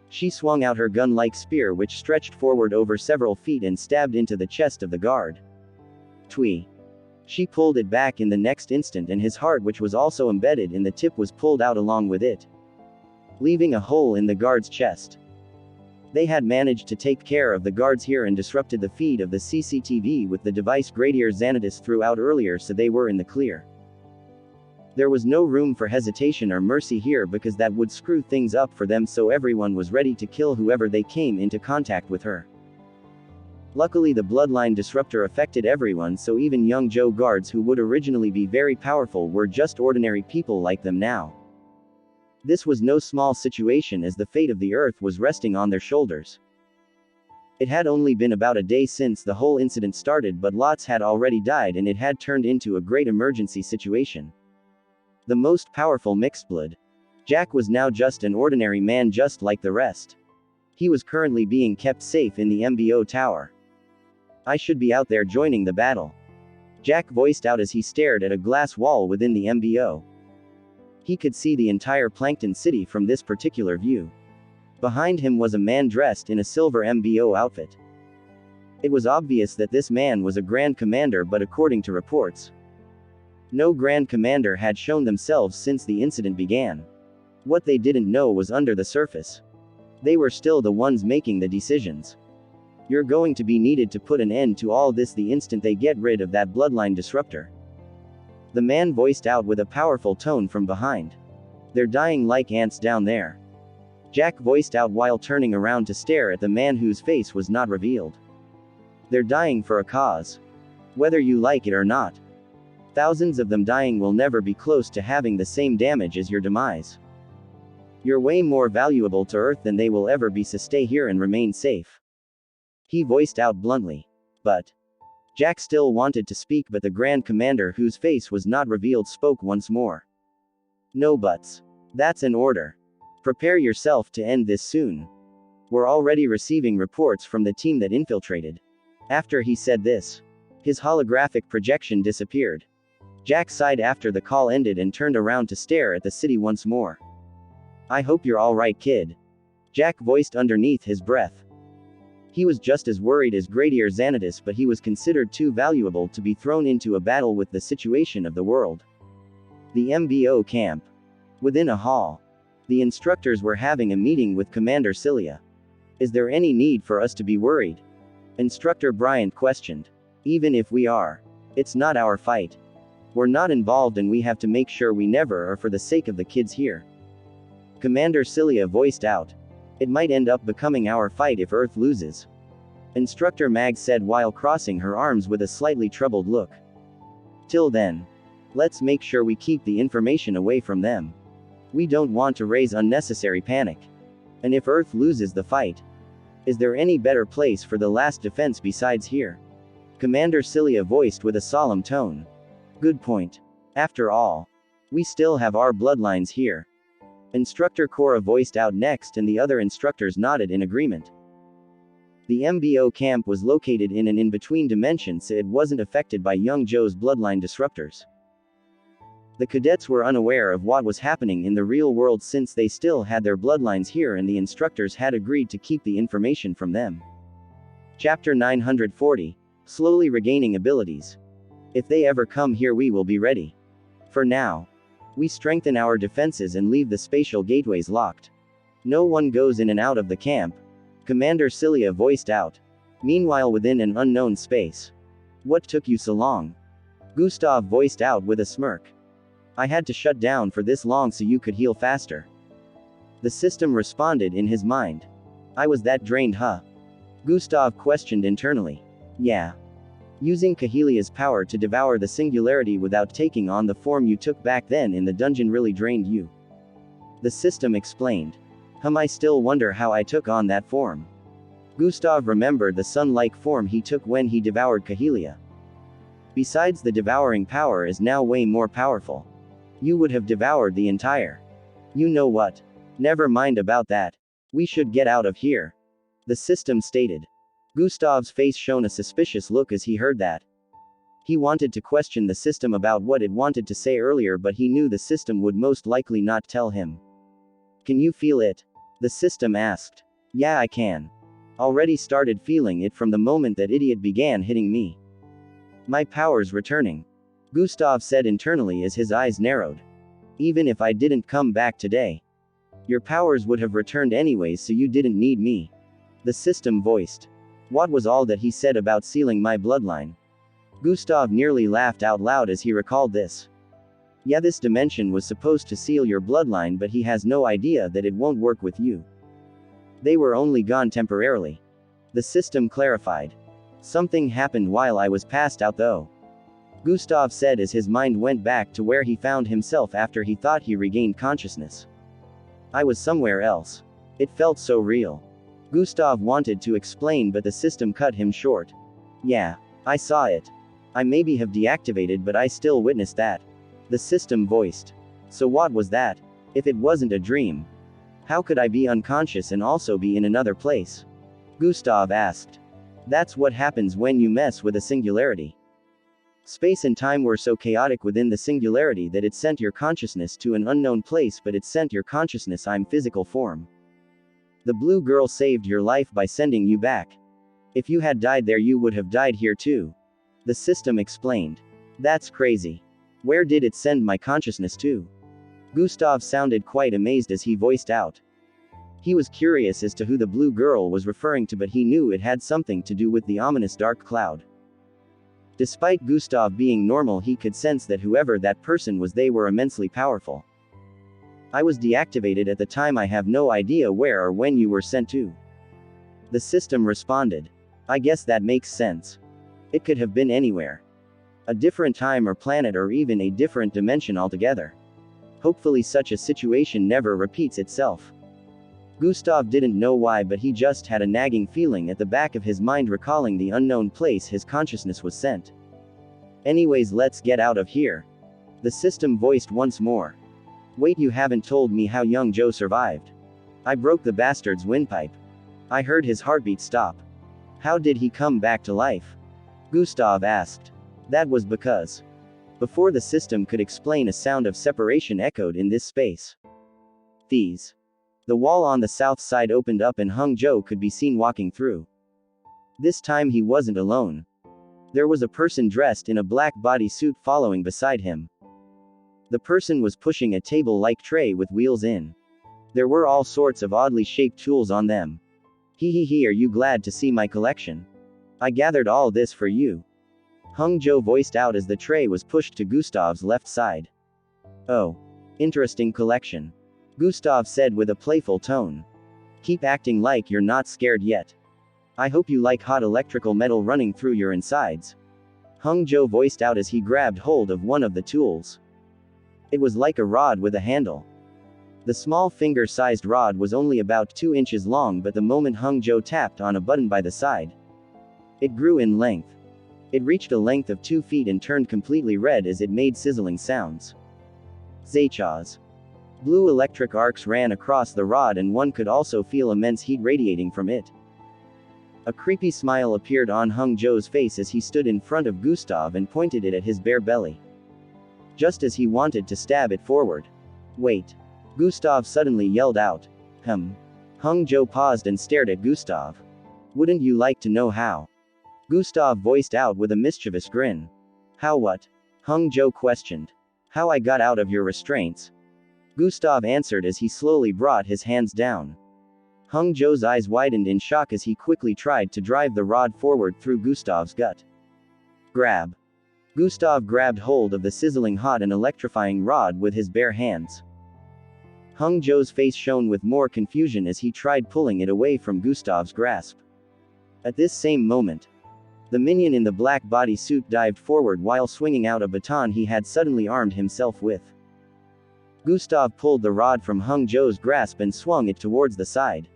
She swung out her gun-like spear, which stretched forward over several feet and stabbed into the chest of the guard. Twee. She pulled it back in the next instant, and his heart, which was also embedded in the tip, was pulled out along with it, leaving a hole in the guard's chest. They had managed to take care of the guards here and disrupted the feed of the CCTV with the device Gradier Xanatus threw out earlier, so they were in the clear. There was no room for hesitation or mercy here, because that would screw things up for them, so everyone was ready to kill whoever they came into contact with her. Luckily the bloodline disruptor affected everyone, so even young Joe guards who would originally be very powerful were just ordinary people like them now. This was no small situation, as the fate of the Earth was resting on their shoulders. It had only been about a day since the whole incident started, but lots had already died, and it had turned into a great emergency situation. The most powerful mixedblood, Jack, was now just an ordinary man just like the rest. He was currently being kept safe in the MBO tower. I should be out there joining the battle, Jack voiced out as he stared at a glass wall within the MBO. He could see the entire Plankton City from this particular view. Behind him was a man dressed in a silver MBO outfit. It was obvious that this man was a Grand Commander, but according to reports, No Grand Commander had shown themselves since the incident began. What they didn't know was under the surface. They were still the ones making the decisions. You're going to be needed to put an end to all this the instant they get rid of that bloodline disruptor. The man voiced out with a powerful tone from behind. They're dying like ants down there. Jack voiced out while turning around to stare at the man whose face was not revealed. They're dying for a cause. Whether you like it or not. Thousands of them dying will never be close to having the same damage as your demise. You're way more valuable to Earth than they will ever be, so stay here and remain safe. He voiced out bluntly. But Jack still wanted to speak, but the Grand Commander, whose face was not revealed, spoke once more. No buts. That's an order. Prepare yourself to end this soon. We're already receiving reports from the team that infiltrated. After he said this, his holographic projection disappeared. Jack sighed after the call ended and turned around to stare at the city once more. I hope you're alright, kid. Jack voiced underneath his breath. He was just as worried as Gradier Xanatus, but he was considered too valuable to be thrown into a battle with the situation of the world. The MBO camp. Within a hall. The instructors were having a meeting with Commander Cilia. Is there any need for us to be worried? Instructor Bryant questioned. Even if we are, it's not our fight. We're not involved and we have to make sure we never are, for the sake of the kids here. Commander Cilia voiced out. It might end up becoming our fight if Earth loses. Instructor Mag said while crossing her arms with a slightly troubled look. Till then, let's make sure we keep the information away from them. We don't want to raise unnecessary panic. And if Earth loses the fight, is there any better place for the last defense besides here? Commander Cilia voiced with a solemn tone. Good point. After all, we still have our bloodlines here. Instructor Cora voiced out next, and the other instructors nodded in agreement. The MBO camp was located in an in-between dimension, so it wasn't affected by young Joe's bloodline disruptors. The cadets were unaware of what was happening in the real world since they still had their bloodlines here and the instructors had agreed to keep the information from them. Chapter 940. Slowly regaining abilities. If they ever come here, we will be ready. For now, we strengthen our defenses and leave the spatial gateways locked. No one goes in and out of the camp. Commander Cilia voiced out. Meanwhile, within an unknown space. What took you so long? Gustav voiced out with a smirk. I had to shut down for this long so you could heal faster. The system responded in his mind. I was that drained, huh? Gustav questioned internally. Yeah. Using Kahelia's power to devour the singularity without taking on the form you took back then in the dungeon really drained you. The system explained. I still wonder how I took on that form. Gustav remembered the sun-like form he took when he devoured Kahelia. Besides, the devouring power is now way more powerful. You would have devoured the entire. You know what? Never mind about that. We should get out of here. The system stated. Gustav's face shone a suspicious look as he heard that. He wanted to question the system about what it wanted to say earlier, but he knew the system would most likely not tell him. Can you feel it? The system asked. Yeah, I can. Already started feeling it from the moment that idiot began hitting me. My power's returning. Gustav said internally as his eyes narrowed. Even if I didn't come back today, your powers would have returned anyways, so you didn't need me. The system voiced. What was all that he said about sealing my bloodline? Gustav nearly laughed out loud as he recalled this. Yeah, this dimension was supposed to seal your bloodline, but he has no idea that it won't work with you. They were only gone temporarily. The system clarified. Something happened while I was passed out though. Gustav said as his mind went back to where he found himself after he thought he regained consciousness. I was somewhere else. It felt so real. Gustav wanted to explain, but the system cut him short. Yeah, I saw it. I maybe have deactivated, but I still witnessed that. The system voiced. So what was that? If it wasn't a dream, how could I be unconscious and also be in another place? Gustav asked. That's what happens when you mess with a singularity. Space and time were so chaotic within the singularity that it sent your consciousness to an unknown place, but it sent your consciousness I'm physical form. The blue girl saved your life by sending you back. If you had died there, you would have died here too. The system explained. That's crazy. Where did it send my consciousness to? Gustav sounded quite amazed as he voiced out. He was curious as to who the blue girl was referring to, but he knew it had something to do with the ominous dark cloud. Despite Gustav being normal, he could sense that whoever that person was, they were immensely powerful. I was deactivated at the time. I have no idea where or when you were sent to. The system responded. I guess that makes sense. It could have been anywhere. A different time or planet, or even a different dimension altogether. Hopefully such a situation never repeats itself. Gustav didn't know why, but he just had a nagging feeling at the back of his mind, recalling the unknown place his consciousness was sent. Anyways, let's get out of here. The system voiced once more. Wait, you haven't told me how young Joe survived. I broke the bastard's windpipe. I heard his heartbeat stop. How did he come back to life? Gustav asked. That was because. Before the system could explain, a sound of separation echoed in this space. These. The wall on the south side opened up and Hung Joe could be seen walking through. This time he wasn't alone. There was a person dressed in a black bodysuit following beside him. The person was pushing a table-like tray with wheels in. There were all sorts of oddly shaped tools on them. Hee, are you glad to see my collection? I gathered all this for you. Hung Joe voiced out as the tray was pushed to Gustav's left side. Oh. Interesting collection. Gustav said with a playful tone. Keep acting like you're not scared yet. I hope you like hot electrical metal running through your insides. Hung Joe voiced out as he grabbed hold of one of the tools. It was like a rod with a handle. The small finger-sized rod was only about 2 inches long, but the moment Hung Joe tapped on a button by the side, it grew in length. It reached a length of 2 feet and turned completely red as it made sizzling sounds. Zaychas. Blue electric arcs ran across the rod, and one could also feel immense heat radiating from it. A creepy smile appeared on Hung Joe's face as he stood in front of Gustav and pointed it at his bare belly. Just as he wanted to stab it forward. Wait. Gustav suddenly yelled out. Hung Joe paused and stared at Gustav. Wouldn't you like to know how? Gustav voiced out with a mischievous grin. How what? Hung Joe questioned. How I got out of your restraints. Gustav answered as he slowly brought his hands down. Hung Joe's eyes widened in shock as he quickly tried to drive the rod forward through Gustav's gut. Grab. Gustav grabbed hold of the sizzling hot and electrifying rod with his bare hands. Hung Joe's face shone with more confusion as he tried pulling it away from Gustav's grasp. At this same moment, the minion in the black bodysuit dived forward while swinging out a baton he had suddenly armed himself with. Gustav pulled the rod from Hung Joe's grasp and swung it towards the side.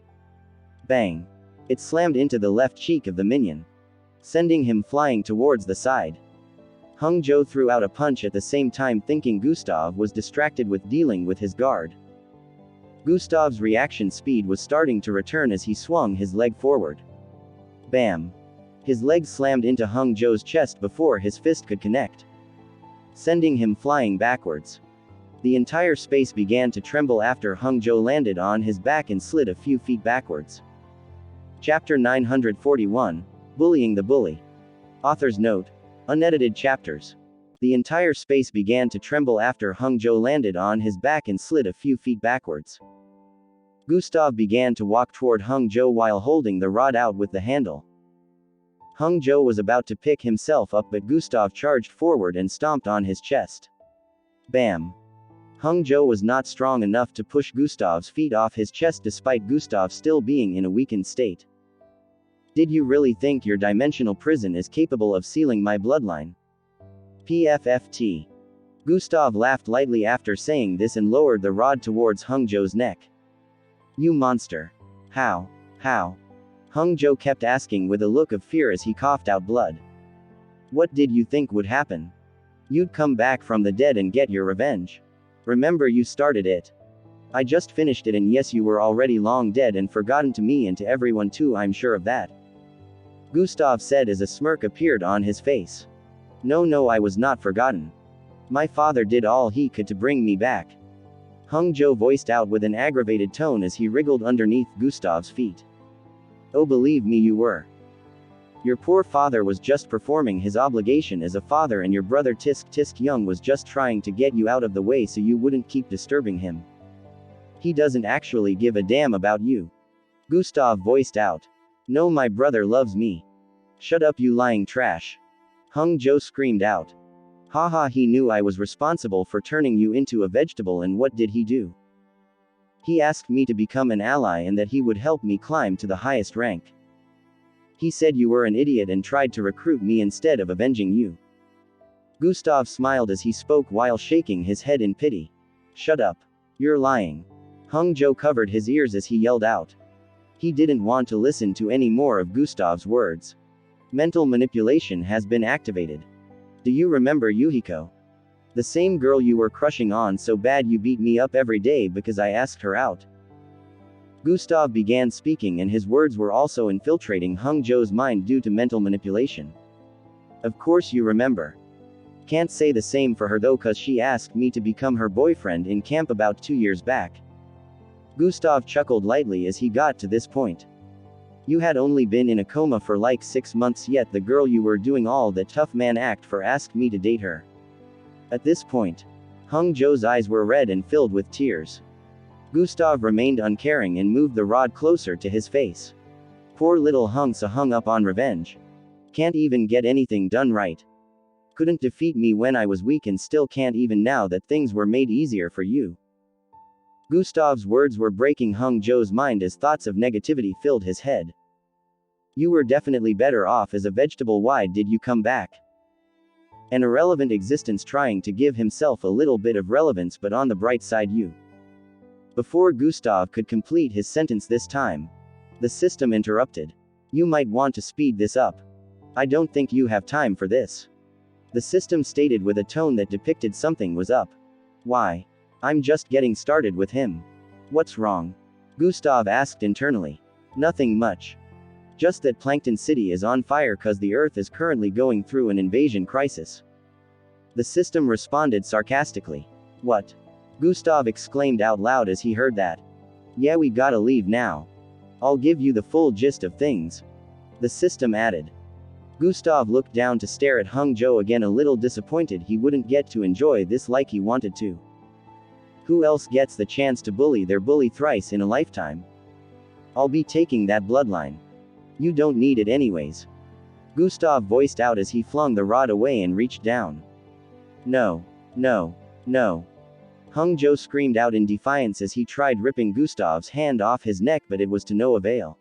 Bang! It slammed into the left cheek of the minion, sending him flying towards the side. Hung Joe threw out a punch at the same time, thinking Gustav was distracted with dealing with his guard. Gustav's reaction speed was starting to return as he swung his leg forward. Bam! His leg slammed into Hung Joe's chest before his fist could connect, sending him flying backwards. The entire space began to tremble after Hung Joe landed on his back and slid a few feet backwards. Chapter 941, Bullying the Bully. Author's note. Unedited chapters. The entire space began to tremble after Hung Joe landed on his back and slid a few feet backwards. Gustav began to walk toward Hung Joe while holding the rod out with the handle. Hung Joe was about to pick himself up, but Gustav charged forward and stomped on his chest. Bam! Hung Joe was not strong enough to push Gustav's feet off his chest despite Gustav still being in a weakened state. Did you really think your dimensional prison is capable of sealing my bloodline? PFFT. Gustav laughed lightly after saying this and lowered the rod towards Hung Joe's neck. You monster. How? Hung Joe kept asking with a look of fear as he coughed out blood. What did you think would happen? You'd come back from the dead and get your revenge. Remember, you started it. I just finished it, and yes, you were already long dead and forgotten to me and to everyone too, I'm sure of that. Gustav said as a smirk appeared on his face. No, I was not forgotten. My father did all he could to bring me back. Hung Joe voiced out with an aggravated tone as he wriggled underneath Gustav's feet. Oh, believe me, you were. Your poor father was just performing his obligation as a father, and your brother Tisk Tisk Young was just trying to get you out of the way so you wouldn't keep disturbing him. He doesn't actually give a damn about you. Gustav voiced out. No, my brother loves me. Shut up, you lying trash. Hung Jo screamed out. Haha, he knew I was responsible for turning you into a vegetable, and what did he do? He asked me to become an ally and that he would help me climb to the highest rank. He said you were an idiot and tried to recruit me instead of avenging you. Gustav smiled as he spoke while shaking his head in pity. Shut up. You're lying. Hung Jo covered his ears as he yelled out. He didn't want to listen to any more of Gustav's words. Mental manipulation has been activated. Do you remember Yuhiko? The same girl you were crushing on so bad you beat me up every day because I asked her out. Gustav began speaking, and his words were also infiltrating Hung Jo's mind due to mental manipulation. Of course you remember. Can't say the same for her though, cause she asked me to become her boyfriend in camp about 2 years back. Gustav chuckled lightly as he got to this point. You had only been in a coma for like 6 months, yet the girl you were doing all that tough man act for asked me to date her. At this point, Hung Jo's eyes were red and filled with tears. Gustav remained uncaring and moved the rod closer to his face. Poor little Hung-sa hung up on revenge. Can't even get anything done right. Couldn't defeat me when I was weak and still can't even now that things were made easier for you. Gustav's words were breaking Hung Jo's mind as thoughts of negativity filled his head. You were definitely better off as a vegetable. Why did you come back? An irrelevant existence trying to give himself a little bit of relevance, but on the bright side you. Before Gustav could complete his sentence this time, the system interrupted. You might want to speed this up. I don't think you have time for this. The system stated with a tone that depicted something was up. Why? I'm just getting started with him. What's wrong? Gustav asked internally. Nothing much. Just that Plankton City is on fire cause the Earth is currently going through an invasion crisis. The system responded sarcastically. What? Gustav exclaimed out loud as he heard that. Yeah, we gotta leave now. I'll give you the full gist of things. The system added. Gustav looked down to stare at Hung Jo again, a little disappointed he wouldn't get to enjoy this like he wanted to. Who else gets the chance to bully their bully thrice in a lifetime? I'll be taking that bloodline. You don't need it anyways. Gustav voiced out as he flung the rod away and reached down. No. No. No. Hung Jo screamed out in defiance as he tried ripping Gustav's hand off his neck, but it was to no avail.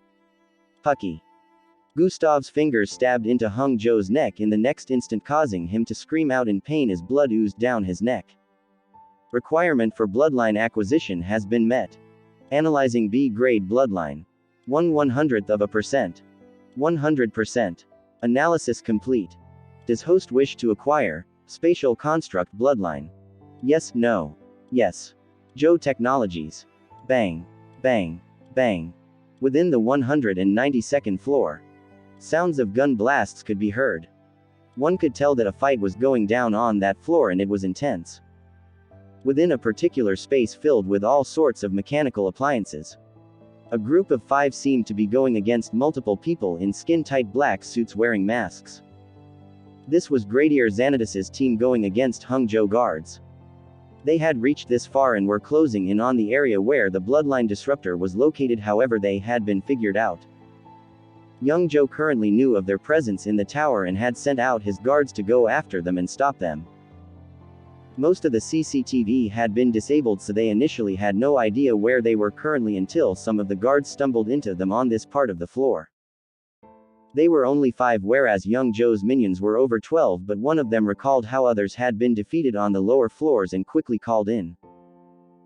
Pucky. Gustav's fingers stabbed into Hung Jo's neck in the next instant, causing him to scream out in pain as blood oozed down his neck. Requirement for bloodline acquisition has been met. Analyzing B-grade bloodline. 1/100%. 100%. Analysis complete. Does host wish to acquire spatial construct bloodline? Yes, no. Yes. Jo Technologies. Bang. Bang. Bang. Within the 192nd floor. Sounds of gun blasts could be heard. One could tell that a fight was going down on that floor, and it was intense. Within a particular space filled with all sorts of mechanical appliances. A group of 5 seemed to be going against multiple people in skin-tight black suits wearing masks. This was Gradier Xanadis's team going against Hung Jo guards. They had reached this far and were closing in on the area where the bloodline disruptor was located, however they had been figured out. Young Jo currently knew of their presence in the tower and had sent out his guards to go after them and stop them. Most of the CCTV had been disabled, so they initially had no idea where they were currently until some of the guards stumbled into them on this part of the floor. They were only 5, whereas Young Jo's minions were over 12, but one of them recalled how others had been defeated on the lower floors and quickly called in,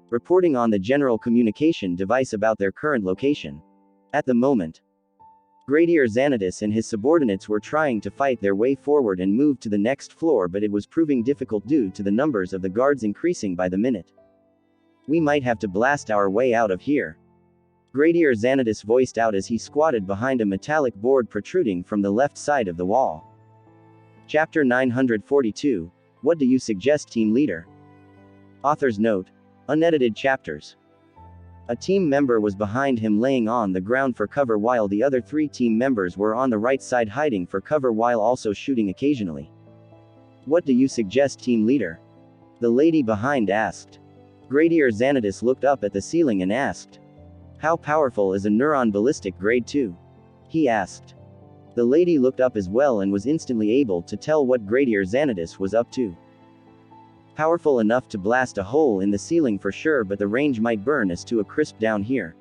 reporting on the general communication device about their current location. At the moment, Gradier Xanadis and his subordinates were trying to fight their way forward and move to the next floor, but it was proving difficult due to the numbers of the guards increasing by the minute. We might have to blast our way out of here. Gradier Xanadis voiced out as he squatted behind a metallic board protruding from the left side of the wall. Chapter 942. What do you suggest, team leader? Author's note. Unedited chapters. A team member was behind him laying on the ground for cover while the other 3 team members were on the right side hiding for cover while also shooting occasionally. What do you suggest, team leader? The lady behind asked. Gradier Xanadus looked up at the ceiling and asked. How powerful is a neuron ballistic grade 2? He asked. The lady looked up as well and was instantly able to tell what Gradier Xanadus was up to. Powerful enough to blast a hole in the ceiling for sure, but the range might burn us to a crisp down here.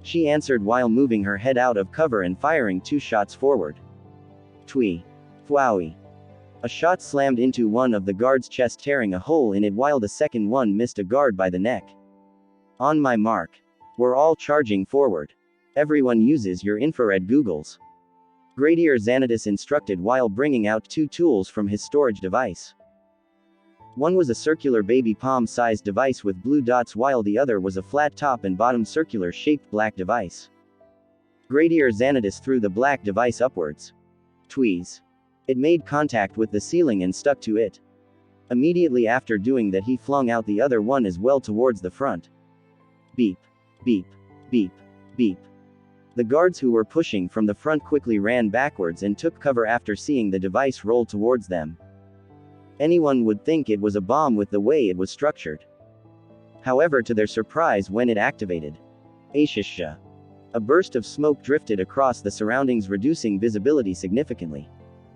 She answered while moving her head out of cover and firing 2 shots forward. Twee. Fwowie. A shot slammed into one of the guard's chest, tearing a hole in it while the second one missed a guard by the neck. On my mark. We're all charging forward. Everyone uses your infrared goggles. Gradier Xanadus instructed while bringing out 2 tools from his storage device. One was a circular baby palm-sized device with blue dots while the other was a flat top and bottom circular-shaped black device. Gradier Xanadus threw the black device upwards. Tweeze. It made contact with the ceiling and stuck to it. Immediately after doing that, he flung out the other one as well towards the front. Beep. Beep. Beep. Beep. The guards who were pushing from the front quickly ran backwards and took cover after seeing the device roll towards them. Anyone would think it was a bomb with the way it was structured. However, to their surprise, when it activated, Ashisha. A burst of smoke drifted across the surroundings, reducing visibility significantly.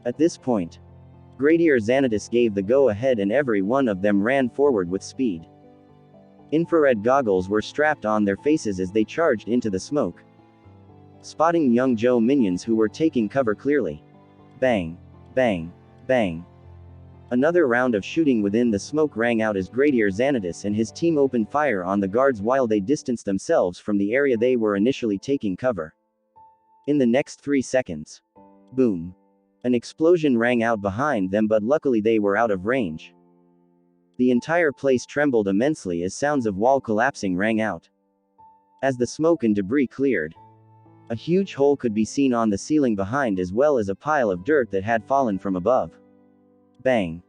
At this point, Gradier Xanadus gave the go-ahead and every one of them ran forward with speed. Infrared goggles were strapped on their faces as they charged into the smoke, spotting young Joe minions who were taking cover clearly. Bang. Bang. Bang. Another round of shooting within the smoke rang out as Gradier Xanadus and his team opened fire on the guards while they distanced themselves from the area they were initially taking cover. In the next 3 seconds, boom. An explosion rang out behind them, but luckily they were out of range. The entire place trembled immensely as sounds of wall collapsing rang out. As the smoke and debris cleared, a huge hole could be seen on the ceiling behind, as well as a pile of dirt that had fallen from above. Bang.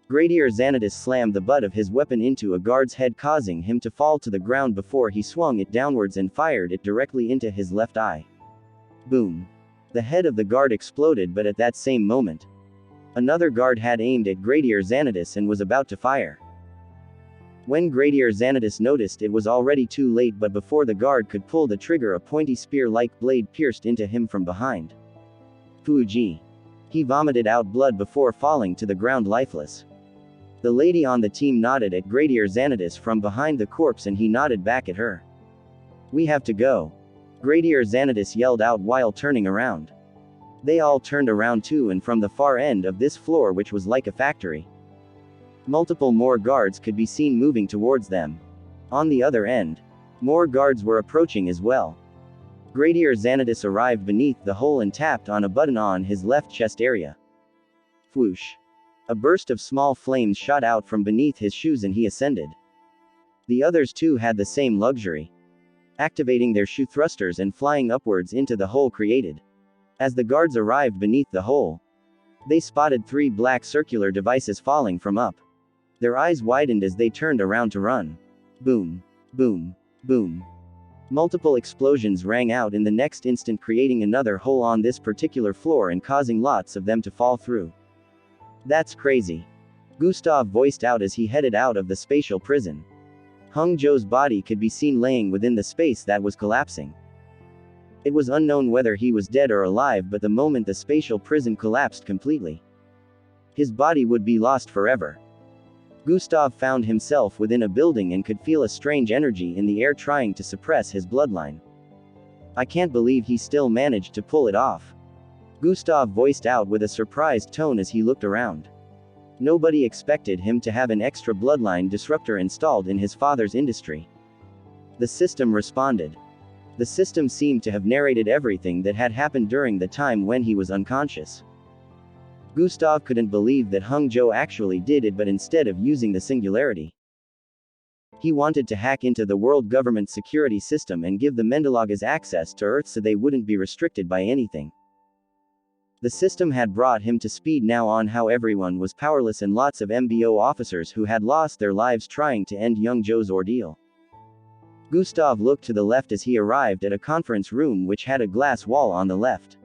Gradier Xanadus slammed the butt of his weapon into a guard's head, causing him to fall to the ground before he swung it downwards and fired it directly into his left eye. Boom. The head of the guard exploded, but at that same moment, another guard had aimed at Gradier Xanadus and was about to fire. When Gradier Xanadus noticed, it was already too late, but before the guard could pull the trigger, a pointy spear-like blade pierced into him from behind. Fuji. He vomited out blood before falling to the ground lifeless. The lady on the team nodded at Gradier Xanadus from behind the corpse and he nodded back at her. We have to go. Gradier Xanadus yelled out while turning around. They all turned around too, and from the far end of this floor, which was like a factory, multiple more guards could be seen moving towards them. On the other end, more guards were approaching as well. Gradier Xanadus arrived beneath the hole and tapped on a button on his left chest area. Whoosh. A burst of small flames shot out from beneath his shoes and he ascended. The others too had the same luxury, activating their shoe thrusters and flying upwards into the hole created. As the guards arrived beneath the hole, they spotted 3 black circular devices falling from up. Their eyes widened as they turned around to run. Boom. Boom. Boom. Multiple explosions rang out in the next instant, creating another hole on this particular floor and causing lots of them to fall through. That's crazy. Gustav voiced out as he headed out of the spatial prison. Hung Joe's body could be seen laying within the space that was collapsing. It was unknown whether he was dead or alive, but the moment the spatial prison collapsed completely, his body would be lost forever. Gustav found himself within a building and could feel a strange energy in the air trying to suppress his bloodline. I can't believe he still managed to pull it off. Gustav voiced out with a surprised tone as he looked around. Nobody expected him to have an extra bloodline disruptor installed in his father's industry. The system responded. The system seemed to have narrated everything that had happened during the time when he was unconscious. Gustav couldn't believe that Hung Joe actually did it, but instead of using the singularity, he wanted to hack into the world government security system and give the Mendelagas access to Earth so they wouldn't be restricted by anything. The system had brought him to speed now on how everyone was powerless and lots of MBO officers who had lost their lives trying to end young Joe's ordeal. Gustav looked to the left as he arrived at a conference room which had a glass wall on the left.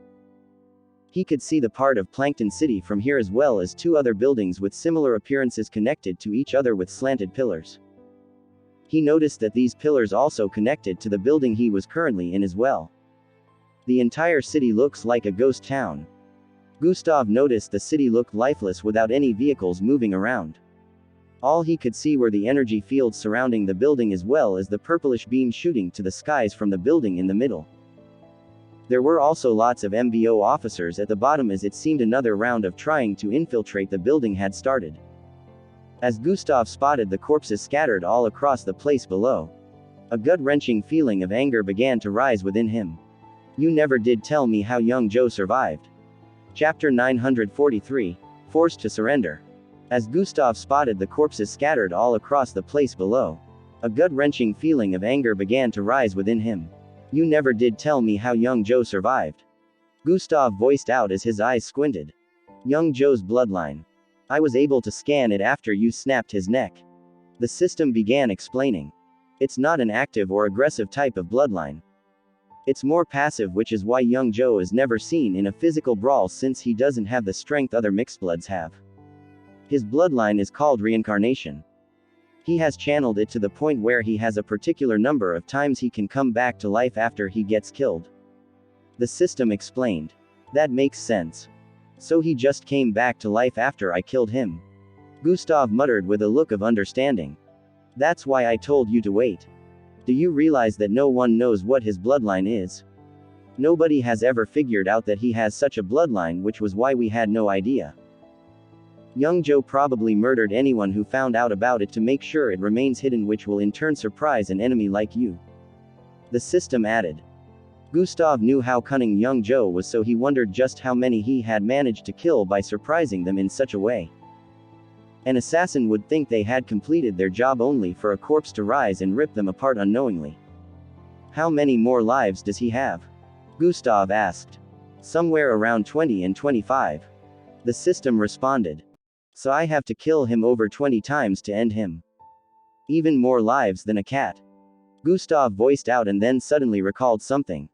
He could see the part of Plankton City from here as well as two other buildings with similar appearances connected to each other with slanted pillars. He noticed that these pillars also connected to the building he was currently in as well. The entire city looks like a ghost town. Gustav noticed the city looked lifeless without any vehicles moving around. All he could see were the energy fields surrounding the building as well as the purplish beam shooting to the skies from the building in the middle. There were also lots of MBO officers at the bottom as it seemed another round of trying to infiltrate the building had started. As Gustav spotted the corpses scattered all across the place below, a gut-wrenching feeling of anger began to rise within him. You never did tell me how young Joe survived. Chapter 943, Forced to Surrender. As Gustav spotted the corpses scattered all across the place below, a gut-wrenching feeling of anger began to rise within him. You never did tell me how young Joe survived. Gustav voiced out as his eyes squinted. Young Joe's bloodline. I was able to scan it after you snapped his neck. The system began explaining. It's not an active or aggressive type of bloodline. It's more passive, which is why young Joe is never seen in a physical brawl since he doesn't have the strength other mixedbloods have. His bloodline is called reincarnation. He has channeled it to the point where he has a particular number of times he can come back to life after he gets killed. The system explained. That makes sense. So he just came back to life after I killed him. Gustav muttered with a look of understanding. That's why I told you to wait. Do you realize that no one knows what his bloodline is? Nobody has ever figured out that he has such a bloodline, which was why we had no idea. Young Joe probably murdered anyone who found out about it to make sure it remains hidden, which will in turn surprise an enemy like you. The system added. Gustav knew how cunning young Joe was, so he wondered just how many he had managed to kill by surprising them in such a way. An assassin would think they had completed their job only for a corpse to rise and rip them apart unknowingly. How many more lives does he have? Gustav asked. Somewhere around 20 and 25. The system responded. So I have to kill him over 20 times to end him. Even more lives than a cat. Gustav voiced out and then suddenly recalled something.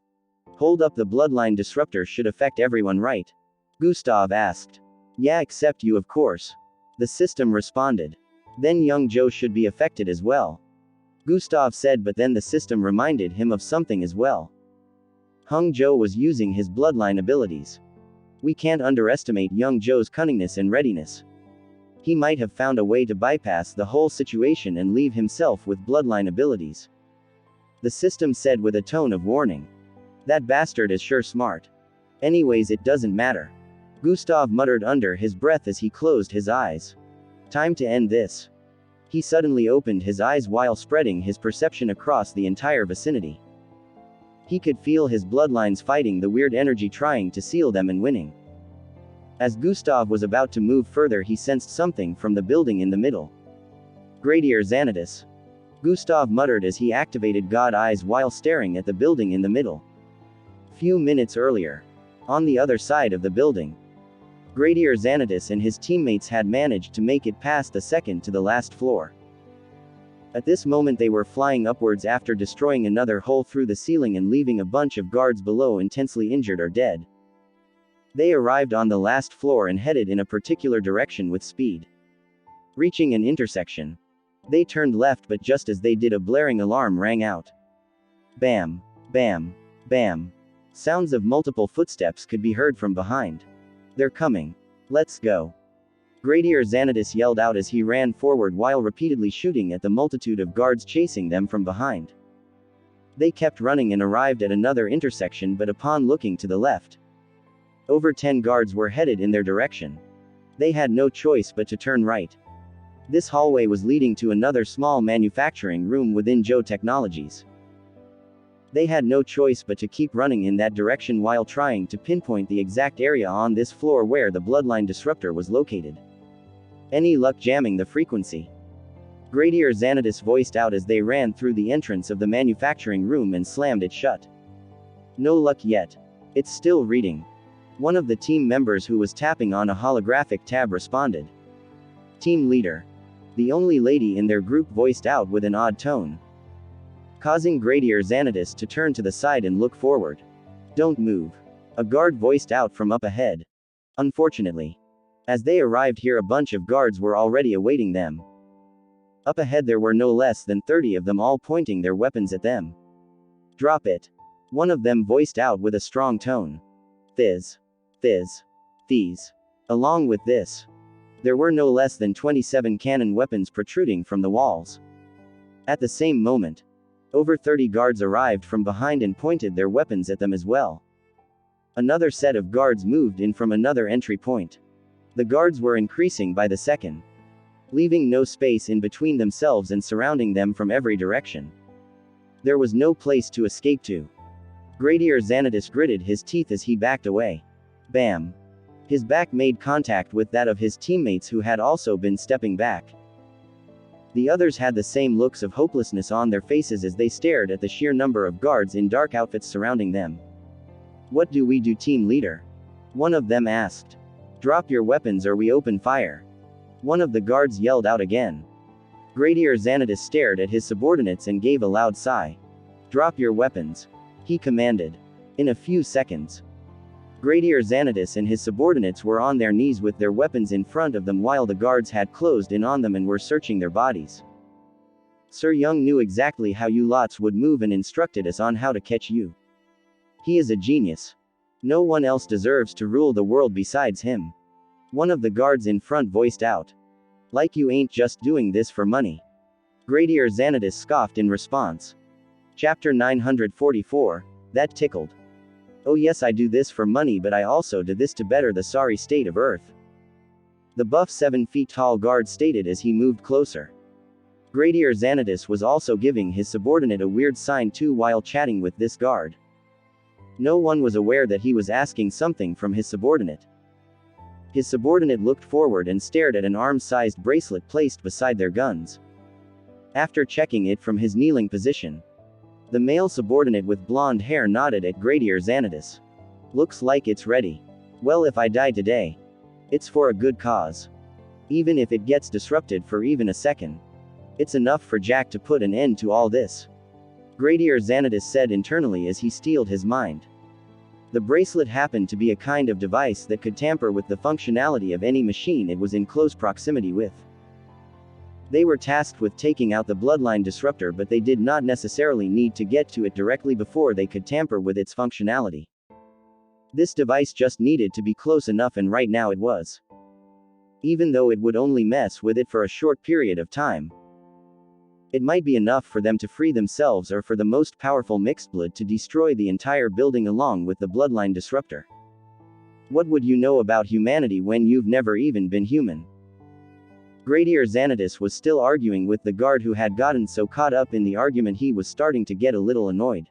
Hold up, the bloodline disruptor should affect everyone, right? Gustav asked. Yeah, except you, of course. The system responded. Then young Joe should be affected as well. Gustav said, but then the system reminded him of something as well. Young Joe was using his bloodline abilities. We can't underestimate young Joe's cunningness and readiness. He might have found a way to bypass the whole situation and leave himself with bloodline abilities. The system said with a tone of warning. That bastard is sure smart. Anyways, it doesn't matter. Gustav muttered under his breath as he closed his eyes. Time to end this. He suddenly opened his eyes while spreading his perception across the entire vicinity. He could feel his bloodlines fighting the weird energy, trying to seal them and winning. As Gustav was about to move further, he sensed something from the building in the middle. Gradier Xanatus. Gustav muttered as he activated God Eyes while staring at the building in the middle. Few minutes earlier, on the other side of the building, Gradier Xanatus and his teammates had managed to make it past the second to the last floor. At this moment they were flying upwards after destroying another hole through the ceiling and leaving a bunch of guards below intensely injured or dead. They arrived on the last floor and headed in a particular direction with speed. Reaching an intersection, they turned left, but just as they did, a blaring alarm rang out. Bam, bam, bam. Sounds of multiple footsteps could be heard from behind. They're coming. Let's go. Gradier Xanatus yelled out as he ran forward while repeatedly shooting at the multitude of guards chasing them from behind. They kept running and arrived at another intersection, but upon looking to the left, over 10 guards were headed in their direction. They had no choice but to turn right. This hallway was leading to another small manufacturing room within Joe Technologies. They had no choice but to keep running in that direction while trying to pinpoint the exact area on this floor where the bloodline disruptor was located. Any luck jamming the frequency? Gradier Xanatus voiced out as they ran through the entrance of the manufacturing room and slammed it shut. No luck yet. It's still reading. One of the team members who was tapping on a holographic tab responded. Team leader. The only lady in their group voiced out with an odd tone. causing Gradier Xanadus to turn to the side and look forward. "Don't move," a guard voiced out from up ahead. Unfortunately, as they arrived here, a bunch of guards were already awaiting them. Up ahead there were no less than 30 of them, all pointing their weapons at them. "Drop it," one of them voiced out with a strong tone. Thiz. Thiz. These. Along with this, there were no less than 27 cannon weapons protruding from the walls. At the same moment, over 30 guards arrived from behind and pointed their weapons at them as well. Another set of guards moved in from another entry point. The guards were increasing by the second, leaving no space in between themselves and surrounding them from every direction. There was no place to escape to. Gradier Xanadus gritted his teeth as he backed away. Bam! His back made contact with that of his teammates, who had also been stepping back. The others had the same looks of hopelessness on their faces as they stared at the sheer number of guards in dark outfits surrounding them. "What do we do, team leader?" one of them asked. "Drop your weapons or we open fire," one of the guards yelled out again. Gradier Xanadus stared at his subordinates and gave a loud sigh. "Drop your weapons," he commanded. In a few seconds, Gradier Xanadus and his subordinates were on their knees with their weapons in front of them, while the guards had closed in on them and were searching their bodies. "Sir Young knew exactly how you lots would move and instructed us on how to catch you. He is a genius. No one else deserves to rule the world besides him," one of the guards in front voiced out. "Like you ain't just doing this for money," Gradier Xanadus scoffed in response. Chapter 944, That Tickled. "Oh yes, I do this for money, but I also do this to better the sorry state of Earth," the buff 7 feet tall guard stated as he moved closer. Gradier Xanadus was also giving his subordinate a weird sign too while chatting with this guard. No one was aware that he was asking something from his subordinate. His subordinate looked forward and stared at an arm-sized bracelet placed beside their guns. After checking it from his kneeling position, the male subordinate with blonde hair nodded at Gradier Xanadus. "Looks like it's ready. Well, if I die today, it's for a good cause. Even if it gets disrupted for even a second, it's enough for Jack to put an end to all this," Gradier Xanadus said internally as he steeled his mind. The bracelet happened to be a kind of device that could tamper with the functionality of any machine it was in close proximity with. They were tasked with taking out the bloodline disruptor, but they did not necessarily need to get to it directly before they could tamper with its functionality. This device just needed to be close enough, and right now it was. Even though it would only mess with it for a short period of time, it might be enough for them to free themselves, or for the most powerful mixed blood to destroy the entire building along with the bloodline disruptor. What would you know about humanity when you've never even been human? Gradier Xanadus was still arguing with the guard, who had gotten so caught up in the argument he was starting to get a little annoyed.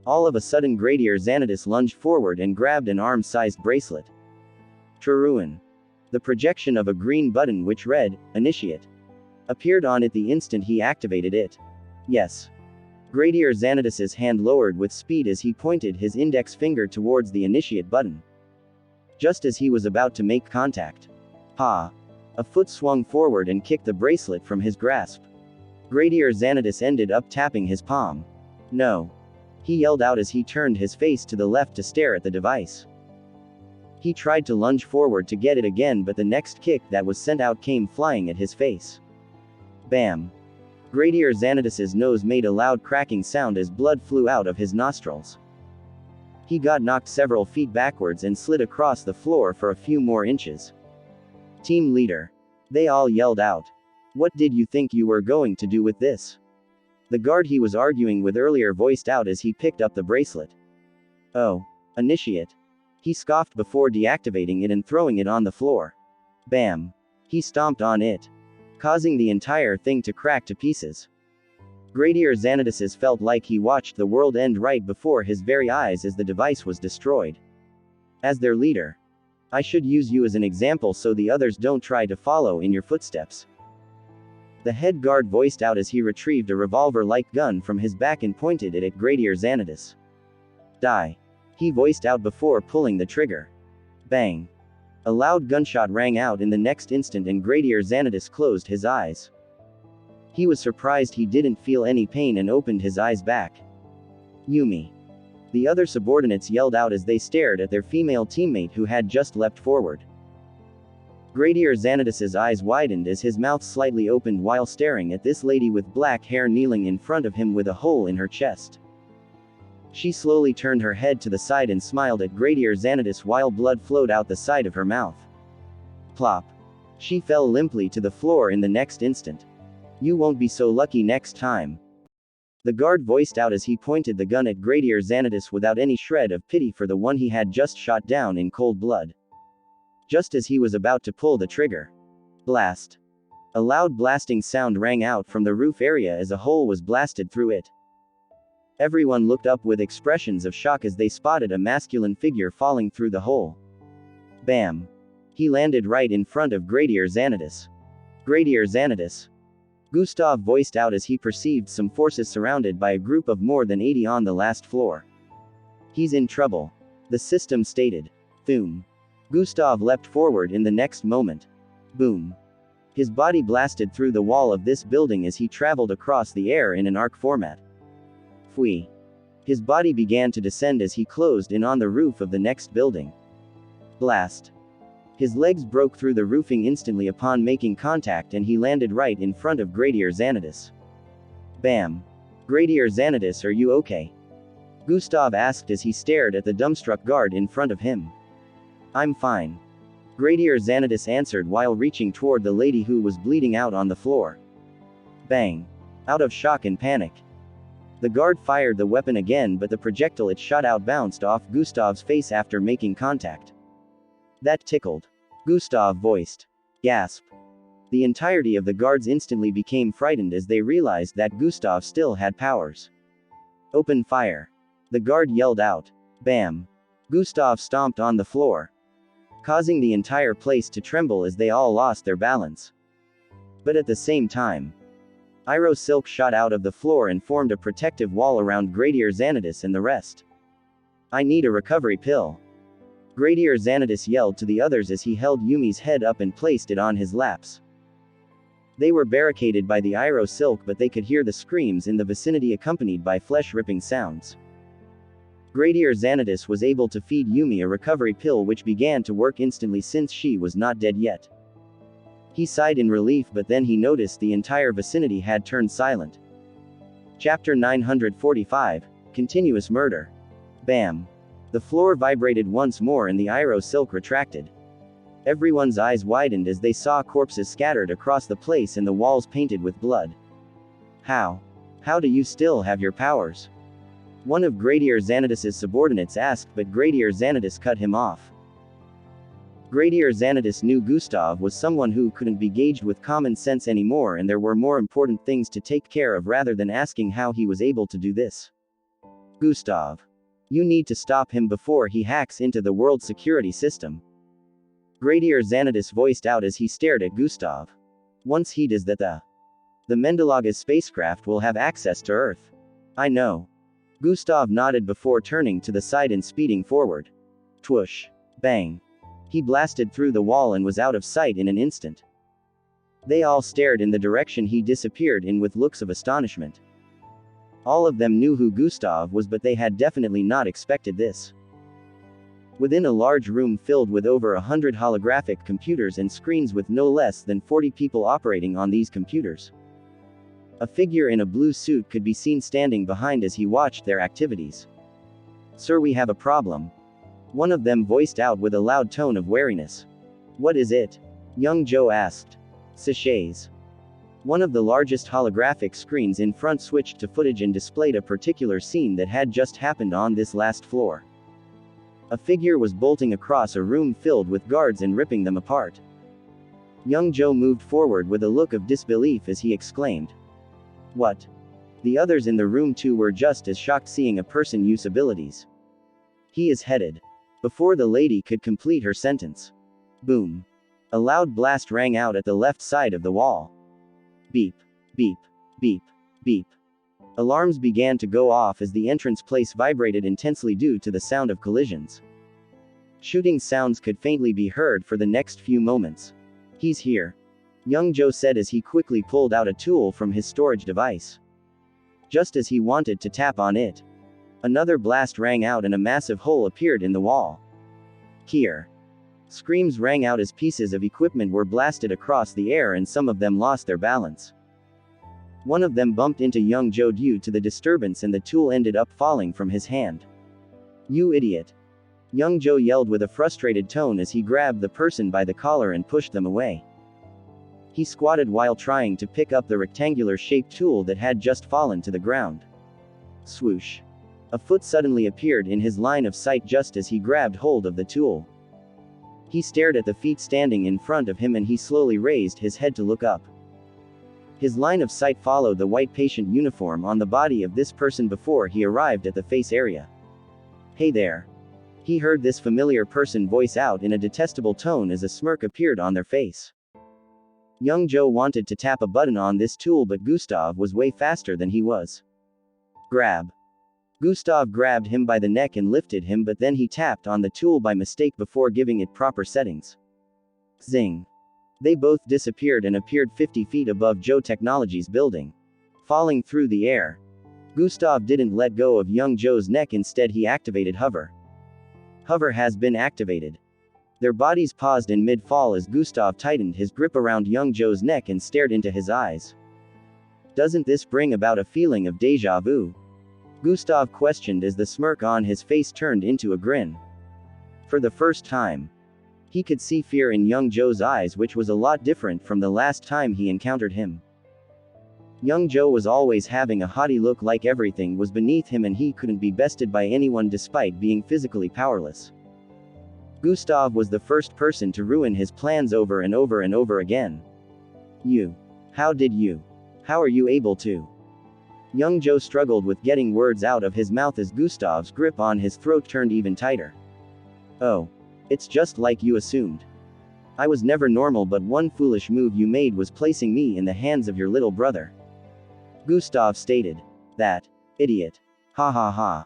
All of a sudden, Gradier Xanadus lunged forward and grabbed an arm-sized bracelet. Truruin. The projection of a green button which read, "Initiate," appeared on it the instant he activated it. "Yes." Gradier Xanadus's hand lowered with speed as he pointed his index finger towards the initiate button. Just as he was about to make contact, "Ha!" a foot swung forward and kicked the bracelet from his grasp. Gradier Xanadus ended up tapping his palm. "No!" he yelled out as he turned his face to the left to stare at the device. He tried to lunge forward to get it again, but the next kick that was sent out came flying at his face. Bam! Gradier Xanadus's nose made a loud cracking sound as blood flew out of his nostrils. He got knocked several feet backwards and slid across the floor for a few more inches. "Team leader!" they all yelled out. "What did you think you were going to do with this?" The guard he was arguing with earlier voiced out as he picked up the bracelet. "Oh, initiate," he scoffed before deactivating it and throwing it on the floor. Bam! He stomped on it, causing the entire thing to crack to pieces. Gradier Xanadus felt like he watched the world end right before his very eyes as the device was destroyed. As their leader, I should use you as an example so the others don't try to follow in your footsteps, the head guard voiced out as he retrieved a revolver-like gun from his back and pointed it at Gradier Xanadus. "Die," he voiced out before pulling the trigger. Bang! A loud gunshot rang out in the next instant and Gradier Xanadus closed his eyes. He was surprised he didn't feel any pain and opened his eyes back. Yumi. The other subordinates yelled out as they stared at their female teammate who had just leapt forward. Gradier Xanadus's eyes widened as his mouth slightly opened while staring at this lady with black hair kneeling in front of him with a hole in her chest. She slowly turned her head to the side and smiled at Gradier Xanadus while blood flowed out the side of her mouth. Plop. She fell limply to the floor in the next instant. You won't be so lucky next time. The guard voiced out as he pointed the gun at Gradier Xanadus without any shred of pity for the one he had just shot down in cold blood. Just as he was about to pull the trigger. Blast. A loud blasting sound rang out from the roof area as a hole was blasted through it. Everyone looked up with expressions of shock as they spotted a masculine figure falling through the hole. Bam. He landed right in front of Gradier Xanadus. Gradier Xanadus. Gustav voiced out as he perceived some forces surrounded by a group of more than 80 on the last floor. He's in trouble. The system stated. Thoom. Gustav leapt forward in the next moment. Boom. His body blasted through the wall of this building as he traveled across the air in an arc format. Fui. His body began to descend as he closed in on the roof of the next building. Blast. His legs broke through the roofing instantly upon making contact and he landed right in front of Gradier Xanadus. Bam. Gradier Xanadus, are you okay? Gustav asked as he stared at the dumbstruck guard in front of him. I'm fine. Gradier Xanadus answered while reaching toward the lady who was bleeding out on the floor. Bang. Out of shock and panic. The guard fired the weapon again, but the projectile it shot out bounced off Gustav's face after making contact. That tickled. Gustav voiced. Gasp. The entirety of the guards instantly became frightened as they realized that Gustav still had powers. Open fire. The guard yelled out. Bam. Gustav stomped on the floor, causing the entire place to tremble as they all lost their balance. But at the same time, Iro silk shot out of the floor and formed a protective wall around Gradier Xanadus and the rest. I need a recovery pill. Gradier Xanadus yelled to the others as he held Yumi's head up and placed it on his laps. They were barricaded by the Iro silk, but they could hear the screams in the vicinity accompanied by flesh-ripping sounds. Gradier Xanadus was able to feed Yumi a recovery pill which began to work instantly since she was not dead yet. He sighed in relief, but then he noticed the entire vicinity had turned silent. Chapter 945, Continuous Murder. Bam. The floor vibrated once more and the Iro silk retracted. Everyone's eyes widened as they saw corpses scattered across the place and the walls painted with blood. How do you still have your powers? One of Gradier Xanadus's subordinates asked, but Gradier Xanadus cut him off. Gradier Xanadus knew Gustav was someone who couldn't be gauged with common sense anymore, and there were more important things to take care of rather than asking how he was able to do this. Gustav. You need to stop him before he hacks into the world security system. Gradier Xanadus voiced out as he stared at Gustav. Once he does that, the Mendelagas spacecraft will have access to Earth. I know. Gustav nodded before turning to the side and speeding forward. Twoosh. Bang. He blasted through the wall and was out of sight in an instant. They all stared in the direction he disappeared in with looks of astonishment. All of them knew who Gustav was, but they had definitely not expected this. Within a large room filled with over 100 holographic computers and screens with no less than 40 people operating on these computers. A figure in a blue suit could be seen standing behind as he watched their activities. Sir, we have a problem. One of them voiced out with a loud tone of wariness. What is it? Young Joe asked. Sachets. One of the largest holographic screens in front switched to footage and displayed a particular scene that had just happened on this last floor. A figure was bolting across a room filled with guards and ripping them apart. Young Joe moved forward with a look of disbelief as he exclaimed. What? The others in the room too were just as shocked seeing a person use abilities. He is headed. Before the lady could complete her sentence. Boom. A loud blast rang out at the left side of the wall. Beep. Beep. Beep. Beep. Alarms began to go off as the entrance place vibrated intensely due to the sound of collisions. Shooting sounds could faintly be heard for the next few moments. He's here. Young Joe said as he quickly pulled out a tool from his storage device. Just as he wanted to tap on it, another blast rang out and a massive hole appeared in the wall. Here. Screams rang out as pieces of equipment were blasted across the air and some of them lost their balance. One of them bumped into young Joe due to the disturbance and the tool ended up falling from his hand. "You idiot!" Young Joe yelled with a frustrated tone as he grabbed the person by the collar and pushed them away. He squatted while trying to pick up the rectangular-shaped tool that had just fallen to the ground. Swoosh. A foot suddenly appeared in his line of sight just as he grabbed hold of the tool. He stared at the feet standing in front of him and he slowly raised his head to look up. His line of sight followed the white patient uniform on the body of this person before he arrived at the face area. "Hey there." He heard this familiar person voice out in a detestable tone as a smirk appeared on their face. Young Joe wanted to tap a button on this tool but Gustav was way faster than he was. Grab. Gustav grabbed him by the neck and lifted him but then he tapped on the tool by mistake before giving it proper settings. Zing. They both disappeared and appeared 50 feet above Joe Technologies building. Falling through the air. Gustav didn't let go of young Joe's neck, instead he activated Hover. Hover has been activated. Their bodies paused in mid-fall as Gustav tightened his grip around young Joe's neck and stared into his eyes. "Doesn't this bring about a feeling of déjà vu?" Gustav questioned as the smirk on his face turned into a grin. For the first time, he could see fear in young Joe's eyes, which was a lot different from the last time he encountered him. Young Joe was always having a haughty look, like everything was beneath him and he couldn't be bested by anyone despite being physically powerless. Gustav was the first person to ruin his plans over and over and over again. "You. How did you? How are you able to?" Young Joe struggled with getting words out of his mouth as Gustav's grip on his throat turned even tighter. "Oh. It's just like you assumed. I was never normal, but one foolish move you made was placing me in the hands of your little brother," Gustav stated. "That idiot. Ha ha ha."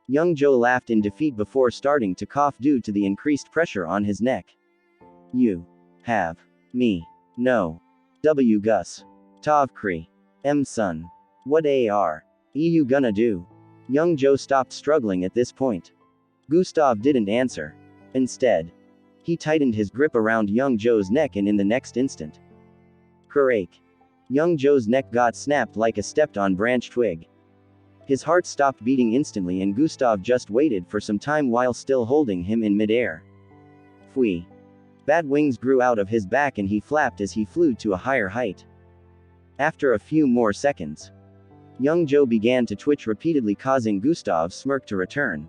Young Joe laughed in defeat before starting to cough due to the increased pressure on his neck. "You have me. No. W Gus. Tovkri. M son. What are you gonna do?" Young Joe stopped struggling at this point. Gustav didn't answer. Instead, he tightened his grip around young Joe's neck and in the next instant, crake. Young Joe's neck got snapped like a stepped-on branch twig. His heart stopped beating instantly and Gustav just waited for some time while still holding him in midair. Fwee. Bat wings grew out of his back and he flapped as he flew to a higher height. After a few more seconds, young Joe began to twitch repeatedly, causing Gustav's smirk to return.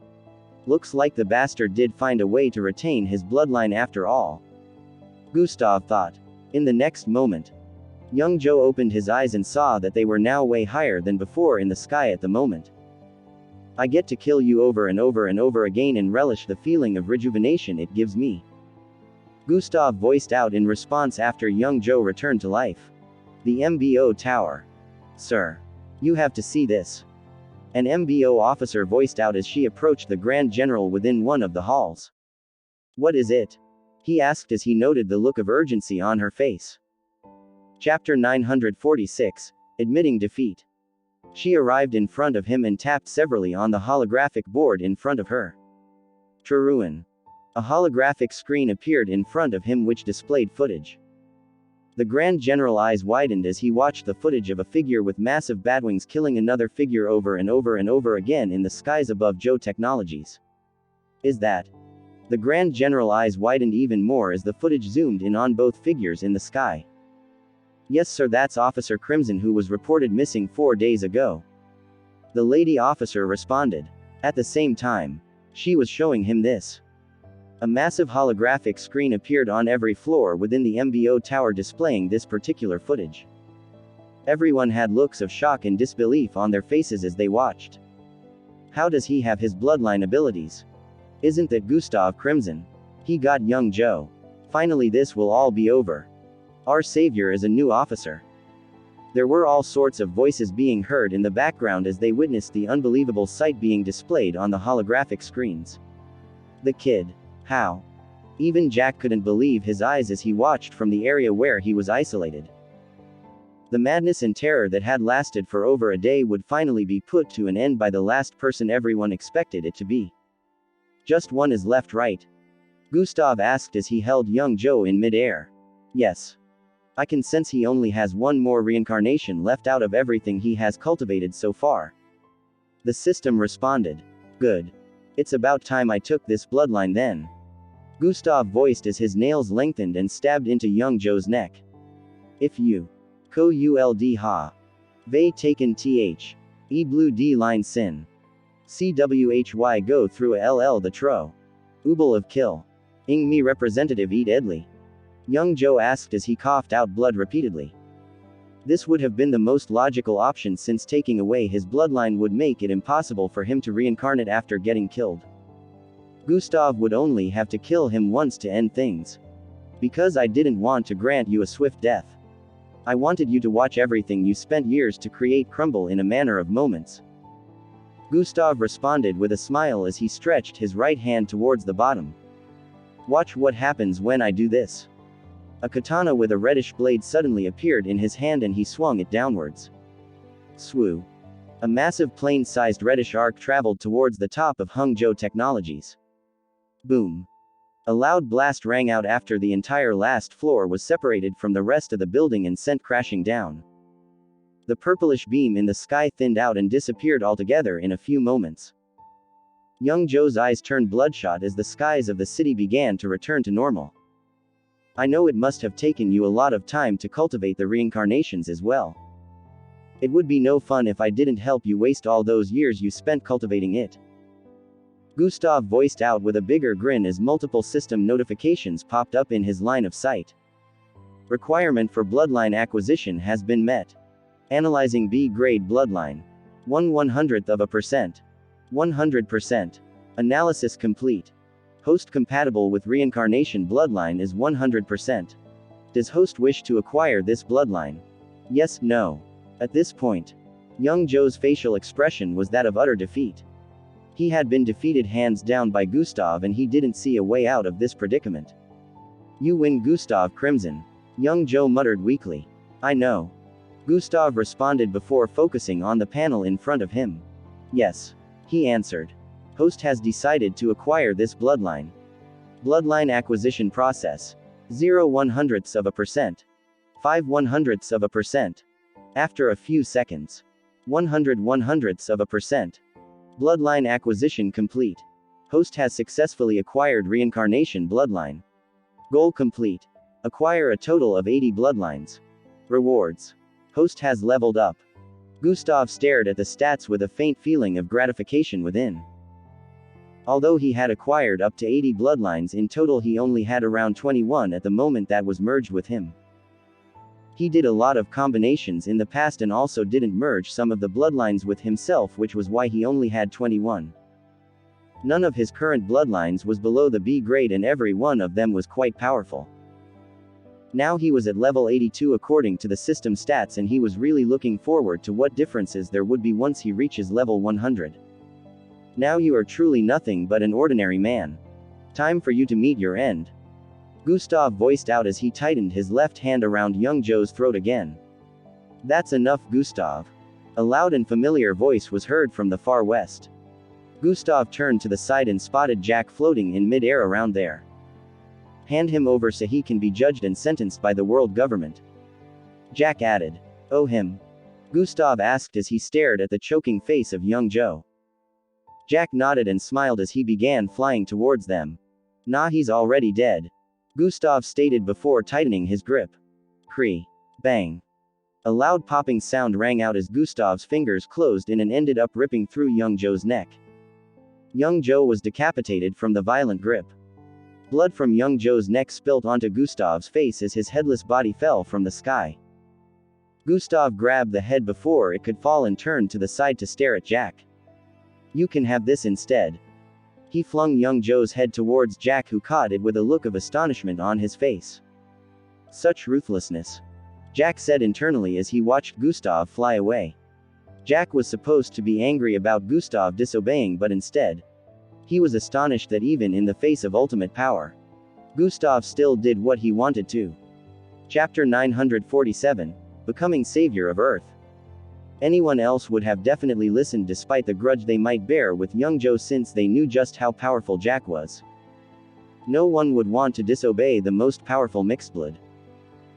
Looks like the bastard did find a way to retain his bloodline after all, Gustav thought. In the next moment, young Joe opened his eyes and saw that they were now way higher than before in the sky at the moment. "I get to kill you over and over and over again and relish the feeling of rejuvenation it gives me," Gustav voiced out in response after young Joe returned to life. "The MBO tower. Sir. You have to see this," an MBO officer voiced out as she approached the Grand General within one of the halls. "What is it?" he asked as he noted the look of urgency on her face. Chapter 946, Admitting Defeat. She arrived in front of him and tapped severally on the holographic board in front of her. Truruan. A holographic screen appeared in front of him which displayed footage. The Grand General eyes widened as he watched the footage of a figure with massive batwings killing another figure over and over and over again in the skies above Joe Technologies. "Is that?" The Grand General eyes widened even more as the footage zoomed in on both figures in the sky. "Yes sir, that's Officer Crimson who was reported missing 4 days ago," the lady officer responded. At the same time, she was showing him this. A massive holographic screen appeared on every floor within the MBO tower displaying this particular footage. Everyone had looks of shock and disbelief on their faces as they watched. How does he have his bloodline abilities? Isn't that Gustav Crimson? He got young Joe. Finally this will all be over. Our savior is a new officer. There were all sorts of voices being heard in the background as they witnessed the unbelievable sight being displayed on the holographic screens. The kid. How? Even Jack couldn't believe his eyes as he watched from the area where he was isolated. The madness and terror that had lasted for over a day would finally be put to an end by the last person everyone expected it to be. Just one is left, right? Gustav asked as he held young Joe in mid-air. Yes. I can sense he only has one more reincarnation left out of everything he has cultivated so far. The system responded. Good. It's about time I took this bloodline then. Gustav voiced as his nails lengthened and stabbed into young Joe's neck. If you co-uld ha. Vey taken th. E blue d line sin. Cwhy go through a ll the tro. Ubel of kill. Ing me representative eat edly. Young Joe asked as he coughed out blood repeatedly. This would have been the most logical option since taking away his bloodline would make it impossible for him to reincarnate after getting killed. Gustav would only have to kill him once to end things. Because I didn't want to grant you a swift death. I wanted you to watch everything you spent years to create crumble in a matter of moments. Gustav responded with a smile as he stretched his right hand towards the bottom. Watch what happens when I do this. A katana with a reddish blade suddenly appeared in his hand and he swung it downwards. Swoo. A massive plane-sized reddish arc traveled towards the top of Hangzhou Technologies. Boom. A loud blast rang out after the entire last floor was separated from the rest of the building and sent crashing down. The purplish beam in the sky thinned out and disappeared altogether in a few moments. Young Joe's eyes turned bloodshot as the skies of the city began to return to normal. I know it must have taken you a lot of time to cultivate the reincarnations as well. It would be no fun if I didn't help you waste all those years you spent cultivating it. Gustav voiced out with a bigger grin as multiple system notifications popped up in his line of sight. Requirement for bloodline acquisition has been met. Analyzing B-grade bloodline. 1/100%. 100%. Analysis complete. Host compatible with reincarnation bloodline is 100%. Does host wish to acquire this bloodline? Yes, no. At this point, young Joe's facial expression was that of utter defeat. He had been defeated hands down by Gustav and he didn't see a way out of this predicament. You win, Gustav Crimson. Young Joe muttered weakly. I know. Gustav responded before focusing on the panel in front of him. Yes. He answered. Host has decided to acquire this bloodline. Bloodline acquisition process. 0/100%. 5/100%. After a few seconds. 100/100%. Bloodline acquisition complete. Host has successfully acquired reincarnation bloodline. Goal complete. Acquire a total of 80 bloodlines. Rewards. Host has leveled up. Gustav stared at the stats with a faint feeling of gratification within. Although he had acquired up to 80 bloodlines in total, he only had around 21 at the moment that was merged with him. He did a lot of combinations in the past and also didn't merge some of the bloodlines with himself, which was why he only had 21. None of his current bloodlines was below the B grade and every one of them was quite powerful. Now he was at level 82 according to the system stats and he was really looking forward to what differences there would be once he reaches level 100. Now you are truly nothing but an ordinary man. Time for you to meet your end. Gustav voiced out as he tightened his left hand around young Joe's throat again. That's enough, Gustav. A loud and familiar voice was heard from the far west. Gustav turned to the side and spotted Jack floating in mid-air around there. Hand him over so he can be judged and sentenced by the world government. Jack added. Oh, him? Gustav asked as he stared at the choking face of young Joe. Jack nodded and smiled as he began flying towards them. Nah, he's already dead. Gustav stated before tightening his grip. Cree. Bang. A loud popping sound rang out as Gustav's fingers closed in and ended up ripping through young Joe's neck. Young Joe was decapitated from the violent grip. Blood from young Joe's neck spilt onto Gustav's face as his headless body fell from the sky. Gustav grabbed the head before it could fall and turned to the side to stare at Jack. You can have this instead. He flung young Joe's head towards Jack, who caught it with a look of astonishment on his face. Such ruthlessness. Jack said internally as he watched Gustav fly away. Jack was supposed to be angry about Gustav disobeying, but instead, he was astonished that even in the face of ultimate power, Gustav still did what he wanted to. Chapter 947, Becoming Savior of Earth. Anyone else would have definitely listened despite the grudge they might bear with young Joe since they knew just how powerful Jack was. No one would want to disobey the most powerful mixedblood.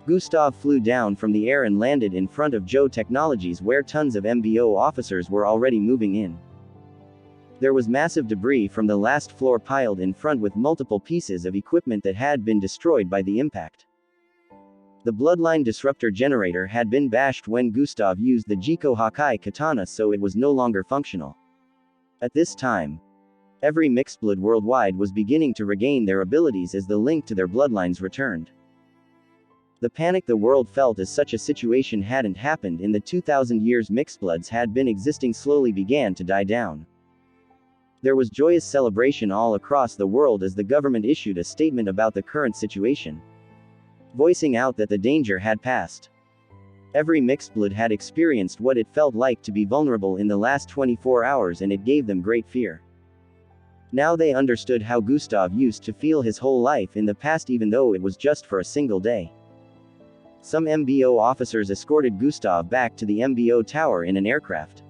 Gustav flew down from the air and landed in front of Joe Technologies where tons of MBO officers were already moving in. There was massive debris from the last floor piled in front with multiple pieces of equipment that had been destroyed by the impact. The Bloodline Disruptor generator had been bashed when Gustav used the Jiko Hakai katana, so it was no longer functional. At this time, every mixedblood worldwide was beginning to regain their abilities as the link to their bloodlines returned. The panic the world felt as such a situation hadn't happened in the 2000 years mixedbloods had been existing slowly began to die down. There was joyous celebration all across the world as the government issued a statement about the current situation, voicing out that the danger had passed. Every mixedblood had experienced what it felt like to be vulnerable in the last 24 hours, and it gave them great fear. Now they understood how Gustav used to feel his whole life in the past, even though it was just for a single day. Some MBO officers escorted Gustav back to the MBO tower in an aircraft.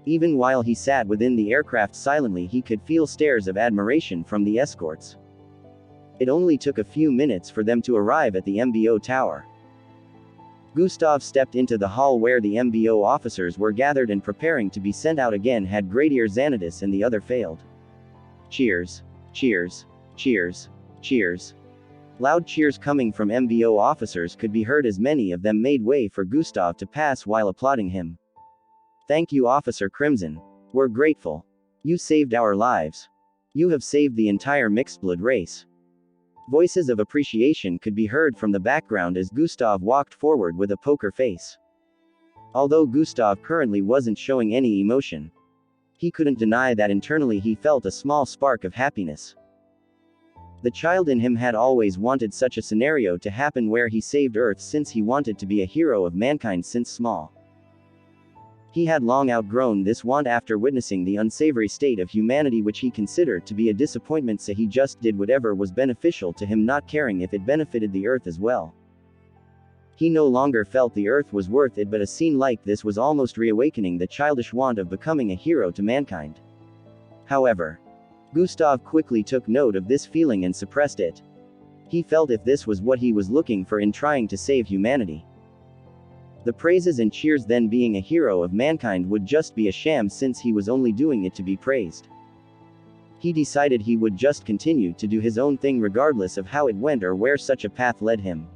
Even while he sat within the aircraft silently, he could feel stares of admiration from the escorts. It only took a few minutes for them to arrive at the MBO tower. Gustav stepped into the hall where the MBO officers were gathered and preparing to be sent out again had Gradier Xanadus and the other failed. Cheers. Cheers. Cheers. Cheers. Loud cheers coming from MBO officers could be heard as many of them made way for Gustav to pass while applauding him. Thank you, Officer Crimson. We're grateful. You saved our lives. You have saved the entire mixedblood race. Voices of appreciation could be heard from the background as Gustav walked forward with a poker face. Although Gustav currently wasn't showing any emotion, he couldn't deny that internally he felt a small spark of happiness. The child in him had always wanted such a scenario to happen where he saved Earth, since he wanted to be a hero of mankind since small. He had long outgrown this want after witnessing the unsavory state of humanity, which he considered to be a disappointment, so he just did whatever was beneficial to him, not caring if it benefited the Earth as well. He no longer felt the Earth was worth it, but a scene like this was almost reawakening the childish want of becoming a hero to mankind. However, Gustav quickly took note of this feeling and suppressed it. He felt if this was what he was looking for in trying to save humanity, the praises and cheers then being a hero of mankind would just be a sham, since he was only doing it to be praised. He decided he would just continue to do his own thing regardless of how it went or where such a path led him.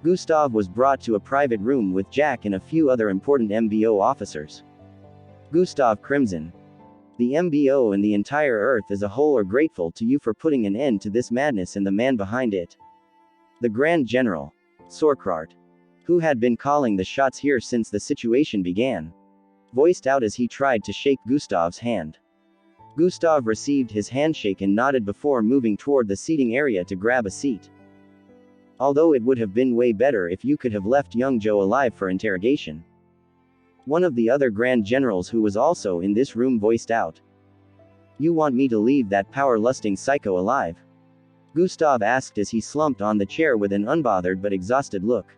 Gustav was brought to a private room with Jack and a few other important MBO officers. Gustav Crimson. The MBO and the entire Earth as a whole are grateful to you for putting an end to this madness and the man behind it. The Grand General, Sorkrart, who had been calling the shots here since the situation began, voiced out as he tried to shake Gustav's hand. Gustav received his handshake and nodded before moving toward the seating area to grab a seat. Although it would have been way better if you could have left young Joe alive for interrogation. One of the other Grand Generals who was also in this room voiced out. You want me to leave that power-lusting psycho alive? Gustav asked as he slumped on the chair with an unbothered but exhausted look.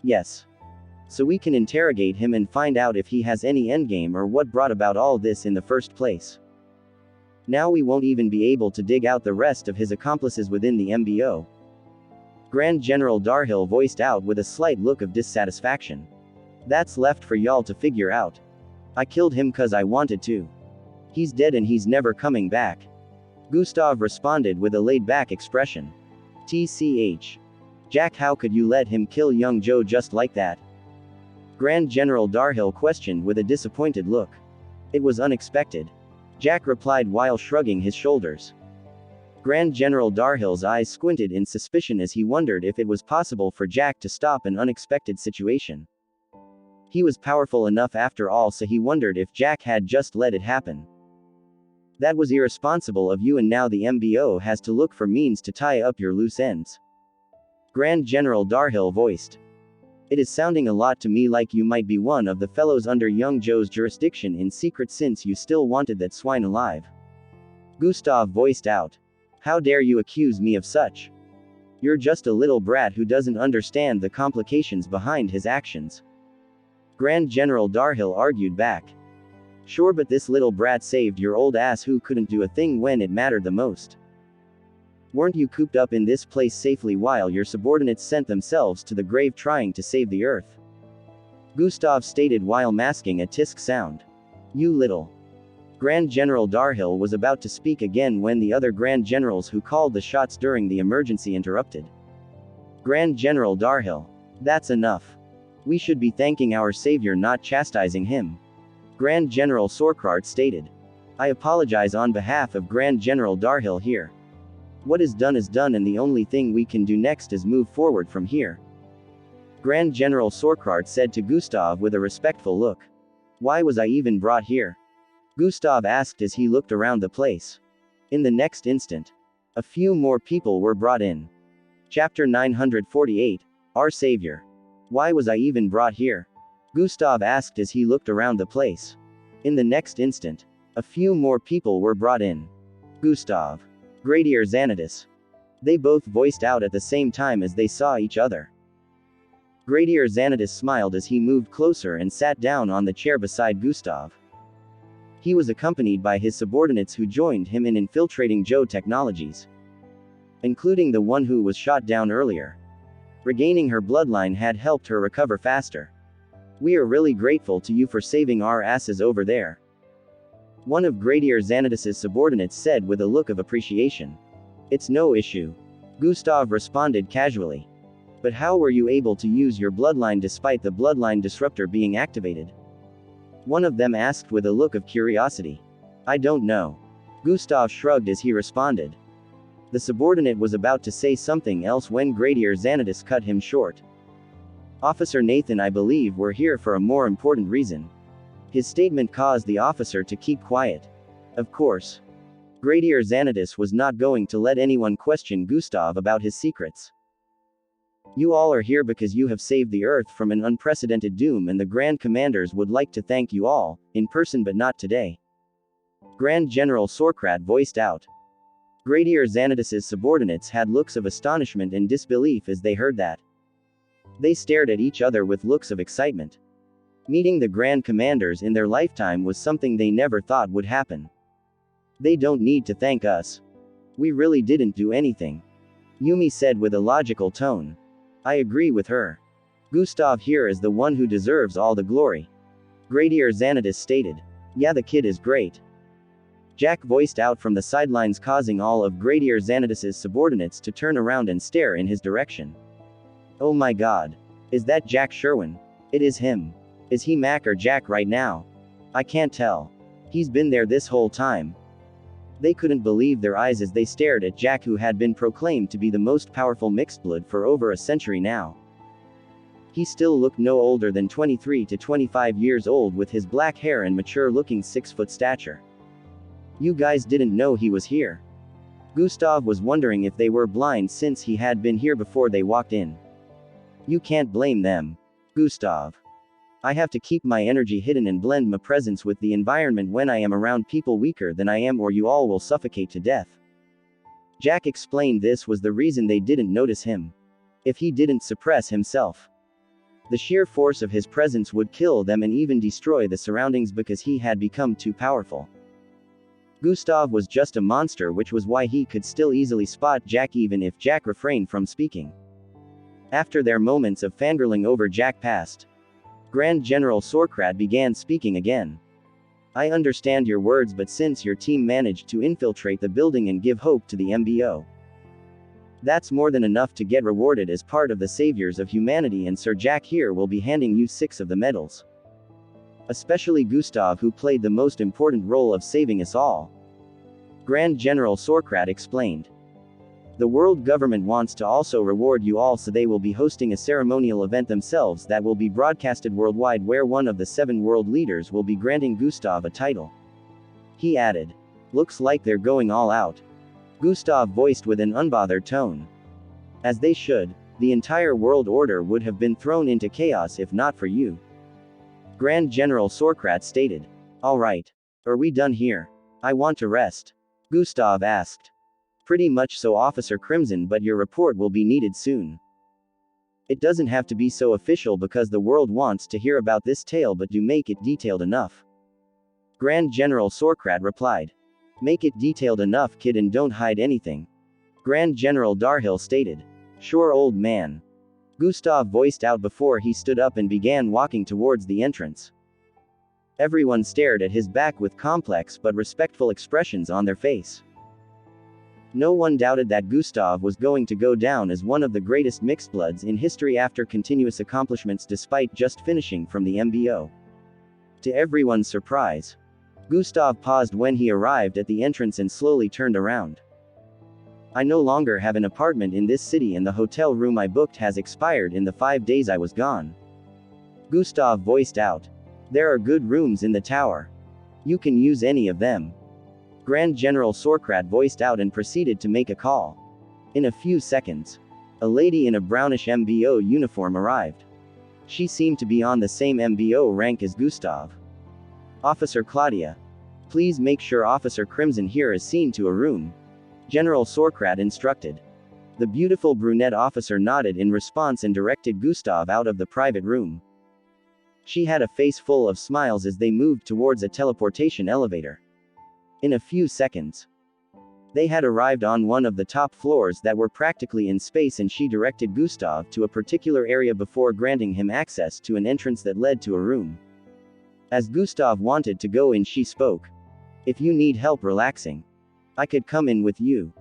Yes. So we can interrogate him and find out if he has any endgame or what brought about all this in the first place. Now we won't even be able to dig out the rest of his accomplices within the MBO. Grand General Darhill voiced out with a slight look of dissatisfaction. That's left for y'all to figure out. I killed him cause I wanted to. He's dead and he's never coming back. Gustav responded with a laid-back expression. TCH. Jack, how could you let him kill young Joe just like that? Grand General Darhill questioned with a disappointed look. It was unexpected. Jack replied while shrugging his shoulders. Grand General Darhill's eyes squinted in suspicion as he wondered if it was possible for Jack to stop an unexpected situation. He was powerful enough after all, so he wondered if Jack had just let it happen. That was irresponsible of you, and now the MBO has to look for means to tie up your loose ends. Grand General Darhill voiced. It is sounding a lot to me like you might be one of the fellows under young Joe's jurisdiction in secret, since you still wanted that swine alive. Gustav voiced out. How dare you accuse me of such? You're just a little brat who doesn't understand the complications behind his actions. Grand General Darhill argued back. Sure, but this little brat saved your old ass who couldn't do a thing when it mattered the most. Weren't you cooped up in this place safely while your subordinates sent themselves to the grave trying to save the Earth? Gustav stated while masking a tisk sound. You little. Grand General Darhill was about to speak again when the other Grand Generals who called the shots during the emergency interrupted. Grand General Darhill. That's enough. We should be thanking our savior, not chastising him. Grand General Sorkrart stated. I apologize on behalf of Grand General Darhill here. What is done, and the only thing we can do next is move forward from here. Grand General Sorkrart said to Gustav with a respectful look. Why was I even brought here? Gustav asked as he looked around the place. In the next instant, a few more people were brought in. Chapter 948, Our Savior. Why was I even brought here? Gustav asked as he looked around the place. In the next instant, a few more people were brought in. Gustav. Gradier Xanatus. They both voiced out at the same time as they saw each other. Gradier Xanatus smiled as he moved closer and sat down on the chair beside Gustav. He was accompanied by his subordinates who joined him in infiltrating Joe Technologies, including the one who was shot down earlier. Regaining her bloodline had helped her recover faster. We are really grateful to you for saving our asses over there. One of Gradier Xanatus's subordinates said with a look of appreciation. It's no issue. Gustav responded casually. But how were you able to use your bloodline despite the bloodline disruptor being activated? One of them asked with a look of curiosity. I don't know. Gustav shrugged as he responded. The subordinate was about to say something else when Gradier Xanatus cut him short. Officer Nathan, I believe we're here for a more important reason. His statement caused the officer to keep quiet. Of course. Gradier Xanatus was not going to let anyone question Gustav about his secrets. You all are here because you have saved the Earth from an unprecedented doom, and the Grand Commanders would like to thank you all, in person but not today. Grand General Sorkrat voiced out. Gradier Xanatus's subordinates had looks of astonishment and disbelief as they heard that. They stared at each other with looks of excitement. Meeting the Grand Commanders in their lifetime was something they never thought would happen. They don't need to thank us. We really didn't do anything. Yumi said with a logical tone. I agree with her. Gustav here is the one who deserves all the glory. Gradier Xanatus stated. Yeah, the kid is great. Jack voiced out from the sidelines, causing all of Gradier Xanatus's subordinates to turn around and stare in his direction. Oh my god. Is that Jack Sherwin? It is him. Is he Mac or Jack right now? I can't tell. He's been there this whole time. They couldn't believe their eyes as they stared at Jack, who had been proclaimed to be the most powerful mixedblood for over a century now. He still looked no older than 23 to 25 years old, with his black hair and mature-looking 6-foot stature. You guys didn't know he was here? Gustav was wondering if they were blind since he had been here before they walked in. You can't blame them. Gustav. I have to keep my energy hidden and blend my presence with the environment when I am around people weaker than I am, or you all will suffocate to death. Jack explained this was the reason they didn't notice him. If he didn't suppress himself, the sheer force of his presence would kill them and even destroy the surroundings because he had become too powerful. Gustav was just a monster, which was why he could still easily spot Jack even if Jack refrained from speaking. After their moments of fangirling over Jack passed, Grand General Sorkrat began speaking again. I understand your words, but since your team managed to infiltrate the building and give hope to the MBO, that's more than enough to get rewarded as part of the saviors of humanity, and Sir Jack here will be handing you 6 of the medals. Especially Gustav, who played the most important role of saving us all. Grand General Sorkrat explained. The world government wants to also reward you all, so they will be hosting a ceremonial event themselves that will be broadcasted worldwide, where one of the 7 world leaders will be granting Gustav a title. He added. Looks like they're going all out. Gustav voiced with an unbothered tone. As they should. The entire world order would have been thrown into chaos if not for you. Grand General Sorkrat stated. All right. Are we done here? I want to rest. Gustav asked. Pretty much so, Officer Crimson, but your report will be needed soon. It doesn't have to be so official because the world wants to hear about this tale, but do make it detailed enough. Grand General Sorkrat replied. Make it detailed enough, kid, and don't hide anything. Grand General Darhill stated. Sure, old man. Gustav voiced out before he stood up and began walking towards the entrance. Everyone stared at his back with complex but respectful expressions on their face. No one doubted that Gustav was going to go down as one of the greatest mixedbloods in history after continuous accomplishments despite just finishing from the MBO. To everyone's surprise, Gustav paused when he arrived at the entrance and slowly turned around. I no longer have an apartment in this city and the hotel room I booked has expired in the 5 days I was gone. Gustav voiced out. There are good rooms in the tower. You can use any of them. Grand General Sorkrat voiced out and proceeded to make a call. In a few seconds, a lady in a brownish MBO uniform arrived. She seemed to be on the same MBO rank as Gustav. Officer Claudia. Please make sure Officer Crimson here is seen to a room. General Sorkrat instructed. The beautiful brunette officer nodded in response and directed Gustav out of the private room. She had a face full of smiles as they moved towards a teleportation elevator. In a few seconds, they had arrived on one of the top floors that were practically in space, and she directed Gustav to a particular area before granting him access to an entrance that led to a room. As Gustav wanted to go in, she spoke. If you need help relaxing, I could come in with you,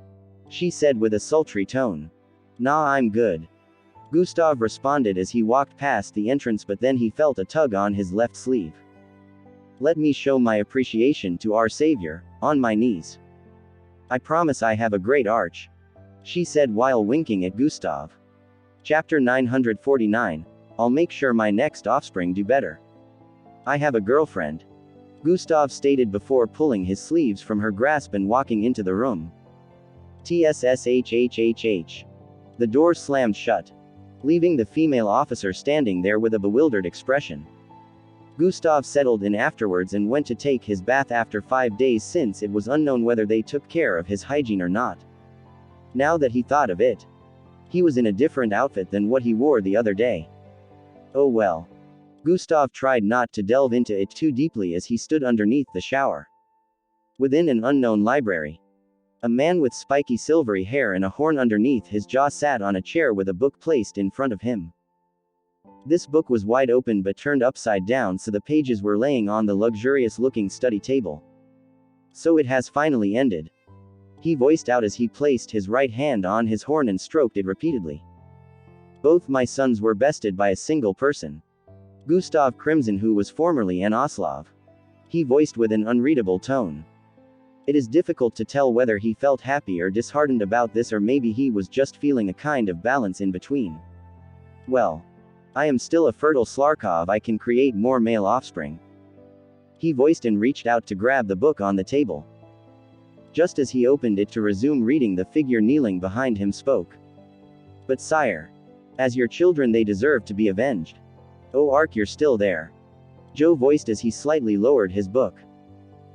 she said with a sultry tone. Nah, I'm good. Gustav responded as he walked past the entrance, but then he felt a tug on his left sleeve. Let me show my appreciation to our savior, on my knees. I promise I have a great arch, she said while winking at Gustav. Chapter 949. I'll make sure my next offspring do better. I have a girlfriend, Gustav stated before pulling his sleeves from her grasp and walking into the room. TSSHHHH. The door slammed shut, leaving the female officer standing there with a bewildered expression. Gustav settled in afterwards and went to take his bath after 5 days, since it was unknown whether they took care of his hygiene or not. Now that he thought of it, he was in a different outfit than what he wore the other day. Oh well. Gustav tried not to delve into it too deeply as he stood underneath the shower. Within an unknown library, a man with spiky silvery hair and a horn underneath his jaw sat on a chair with a book placed in front of him. This book was wide open but turned upside down, so the pages were laying on the luxurious-looking study table. So it has finally ended, he voiced out as he placed his right hand on his horn and stroked it repeatedly. Both my sons were bested by a single person. Gustav Crimson, who was formerly an Oslov. He voiced with an unreadable tone. It is difficult to tell whether he felt happy or disheartened about this, or maybe he was just feeling a kind of balance in between. Well, I am still a fertile Slarkov, I can create more male offspring, he voiced and reached out to grab the book on the table. Just as he opened it to resume reading, the figure kneeling behind him spoke. But sire, as your children they deserve to be avenged. Oh Ark, you're still there, Joe voiced as he slightly lowered his book.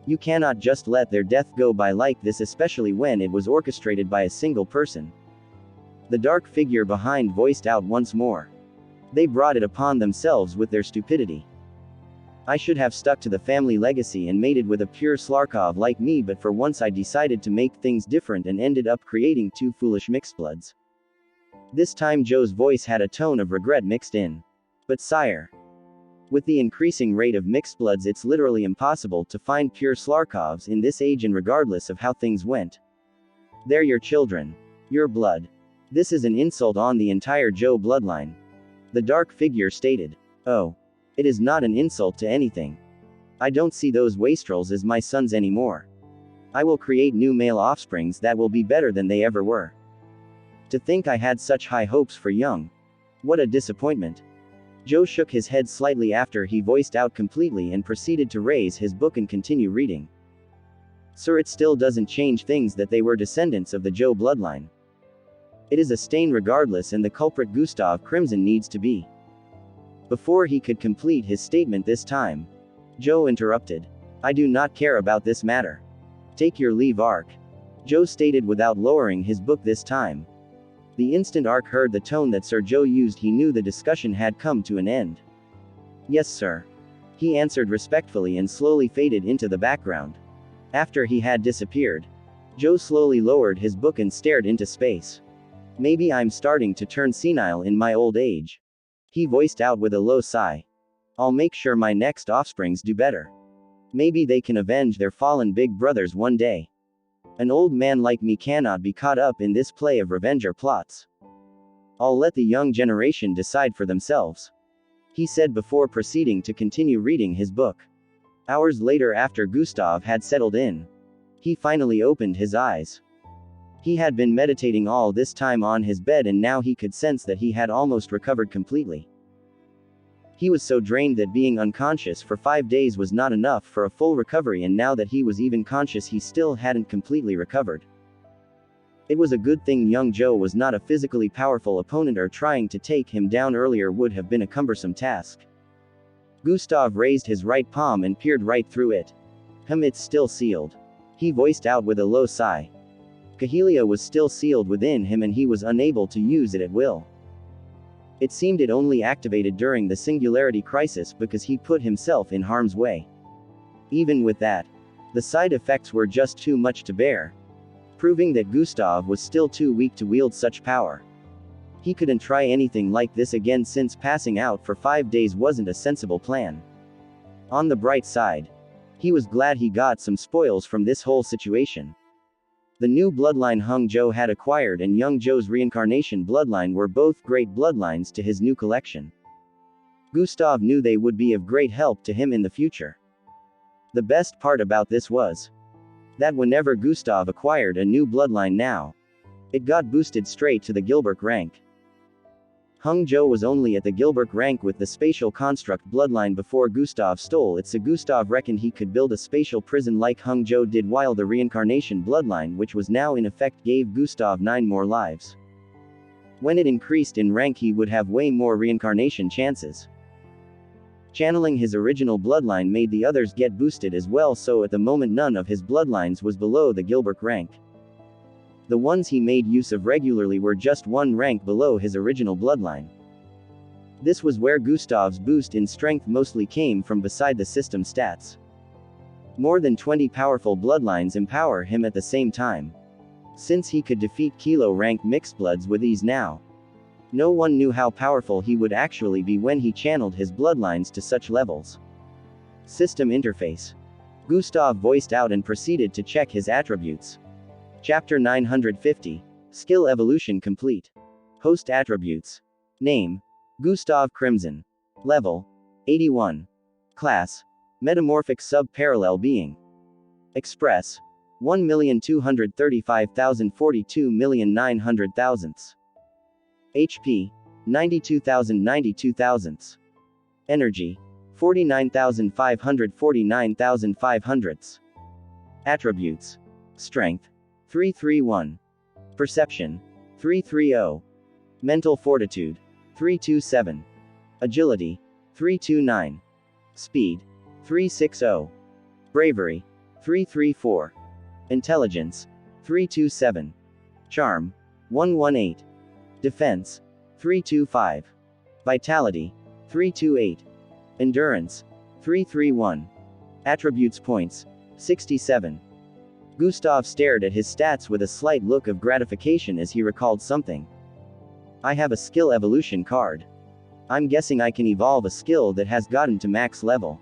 You cannot just let their death go by like this, especially when it was orchestrated by a single person. The dark figure behind voiced out once more. They brought it upon themselves with their stupidity. I should have stuck to the family legacy and mated with a pure Slarkov like me, but for once I decided to make things different and ended up creating 2 foolish mixedbloods. This time Joe's voice had a tone of regret mixed in. But sire, with the increasing rate of mixedbloods, it's literally impossible to find pure Slarkovs in this age, and regardless of how things went, they're your children, your blood. This is an insult on the entire Joe bloodline, the dark figure stated. Oh, it is not an insult to anything. I don't see those wastrels as my sons anymore. I will create new male offsprings that will be better than they ever were. To think I had such high hopes for young. What a disappointment. Joe shook his head slightly after he voiced out completely and proceeded to raise his book and continue reading. Sir, it still doesn't change things that they were descendants of the Joe bloodline. It is a stain regardless, and the culprit Gustav Crimson needs to be. Before he could complete his statement this time, Joe interrupted. I do not care about this matter. Take your leave, Ark. Joe stated without lowering his book this time. The instant Ark heard the tone that Sir Joe used, he knew the discussion had come to an end. Yes, sir. He answered respectfully and slowly faded into the background. After he had disappeared, Joe slowly lowered his book and stared into space. Maybe I'm starting to turn senile in my old age. He voiced out with a low sigh. I'll make sure my next offsprings do better. Maybe they can avenge their fallen big brothers one day. An old man like me cannot be caught up in this play of revenger plots. I'll let the young generation decide for themselves, he said before proceeding to continue reading his book. Hours later, after Gustav had settled in, he finally opened his eyes. He had been meditating all this time on his bed, and now he could sense that he had almost recovered completely. He was so drained that being unconscious for 5 days was not enough for a full recovery, and now that he was even conscious, he still hadn't completely recovered. It was a good thing young Joe was not a physically powerful opponent, or trying to take him down earlier would have been a cumbersome task. Gustav raised his right palm and peered right through it. It's still sealed, he voiced out with a low sigh. Kahelia was still sealed within him, and he was unable to use it at will. It seemed it only activated during the singularity crisis because he put himself in harm's way. Even with that, the side effects were just too much to bear, proving that Gustav was still too weak to wield such power. He couldn't try anything like this again, since passing out for 5 days wasn't a sensible plan. On the bright side, he was glad he got some spoils from this whole situation. The new bloodline Hung Joe had acquired and young Joe's reincarnation bloodline were both great bloodlines to his new collection. Gustav knew they would be of great help to him in the future. The best part about this was that whenever Gustav acquired a new bloodline now, it got boosted straight to the Gilbert rank. Hung Joe was only at the Gilbert rank with the spatial construct bloodline before Gustav stole it, so Gustav reckoned he could build a spatial prison like Hung Joe did, while the reincarnation bloodline, which was now in effect, gave Gustav 9 more lives. When it increased in rank, he would have way more reincarnation chances. Channeling his original bloodline made the others get boosted as well, so at the moment none of his bloodlines was below the Gilbert rank. The ones he made use of regularly were just 1 rank below his original bloodline. This was where Gustav's boost in strength mostly came from, beside the system stats. More than 20 powerful bloodlines empower him at the same time, since he could defeat kilo-rank mixedbloods with ease now. No one knew how powerful he would actually be when he channeled his bloodlines to such levels. System interface. Gustav voiced out and proceeded to check his attributes. Chapter 950. Skill evolution complete. Host attributes. Name: Gustav Crimson. Level: 81. Class: Metamorphic Sub-Parallel Being. Express: 1,235,042,900,000. HP: 92,092,000. Energy: 49,549,500. Attributes: Strength: 331. Perception: 330. Mental Fortitude: 327. Agility: 329. Speed: 360. Bravery: 334. Intelligence: 327. Charm: 118. Defense: 325. Vitality: 328. Endurance: 331. Attributes points: 67. Gustav stared at his stats with a slight look of gratification as he recalled something. I have a skill evolution card. I'm guessing I can evolve a skill that has gotten to max level.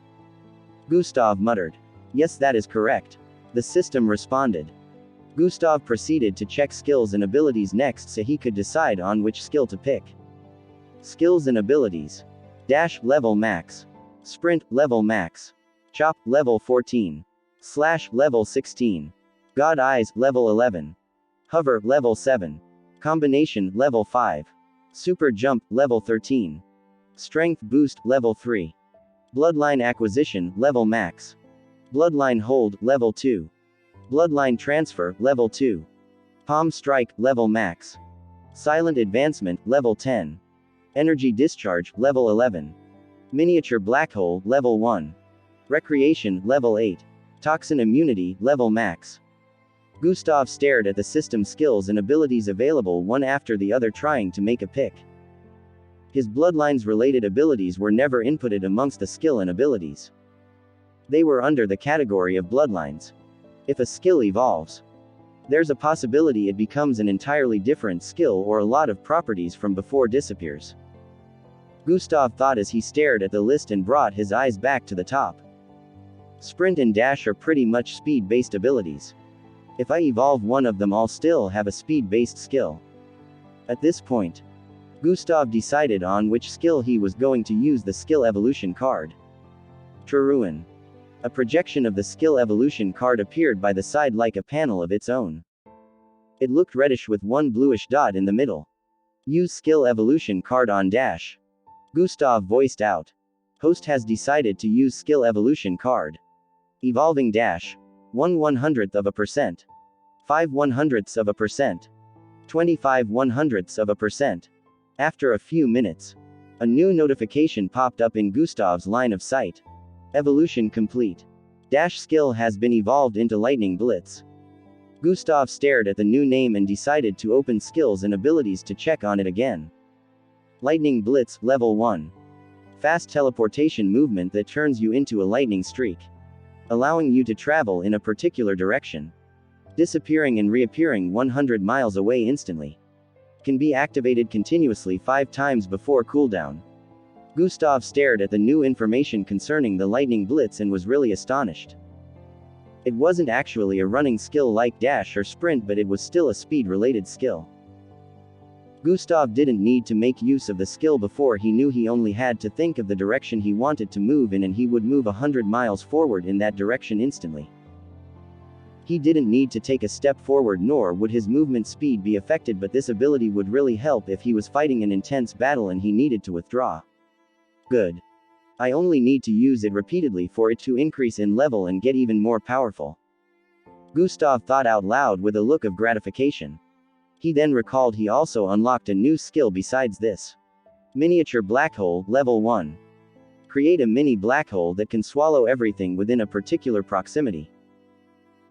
Gustav muttered. Yes, that is correct. The system responded. Gustav proceeded to check skills and abilities next so he could decide on which skill to pick. Skills and abilities. Dash level max. Sprint level max. Chop level 14. Slash level 16. God Eyes level 11. Hover level 7. Combination level 5. Super Jump level 13. Strength Boost level 3. Bloodline Acquisition level max. Bloodline Hold level 2. Bloodline Transfer level 2. Palm Strike level max. Silent Advancement level 10. Energy Discharge level 11. Miniature Black Hole level 1. Recreation level 8. Toxin Immunity level max. Gustav stared at the system skills and abilities available one after the other, trying to make a pick. His bloodlines related abilities were never inputted amongst the skill and abilities. They were under the category of bloodlines. If a skill evolves, there's a possibility it becomes an entirely different skill, or a lot of properties from before disappears. Gustav thought as he stared at the list and brought his eyes back to the top. Sprint and dash are pretty much speed-based abilities. If I evolve one of them, I'll still have a speed-based skill. At this point, Gustav decided on which skill he was going to use the skill evolution card. Truruin. A projection of the skill evolution card appeared by the side like a panel of its own. It looked reddish with one bluish dot in the middle. Use skill evolution card on dash. Gustav voiced out. Host has decided to use skill evolution card. Evolving dash. 1/100%. 5/100%. 25/100%. After a few minutes, a new notification popped up in Gustav's line of sight. Evolution complete. Dash skill has been evolved into Lightning Blitz. Gustav stared at the new name and decided to open skills and abilities to check on it again. Lightning Blitz, level 1. Fast teleportation movement that turns you into a lightning streak, allowing you to travel in a particular direction, disappearing and reappearing 100 miles away instantly. Can be activated continuously 5 times before cooldown. Gustav stared at the new information concerning the Lightning Blitz and was really astonished. It wasn't actually a running skill like dash or sprint, but it was still a speed-related skill. Gustav didn't need to make use of the skill before. He knew he only had to think of the direction he wanted to move in and he would move 100 miles forward in that direction instantly. He didn't need to take a step forward, nor would his movement speed be affected, but this ability would really help if he was fighting an intense battle and he needed to withdraw. Good. I only need to use it repeatedly for it to increase in level and get even more powerful. Gustav thought out loud with a look of gratification. He then recalled he also unlocked a new skill besides this. Miniature Black Hole, level 1. Create a mini black hole that can swallow everything within a particular proximity.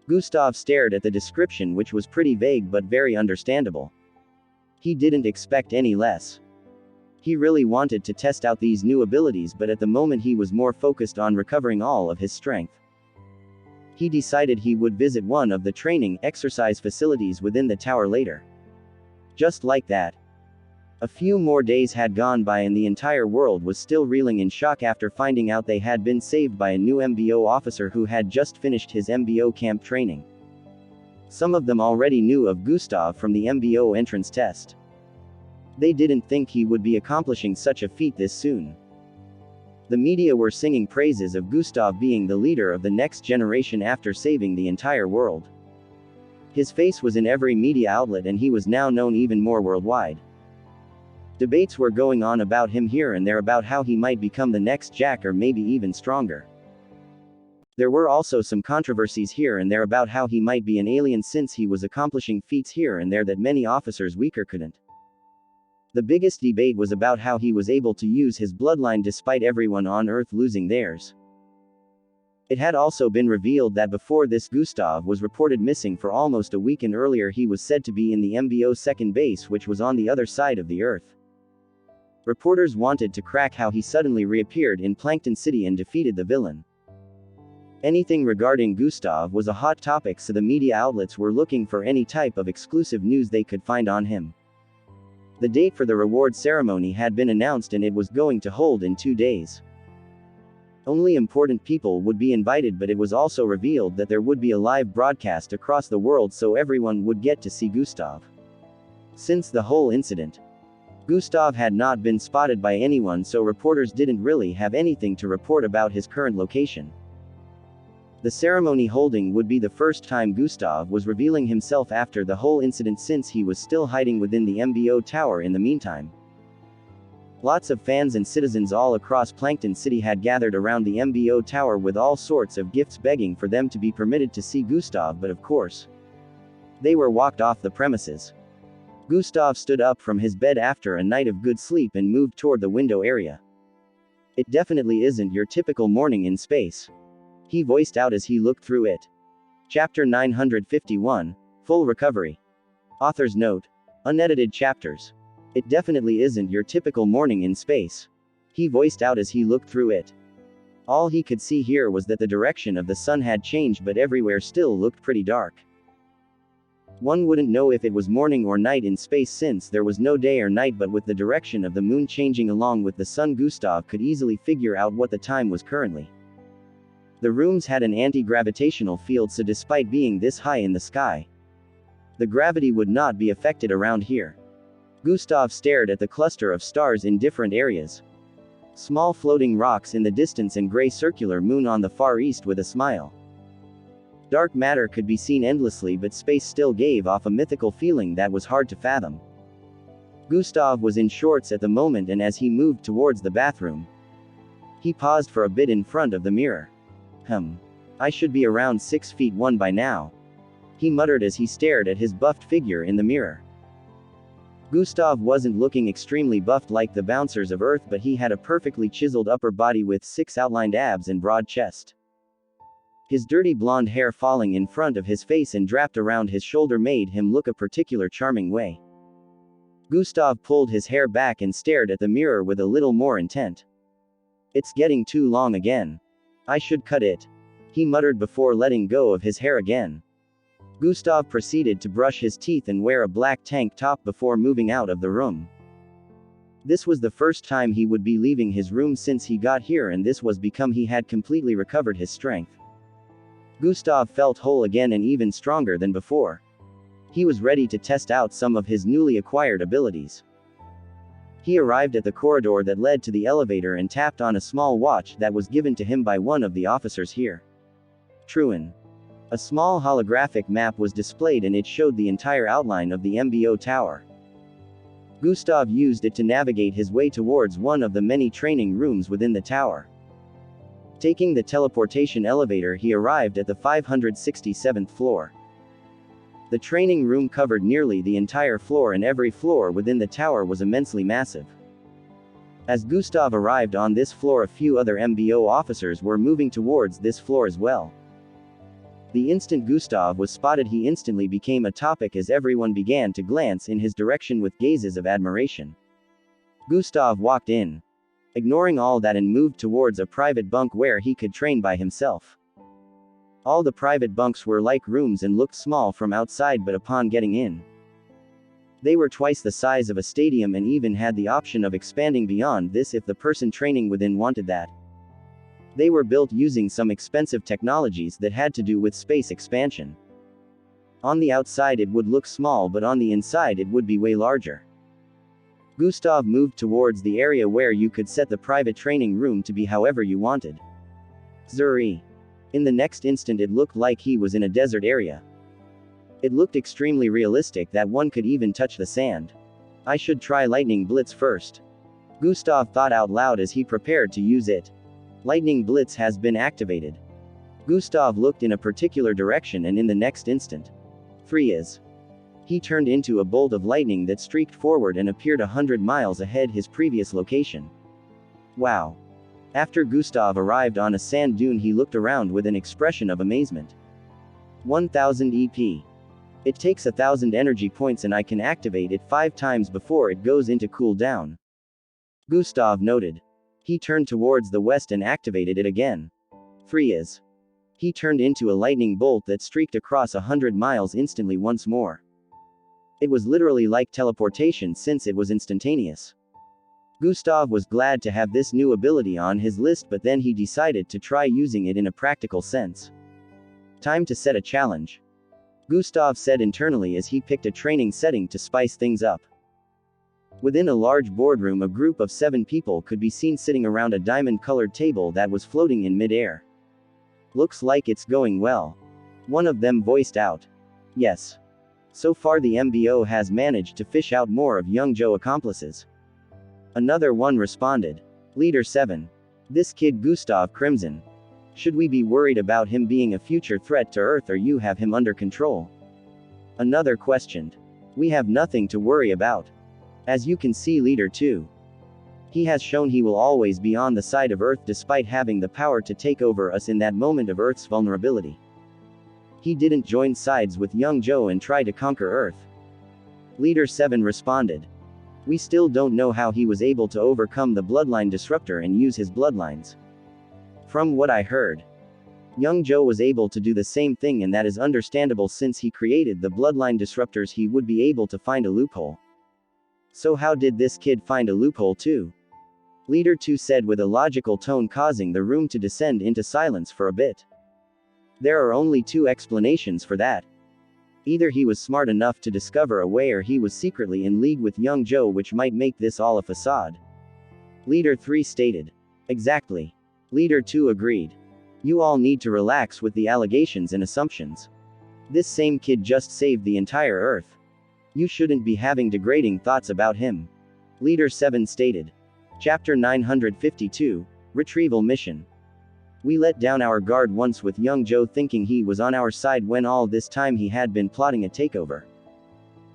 Gustav stared at the description, which was pretty vague but very understandable. He didn't expect any less. He really wanted to test out these new abilities, but at the moment he was more focused on recovering all of his strength. He decided he would visit one of the training exercise facilities within the tower later. Just like that, a few more days had gone by and the entire world was still reeling in shock after finding out they had been saved by a new MBO officer who had just finished his MBO camp training. Some of them already knew of Gustav from the MBO entrance test. They didn't think he would be accomplishing such a feat this soon. The media were singing praises of Gustav being the leader of the next generation after saving the entire world. His face was in every media outlet and he was now known even more worldwide. Debates were going on about him here and there about how he might become the next Jack or maybe even stronger. There were also some controversies here and there about how he might be an alien since he was accomplishing feats here and there that many officers weaker couldn't. The biggest debate was about how he was able to use his bloodline despite everyone on Earth losing theirs. It had also been revealed that before this Gustav was reported missing for almost a week, and earlier he was said to be in the MBO second base, which was on the other side of the Earth. Reporters wanted to crack how he suddenly reappeared in Plankton City and defeated the villain. Anything regarding Gustav was a hot topic, so the media outlets were looking for any type of exclusive news they could find on him. The date for the reward ceremony had been announced and it was going to hold in 2 days. Only important people would be invited, but it was also revealed that there would be a live broadcast across the world so everyone would get to see Gustav. Since the whole incident, Gustav had not been spotted by anyone, so reporters didn't really have anything to report about his current location. The ceremony holding would be the first time Gustav was revealing himself after the whole incident, since he was still hiding within the MBO tower in the meantime. Lots of fans and citizens all across Plankton City had gathered around the MBO tower with all sorts of gifts, begging for them to be permitted to see Gustav, but of course, they were walked off the premises. Gustav stood up from his bed after a night of good sleep and moved toward the window area. It definitely isn't your typical morning in space, he voiced out as he looked through it. Chapter 951, Full Recovery. Author's note. Unedited chapters. It definitely isn't your typical morning in space. He voiced out as he looked through it. All he could see here was that the direction of the sun had changed, but everywhere still looked pretty dark. One wouldn't know if it was morning or night in space since there was no day or night, but with the direction of the moon changing along with the sun, Gustav could easily figure out what the time was currently. The rooms had an anti-gravitational field, so despite being this high in the sky, the gravity would not be affected around here. Gustav stared at the cluster of stars in different areas. Small floating rocks in the distance and gray circular moon on the far east with a smile. Dark matter could be seen endlessly, but space still gave off a mythical feeling that was hard to fathom. Gustav was in shorts at the moment, and as he moved towards the bathroom, he paused for a bit in front of the mirror. I should be around 6 feet 1 by now, he muttered as he stared at his buffed figure in the mirror. Gustav wasn't looking extremely buffed like the bouncers of Earth, but he had a perfectly chiseled upper body with 6 outlined abs and broad chest. His dirty blonde hair falling in front of his face and draped around his shoulder made him look a particular charming way. Gustav pulled his hair back and stared at the mirror with a little more intent. It's getting too long again. I should cut it, he muttered before letting go of his hair again. Gustav proceeded to brush his teeth and wear a black tank top before moving out of the room. This was the first time he would be leaving his room since he got here, and this was because he had completely recovered his strength. Gustav felt whole again and even stronger than before. He was ready to test out some of his newly acquired abilities. He arrived at the corridor that led to the elevator and tapped on a small watch that was given to him by one of the officers here. Truan. A small holographic map was displayed and it showed the entire outline of the MBO tower. Gustav used it to navigate his way towards one of the many training rooms within the tower. Taking the teleportation elevator, he arrived at the 567th floor. The training room covered nearly the entire floor, and every floor within the tower was immensely massive. As Gustav arrived on this floor, a few other MBO officers were moving towards this floor as well. The instant Gustav was spotted, he instantly became a topic as everyone began to glance in his direction with gazes of admiration. Gustav walked in, ignoring all that, and moved towards a private bunk where he could train by himself. All the private bunks were like rooms and looked small from outside, but upon getting in, they were twice the size of a stadium and even had the option of expanding beyond this if the person training within wanted that. They were built using some expensive technologies that had to do with space expansion. On the outside it would look small, but on the inside it would be way larger. Gustav moved towards the area where you could set the private training room to be however you wanted. Zuri. In the next instant it looked like he was in a desert area. It looked extremely realistic that one could even touch the sand. I should try Lightning Blitz first, Gustav thought out loud as he prepared to use it. Lightning Blitz has been activated. Gustav looked in a particular direction and in the next instant, 3 is. He turned into a bolt of lightning that streaked forward and appeared 100 miles ahead his previous location. Wow. After Gustav arrived on a sand dune, he looked around with an expression of amazement. 1000 EP. It takes 1000 energy points and I can activate it 5 times before it goes into cooldown, Gustav noted. He turned towards the west and activated it again. 3 is. He turned into a lightning bolt that streaked across 100 miles instantly once more. It was literally like teleportation since it was instantaneous. Gustav was glad to have this new ability on his list, but then he decided to try using it in a practical sense. Time to set a challenge, Gustav said internally as he picked a training setting to spice things up. Within a large boardroom, a group of 7 people could be seen sitting around a diamond-colored table that was floating in mid-air. Looks like it's going well, one of them voiced out. Yes. So far the MBO has managed to fish out more of young Joe accomplices, another one responded. Leader 7. This kid Gustav Crimson. Should we be worried about him being a future threat to Earth, or you have him under control? Another questioned. We have nothing to worry about. As you can see, Leader 2. He has shown he will always be on the side of Earth despite having the power to take over us in that moment of Earth's vulnerability. He didn't join sides with young Joe and try to conquer Earth. Leader 7 responded. We still don't know how he was able to overcome the bloodline disruptor and use his bloodlines. From what I heard, young Joe was able to do the same thing, and that is understandable since he created the bloodline disruptors. He would be able to find a loophole. So how did this kid find a loophole too? Leader 2 said with a logical tone, causing the room to descend into silence for a bit. There are only two explanations for that. Either he was smart enough to discover a way, or he was secretly in league with young Joe, which might make this all a facade. Leader 3 stated. Exactly. Leader 2 agreed. You all need to relax with the allegations and assumptions. This same kid just saved the entire Earth. You shouldn't be having degrading thoughts about him. Leader 7 stated. Chapter 952, Retrieval Mission. We let down our guard once with young Joe, thinking he was on our side when all this time he had been plotting a takeover.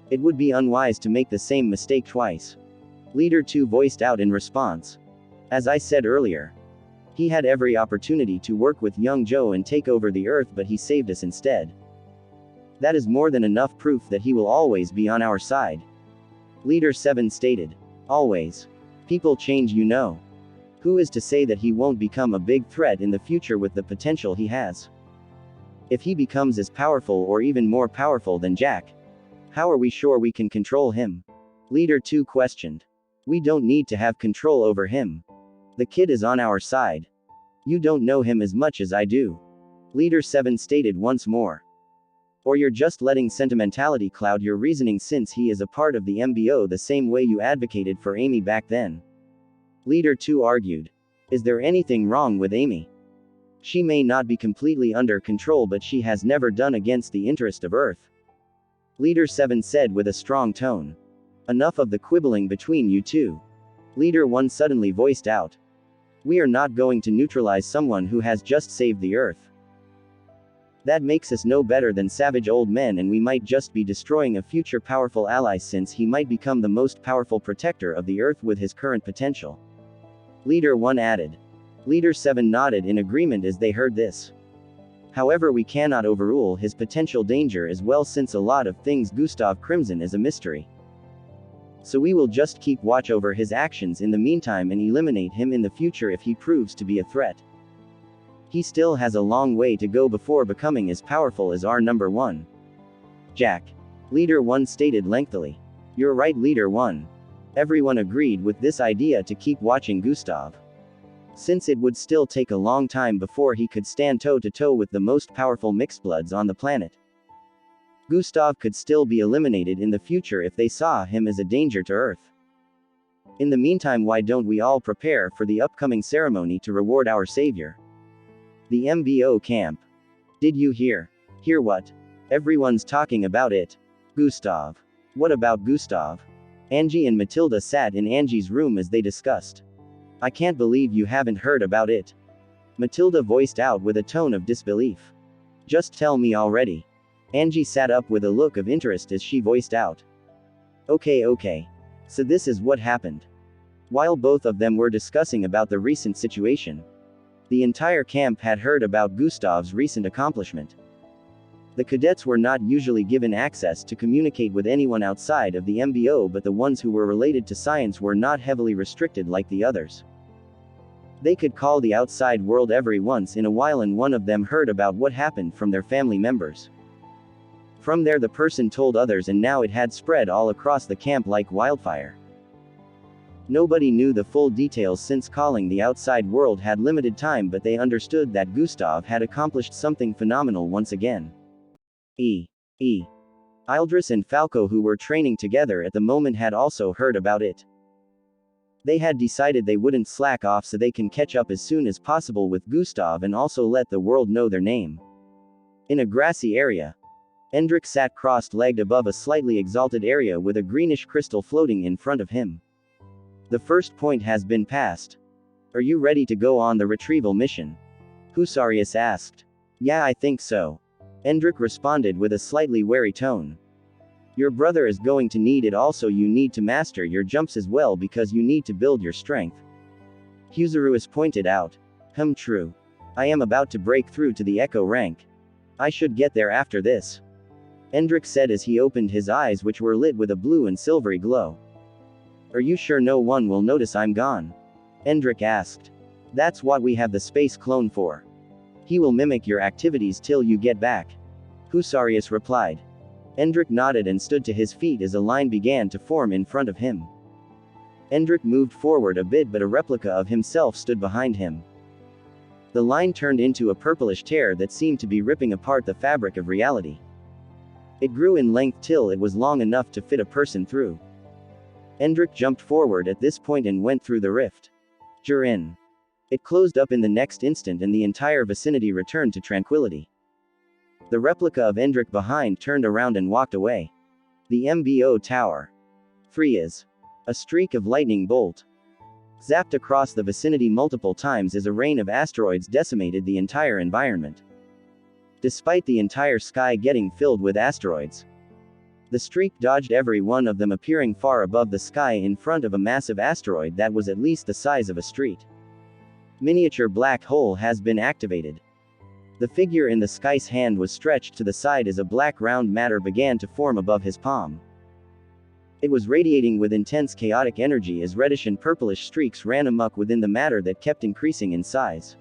It would be unwise to make the same mistake twice. Leader 2 voiced out in response. As I said earlier, he had every opportunity to work with young Joe and take over the Earth, but he saved us instead. That is more than enough proof that he will always be on our side. Leader 7 stated. Always. People change, you know. Who is to say that he won't become a big threat in the future with the potential he has? If he becomes as powerful or even more powerful than Jack, how are we sure we can control him? Leader 2 questioned. We don't need to have control over him. The kid is on our side. You don't know him as much as I do. Leader 7 stated once more. Or you're just letting sentimentality cloud your reasoning, since he is a part of the MBO the same way you advocated for Amy back then. Leader 2 argued. Is there anything wrong with Amy? She may not be completely under control, but she has never done against the interest of Earth. Leader 7 said with a strong tone. Enough of the quibbling between you two. Leader 1 suddenly voiced out. We are not going to neutralize someone who has just saved the Earth. That makes us no better than savage old men, and we might just be destroying a future powerful ally, since he might become the most powerful protector of the Earth with his current potential. Leader 1 added. Leader 7 nodded in agreement as they heard this. However, we cannot overrule his potential danger as well, since a lot of things Gustav Crimson is a mystery. So we will just keep watch over his actions in the meantime and eliminate him in the future if he proves to be a threat. He still has a long way to go before becoming as powerful as our number 1. Jack. Leader 1 stated lengthily. You're right, Leader 1. Everyone agreed with this idea to keep watching Gustav, since it would still take a long time before he could stand toe to toe with the most powerful mixedbloods on the planet. Gustav could still be eliminated in the future if they saw him as a danger to Earth. In the meantime, why don't we all prepare for the upcoming ceremony to reward our savior? The MBO camp. Did you hear? Hear what? Everyone's talking about it. Gustav. What about Gustav? Angie and Matilda sat in Angie's room as they discussed. I can't believe you haven't heard about it. Matilda voiced out with a tone of disbelief. Just tell me already. Angie sat up with a look of interest as she voiced out. Okay. So this is what happened. While both of them were discussing about the recent situation, the entire camp had heard about Gustav's recent accomplishment. The cadets were not usually given access to communicate with anyone outside of the MBO, but the ones who were related to science were not heavily restricted like the others. They could call the outside world every once in a while, and one of them heard about what happened from their family members. From there, the person told others, and now it had spread all across the camp like wildfire. Nobody knew the full details, since calling the outside world had limited time, but they understood that Gustav had accomplished something phenomenal once again. Ildris and Falco, who were training together at the moment, had also heard about it. They had decided they wouldn't slack off so they can catch up as soon as possible with Gustav and also let the world know their name. In a grassy area, Endrik sat crossed-legged above a slightly exalted area with a greenish crystal floating in front of him. The first point has been passed. Are you ready to go on the retrieval mission? Husarius asked. Yeah, I think so. Endrik responded with a slightly wary tone. Your brother is going to need it. Also, you need to master your jumps as well, because you need to build your strength. Husarius pointed out. True. I am about to break through to the Echo rank. I should get there after this. Endrik said as he opened his eyes, which were lit with a blue and silvery glow. Are you sure no one will notice I'm gone? Endrik asked. That's what we have the space clone for. He will mimic your activities till you get back. Husarius replied. Endrik nodded and stood to his feet as a line began to form in front of him. Endrik moved forward a bit, but a replica of himself stood behind him. The line turned into a purplish tear that seemed to be ripping apart the fabric of reality. It grew in length till it was long enough to fit a person through. Endrik jumped forward at this point and went through the rift. You're in. It closed up in the next instant and the entire vicinity returned to tranquility. The replica of Endrik behind turned around and walked away. The MBO tower. 3 is. A streak of lightning bolt zapped across the vicinity multiple times as a rain of asteroids decimated the entire environment. Despite the entire sky getting filled with asteroids, the streak dodged every one of them, appearing far above the sky in front of a massive asteroid that was at least the size of a street. Miniature black hole has been activated. The figure in the sky's hand was stretched to the side as a black round matter began to form above his palm. It was radiating with intense chaotic energy as reddish and purplish streaks ran amok within the matter that kept increasing in size.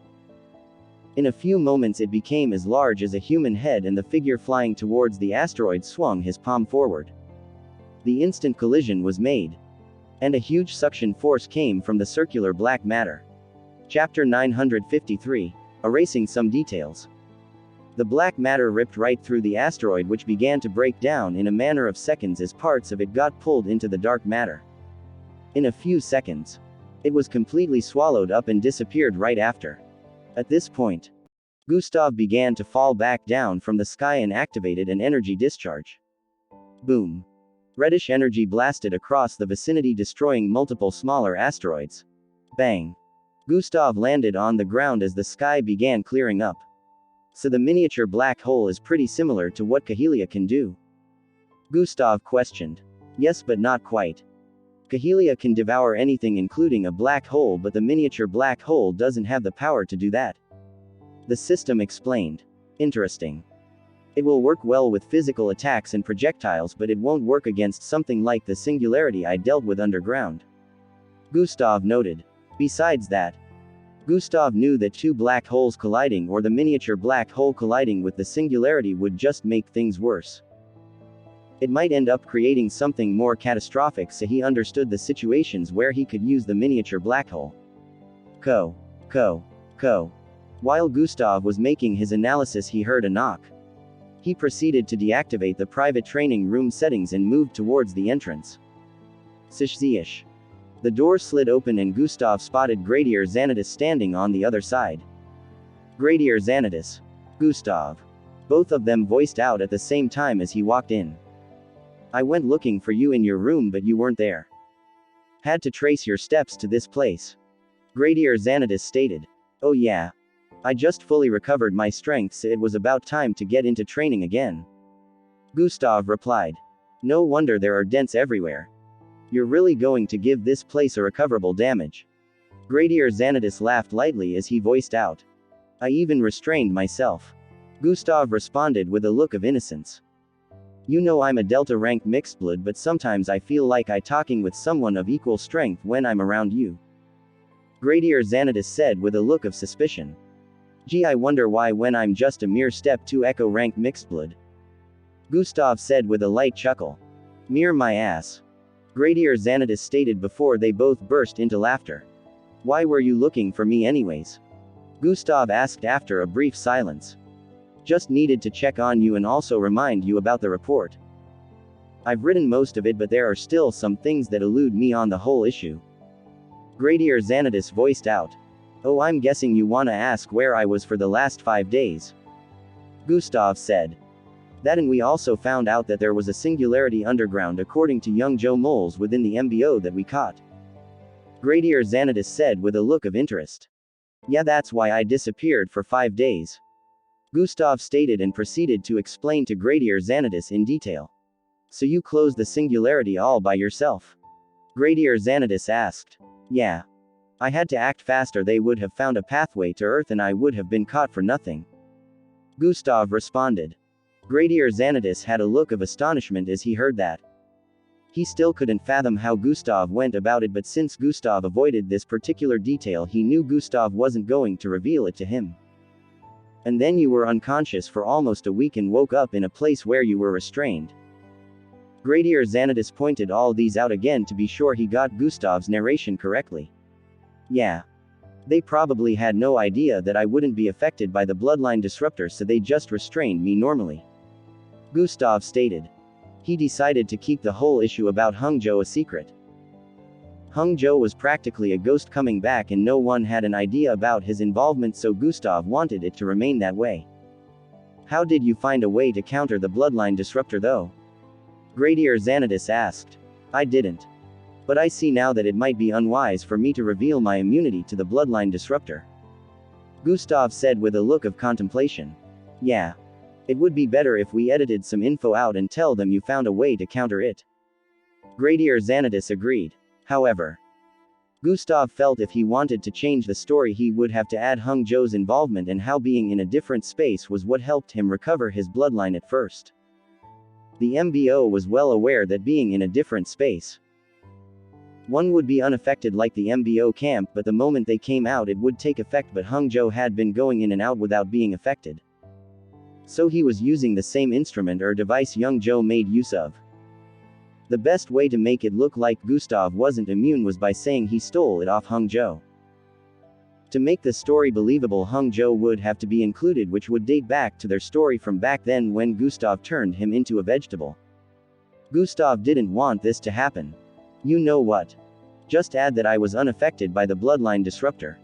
In a few moments it became as large as a human head, and the figure flying towards the asteroid swung his palm forward. The instant collision was made, and a huge suction force came from the circular black matter. Chapter 953, Erasing some details. The black matter ripped right through the asteroid, which began to break down in a matter of seconds as parts of it got pulled into the dark matter. In a few seconds, it was completely swallowed up and disappeared right after. At this point, Gustav began to fall back down from the sky and activated an energy discharge. Boom. Reddish energy blasted across the vicinity, destroying multiple smaller asteroids. Bang. Gustav landed on the ground as the sky began clearing up. So the miniature black hole is pretty similar to what Kahelia can do? Gustav questioned. Yes, but not quite. Kahelia can devour anything including a black hole, but the miniature black hole doesn't have the power to do that. The system explained. Interesting. It will work well with physical attacks and projectiles, but it won't work against something like the singularity I dealt with underground. Gustav noted. Besides that, Gustav knew that 2 black holes colliding, or the miniature black hole colliding with the singularity, would just make things worse. It might end up creating something more catastrophic, so he understood the situations where he could use the miniature black hole. Co. While Gustav was making his analysis, he heard a knock. He proceeded to deactivate the private training room settings and moved towards the entrance. Sish. The door slid open and Gustav spotted Gradier Xanatus standing on the other side. Gradier Xanatus. Gustav. Both of them voiced out at the same time as he walked in. I went looking for you in your room, but you weren't there. Had to trace your steps to this place. Gradier Xanatus stated. Oh yeah. I just fully recovered my strength, so it was about time to get into training again. Gustav replied. No wonder there are dents everywhere. You're really going to give this place irrecoverable damage. Gradier Xanatus laughed lightly as he voiced out. I even restrained myself. Gustav responded with a look of innocence. You know I'm a Delta rank mixedblood, but sometimes I feel like I'm talking with someone of equal strength when I'm around you. Gradier Xanatus said with a look of suspicion. Gee, I wonder why when I'm just a mere step 2 Echo rank mixedblood. Gustav said with a light chuckle. Mere my ass. Gradier Xanatus stated before they both burst into laughter. Why were you looking for me anyways? Gustav asked after a brief silence. Just needed to check on you and also remind you about the report. I've written most of it, but there are still some things that elude me on the whole issue. Gradier Xanatus voiced out. Oh, I'm guessing you wanna ask where I was for the last 5 days. Gustav said. That, and we also found out that there was a singularity underground according to young Joe Moles within the MBO that we caught. Gradier Xanatus said with a look of interest. Yeah, that's why I disappeared for 5 days. Gustav stated and proceeded to explain to Gradier Xanatus in detail. So you closed the singularity all by yourself? Gradier Xanatus asked. Yeah. I had to act faster, they would have found a pathway to Earth and I would have been caught for nothing. Gustav responded. Gradier Xanatus had a look of astonishment as he heard that. He still couldn't fathom how Gustav went about it, but since Gustav avoided this particular detail, he knew Gustav wasn't going to reveal it to him. And then you were unconscious for almost a week and woke up in a place where you were restrained. Gradier Xanatus pointed all these out again to be sure he got Gustav's narration correctly. Yeah. They probably had no idea that I wouldn't be affected by the bloodline disruptor, so they just restrained me normally. Gustav stated. He decided to keep the whole issue about Hung Jo a secret. Hung Jo was practically a ghost coming back and no one had an idea about his involvement, so Gustav wanted it to remain that way. How did you find a way to counter the bloodline disruptor though? Gradier Xanatus asked. I didn't. But I see now that it might be unwise for me to reveal my immunity to the bloodline disruptor. Gustav said with a look of contemplation. Yeah. It would be better if we edited some info out and tell them you found a way to counter it. Gradier Xanatus agreed. However, Gustav felt if he wanted to change the story he would have to add Hung Jo's involvement and how being in a different space was what helped him recover his bloodline at first. The MBO was well aware that being in a different space, one would be unaffected like the MBO camp, but the moment they came out it would take effect, but Hung Jo had been going in and out without being affected. So he was using the same instrument or device young Jo made use of. The best way to make it look like Gustav wasn't immune was by saying he stole it off Hung Jo. To make the story believable, Hung Jo would have to be included, which would date back to their story from back then when Gustav turned him into a vegetable. Gustav didn't want this to happen. You know what? Just add that I was unaffected by the bloodline disruptor.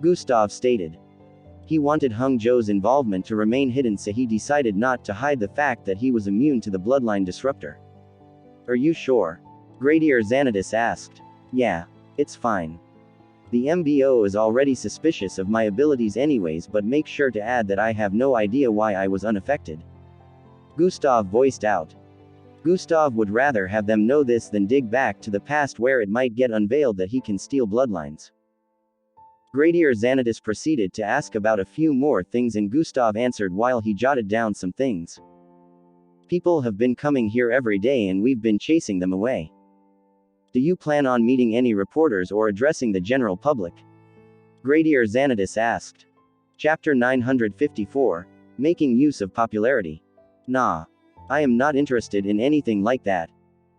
Gustav stated. He wanted Hung Jo's involvement to remain hidden, so he decided not to hide the fact that he was immune to the bloodline disruptor. Are you sure? Gradier Xanatus asked. Yeah. It's fine. The MBO is already suspicious of my abilities anyways, but make sure to add that I have no idea why I was unaffected. Gustav voiced out. Gustav would rather have them know this than dig back to the past where it might get unveiled that he can steal bloodlines. Gradier Xanatus proceeded to ask about a few more things and Gustav answered while he jotted down some things. People have been coming here every day and we've been chasing them away. Do you plan on meeting any reporters or addressing the general public? Gradier Xanatus asked. Chapter 954, Making Use of Popularity. Nah. I am not interested in anything like that.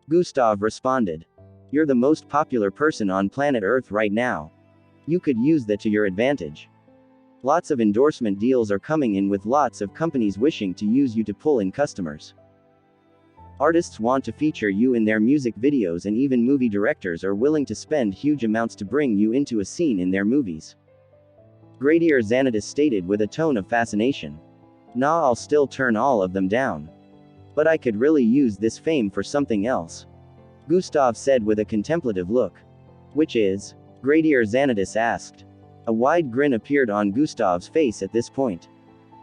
Gustav responded. You're the most popular person on planet Earth right now. You could use that to your advantage. Lots of endorsement deals are coming in with lots of companies wishing to use you to pull in customers. Artists want to feature you in their music videos and even movie directors are willing to spend huge amounts to bring you into a scene in their movies. Gradier Xanatus stated with a tone of fascination. Nah, I'll still turn all of them down. But I could really use this fame for something else. Gustav said with a contemplative look. Which is? Gradier Xanatus asked. A wide grin appeared on Gustav's face at this point.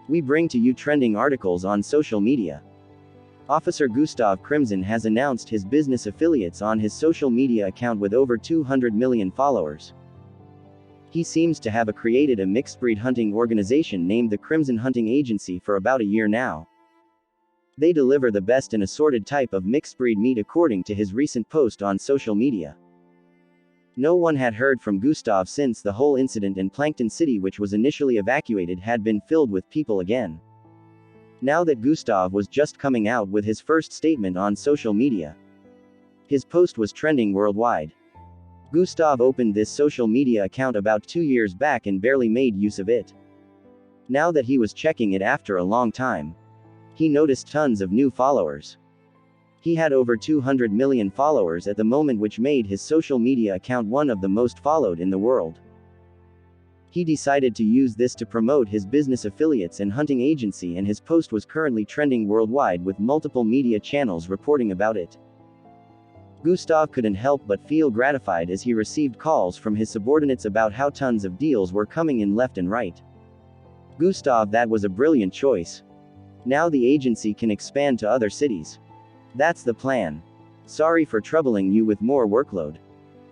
We bring to you trending articles on social media. Officer Gustav Crimson has announced his business affiliates on his social media account with over 200 million followers. He seems to have created a mixed-breed hunting organization named the Crimson Hunting Agency for about a year now. They deliver the best and assorted type of mixed-breed meat according to his recent post on social media. No one had heard from Gustav since the whole incident in Plankton City, which was initially evacuated, had been filled with people again. Now that Gustav was just coming out with his first statement on social media, his post was trending worldwide. Gustav opened this social media account about 2 years back and barely made use of it. Now that he was checking it after a long time, he noticed tons of new followers. He had over 200 million followers at the moment, which made his social media account one of the most followed in the world. He decided to use this to promote his business affiliates and hunting agency, and his post was currently trending worldwide with multiple media channels reporting about it. Gustav couldn't help but feel gratified as he received calls from his subordinates about how tons of deals were coming in left and right. Gustav, that was a brilliant choice. Now the agency can expand to other cities. That's the plan. Sorry for troubling you with more workload.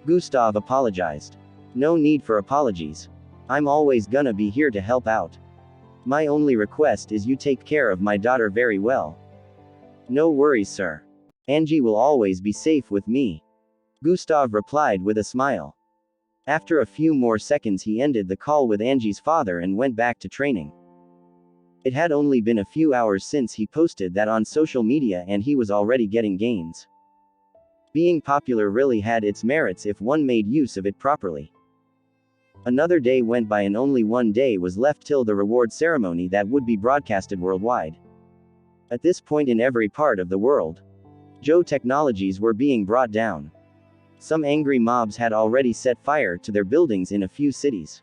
Gustav apologized. No need for apologies. I'm always gonna be here to help out. My only request is you take care of my daughter very well. No worries, sir. Angie will always be safe with me. Gustav replied with a smile. After a few more seconds, he ended the call with Angie's father and went back to training. It had only been a few hours since he posted that on social media and he was already getting gains. Being popular really had its merits if one made use of it properly. Another day went by and only one day was left till the reward ceremony that would be broadcasted worldwide. At this point in every part of the world, Joe technologies were being brought down. Some angry mobs had already set fire to their buildings in a few cities.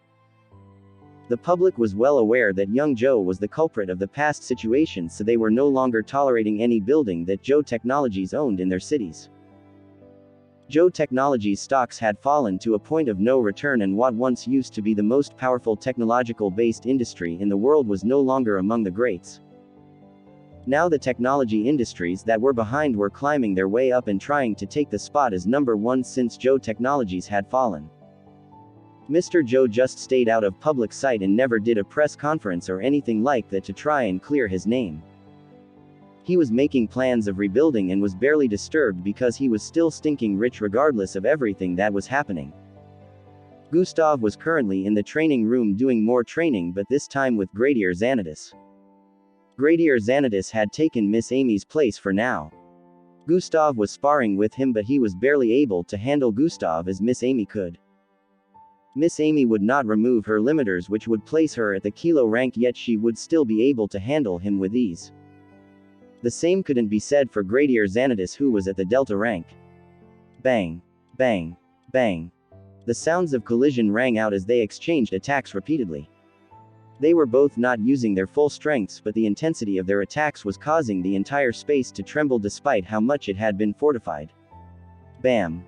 The public was well aware that young Joe was the culprit of the past situation, so they were no longer tolerating any building that Joe Technologies owned in their cities. Joe Technologies stocks had fallen to a point of no return, and what once used to be the most powerful technological-based industry in the world was no longer among the greats. Now the technology industries that were behind were climbing their way up and trying to take the spot as number one since Joe Technologies had fallen. Mr. Joe just stayed out of public sight and never did a press conference or anything like that to try and clear his name. He was making plans of rebuilding and was barely disturbed because he was still stinking rich regardless of everything that was happening. Gustav was currently in the training room doing more training, but this time with Gradier Xanadus. Gradier Xanadus had taken Miss Amy's place for now. Gustav was sparring with him, but he was barely able to handle Gustav as Miss Amy could. Miss Amy would not remove her limiters, which would place her at the kilo rank, yet she would still be able to handle him with ease. The same couldn't be said for Gradier Xanadus, who was at the delta rank. Bang, bang, bang. The sounds of collision rang out as they exchanged attacks repeatedly. They were both not using their full strengths, but the intensity of their attacks was causing the entire space to tremble despite how much it had been fortified. Bam.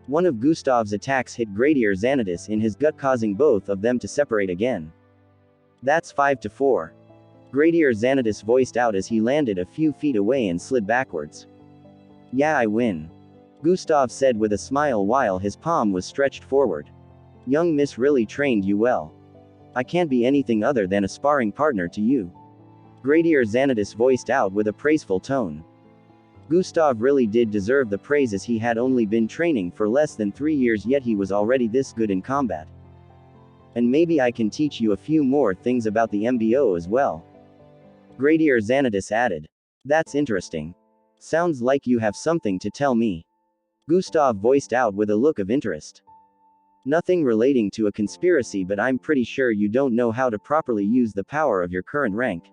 One of Gustav's attacks hit Gradier Xanadus in his gut, causing both of them to separate again. That's 5-4. Gradier Xanadus voiced out as he landed a few feet away and slid backwards. Yeah, I win. Gustav said with a smile while his palm was stretched forward. Young miss really trained you well. I can't be anything other than a sparring partner to you. Gradier Xanadus voiced out with a praiseful tone. Gustav really did deserve the praise, as he had only been training for less than 3 years, yet he was already this good in combat. And maybe I can teach you a few more things about the MBO as well. Gradier Xanadus added. That's interesting. Sounds like you have something to tell me. Gustav voiced out with a look of interest. Nothing relating to a conspiracy, but I'm pretty sure you don't know how to properly use the power of your current rank.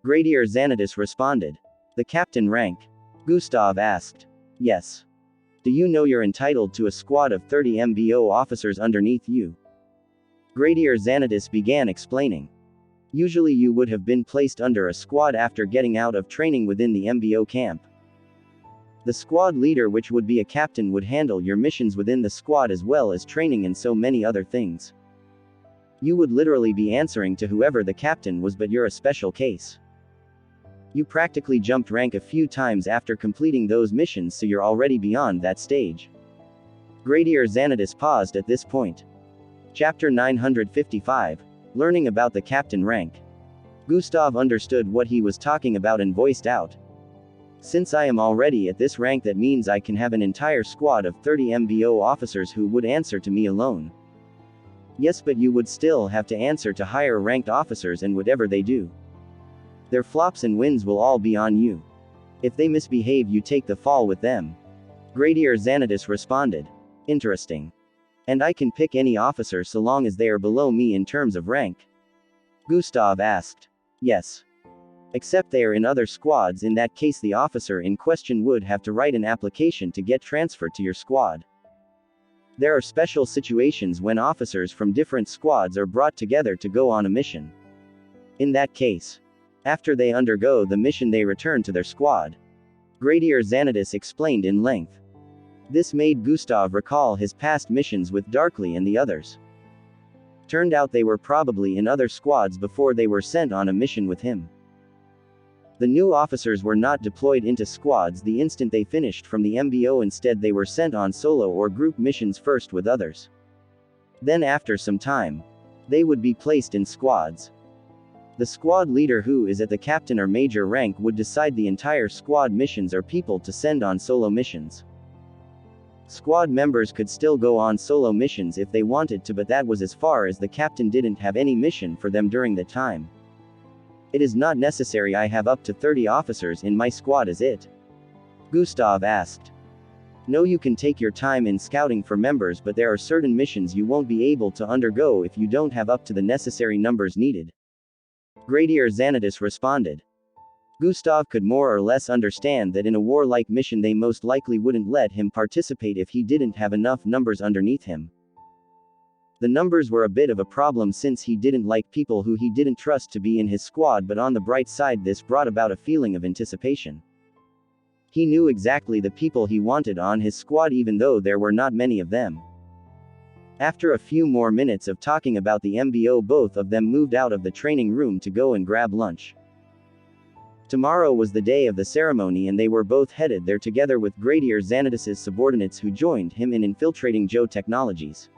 Gradier Xanadus responded. The captain rank? Gustav asked. Yes. Do you know you're entitled to a squad of 30 MBO officers underneath you? Gradier Xanadus began explaining. Usually you would have been placed under a squad after getting out of training within the MBO camp. The squad leader, which would be a captain, would handle your missions within the squad as well as training and so many other things. You would literally be answering to whoever the captain was, but you're a special case. You practically jumped rank a few times after completing those missions, so you're already beyond that stage. Gradier Xanadus paused at this point. Chapter 955. Learning about the captain rank. Gustav understood what he was talking about and voiced out. Since I am already at this rank, that means I can have an entire squad of 30 MBO officers who would answer to me alone. Yes, but you would still have to answer to higher ranked officers, and whatever they do, their flops and wins will all be on you. If they misbehave, you take the fall with them. Gradier Xanadus responded. Interesting. And I can pick any officer so long as they are below me in terms of rank? Gustav asked. Yes. Except they are in other squads. In that case, the officer in question would have to write an application to get transferred to your squad. There are special situations when officers from different squads are brought together to go on a mission. In that case, after they undergo the mission, they return to their squad. Gradier Xanadus explained in length. This made Gustav recall his past missions with Darkly and the others. Turned out they were probably in other squads before they were sent on a mission with him. The new officers were not deployed into squads the instant they finished from the MBO. Instead, they were sent on solo or group missions first with others. Then after some time, they would be placed in squads. The squad leader, who is at the captain or major rank, would decide the entire squad missions or people to send on solo missions. Squad members could still go on solo missions if they wanted to, but that was as far as the captain didn't have any mission for them during that time. It is not necessary I have up to 30 officers in my squad, is it? Gustav asked. No, you can take your time in scouting for members, but there are certain missions you won't be able to undergo if you don't have up to the necessary numbers needed. Gradier Xanatus responded. Gustav could more or less understand that in a warlike mission they most likely wouldn't let him participate if he didn't have enough numbers underneath him. The numbers were a bit of a problem since he didn't like people who he didn't trust to be in his squad, but on the bright side this brought about a feeling of anticipation. He knew exactly the people he wanted on his squad even though there were not many of them. After a few more minutes of talking about the MBO, both of them moved out of the training room to go and grab lunch. Tomorrow was the day of the ceremony and they were both headed there together with Gradier Xanatus's subordinates who joined him in infiltrating Joe Technologies.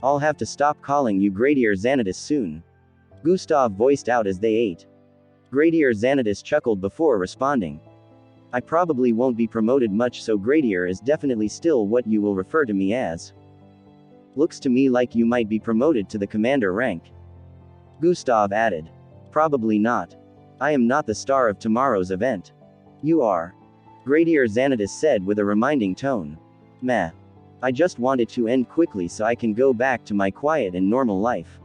I'll have to stop calling you Gradier Xanatus soon, Gustav voiced out as they ate. Gradier Xanatus chuckled before responding. I probably won't be promoted much, so Gradier is definitely still what you will refer to me as. Looks to me like you might be promoted to the commander rank, Gustav added. Probably not. I am not the star of tomorrow's event. You are, Gradier Xanatus said with a reminding tone. Meh. I just want it to end quickly so I can go back to my quiet and normal life.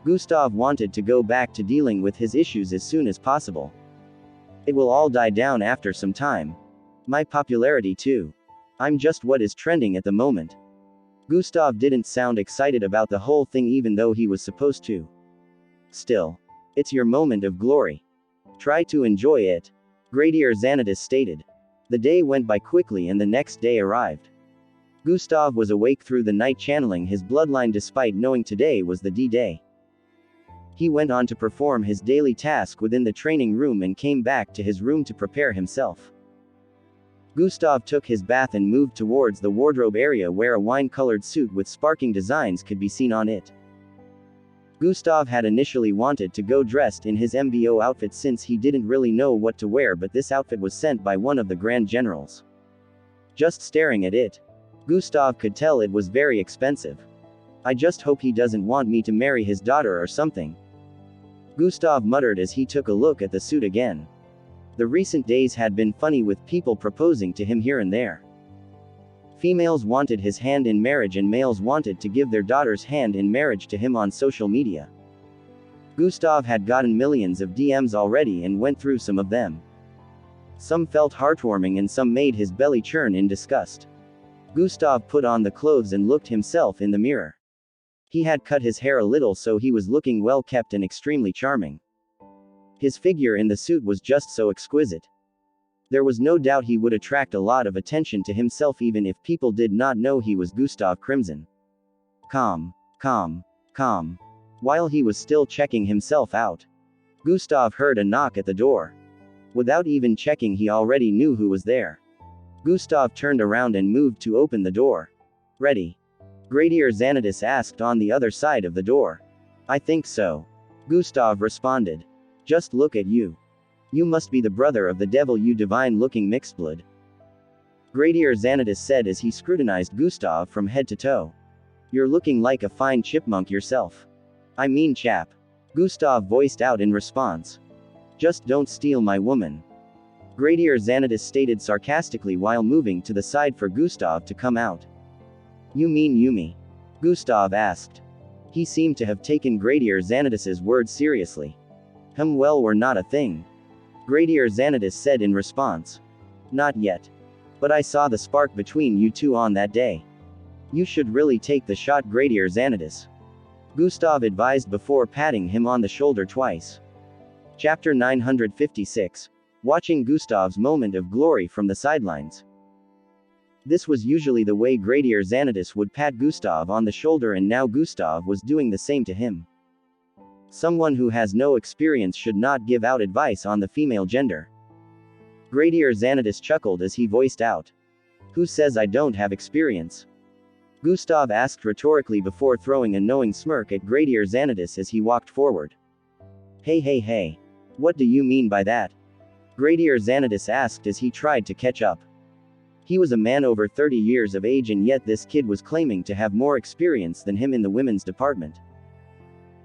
Gustav wanted to go back to dealing with his issues as soon as possible. It will all die down after some time. My popularity too. I'm just what is trending at the moment. Gustav didn't sound excited about the whole thing even though he was supposed to. Still, it's your moment of glory. Try to enjoy it, Gradier Xanatus stated. The day went by quickly and the next day arrived. Gustav was awake through the night channeling his bloodline despite knowing today was the D-Day. He went on to perform his daily task within the training room and came back to his room to prepare himself. Gustav took his bath and moved towards the wardrobe area where a wine-colored suit with sparkling designs could be seen on it. Gustav had initially wanted to go dressed in his MBO outfit since he didn't really know what to wear, but this outfit was sent by one of the Grand Generals. Just staring at it, Gustav could tell it was very expensive. I just hope he doesn't want me to marry his daughter or something, Gustav muttered as he took a look at the suit again. The recent days had been funny with people proposing to him here and there. Females wanted his hand in marriage and males wanted to give their daughter's hand in marriage to him on social media. Gustav had gotten millions of DMs already and went through some of them. Some felt heartwarming and some made his belly churn in disgust. Gustav put on the clothes and looked himself in the mirror. He had cut his hair a little, so he was looking well kept and extremely charming. His figure in the suit was just so exquisite. There was no doubt he would attract a lot of attention to himself even if people did not know he was Gustav Crimson. Calm. While he was still checking himself out, Gustav heard a knock at the door. Without even checking, he already knew who was there. Gustav turned around and moved to open the door. Ready? Gradier Xanatus asked on the other side of the door. I think so, Gustav responded. Just look at you. You must be the brother of the devil, you divine-looking mixedblood, Gradier Xanatus said as he scrutinized Gustav from head to toe. You're looking like a fine chipmunk yourself. I mean chap, Gustav voiced out in response. Just don't steal my woman, Gradier Xanatus stated sarcastically while moving to the side for Gustav to come out. You mean Yumi? Gustav asked. He seemed to have taken Gradier Xanatus's words seriously. Well, we're not a thing, Gradier Xanatus said in response. Not yet. But I saw the spark between you two on that day. You should really take the shot, Gradier Xanatus, Gustav advised before patting him on the shoulder twice. Chapter 956. Watching Gustav's moment of glory from the sidelines. This was usually the way Gradier Xanatus would pat Gustav on the shoulder, and now Gustav was doing the same to him. Someone who has no experience should not give out advice on the female gender. Gradier Xanatus chuckled as he voiced out. Who says I don't have experience? Gustav asked rhetorically before throwing a knowing smirk at Gradier Xanatus as he walked forward. Hey hey hey. What do you mean by that? Gradier Xanatus asked as he tried to catch up. He was a man over 30 years of age, and yet this kid was claiming to have more experience than him in the women's department.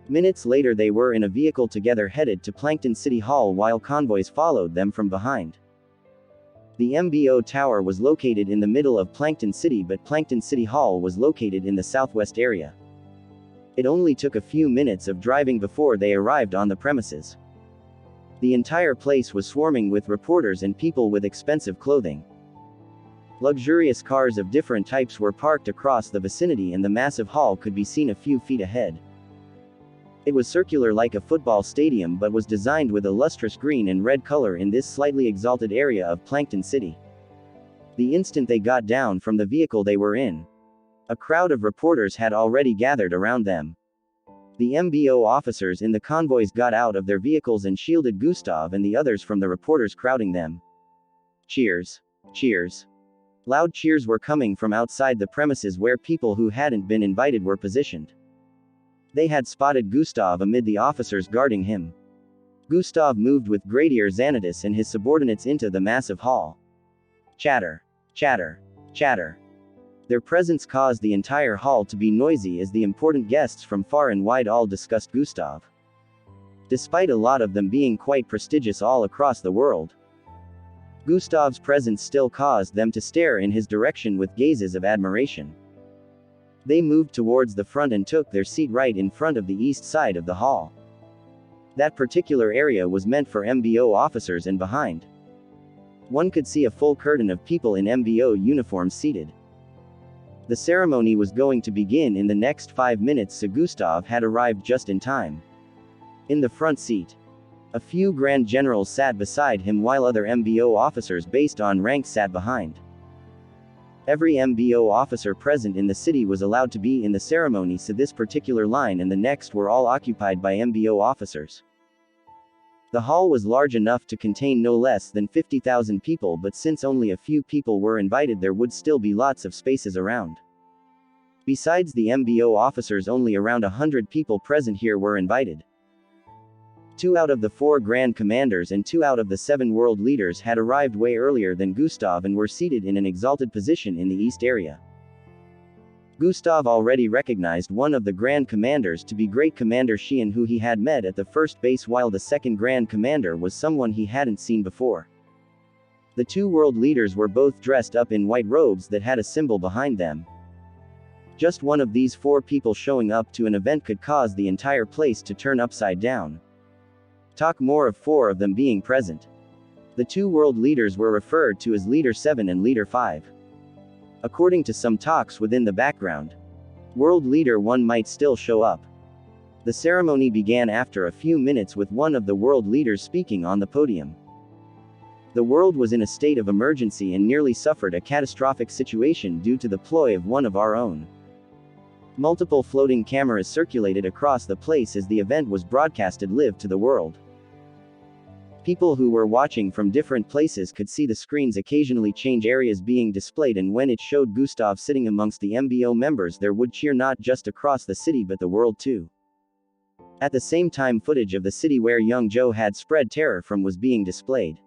Minutes later they were in a vehicle together headed to Plankton City Hall while convoys followed them from behind. The MBO tower was located in the middle of Plankton City, but Plankton City Hall was located in the southwest area. It only took a few minutes of driving before they arrived on the premises. The entire place was swarming with reporters and people with expensive clothing. Luxurious cars of different types were parked across the vicinity, and the massive hall could be seen a few feet ahead. It was circular like a football stadium, but was designed with a lustrous green and red color in this slightly exalted area of Plankton City. The instant they got down from the vehicle they were in, a crowd of reporters had already gathered around them. The MBO officers in the convoys got out of their vehicles and shielded Gustav and the others from the reporters crowding them. Cheers. Cheers. Loud cheers were coming from outside the premises where people who hadn't been invited were positioned. They had spotted Gustav amid the officers guarding him. Gustav moved with Gradier Xanatus and his subordinates into the massive hall. Chatter. Chatter. Chatter. Their presence caused the entire hall to be noisy as the important guests from far and wide all discussed Gustav. Despite a lot of them being quite prestigious all across the world, Gustav's presence still caused them to stare in his direction with gazes of admiration. They moved towards the front and took their seat right in front of the east side of the hall. That particular area was meant for MBO officers, and behind one could see a full curtain of people in MBO uniforms seated. The ceremony was going to begin in the next 5 minutes, so Gustav had arrived just in time. In the front seat, a few Grand Generals sat beside him while other MBO officers based on rank sat behind. Every MBO officer present in the city was allowed to be in the ceremony, so this particular line and the next were all occupied by MBO officers. The hall was large enough to contain no less than 50,000 people, but since only a few people were invited, there would still be lots of spaces around. Besides the MBO officers, only around 100 people present here were invited. 2 out of the 4 Grand Commanders and 2 out of the 7 world leaders had arrived way earlier than Gustav and were seated in an exalted position in the east area. Gustav already recognized one of the Grand Commanders to be Great Commander Xian, who he had met at the first base, while the second Grand Commander was someone he hadn't seen before. The 2 world leaders were both dressed up in white robes that had a symbol behind them. Just one of these 4 people showing up to an event could cause the entire place to turn upside down. Talk more of 4 of them being present. The 2 world leaders were referred to as Leader 7 and Leader 5. According to some talks within the background, World Leader 1 might still show up. The ceremony began after a few minutes with one of the world leaders speaking on the podium. The world was in a state of emergency and nearly suffered a catastrophic situation due to the ploy of one of our own. Multiple floating cameras circulated across the place as the event was broadcasted live to the world. People who were watching from different places could see the screens occasionally change areas being displayed, and when it showed Gustav sitting amongst the MBO members, there would cheer not just across the city but the world too. At the same time, footage of the city where young Joe had spread terror from was being displayed.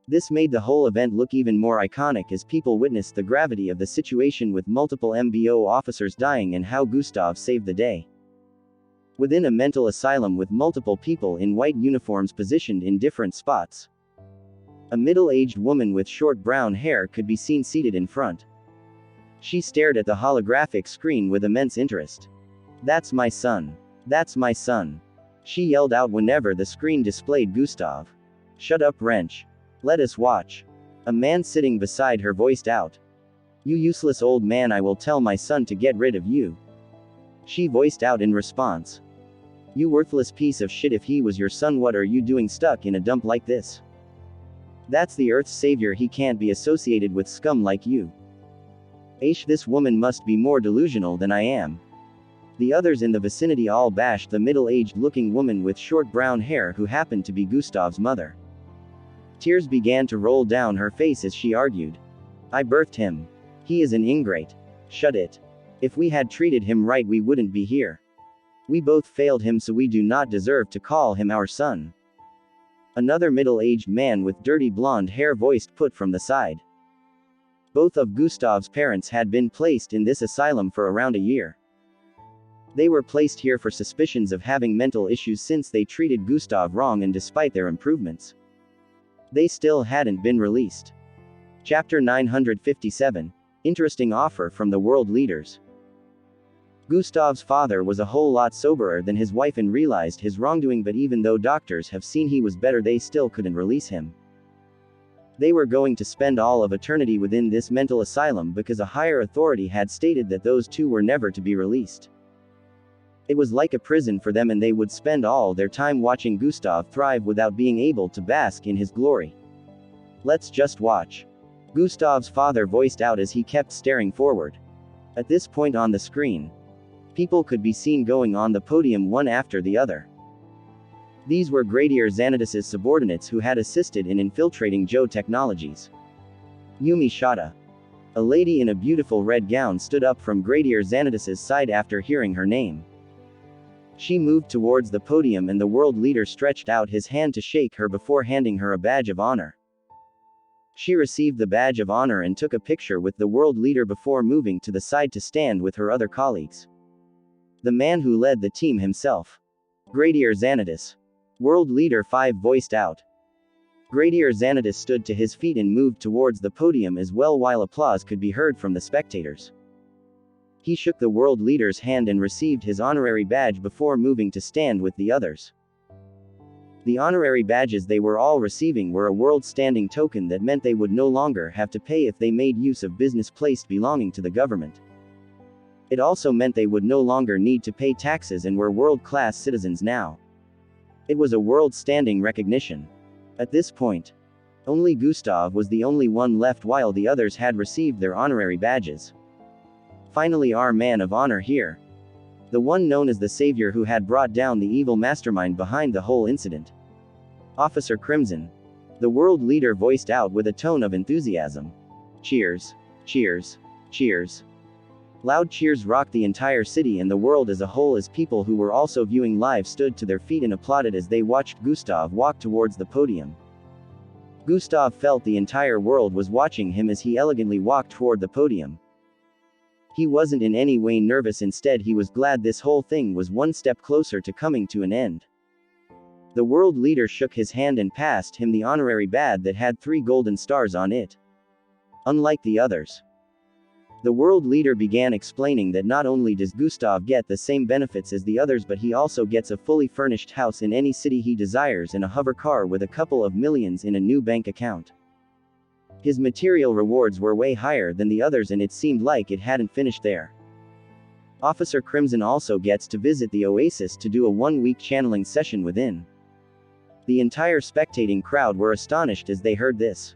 This made the whole event look even more iconic as people witnessed the gravity of the situation with multiple MBO officers dying and how Gustav saved the day. Within a mental asylum with multiple people in white uniforms positioned in different spots, a middle-aged woman with short brown hair could be seen seated in front. She stared at the holographic screen with immense interest. "That's my son. That's my son," she yelled out whenever the screen displayed Gustav. "Shut up, wrench. Let us watch," a man sitting beside her voiced out. "You useless old man, I will tell my son to get rid of you," she voiced out in response. "You worthless piece of shit, if he was your son, what are you doing stuck in a dump like this? That's the Earth's savior, he can't be associated with scum like you." This woman must be more delusional than I am." The others in the vicinity all bashed the middle-aged looking woman with short brown hair who happened to be Gustav's mother. Tears began to roll down her face as she argued. "I birthed him. He is an ingrate. Shut it. If we had treated him right, we wouldn't be here. We both failed him, so we do not deserve to call him our son. Another middle-aged man with dirty blonde hair voiced put from the side. Both of Gustav's parents had been placed in this asylum for around a year. They were placed here for suspicions of having mental issues since they treated Gustav wrong, and despite their improvements, they still hadn't been released. Chapter 957. Interesting offer from the world leaders. Gustav's father was a whole lot soberer than his wife and realized his wrongdoing, but even though doctors have seen he was better, they still couldn't release him. They were going to spend all of eternity within this mental asylum because a higher authority had stated that those two were never to be released. It was like a prison for them, and they would spend all their time watching Gustav thrive without being able to bask in his glory. Let's just watch. Gustav's father voiced out as he kept staring forward. At this point on the screen, people could be seen going on the podium one after the other. These were Gradier Xanadus's subordinates who had assisted in infiltrating Joe Technologies. Yumi Shada, a lady in a beautiful red gown, stood up from Gradier Xanadus's side after hearing her name. She moved towards the podium, and the world leader stretched out his hand to shake her before handing her a badge of honor. She received the badge of honor and took a picture with the world leader before moving to the side to stand with her other colleagues. The man who led the team himself. Gradier Xanadus. World Leader 5 voiced out. Gradier Xanadus stood to his feet and moved towards the podium as well, while applause could be heard from the spectators. He shook the world leader's hand and received his honorary badge before moving to stand with the others. The honorary badges they were all receiving were a world standing token that meant they would no longer have to pay if they made use of business placed belonging to the government. It also meant they would no longer need to pay taxes and were world-class citizens now. It was a world-standing recognition. At this point, only Gustav was the only one left, while the others had received their honorary badges. Finally, our man of honor here. The one known as the Savior who had brought down the evil mastermind behind the whole incident. Officer Crimson. The world leader voiced out with a tone of enthusiasm. Cheers. Cheers. Cheers. Loud cheers rocked the entire city and the world as a whole, as people who were also viewing live stood to their feet and applauded as they watched Gustav walk towards the podium. Gustav felt the entire world was watching him as he elegantly walked toward the podium. He wasn't in any way nervous, instead he was glad this whole thing was one step closer to coming to an end. The world leader shook his hand and passed him the honorary badge that had 3 golden stars on it. Unlike the others, the world leader began explaining that not only does Gustav get the same benefits as the others, but he also gets a fully furnished house in any city he desires and a hover car with a couple of millions in a new bank account. His material rewards were way higher than the others, and it seemed like it hadn't finished there. Officer Crimson also gets to visit the Oasis to do a 1-week channeling session within. The entire spectating crowd were astonished as they heard this.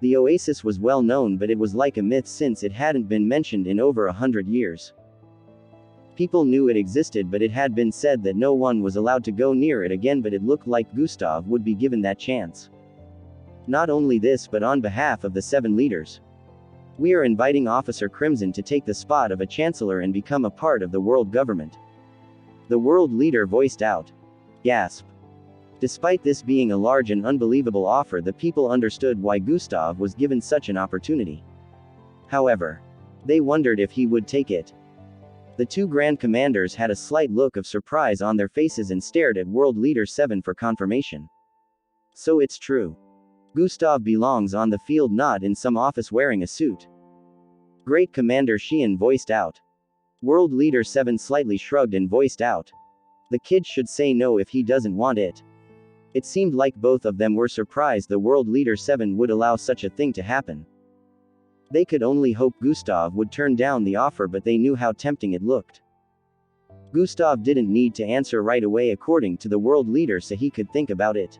The Oasis was well known, but it was like a myth since it hadn't been mentioned in over 100 years. People knew it existed, but it had been said that no one was allowed to go near it again, but it looked like Gustav would be given that chance. Not only this, but on behalf of the 7 leaders, we are inviting Officer Crimson to take the spot of a chancellor and become a part of the world government. The world leader voiced out. Gasp. Despite this being a large and unbelievable offer, the people understood why Gustav was given such an opportunity. However, they wondered if he would take it. The 2 Grand Commanders had a slight look of surprise on their faces and stared at World Leader 7 for confirmation. So it's true. Gustav belongs on the field, not in some office wearing a suit. Great Commander Xian voiced out. World Leader 7 slightly shrugged and voiced out. The kid should say no if he doesn't want it. It seemed like both of them were surprised the World Leader 7 would allow such a thing to happen. They could only hope Gustav would turn down the offer, but they knew how tempting it looked. Gustav didn't need to answer right away according to the world leader, so he could think about it.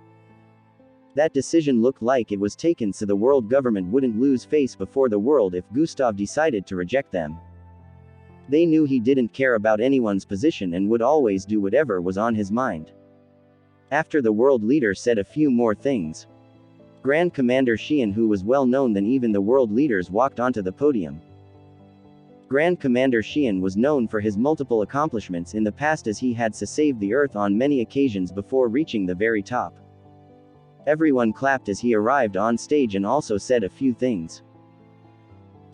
That decision looked like it was taken so the world government wouldn't lose face before the world if Gustav decided to reject them. They knew he didn't care about anyone's position and would always do whatever was on his mind. After the world leader said a few more things, Grand Commander Xian, who was well known than even the world leaders, walked onto the podium. Grand Commander Xian was known for his multiple accomplishments in the past, as he had saved the Earth on many occasions before reaching the very top. Everyone clapped as he arrived on stage and also said a few things.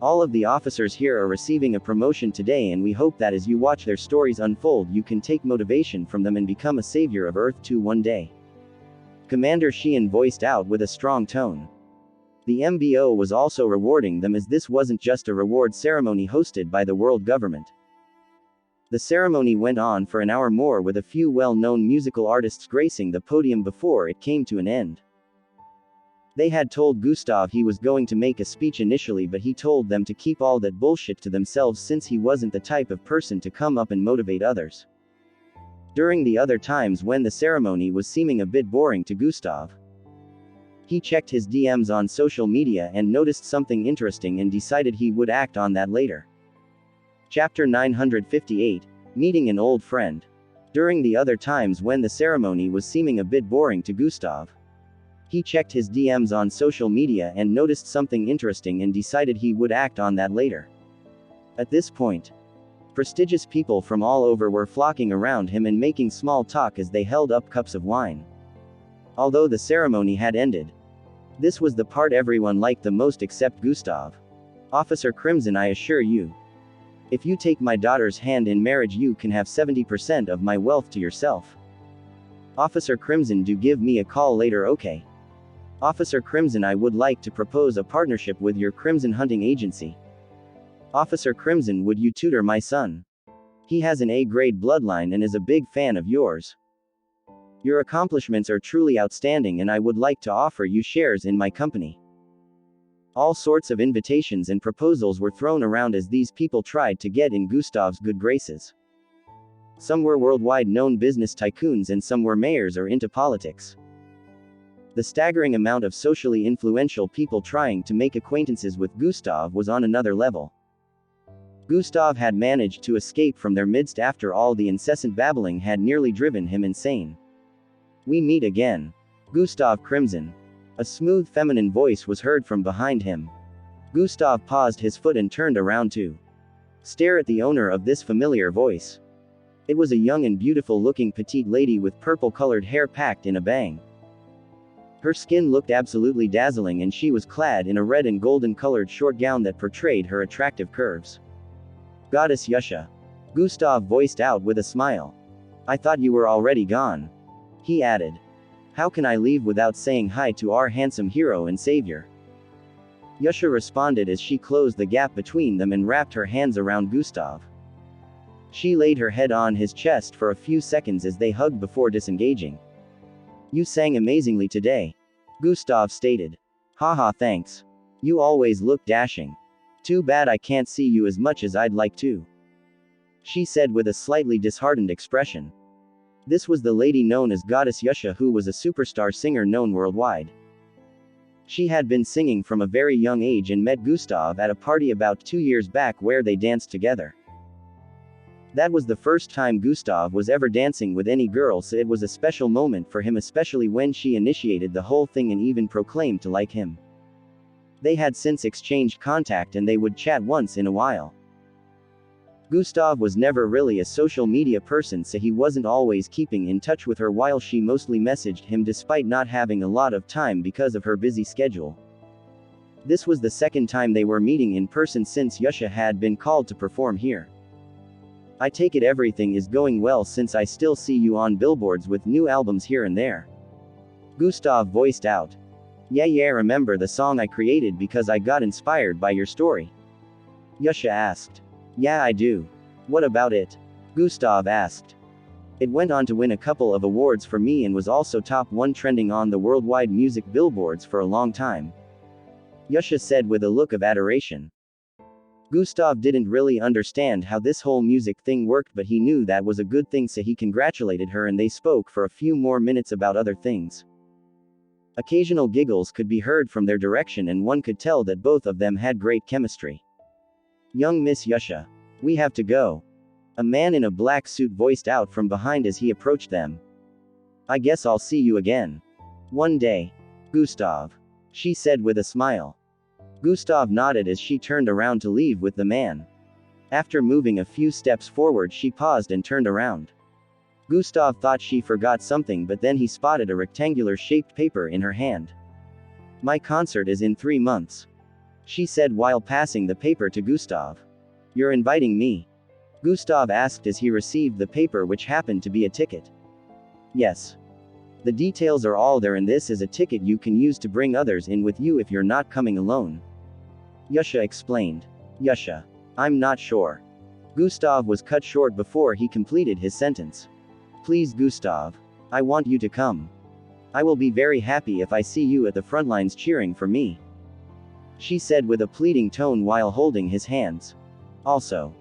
All of the officers here are receiving a promotion today, and we hope that as you watch their stories unfold you can take motivation from them and become a savior of Earth too one day. Commander Xian voiced out with a strong tone. The MBO was also rewarding them, as this wasn't just a reward ceremony hosted by the world government. The ceremony went on for an hour more, with a few well-known musical artists gracing the podium before it came to an end. They had told Gustav he was going to make a speech initially, but he told them to keep all that bullshit to themselves since he wasn't the type of person to come up and motivate others. During the other times when the ceremony was seeming a bit boring to Gustav, he checked his DMs on social media and noticed something interesting and decided he would act on that later. Chapter 958, Meeting an Old Friend. During the other times when the ceremony was seeming a bit boring to Gustav, he checked his DMs on social media and noticed something interesting and decided he would act on that later. At this point, prestigious people from all over were flocking around him and making small talk as they held up cups of wine. Although the ceremony had ended, this was the part everyone liked the most except Gustav. Officer Crimson, I assure you, if you take my daughter's hand in marriage you can have 70% of my wealth to yourself. Officer Crimson, do give me a call later, okay? Officer Crimson, I would like to propose a partnership with your Crimson Hunting Agency. Officer Crimson, would you tutor my son? He has an A-grade bloodline and is a big fan of yours. Your accomplishments are truly outstanding and I would like to offer you shares in my company. All sorts of invitations and proposals were thrown around as these people tried to get in Gustav's good graces. Some were worldwide known business tycoons and some were mayors or into politics. The staggering amount of socially influential people trying to make acquaintances with Gustav was on another level. Gustav had managed to escape from their midst after all the incessant babbling had nearly driven him insane. We meet again. Gustav Crimson. A smooth feminine voice was heard from behind him. Gustav paused his foot and turned around to stare at the owner of this familiar voice. It was a young and beautiful looking petite lady with purple-colored hair packed in a bang. Her skin looked absolutely dazzling and she was clad in a red and golden-colored short gown that portrayed her attractive curves. Goddess Yusha. Gustav voiced out with a smile. I thought you were already gone. He added. How can I leave without saying hi to our handsome hero and savior? Yusha responded as she closed the gap between them and wrapped her hands around Gustav. She laid her head on his chest for a few seconds as they hugged before disengaging. You sang amazingly today. Gustav stated. Haha, thanks. You always look dashing. Too bad I can't see you as much as I'd like to. She said with a slightly disheartened expression. This was the lady known as Goddess Yusha, who was a superstar singer known worldwide. She had been singing from a very young age and met Gustav at a party about 2 years back where they danced together. That was the first time Gustav was ever dancing with any girl, so it was a special moment for him, especially when she initiated the whole thing and even proclaimed to like him. They had since exchanged contact and they would chat once in a while. Gustav was never really a social media person, so he wasn't always keeping in touch with her while she mostly messaged him despite not having a lot of time because of her busy schedule. This was the second time they were meeting in person since Yusha had been called to perform here. I take it everything is going well since I still see you on billboards with new albums here and there. Gustav voiced out. Yeah, remember the song I created because I got inspired by your story? Yusha asked. Yeah, I do. What about it? Gustav asked. It went on to win a couple of awards for me and was also top 1 trending on the worldwide music billboards for a long time. Yusha said with a look of adoration. Gustav didn't really understand how this whole music thing worked, but he knew that was a good thing, so he congratulated her and they spoke for a few more minutes about other things. Occasional giggles could be heard from their direction and one could tell that both of them had great chemistry. Young Miss Yusha. We have to go. A man in a black suit voiced out from behind as he approached them. I guess I'll see you again. One day. Gustav. She said with a smile. Gustav nodded as she turned around to leave with the man. After moving a few steps forward, she paused and turned around. Gustav thought she forgot something, but then he spotted a rectangular-shaped paper in her hand. "My concert is in 3 months," she said while passing the paper to Gustav. "You're inviting me?" Gustav asked as he received the paper, which happened to be a ticket. "Yes. The details are all there, and this is a ticket you can use to bring others in with you if you're not coming alone," Yasha explained. "Yasha. I'm not sure." Gustav was cut short before he completed his sentence. "Please, Gustav. I want you to come. I will be very happy if I see you at the front lines cheering for me," she said with a pleading tone while holding his hands. "Also,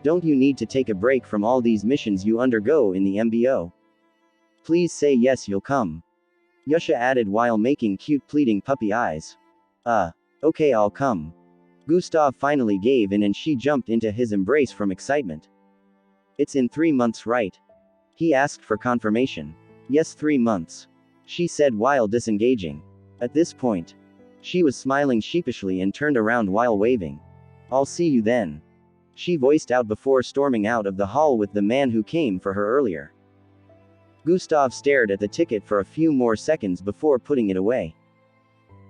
don't you need to take a break from all these missions you undergo in the MBO? Please say yes, you'll come," Yasha added while making cute pleading puppy eyes. Okay, I'll come." Gustav finally gave in and she jumped into his embrace from excitement. "It's in 3 months, right?" he asked for confirmation. "Yes, 3 months," she said while disengaging. At this point, she was smiling sheepishly and turned around while waving. "I'll see you then," she voiced out before storming out of the hall with the man who came for her earlier. Gustav stared at the ticket for a few more seconds before putting it away.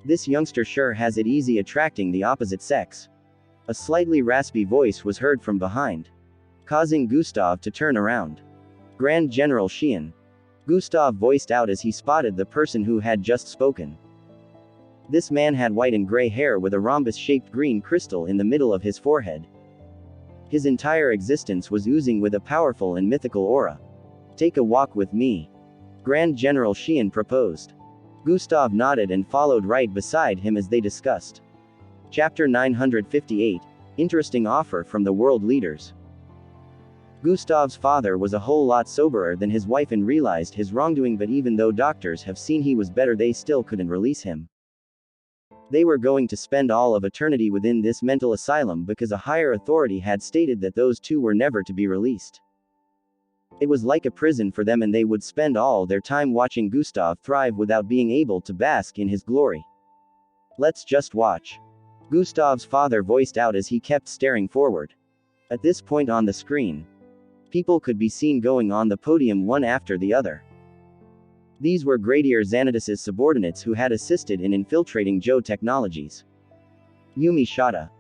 This youngster sure has it easy attracting the opposite sex. A slightly raspy voice was heard from behind, causing Gustav to turn around. "Grand General Xian," Gustav voiced out as he spotted the person who had just spoken. This man had white and gray hair with a rhombus-shaped green crystal in the middle of his forehead. His entire existence was oozing with a powerful and mythical aura. "Take a walk with me," Grand General Xian proposed. Gustav nodded and followed right beside him as they discussed. Chapter 958. Interesting offer from the world leaders. Gustav's father was a whole lot soberer than his wife and realized his wrongdoing, but even though doctors have seen he was better, they still couldn't release him. They were going to spend all of eternity within this mental asylum because a higher authority had stated that those two were never to be released. It was like a prison for them, and they would spend all their time watching Gustav thrive without being able to bask in his glory. "Let's just watch," Gustav's father voiced out as he kept staring forward. At this point on the screen, people could be seen going on the podium one after the other. These were Gradier Xanadus's subordinates who had assisted in infiltrating Joe Technologies. Yumi Shada,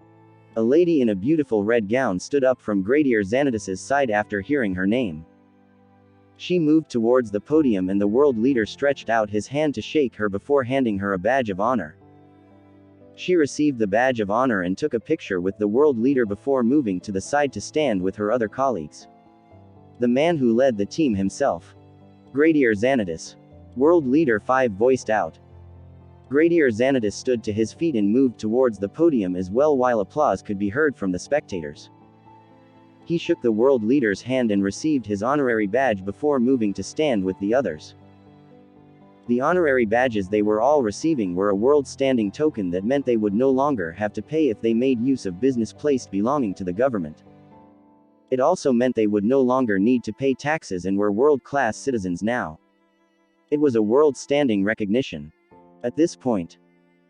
a lady in a beautiful red gown, stood up from Gradier Xanadus's side after hearing her name. She moved towards the podium and the world leader stretched out his hand to shake her before handing her a badge of honor. She received the badge of honor and took a picture with the world leader before moving to the side to stand with her other colleagues. The man who led the team himself, Gradier Xanadus, World Leader 5 voiced out. Gradier Xanadus stood to his feet and moved towards the podium as well while applause could be heard from the spectators. He shook the world leader's hand and received his honorary badge before moving to stand with the others. The honorary badges they were all receiving were a world standing token that meant they would no longer have to pay if they made use of business place belonging to the government. It also meant they would no longer need to pay taxes and were world-class citizens now. It was a world-standing recognition. At this point,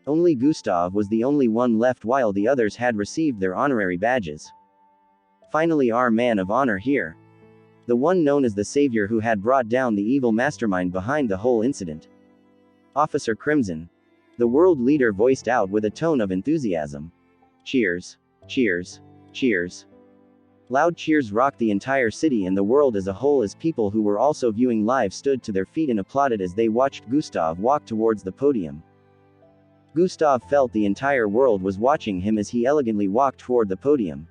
only Gustav was the only one left while the others had received their honorary badges. "Finally, our man of honor here. The one known as the Savior who had brought down the evil mastermind behind the whole incident. Officer Crimson," the world leader voiced out with a tone of enthusiasm. Cheers. Cheers. Cheers. Loud cheers rocked the entire city and the world as a whole as people who were also viewing live stood to their feet and applauded as they watched Gustav walk towards the podium. Gustav felt the entire world was watching him as he elegantly walked toward the podium.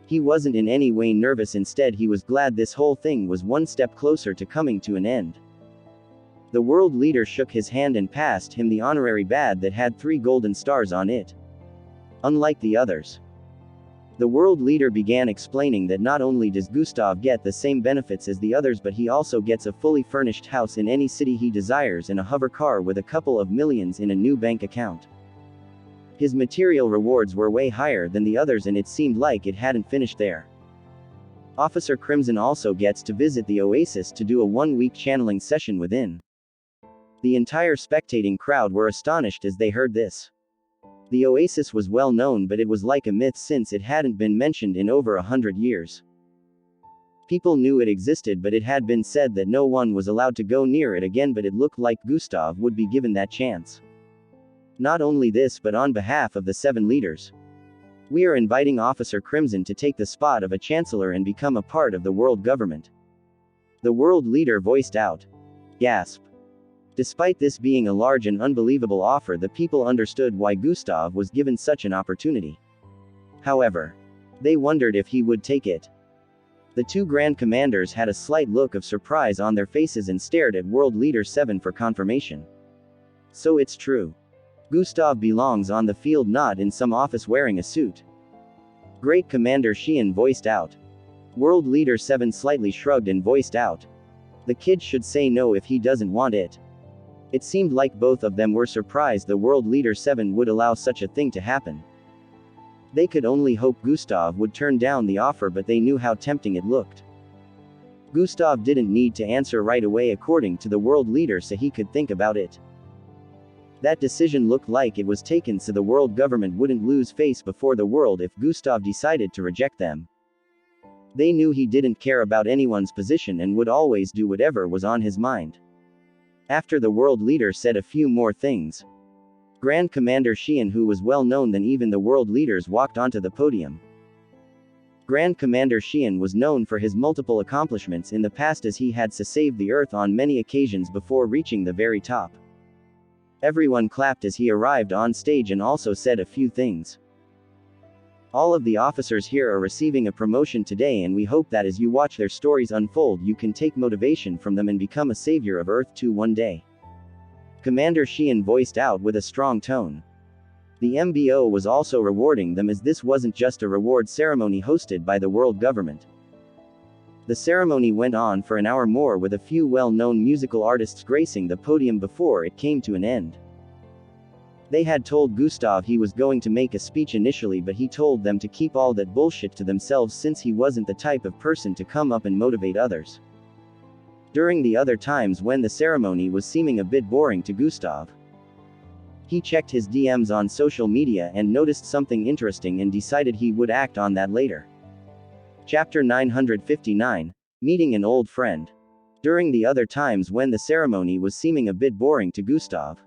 He wasn't in any way nervous, instead he was glad this whole thing was one step closer to coming to an end. The world leader shook his hand and passed him the honorary badge that had 3 golden stars on it. Unlike the others, the world leader began explaining that not only does Gustav get the same benefits as the others, but he also gets a fully furnished house in any city he desires and a hover car with a couple of millions in a new bank account. His material rewards were way higher than the others, and it seemed like it hadn't finished there. Officer Crimson also gets to visit the Oasis to do a 1-week channeling session within. The entire spectating crowd were astonished as they heard this. The oasis was well known, but it was like a myth since it hadn't been mentioned in over 100 years. People knew it existed, but it had been said that no one was allowed to go near it again, but it looked like Gustav would be given that chance. Not only this, but on behalf of the 7 leaders, we are inviting Officer Crimson to take the spot of a chancellor and become a part of the world government. The world leader voiced out. Gasp. Despite this being a large and unbelievable offer, the people understood why Gustav was given such an opportunity. However, they wondered if he would take it. The 2 Grand Commanders had a slight look of surprise on their faces and stared at World Leader 7 for confirmation. So it's true. Gustav belongs on the field, not in some office wearing a suit. Great Commander Xian voiced out. World Leader 7 slightly shrugged and voiced out. The kid should say no if he doesn't want it. It seemed like both of them were surprised the World Leader 7 would allow such a thing to happen. They could only hope Gustav would turn down the offer, but they knew how tempting it looked. Gustav didn't need to answer right away according to the world leader, so he could think about it. That decision looked like it was taken so the world government wouldn't lose face before the world if Gustav decided to reject them. They knew he didn't care about anyone's position and would always do whatever was on his mind. After the world leader said a few more things, Grand Commander Xian, who was well known than even the world leaders, walked onto the podium. Grand Commander Xian was known for his multiple accomplishments in the past, as he had saved the Earth on many occasions before reaching the very top. Everyone clapped as he arrived on stage and also said a few things. All of the officers here are receiving a promotion today, and we hope that as you watch their stories unfold, you can take motivation from them and become a savior of Earth too one day. Commander Xian voiced out with a strong tone. The MBO was also rewarding them, as this wasn't just a reward ceremony hosted by the world government. The ceremony went on for an hour more, with a few well-known musical artists gracing the podium before it came to an end. They had told Gustav he was going to make a speech initially, but he told them to keep all that bullshit to themselves since he wasn't the type of person to come up and motivate others. During the other times when the ceremony was seeming a bit boring to Gustav, he checked his DMs on social media and noticed something interesting and decided he would act on that later. Chapter 959, Meeting an Old Friend. During the other times when the ceremony was seeming a bit boring to Gustav,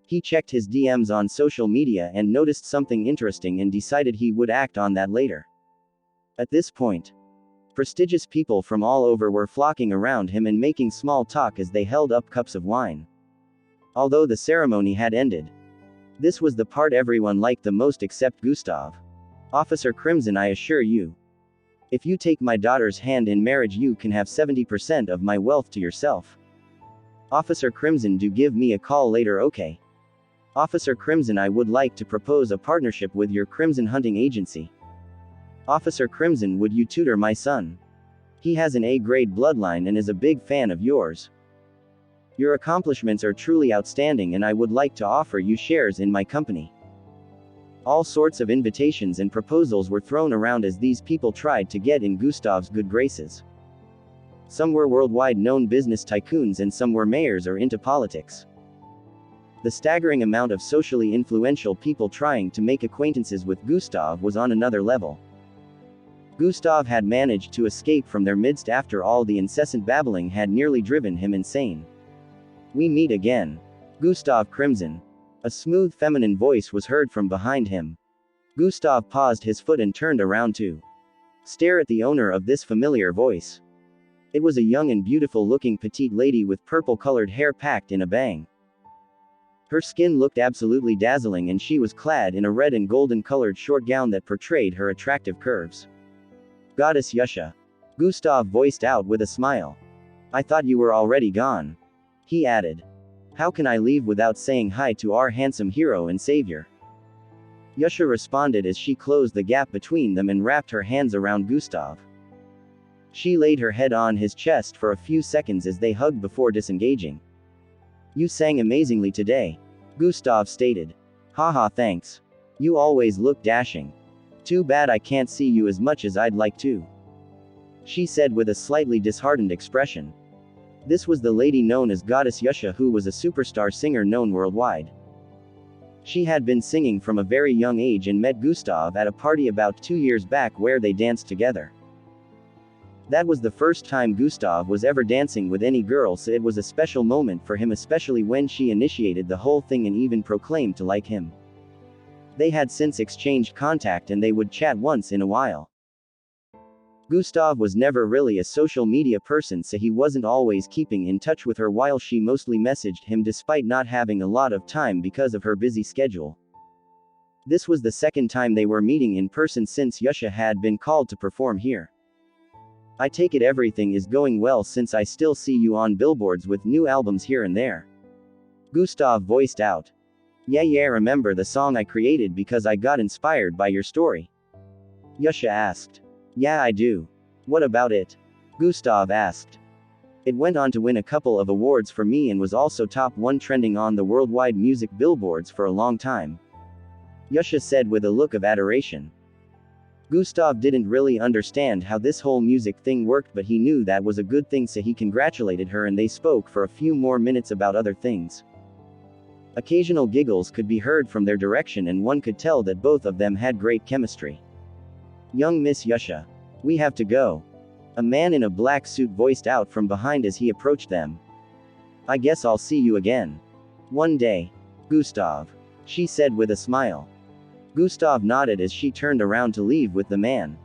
he checked his DMs on social media and noticed something interesting and decided he would act on that later. At this point, prestigious people from all over were flocking around him and making small talk as they held up cups of wine. Although the ceremony had ended, this was the part everyone liked the most except Gustav. Officer Crimson, I assure you, if you take my daughter's hand in marriage, you can have 70% of my wealth to yourself. Officer Crimson, do give me a call later, okay? Officer Crimson, I would like to propose a partnership with your Crimson Hunting Agency. Officer Crimson, would you tutor my son? He has an A-grade bloodline and is a big fan of yours. Your accomplishments are truly outstanding, and I would like to offer you shares in my company. All sorts of invitations and proposals were thrown around as these people tried to get in Gustav's good graces. Some were worldwide known business tycoons and some were mayors or into politics. The staggering amount of socially influential people trying to make acquaintances with Gustav was on another level. Gustav had managed to escape from their midst after all the incessant babbling had nearly driven him insane. We meet again. Gustav Crimson. A smooth feminine voice was heard from behind him. Gustav paused his foot and turned around to stare at the owner of this familiar voice. It was a young and beautiful looking petite lady with purple-colored hair packed in a bang. Her skin looked absolutely dazzling, and she was clad in a red and golden-colored short gown that portrayed her attractive curves. Goddess Yusha. Gustav voiced out with a smile. I thought you were already gone. He added. How can I leave without saying hi to our handsome hero and savior? Yusha responded as she closed the gap between them and wrapped her hands around Gustav. She laid her head on his chest for a few seconds as they hugged before disengaging. You sang amazingly today, Gustav stated. Haha, thanks. You always look dashing. Too bad I can't see you as much as I'd like to, she said with a slightly disheartened expression. This was the lady known as Goddess Yusha, who was a superstar singer known worldwide. She had been singing from a very young age and met Gustav at a party about 2 years back where they danced together. That was the first time Gustav was ever dancing with any girl, so it was a special moment for him, especially when she initiated the whole thing and even proclaimed to like him. They had since exchanged contact and they would chat once in a while. Gustav was never really a social media person, so he wasn't always keeping in touch with her while she mostly messaged him despite not having a lot of time because of her busy schedule. This was the second time they were meeting in person since Yusha had been called to perform here. I take it everything is going well since I still see you on billboards with new albums here and there. Gustav voiced out. Yeah, remember the song I created because I got inspired by your story? Yusha asked. Yeah, I do. What about it? Gustav asked. It went on to win a couple of awards for me and was also top 1 trending on the worldwide music billboards for a long time. Yusha said with a look of adoration. Gustav didn't really understand how this whole music thing worked, but he knew that was a good thing, so he congratulated her and they spoke for a few more minutes about other things. Occasional giggles could be heard from their direction and one could tell that both of them had great chemistry. Young Miss Yusha. We have to go. A man in a black suit voiced out from behind as he approached them. I guess I'll see you again. One day. Gustav. She said with a smile. Gustav nodded as she turned around to leave with the man.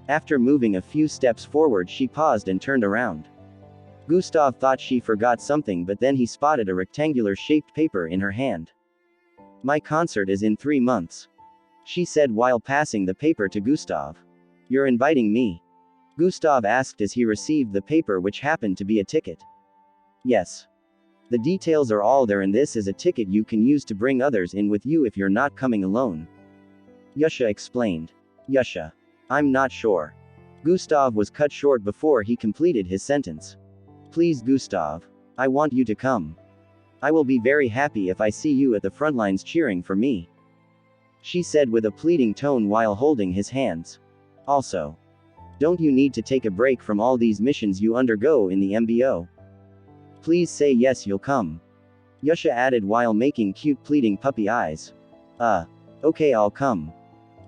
After moving a few steps forward, she paused and turned around. Gustav thought she forgot something, but then he spotted a rectangular-shaped paper in her hand. My concert is in 3 months. She said while passing the paper to Gustav. You're inviting me? Gustav asked as he received the paper, which happened to be a ticket. Yes. The details are all there, and this is a ticket you can use to bring others in with you if you're not coming alone. Yusha explained. Yusha. I'm not sure. Gustav was cut short before he completed his sentence. Please, Gustav. I want you to come. I will be very happy if I see you at the front lines cheering for me. She said with a pleading tone while holding his hands. Also. Don't you need to take a break from all these missions you undergo in the MBO? Please say yes, you'll come. Yusha added while making cute pleading puppy eyes. Okay, I'll come.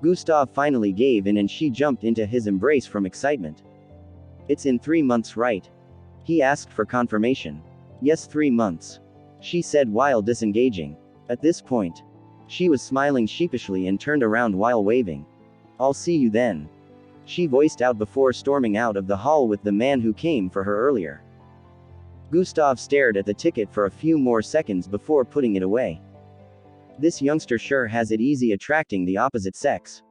Gustav finally gave in and she jumped into his embrace from excitement. It's in 3 months, right? He asked for confirmation. Yes, 3 months. She said while disengaging. At this point, she was smiling sheepishly and turned around while waving. I'll see you then. She voiced out before storming out of the hall with the man who came for her earlier. Gustav stared at the ticket for a few more seconds before putting it away. This youngster sure has it easy attracting the opposite sex.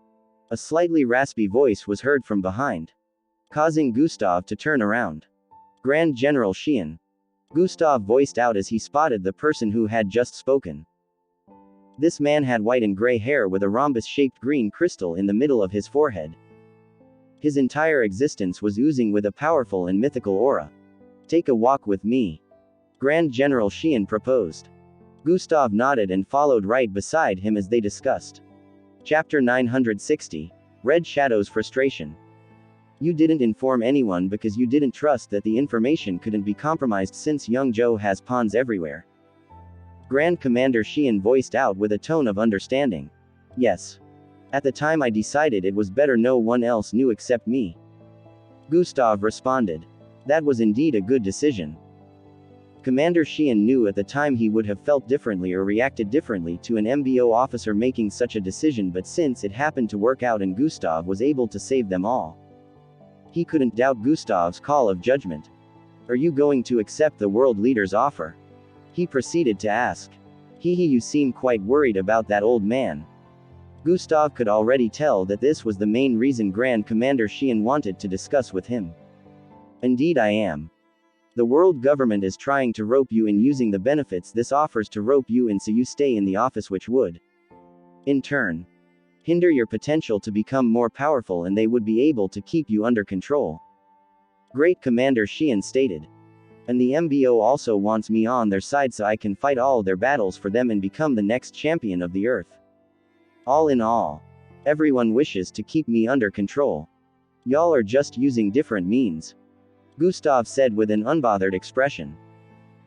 A slightly raspy voice was heard from behind, causing Gustav to turn around. Grand General Xian. Gustav voiced out as he spotted the person who had just spoken. This man had white and gray hair with a rhombus-shaped green crystal in the middle of his forehead. His entire existence was oozing with a powerful and mythical aura. Take a walk with me. Grand General Xian proposed. Gustav nodded and followed right beside him as they discussed. Chapter 960. Red Shadow's Frustration. You didn't inform anyone because you didn't trust that the information couldn't be compromised since young Joe has pawns everywhere. Grand Commander Xian voiced out with a tone of understanding. Yes. At the time I decided it was better no one else knew except me. Gustav responded. That was indeed a good decision. Commander Xian knew at the time he would have felt differently or reacted differently to an MBO officer making such a decision, but since it happened to work out and Gustav was able to save them all, he couldn't doubt Gustav's call of judgment. Are you going to accept the world leader's offer? He proceeded to ask. You seem quite worried about that old man. Gustav could already tell that this was the main reason Grand Commander Xian wanted to discuss with him. Indeed I am. The world government is trying to rope you in using the benefits this offers to rope you in so you stay in the office, which would, in turn, hinder your potential to become more powerful, and they would be able to keep you under control. Great Commander Xian stated. And the MBO also wants me on their side so I can fight all their battles for them and become the next champion of the earth. All in all, everyone wishes to keep me under control. Y'all are just using different means. Gustav said with an unbothered expression.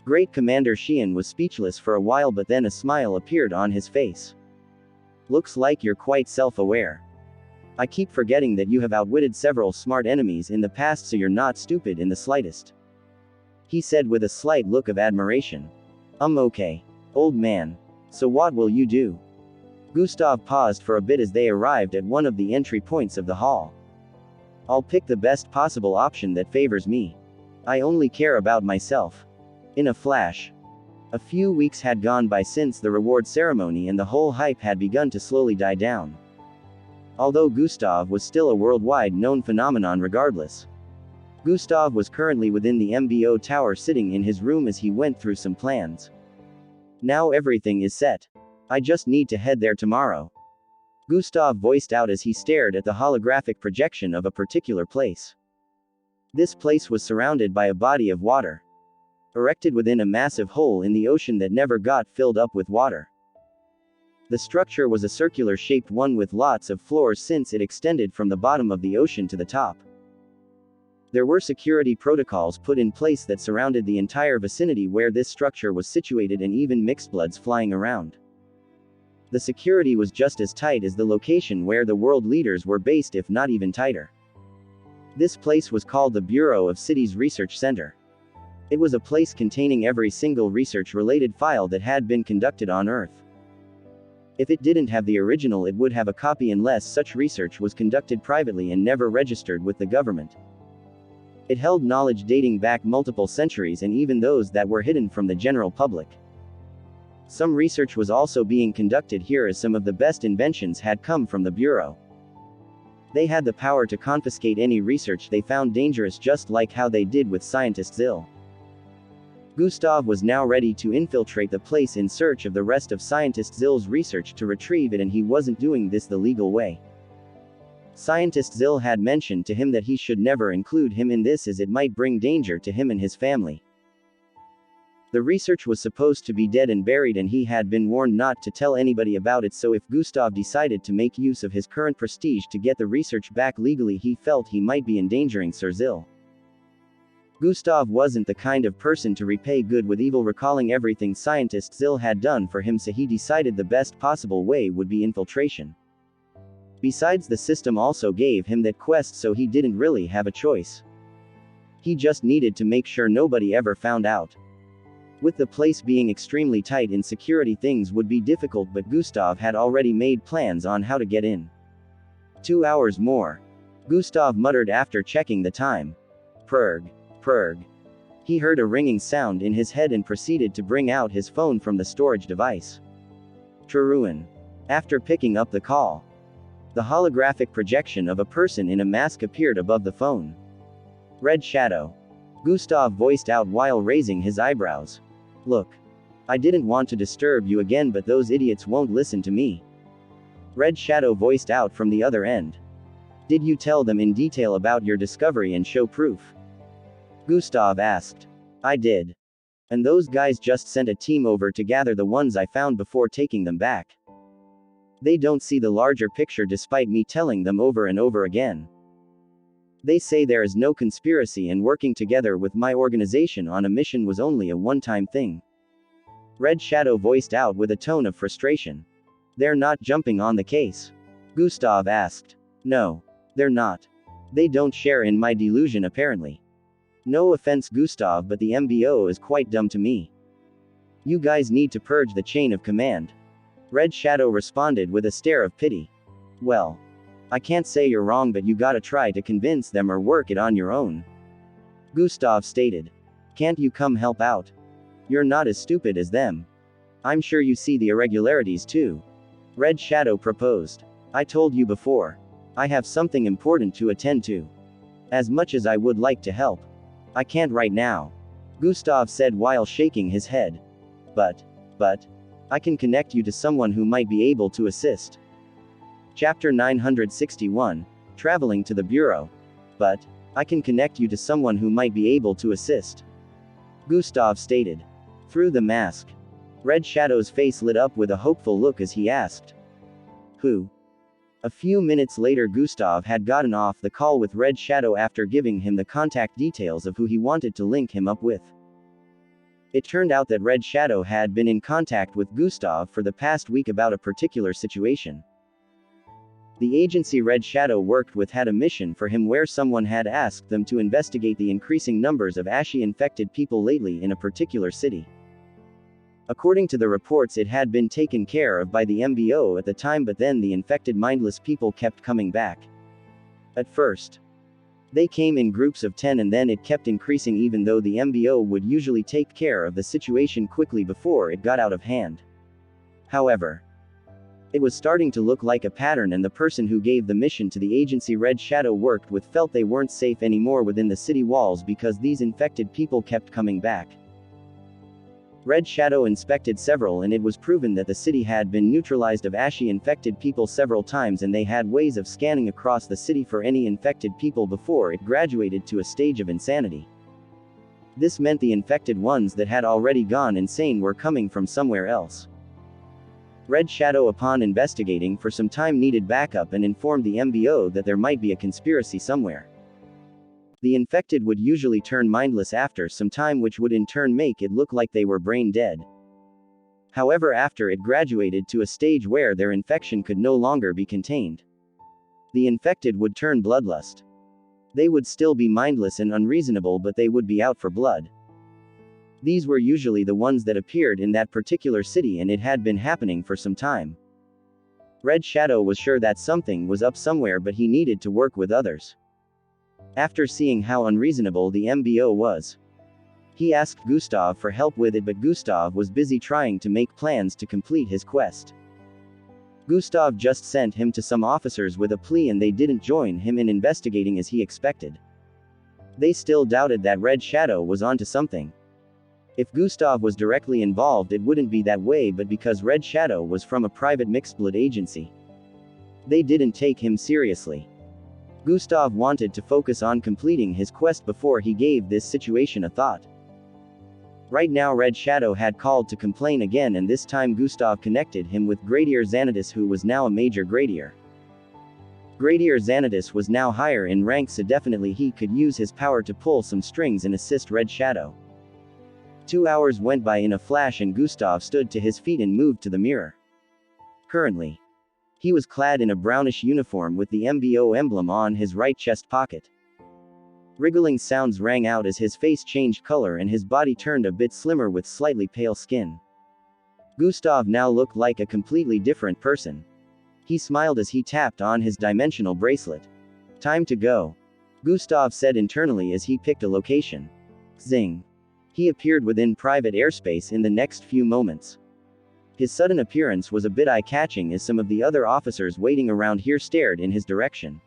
Great Commander Xian was speechless for a while, but then a smile appeared on his face. Looks like you're quite self-aware. I keep forgetting that you have outwitted several smart enemies in the past, so you're not stupid in the slightest. He said with a slight look of admiration. Okay. Old man. So what will you do? Gustav paused for a bit as they arrived at one of the entry points of the hall. I'll pick the best possible option that favors me. I only care about myself. In a flash. A few weeks had gone by since the reward ceremony, and the whole hype had begun to slowly die down. Although Gustav was still a worldwide known phenomenon regardless. Gustav was currently within the MBO tower, sitting in his room as he went through some plans. Now everything is set. I just need to head there tomorrow. Gustav voiced out as he stared at the holographic projection of a particular place. This place was surrounded by a body of water. Erected within a massive hole in the ocean that never got filled up with water. The structure was a circular-shaped one with lots of floors, since it extended from the bottom of the ocean to the top. There were security protocols put in place that surrounded the entire vicinity where this structure was situated, and even mixedbloods flying around. The security was just as tight as the location where the world leaders were based, if not even tighter. This place was called the Bureau of Cities Research Center. It was a place containing every single research-related file that had been conducted on Earth. If it didn't have the original, it would have a copy, unless such research was conducted privately and never registered with the government. It held knowledge dating back multiple centuries, and even those that were hidden from the general public. Some research was also being conducted here, as some of the best inventions had come from the Bureau. They had the power to confiscate any research they found dangerous, just like how they did with Scientist Zill. Gustav was now ready to infiltrate the place in search of the rest of Scientist Zill's research to retrieve it, and he wasn't doing this the legal way. Scientist Zill had mentioned to him that he should never include him in this, as it might bring danger to him and his family. The research was supposed to be dead and buried, and he had been warned not to tell anybody about it, so if Gustav decided to make use of his current prestige to get the research back legally, he felt he might be endangering Sir Zill. Gustav wasn't the kind of person to repay good with evil, recalling everything Scientist Zill had done for him, so he decided the best possible way would be infiltration. Besides, the system also gave him that quest, so he didn't really have a choice. He just needed to make sure nobody ever found out. With the place being extremely tight in security, things would be difficult, but Gustav had already made plans on how to get in. 2 hours more. Gustav muttered after checking the time. Prrg. Prrg. He heard a ringing sound in his head and proceeded to bring out his phone from the storage device. Truruan. After picking up the call, the holographic projection of a person in a mask appeared above the phone. Red Shadow. Gustav voiced out while raising his eyebrows. Look. I didn't want to disturb you again, but those idiots won't listen to me. Red Shadow voiced out from the other end. Did you tell them in detail about your discovery and show proof? Gustav asked. I did. And those guys just sent a team over to gather the ones I found before taking them back. They don't see the larger picture despite me telling them over and over again. They say there is no conspiracy, and working together with my organization on a mission was only a one-time thing. Red Shadow voiced out with a tone of frustration. They're not jumping on the case? Gustav asked. No. They're not. They don't share in my delusion apparently. No offense, Gustav, but the MBO is quite dumb to me. You guys need to purge the chain of command. Red Shadow responded with a stare of pity. Well, I can't say you're wrong, but you gotta try to convince them or work it on your own. Gustav stated. Can't you come help out? You're not as stupid as them. I'm sure you see the irregularities too. Red Shadow proposed. I told you before. I have something important to attend to. As much as I would like to help, I can't right now. Gustav said while shaking his head. But, I can connect you to someone who might be able to assist. Chapter 961, Traveling to the Bureau. But, I can connect you to someone who might be able to assist. Gustav stated. Through the mask. Red Shadow's face lit up with a hopeful look as he asked. Who? A few minutes later, Gustav had gotten off the call with Red Shadow after giving him the contact details of who he wanted to link him up with. It turned out that Red Shadow had been in contact with Gustav for the past week about a particular situation. The agency Red Shadow worked with had a mission for him where someone had asked them to investigate the increasing numbers of Ashi-infected people lately in a particular city. According to the reports, it had been taken care of by the MBO at the time, but then the infected mindless people kept coming back. At first, they came in groups of 10 and then it kept increasing, even though the MBO would usually take care of the situation quickly before it got out of hand. However, it was starting to look like a pattern, and the person who gave the mission to the agency Red Shadow worked with felt they weren't safe anymore within the city walls because these infected people kept coming back. Red Shadow inspected several, and it was proven that the city had been neutralized of Ashi-infected people several times, and they had ways of scanning across the city for any infected people before it graduated to a stage of insanity. This meant the infected ones that had already gone insane were coming from somewhere else. Red Shadow, upon investigating for some time, needed backup and informed the MBO that there might be a conspiracy somewhere. The infected would usually turn mindless after some time, which would in turn make it look like they were brain dead. However, after it graduated to a stage where their infection could no longer be contained, the infected would turn bloodlust. They would still be mindless and unreasonable, but they would be out for blood. These were usually the ones that appeared in that particular city, and it had been happening for some time. Red Shadow was sure that something was up somewhere, but he needed to work with others. After seeing how unreasonable the MBO was, he asked Gustav for help with it, but Gustav was busy trying to make plans to complete his quest. Gustav just sent him to some officers with a plea, and they didn't join him in investigating as he expected. They still doubted that Red Shadow was onto something. If Gustav was directly involved, it wouldn't be that way, but because Red Shadow was from a private mixed-blood agency, they didn't take him seriously. Gustav wanted to focus on completing his quest before he gave this situation a thought. Right now Red Shadow had called to complain again, and this time Gustav connected him with Gradier Xanatus, who was now a Major Gradier. Gradier Xanatus was now higher in rank, so definitely he could use his power to pull some strings and assist Red Shadow. 2 hours went by in a flash, and Gustav stood to his feet and moved to the mirror. Currently, he was clad in a brownish uniform with the MBO emblem on his right chest pocket. Wriggling sounds rang out as his face changed color and his body turned a bit slimmer with slightly pale skin. Gustav now looked like a completely different person. He smiled as he tapped on his dimensional bracelet. "Time to go," Gustav said internally as he picked a location. Zing. He appeared within private airspace in the next few moments. His sudden appearance was a bit eye-catching as some of the other officers waiting around here stared in his direction.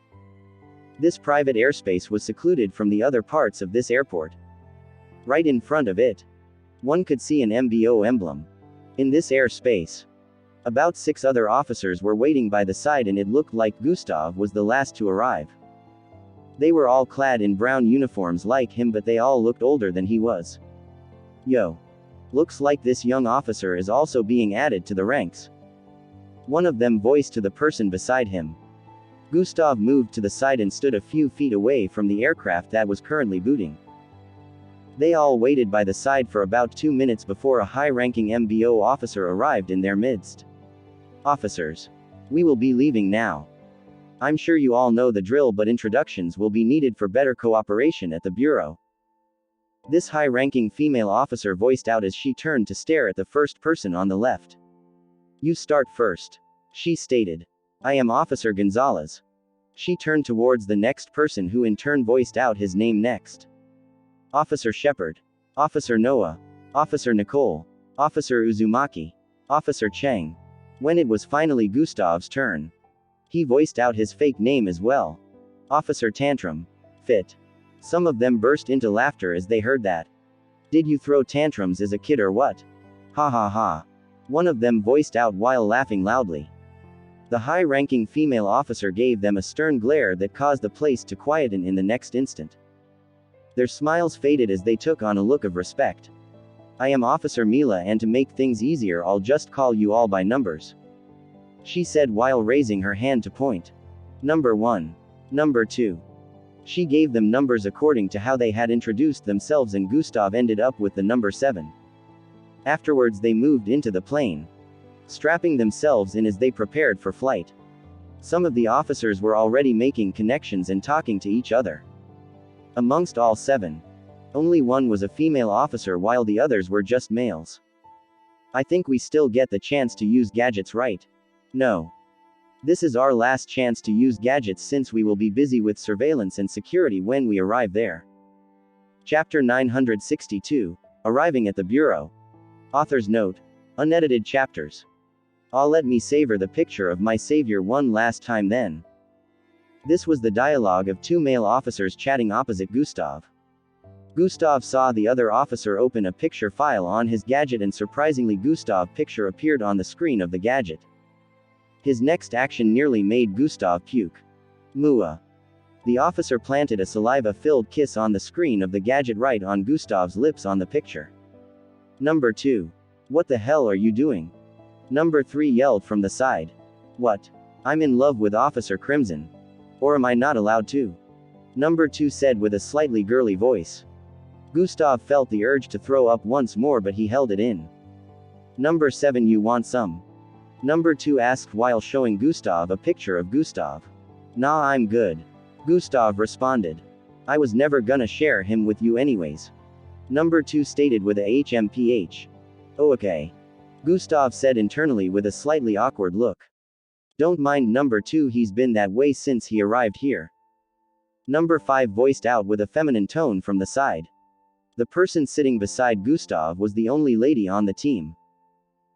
This private airspace was secluded from the other parts of this airport. Right in front of it, one could see an MBO emblem. In this airspace, about 6 other officers were waiting by the side, and it looked like Gustav was the last to arrive. They were all clad in brown uniforms like him, but they all looked older than he was. "Yo. Looks like this young officer is also being added to the ranks," one of them voiced to the person beside him. Gustav moved to the side and stood a few feet away from the aircraft that was currently booting. They all waited by the side for about 2 minutes before a high-ranking MBO officer arrived in their midst. "Officers, we will be leaving now. I'm sure you all know the drill, but introductions will be needed for better cooperation at the Bureau," this high-ranking female officer voiced out as she turned to stare at the first person on the left. "You start first," she stated. "I am Officer Gonzalez." She turned towards the next person, who in turn voiced out his name next. "Officer Shepard. Officer Noah. Officer Nicole. Officer Uzumaki. Officer Cheng." When it was finally Gustav's turn, he voiced out his fake name as well. "Officer Tantrum. Fit." Some of them burst into laughter as they heard that. "Did you throw tantrums as a kid or what? Ha ha ha," one of them voiced out while laughing loudly. The high-ranking female officer gave them a stern glare that caused the place to quieten in the next instant. Their smiles faded as they took on a look of respect. "I am Officer Mila, and to make things easier I'll just call you all by numbers," she said while raising her hand to point. "Number 1. Number 2. She gave them numbers according to how they had introduced themselves, and Gustav ended up with the number 7. Afterwards they moved into the plane, strapping themselves in as they prepared for flight. Some of the officers were already making connections and talking to each other. Amongst all 7, only one was a female officer while the others were just males. I think we still get the chance to use gadgets, right? No. This is our last chance to use gadgets since we will be busy with surveillance and security when we arrive there. Chapter 962, Arriving at the Bureau. Author's note. Unedited chapters. Let me savor the picture of my savior one last time then. This was the dialogue of 2 male officers chatting opposite Gustav. Gustav saw the other officer open a picture file on his gadget and surprisingly Gustav's picture appeared on the screen of the gadget. His next action nearly made Gustav puke. Mua. The officer planted a saliva-filled kiss on the screen of the gadget right on Gustav's lips on the picture. Number 2. What the hell are you doing? Number 3 yelled from the side. What? I'm in love with Officer Crimson. Or am I not allowed to? Number 2 said with a slightly girly voice. Gustav felt the urge to throw up once more but he held it in. Number 7 you want some? Number 2 asked while showing Gustav a picture of Gustav. Nah, I'm good. Gustav responded. I was never gonna share him with you anyways. Number 2 stated with a HMPH. Oh okay. Gustav said internally with a slightly awkward look. Don't mind number 2, he's been that way since he arrived here. Number 5 voiced out with a feminine tone from the side. The person sitting beside Gustav was the only lady on the team.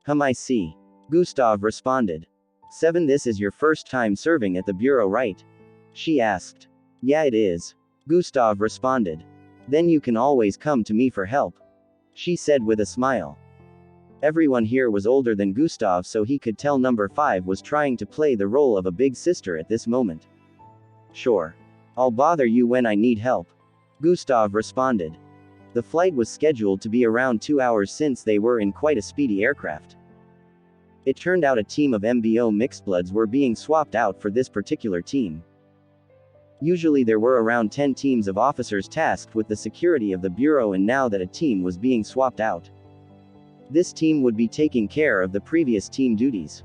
I see. Gustav responded. 7 This is your first time serving at the bureau, right? She asked. Yeah it is. Gustav responded. Then you can always come to me for help. She said with a smile. Everyone here was older than Gustav so he could tell number 5 was trying to play the role of a big sister at this moment. Sure. I'll bother you when I need help. Gustav responded. The flight was scheduled to be around 2 hours since they were in quite a speedy aircraft. It turned out a team of MBO mixedbloods were being swapped out for this particular team. Usually there were around 10 teams of officers tasked with the security of the bureau and now that a team was being swapped out. This team would be taking care of the previous team duties.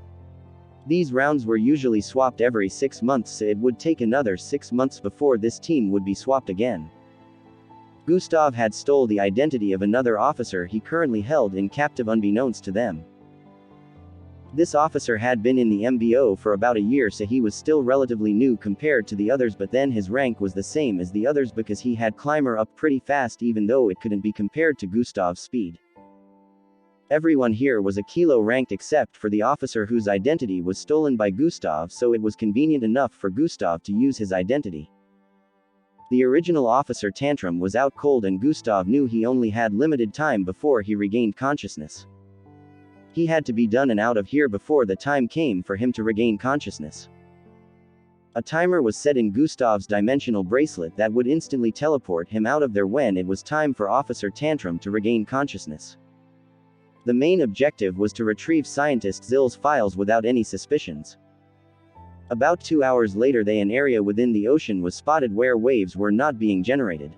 These rounds were usually swapped every 6 months so it would take another 6 months before this team would be swapped again. Gustav had stole the identity of another officer he currently held in captive unbeknownst to them. This officer had been in the MBO for about a year so he was still relatively new compared to the others but then his rank was the same as the others because he had climber up pretty fast even though it couldn't be compared to Gustav's speed. Everyone here was a kilo ranked except for the officer whose identity was stolen by Gustav so it was convenient enough for Gustav to use his identity. The original officer Tantrum was out cold and Gustav knew he only had limited time before he regained consciousness. He had to be done and out of here before the time came for him to regain consciousness. A timer was set in Gustav's dimensional bracelet that would instantly teleport him out of there when it was time for Officer Tantrum to regain consciousness. The main objective was to retrieve Scientist Zill's files without any suspicions. About 2 hours later an area within the ocean was spotted where waves were not being generated.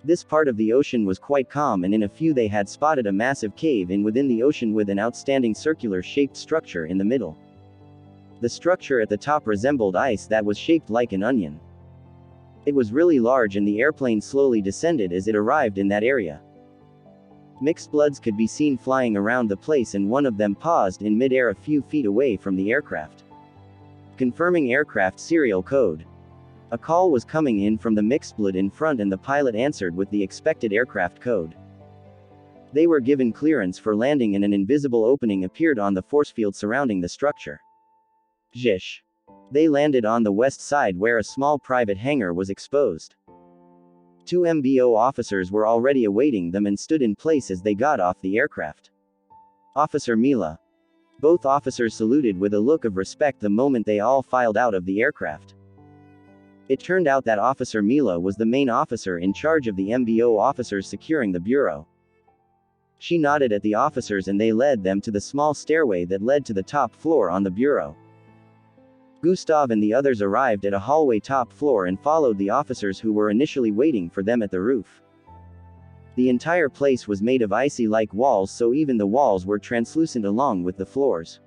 This part of the ocean was quite calm and in a few they had spotted a massive cave in within the ocean with an outstanding circular-shaped structure in the middle. The structure at the top resembled ice that was shaped like an onion. It was really large and the airplane slowly descended as it arrived in that area. Mixedbloods could be seen flying around the place and one of them paused in mid-air a few feet away from the aircraft. Confirming aircraft serial code. A call was coming in from the mixedblood in front and the pilot answered with the expected aircraft code. They were given clearance for landing and an invisible opening appeared on the force field surrounding the structure. Zhish. They landed on the west side where a small private hangar was exposed. 2 MBO officers were already awaiting them and stood in place as they got off the aircraft. Officer Mila. Both officers saluted with a look of respect the moment they all filed out of the aircraft. It turned out that Officer Mila was the main officer in charge of the MBO officers securing the bureau. She nodded at the officers and they led them to the small stairway that led to the top floor on the bureau. Gustav and the others arrived at a hallway top floor and followed the officers who were initially waiting for them at the roof. The entire place was made of icy-like walls, so even the walls were translucent along with the floors.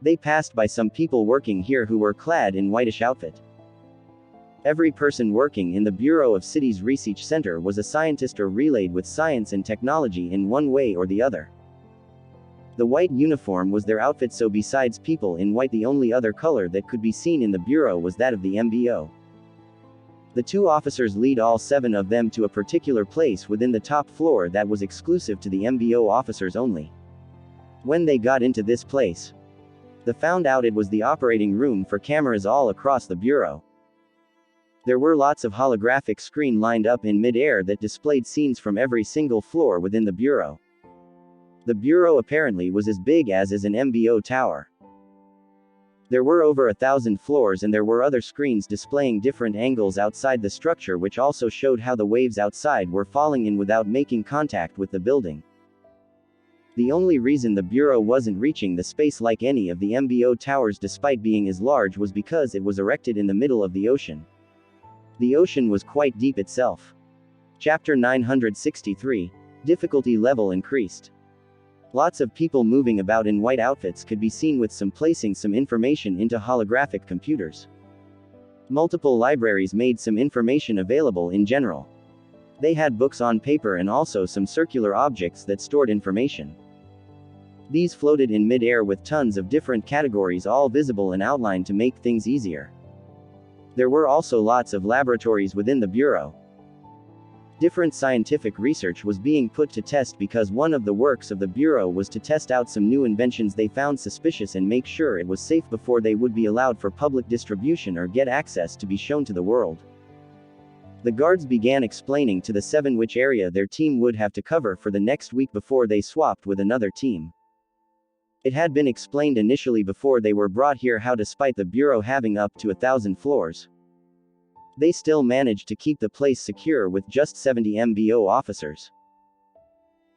They passed by some people working here who were clad in whitish outfit. Every person working in the Bureau of Cities Research Center was a scientist or relayed with science and technology in one way or the other. The white uniform was their outfit, so besides people in white, the only other color that could be seen in the Bureau was that of the MBO. The two officers lead all 7 of them to a particular place within the top floor that was exclusive to the MBO officers only. When they got into this place, they found out it was the operating room for cameras all across the Bureau. There were lots of holographic screens lined up in mid-air that displayed scenes from every single floor within the Bureau. The Bureau apparently was as big as is an MBO tower. There were over 1,000 floors, and there were other screens displaying different angles outside the structure, which also showed how the waves outside were falling in without making contact with the building. The only reason the Bureau wasn't reaching the space like any of the MBO towers despite being as large was because it was erected in the middle of the ocean. The ocean was quite deep itself. Chapter 963. Difficulty level increased. Lots of people moving about in white outfits could be seen, with some placing some information into holographic computers. Multiple libraries made some information available in general. They had books on paper and also some circular objects that stored information. These floated in mid-air with tons of different categories all visible and outlined to make things easier. There were also lots of laboratories within the Bureau. Different scientific research was being put to test because one of the works of the Bureau was to test out some new inventions they found suspicious and make sure it was safe before they would be allowed for public distribution or get access to be shown to the world. The guards began explaining to the 7 which area their team would have to cover for the next week before they swapped with another team. It had been explained initially before they were brought here how, despite the Bureau having up to 1,000 floors, they still managed to keep the place secure with just 70 MBO officers.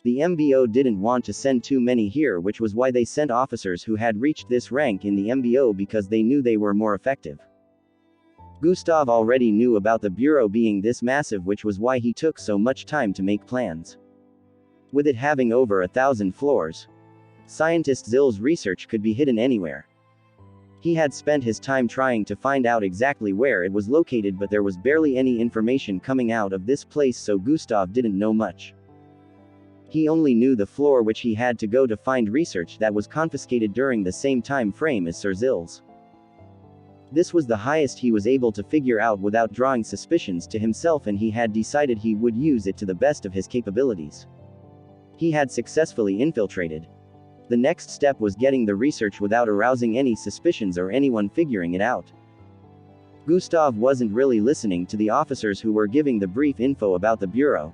The MBO didn't want to send too many here, which was why they sent officers who had reached this rank in the MBO because they knew they were more effective. Gustav already knew about the Bureau being this massive, which was why he took so much time to make plans. With it having over 1,000 floors, scientist Zill's research could be hidden anywhere. He had spent his time trying to find out exactly where it was located, but there was barely any information coming out of this place, so Gustav didn't know much. He only knew the floor which he had to go to find research that was confiscated during the same time frame as Sir Zill's. This was the highest he was able to figure out without drawing suspicions to himself, and he had decided he would use it to the best of his capabilities. He had successfully infiltrated. The next step was getting the research without arousing any suspicions or anyone figuring it out. Gustav wasn't really listening to the officers who were giving the brief info about the Bureau.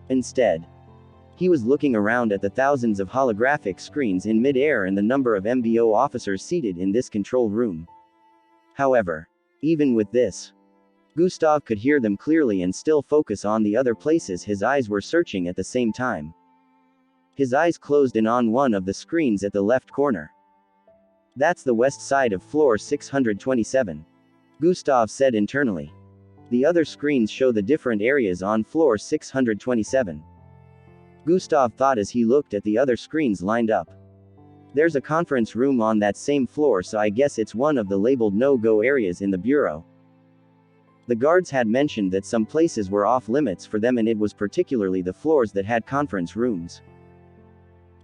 Instead, he was looking around at the thousands of holographic screens in mid-air and the number of MBO officers seated in this control room. However, even with this, Gustav could hear them clearly and still focus on the other places his eyes were searching at the same time. His eyes closed in on one of the screens at the left corner. "That's the west side of floor 627. Gustav said internally. The other screens show the different areas on floor 627. Gustav thought as he looked at the other screens lined up. There's a conference room on that same floor, so I guess it's one of the labeled no-go areas in the Bureau. The guards had mentioned that some places were off limits for them, and it was particularly the floors that had conference rooms.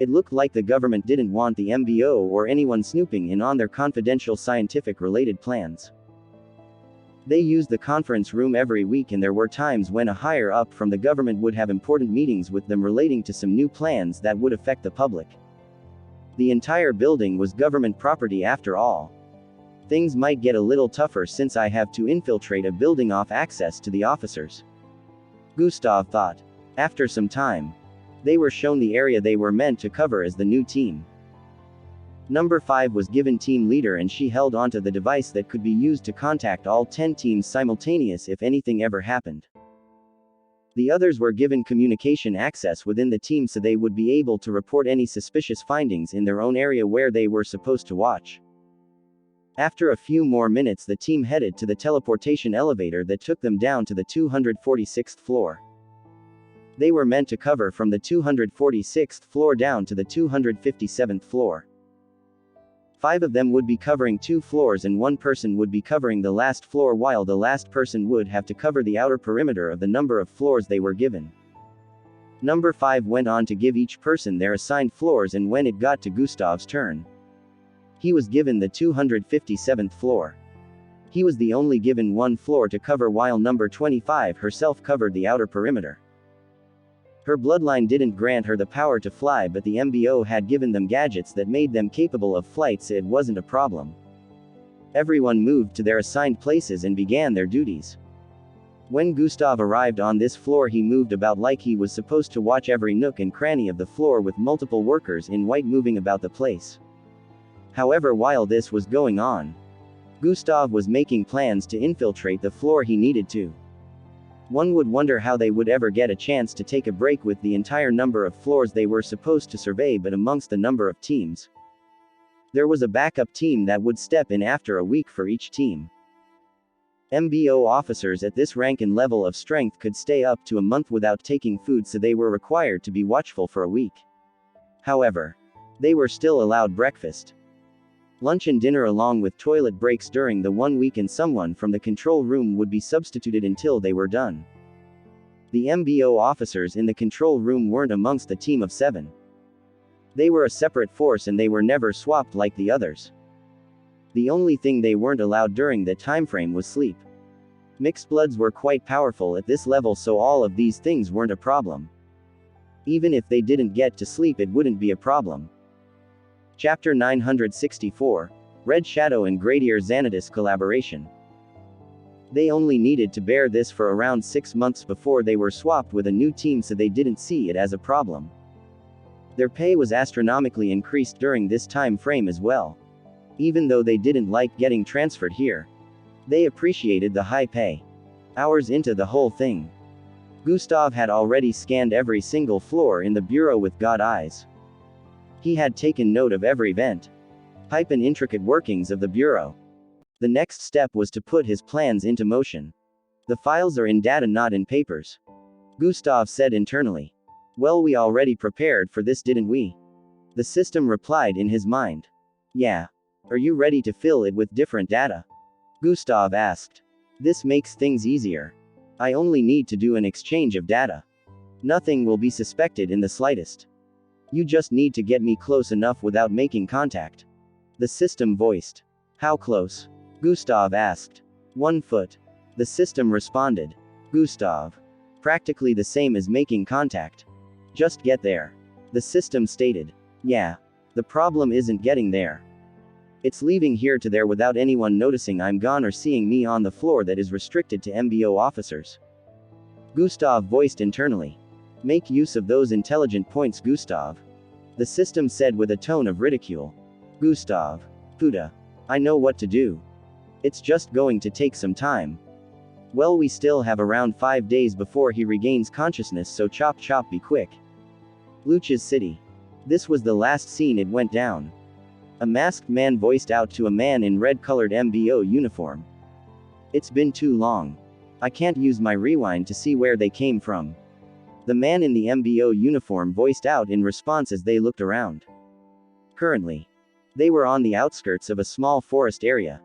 It looked like the government didn't want the MBO or anyone snooping in on their confidential scientific-related plans. They used the conference room every week, and there were times when a higher-up from the government would have important meetings with them relating to some new plans that would affect the public. The entire building was government property after all. Things might get a little tougher since I have to infiltrate a building off access to the officers, Gustav thought. After some time, they were shown the area they were meant to cover as the new team. Number 5 was given team leader, and she held onto the device that could be used to contact all 10 teams simultaneous if anything ever happened. The others were given communication access within the team so they would be able to report any suspicious findings in their own area where they were supposed to watch. After a few more minutes, the team headed to the teleportation elevator that took them down to the 246th floor. They were meant to cover from the 246th floor down to the 257th floor. 5 of them would be covering 2 floors and 1 person would be covering the last floor, while the last person would have to cover the outer perimeter of the number of floors they were given. Number 5 went on to give each person their assigned floors, and when it got to Gustav's turn, he was given the 257th floor. He was the only given 1 floor to cover, while number 25 herself covered the outer perimeter. Her bloodline didn't grant her the power to fly, but the MBO had given them gadgets that made them capable of flight, so it wasn't a problem. Everyone moved to their assigned places and began their duties. When Gustav arrived on this floor, he moved about like he was supposed to, watch every nook and cranny of the floor with multiple workers in white moving about the place. However, while this was going on, Gustav was making plans to infiltrate the floor he needed to. One would wonder how they would ever get a chance to take a break with the entire number of floors they were supposed to survey, but amongst the number of teams, there was a backup team that would step in after a week for each team. MBO officers at this rank and level of strength could stay up to a month without taking food, so they were required to be watchful for a week. However, they were still allowed breakfast, lunch and dinner along with toilet breaks during the 1 week, and someone from the control room would be substituted until they were done. The MBO officers in the control room weren't amongst the team of 7. They were a separate force and they were never swapped like the others. The only thing they weren't allowed during that time frame was sleep. Mixed bloods were quite powerful at this level, so all of these things weren't a problem. Even if they didn't get to sleep, it wouldn't be a problem. Chapter 964, Red Shadow and Gradier Xanatus collaboration. They only needed to bear this for around 6 months before they were swapped with a new team, so they didn't see it as a problem. Their pay was astronomically increased during this time frame as well. Even though they didn't like getting transferred here, they appreciated the high pay. Hours into the whole thing, Gustav had already scanned every single floor in the bureau with God eyes. He had taken note of every vent, pipe and intricate workings of the bureau. The next step was to put his plans into motion. The files are in data, not in papers, Gustav said internally. Well, we already prepared for this, didn't we? The system replied in his mind. Yeah. Are you ready to fill it with different data? Gustav asked. This makes things easier. I only need to do an exchange of data. Nothing will be suspected in the slightest. You just need to get me close enough without making contact, the system voiced. How close? Gustav asked. 1 foot. The system responded. Gustav. Practically the same as making contact. Just get there, the system stated. Yeah. The problem isn't getting there. It's leaving here to there without anyone noticing I'm gone or seeing me on the floor that is restricted to MBO officers, Gustav voiced internally. Make use of those intelligent points, Gustav, the system said with a tone of ridicule. Gustav. Puta. I know what to do. It's just going to take some time. Well, we still have around 5 days before he regains consciousness, so chop chop, be quick. Luch's city. This was the last scene it went down. A masked man voiced out to a man in red-colored MBO uniform. It's been too long. I can't use my rewind to see where they came from, the man in the MBO uniform voiced out in response as they looked around. Currently, they were on the outskirts of a small forest area.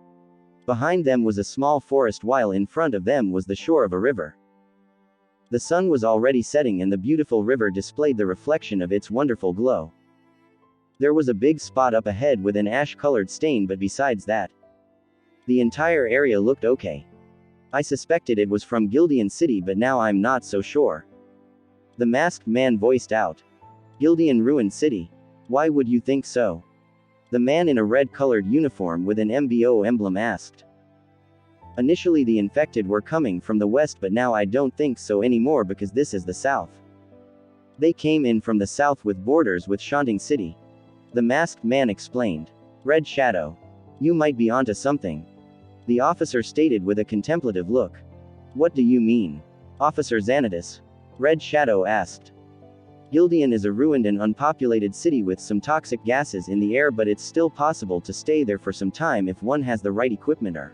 Behind them was a small forest, while in front of them was the shore of a river. The sun was already setting and the beautiful river displayed the reflection of its wonderful glow. There was a big spot up ahead with an ash-colored stain, but besides that, the entire area looked okay. I suspected it was from Guildian City, but now I'm not so sure, the masked man voiced out. Guildian Ruined City? Why would you think so? The man in a red-colored uniform with an MBO emblem asked. Initially the infected were coming from the west, but now I don't think so anymore because this is the south. They came in from the south with borders with Shanting City, the masked man explained. Red Shadow. You might be onto something, the officer stated with a contemplative look. What do you mean, Officer Xanatus? Red Shadow asked. Guildian is a ruined and unpopulated city with some toxic gases in the air, but it's still possible to stay there for some time if one has the right equipment or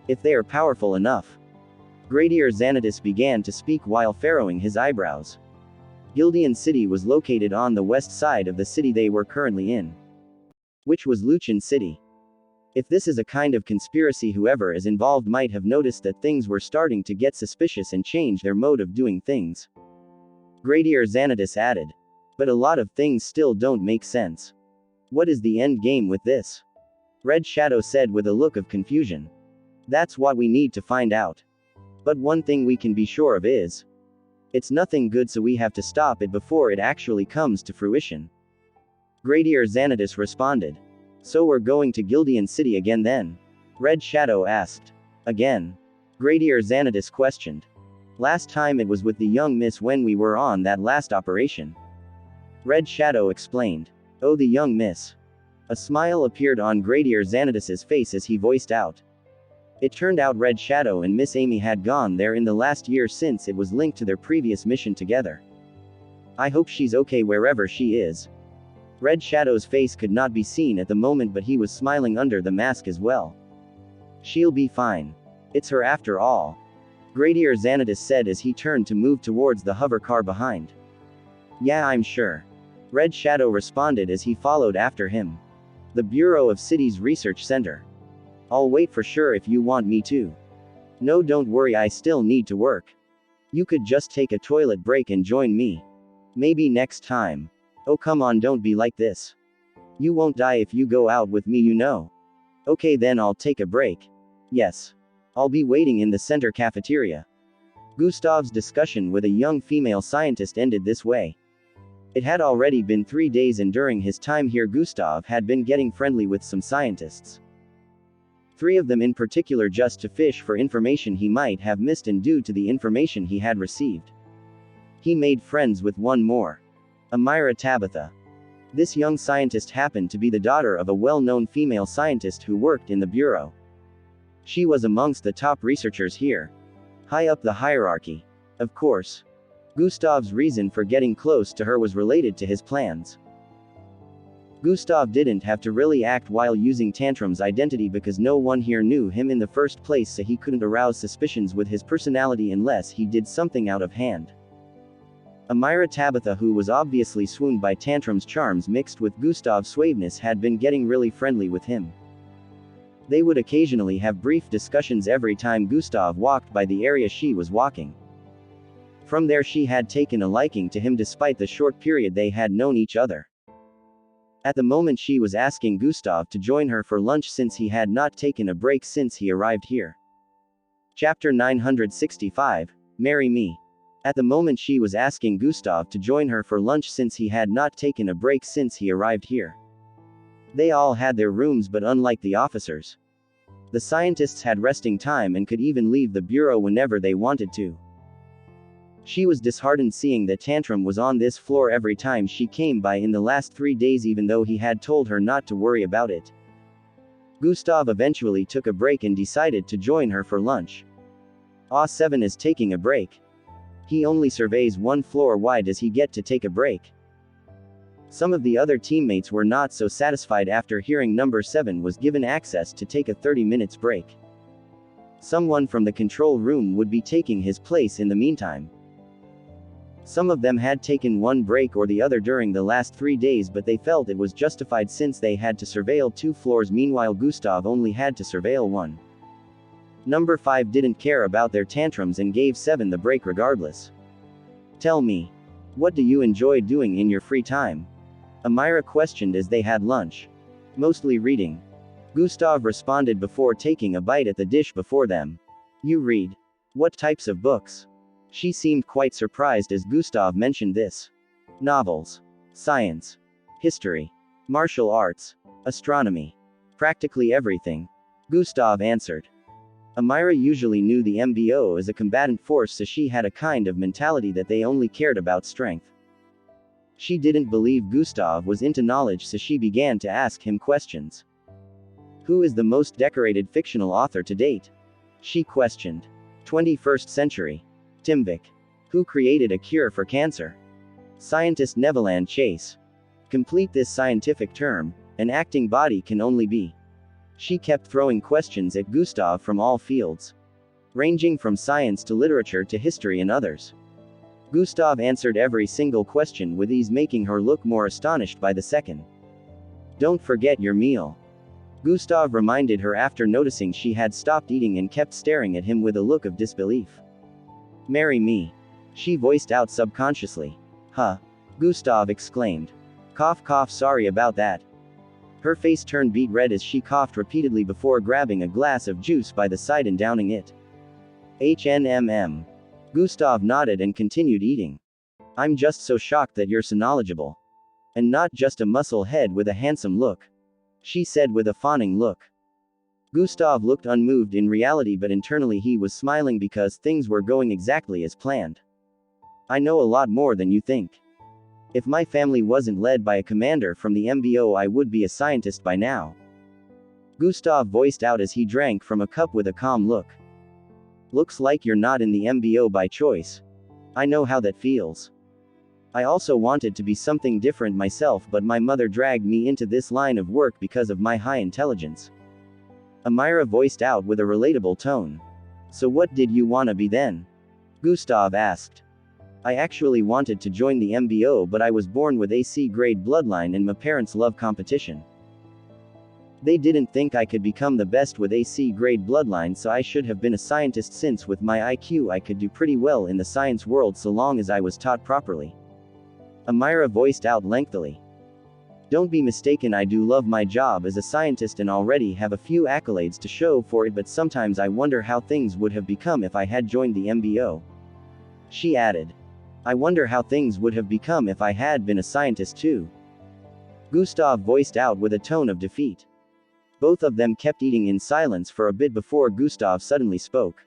if they are powerful enough. Gradier Xanatus began to speak while furrowing his eyebrows. Gildian City was located on the west side of the city they were currently in, which was Luchin City. If this is a kind of conspiracy, whoever is involved might have noticed that things were starting to get suspicious and change their mode of doing things. Gradier Xanatus added. But a lot of things still don't make sense. What is the end game with this? Red Shadow said with a look of confusion. That's what we need to find out. But one thing we can be sure of is, it's nothing good, so we have to stop it before it actually comes to fruition. Gradier Xanatus responded. So we're going to Gildian City again then? Red Shadow asked. Again? Gradier Xanatus questioned. Last time it was with the young miss when we were on that last operation. Red Shadow explained. Oh, the young miss. A smile appeared on Gradier Xanatus's face as he voiced out. It turned out Red Shadow and Miss Amy had gone there in the last year since it was linked to their previous mission together. I hope she's okay wherever she is. Red Shadow's face could not be seen at the moment, but he was smiling under the mask as well. She'll be fine. It's her after all. Gradier Xanatus said as he turned to move towards the hover car behind. Yeah, I'm sure. Red Shadow responded as he followed after him. The Bureau of Cities Research Center. I'll wait for sure if you want me to. No, don't worry, I still need to work. You could just take a toilet break and join me. Maybe next time. Oh, come on, don't be like this. You won't die if you go out with me, you know. Okay, then I'll take a break. Yes. I'll be waiting in the center cafeteria. Gustav's discussion with a young female scientist ended this way. It had already been 3 days, and during his time here Gustav had been getting friendly with some scientists. 3 of them in particular, just to fish for information he might have missed, and due to the information he had received, he made friends with one more. Amira Tabitha. This young scientist happened to be the daughter of a well-known female scientist who worked in the bureau. She was amongst the top researchers here, high up the hierarchy. Of course, Gustav's reason for getting close to her was related to his plans. Gustav didn't have to really act while using Tantrum's identity because no one here knew him in the first place, so he couldn't arouse suspicions with his personality unless he did something out of hand. Amira Tabitha, who was obviously swooned by Tantrum's charms mixed with Gustav's suaveness, had been getting really friendly with him. They would occasionally have brief discussions every time Gustav walked by the area she was walking. From there she had taken a liking to him despite the short period they had known each other. At the moment she was asking Gustav to join her for lunch since he had not taken a break since he arrived here. Chapter 965, Marry Me. At the moment she was asking Gustav to join her for lunch since he had not taken a break since he arrived here. They all had their rooms, but unlike the officers, the scientists had resting time and could even leave the bureau whenever they wanted to. She was disheartened seeing that Tantrum was on this floor every time she came by in the last 3 days, even though he had told her not to worry about it. Gustav eventually took a break and decided to join her for lunch. Aw7 is taking a break. He only surveys 1 floor. Why does he get to take a break? Some of the other teammates were not so satisfied after hearing number 7 was given access to take a 30 minutes break. Someone from the control room would be taking his place in the meantime. Some of them had taken 1 break or the other during the last 3 days, but they felt it was justified since they had to surveil 2 floors. Meanwhile Gustav only had to surveil 1. Number 5 didn't care about their tantrums and gave 7 the break regardless. Tell me, what do you enjoy doing in your free time? Amira questioned as they had lunch. Mostly reading. Gustav responded before taking a bite at the dish before them. You read? What types of books? She seemed quite surprised as Gustav mentioned this. Novels. Science. History. Martial arts. Astronomy. Practically everything. Gustav answered. Amira usually knew the MBO as a combatant force, so she had a kind of mentality that they only cared about strength. She didn't believe Gustav was into knowledge, so she began to ask him questions. Who is the most decorated fictional author to date? She questioned. 21st century. TimVic. Who created a cure for cancer? Scientist Neverland Chase. Complete this scientific term, an acting body can only be. She kept throwing questions at Gustav from all fields, ranging from science to literature to history and others. Gustav answered every single question with ease, making her look more astonished by the second. Don't forget your meal. Gustav reminded her after noticing she had stopped eating and kept staring at him with a look of disbelief. Marry me. She voiced out subconsciously. Huh? Gustav exclaimed. Cough cough, sorry about that. Her face turned beet red as she coughed repeatedly before grabbing a glass of juice by the side and downing it. HNMM. Gustav nodded and continued eating. I'm just so shocked that you're so knowledgeable. And not just a muscle head with a handsome look. She said with a fawning look. Gustav looked unmoved in reality, but internally he was smiling because things were going exactly as planned. I know a lot more than you think. If my family wasn't led by a commander from the MBO, I would be a scientist by now. Gustav voiced out as he drank from a cup with a calm look. Looks like you're not in the MBO by choice. I know how that feels. I also wanted to be something different myself, but my mother dragged me into this line of work because of my high intelligence. Amira voiced out with a relatable tone. So what did you wanna be then? Gustav asked. I actually wanted to join the MBO, but I was born with AC grade bloodline and my parents love competition. They didn't think I could become the best with AC grade bloodline, so I should have been a scientist, since with my IQ I could do pretty well in the science world so long as I was taught properly. Amira voiced out lengthily. Don't be mistaken, I do love my job as a scientist and already have a few accolades to show for it, but sometimes I wonder how things would have become if I had joined the MBO. She added. I wonder how things would have become if I had been a scientist too. Gustav voiced out with a tone of defeat. Both of them kept eating in silence for a bit before Gustav suddenly spoke.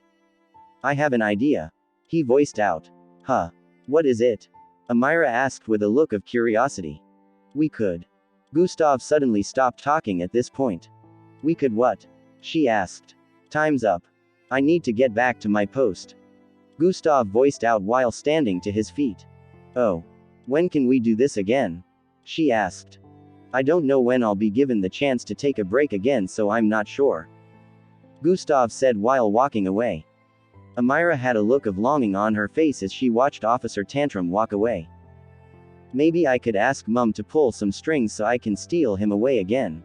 I have an idea. He voiced out. Huh? What is it? Amira asked with a look of curiosity. We could. Gustav suddenly stopped talking at this point. We could what? She asked. Time's up. I need to get back to my post. Gustav voiced out while standing to his feet. Oh. When can we do this again? She asked. I don't know when I'll be given the chance to take a break again, so I'm not sure. Gustav said while walking away. Amira had a look of longing on her face as she watched Officer Tantrum walk away. Maybe I could ask Mum to pull some strings so I can steal him away again.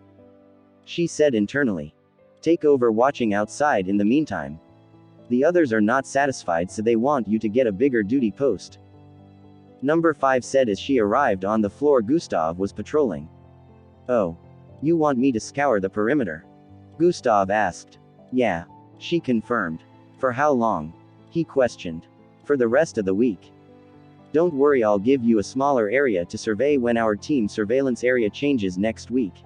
She said internally. Take over watching outside in the meantime. The others are not satisfied, so they want you to get a bigger duty post. Number 5 said as she arrived on the floor Gustav was patrolling. Oh. You want me to scour the perimeter? Gustav asked. Yeah. She confirmed. For how long? He questioned. For the rest of the week. Don't worry, I'll give you a smaller area to survey when our team surveillance area changes next week.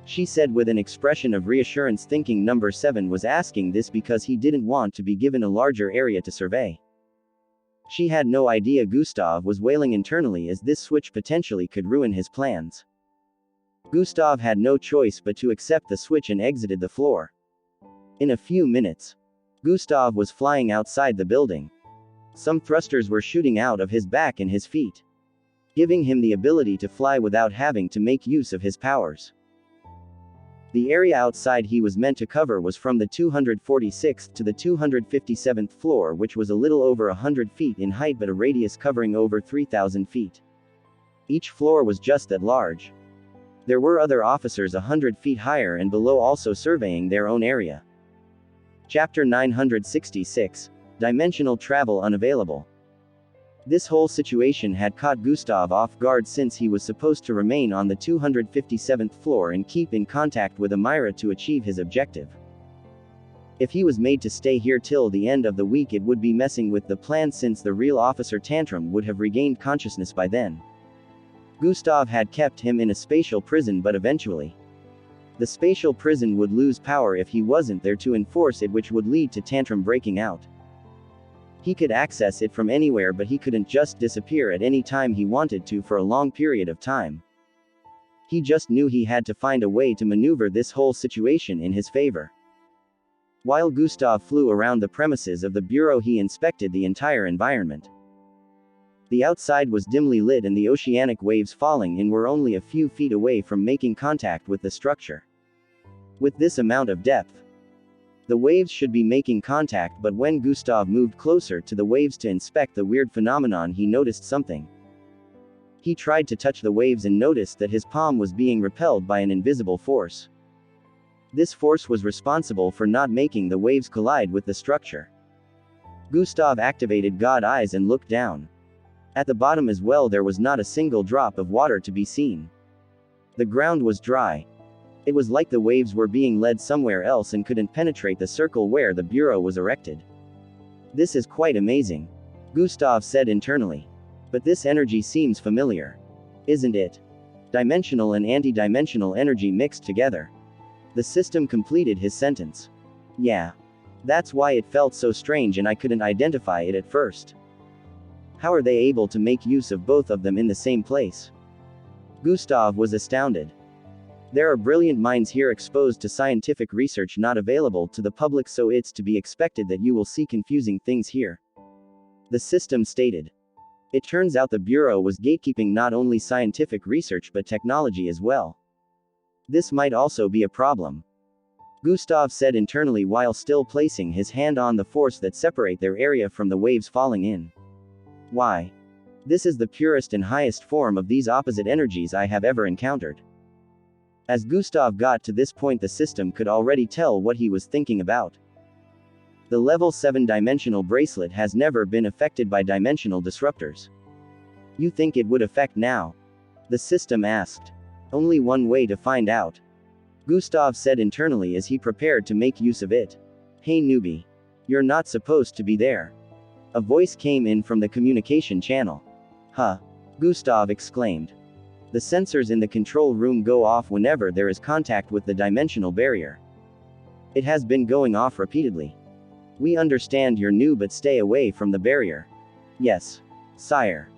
She said with an expression of reassurance, thinking number 7 was asking this because he didn't want to be given a larger area to survey. She had no idea Gustav was wailing internally, as this switch potentially could ruin his plans. Gustav had no choice but to accept the switch and exited the floor. In a few minutes, Gustav was flying outside the building. Some thrusters were shooting out of his back and his feet, giving him the ability to fly without having to make use of his powers. The area outside he was meant to cover was from the 246th to the 257th floor, which was a little over 100 feet in height but a radius covering over 3,000 feet. Each floor was just that large. There were other officers 100 feet higher and below also surveying their own area. Chapter 966. Dimensional Travel Unavailable. This whole situation had caught Gustav off guard, since he was supposed to remain on the 257th floor and keep in contact with Amira to achieve his objective. If he was made to stay here till the end of the week, it would be messing with the plan, since the real Officer Tantrum would have regained consciousness by then. Gustav had kept him in a spatial prison, but eventually, the spatial prison would lose power if he wasn't there to enforce it, which would lead to Tantrum breaking out. He could access it from anywhere, but he couldn't just disappear at any time he wanted to for a long period of time. He just knew he had to find a way to maneuver this whole situation in his favor. While Gustav flew around the premises of the Bureau, he inspected the entire environment. The outside was dimly lit and the oceanic waves falling in were only a few feet away from making contact with the structure. With this amount of depth, The waves should be making contact, but when Gustav moved closer to the waves to inspect the weird phenomenon, he noticed something. He tried to touch the waves and noticed that his palm was being repelled by an invisible force. This force was responsible for not making the waves collide with the structure. Gustav activated God Eyes and looked down. At the bottom as well there was not a single drop of water to be seen. The ground was dry. It was like the waves were being led somewhere else and couldn't penetrate the circle where the bureau was erected. This is quite amazing, Gustav said internally. But this energy seems familiar. Isn't it? Dimensional and anti-dimensional energy mixed together. The system completed his sentence. Yeah. That's why it felt so strange and I couldn't identify it at first. How are they able to make use of both of them in the same place? Gustav was astounded. There are brilliant minds here exposed to scientific research not available to the public, so it's to be expected that you will see confusing things here. The system stated. It turns out the Bureau was gatekeeping not only scientific research but technology as well. This might also be a problem, Gustav said internally while still placing his hand on the force that separate their area from the waves falling in. Why? This is the purest and highest form of these opposite energies I have ever encountered. As Gustav got to this point, the system could already tell what he was thinking about. The level 7 dimensional bracelet has never been affected by dimensional disruptors. You think it would affect now? The system asked. Only one way to find out, Gustav said internally as he prepared to make use of it. Hey newbie. You're not supposed to be there. A voice came in from the communication channel. Huh? Gustav exclaimed. The sensors in the control room go off whenever there is contact with the dimensional barrier. It has been going off repeatedly. We understand you're new, but stay away from the barrier. Yes, sire.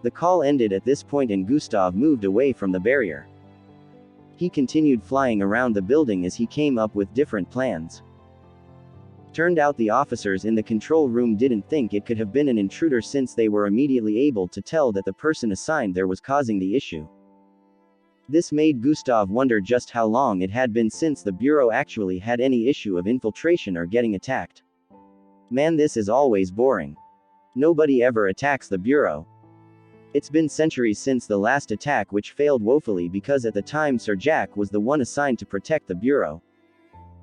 The call ended at this point and Gustav moved away from the barrier. He continued flying around the building as he came up with different plans. Turned out the officers in the control room didn't think it could have been an intruder, since they were immediately able to tell that the person assigned there was causing the issue. This made Gustav wonder just how long it had been since the Bureau actually had any issue of infiltration or getting attacked. Man, this is always boring. Nobody ever attacks the Bureau. It's been centuries since the last attack, which failed woefully because at the time Sir Jack was the one assigned to protect the Bureau.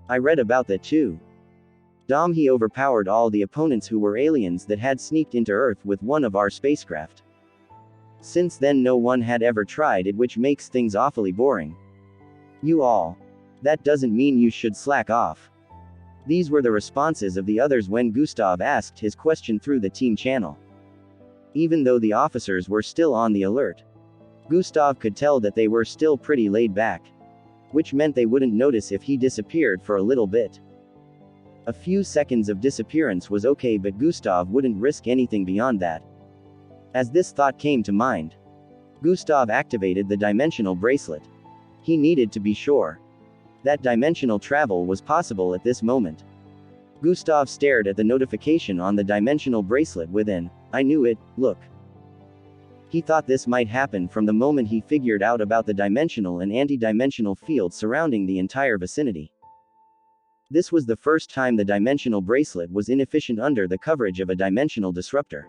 I read about that too. He overpowered all the opponents who were aliens that had sneaked into Earth with one of our spacecraft. Since then no one had ever tried it, which makes things awfully boring. You all. That doesn't mean you should slack off. These were the responses of the others when Gustav asked his question through the team channel. Even though the officers were still on the alert, Gustav could tell that they were still pretty laid back. Which meant they wouldn't notice if he disappeared for a little bit. A few seconds of disappearance was okay, but Gustav wouldn't risk anything beyond that. As this thought came to mind, Gustav activated the dimensional bracelet. He needed to be sure that dimensional travel was possible at this moment. Gustav stared at the notification on the dimensional bracelet within. I knew it, look. He thought this might happen from the moment he figured out about the dimensional and anti-dimensional fields surrounding the entire vicinity. This was the first time the dimensional bracelet was inefficient under the coverage of a dimensional disruptor.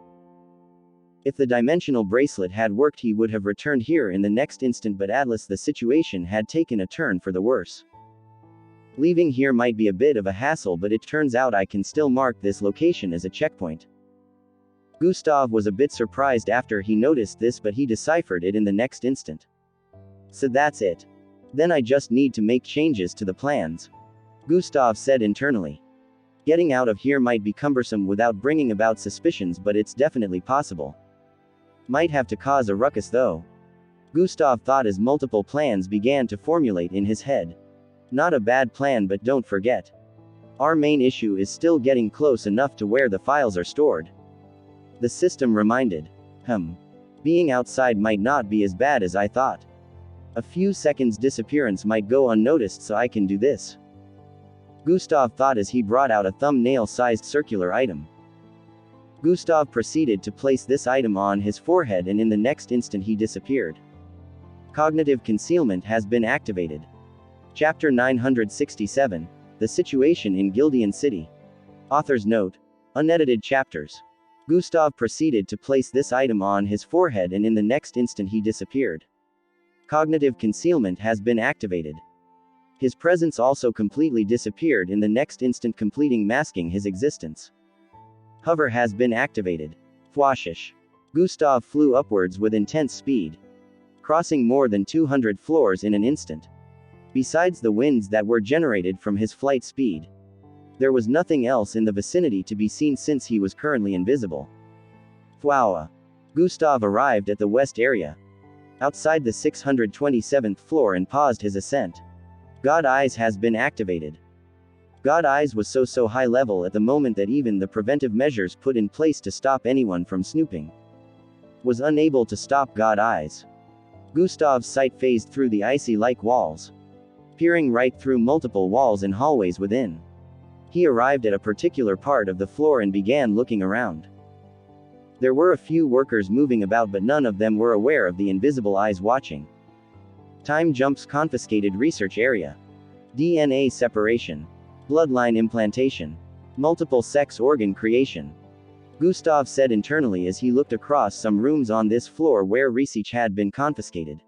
If the dimensional bracelet had worked, he would have returned here in the next instant, but Atlas, the situation had taken a turn for the worse. Leaving here might be a bit of a hassle, but it turns out I can still mark this location as a checkpoint. Gustav was a bit surprised after he noticed this, but he deciphered it in the next instant. So that's it. Then I just need to make changes to the plans, Gustav said internally. Getting out of here might be cumbersome without bringing about suspicions, but it's definitely possible. Might have to cause a ruckus though, Gustav thought as multiple plans began to formulate in his head. Not a bad plan, but don't forget, our main issue is still getting close enough to where the files are stored, the system reminded. Being outside might not be as bad as I thought. A few seconds disappearance might go unnoticed, so I can do this, Gustav thought as he brought out a thumbnail-sized circular item. Gustav proceeded to place this item on his forehead, and in the next instant he disappeared. Cognitive concealment has been activated. Chapter 967. The situation in Gildian City. Author's note. Unedited chapters. Gustav proceeded to place this item on his forehead, and in the next instant he disappeared. Cognitive concealment has been activated. His presence also completely disappeared in the next instant, completing masking his existence. Hover has been activated. Thwashish. Gustav flew upwards with intense speed, crossing more than 200 floors in an instant. Besides the winds that were generated from his flight speed, there was nothing else in the vicinity to be seen since he was currently invisible. Thwowa. Gustav arrived at the west area, outside the 627th floor, and paused his ascent. God Eyes has been activated. God Eyes was so high level at the moment that even the preventive measures put in place to stop anyone from snooping was unable to stop God Eyes. Gustav's sight phased through the icy-like walls, peering right through multiple walls and hallways within. He arrived at a particular part of the floor and began looking around. There were a few workers moving about, but none of them were aware of the invisible eyes watching. Time jumps. Confiscated research area. DNA separation. Bloodline implantation. Multiple sex organ creation. Gustav said internally as he looked across some rooms on this floor where research had been confiscated.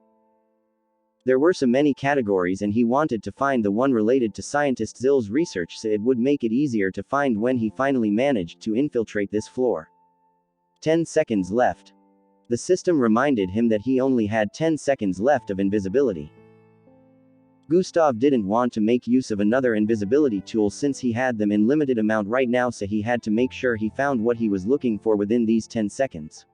There were so many categories, and he wanted to find the one related to scientist Zill's research so it would make it easier to find when he finally managed to infiltrate this floor. 10 seconds left. The system reminded him that he only had 10 seconds left of invisibility. Gustav didn't want to make use of another invisibility tool since he had them in limited amount right now, so he had to make sure he found what he was looking for within these 10 seconds.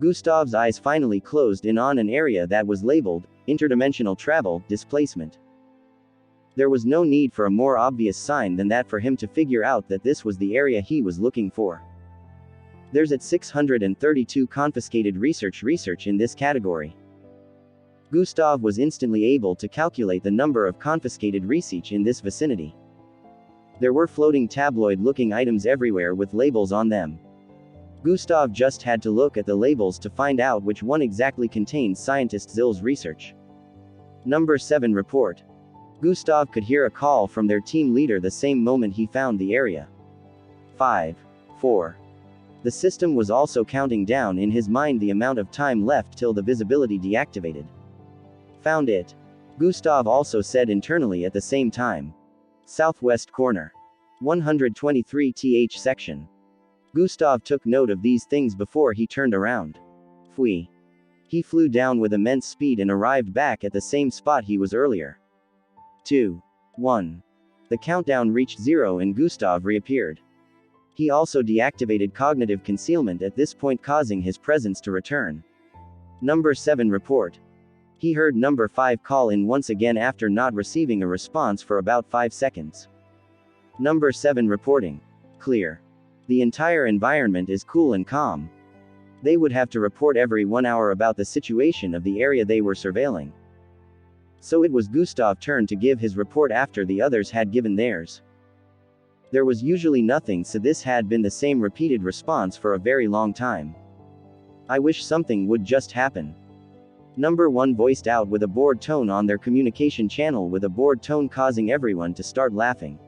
Gustav's eyes finally closed in on an area that was labeled interdimensional travel, displacement. There was no need for a more obvious sign than that for him to figure out that this was the area he was looking for. There's at 632 confiscated research in this category. Gustav was instantly able to calculate the number of confiscated research in this vicinity. There were floating tabloid-looking items everywhere with labels on them. Gustav just had to look at the labels to find out which one exactly contained scientist Zill's research. Number 7 report. Gustav could hear a call from their team leader the same moment he found the area. 5, 4. The system was also counting down in his mind the amount of time left till the visibility deactivated. Found it. Gustav also said internally at the same time. Southwest corner. 123th section. Gustav took note of these things before he turned around. Fui. He flew down with immense speed and arrived back at the same spot he was earlier. 2, 1. The countdown reached 0 and Gustav reappeared. He also deactivated cognitive concealment at this point, causing his presence to return. Number 7 report. He heard number 5 call in once again after not receiving a response for about 5 seconds. Number 7 reporting. Clear. The entire environment is cool and calm. They would have to report every 1 hour about the situation of the area they were surveilling. So it was Gustav's turn to give his report after the others had given theirs. There was usually nothing, so this had been the same repeated response for a very long time. I wish something would just happen. Number 1 voiced out with a bored tone on their communication channel, with a bored tone causing everyone to start laughing.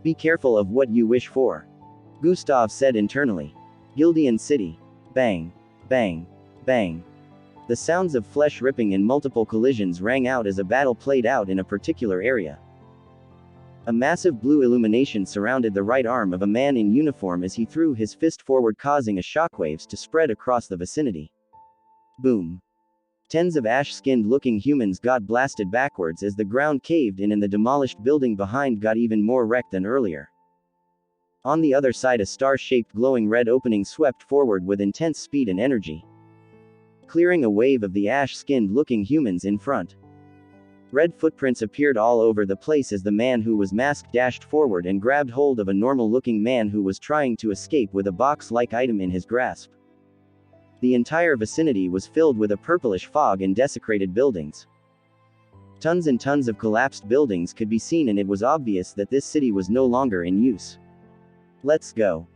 Be careful of what you wish for. Gustav said internally. Gildian City. Bang. Bang. Bang. The sounds of flesh ripping and multiple collisions rang out as a battle played out in a particular area. A massive blue illumination surrounded the right arm of a man in uniform as he threw his fist forward, causing a shockwaves to spread across the vicinity. Boom. Tens of ash-skinned looking humans got blasted backwards as the ground caved in and the demolished building behind got even more wrecked than earlier. On the other side, a star-shaped glowing red opening swept forward with intense speed and energy, clearing a wave of the ash-skinned looking humans in front. Red footprints appeared all over the place as the man who was masked dashed forward and grabbed hold of a normal-looking man who was trying to escape with a box-like item in his grasp. The entire vicinity was filled with a purplish fog and desecrated buildings. Tons and tons of collapsed buildings could be seen, and it was obvious that this city was no longer in use. Let's go.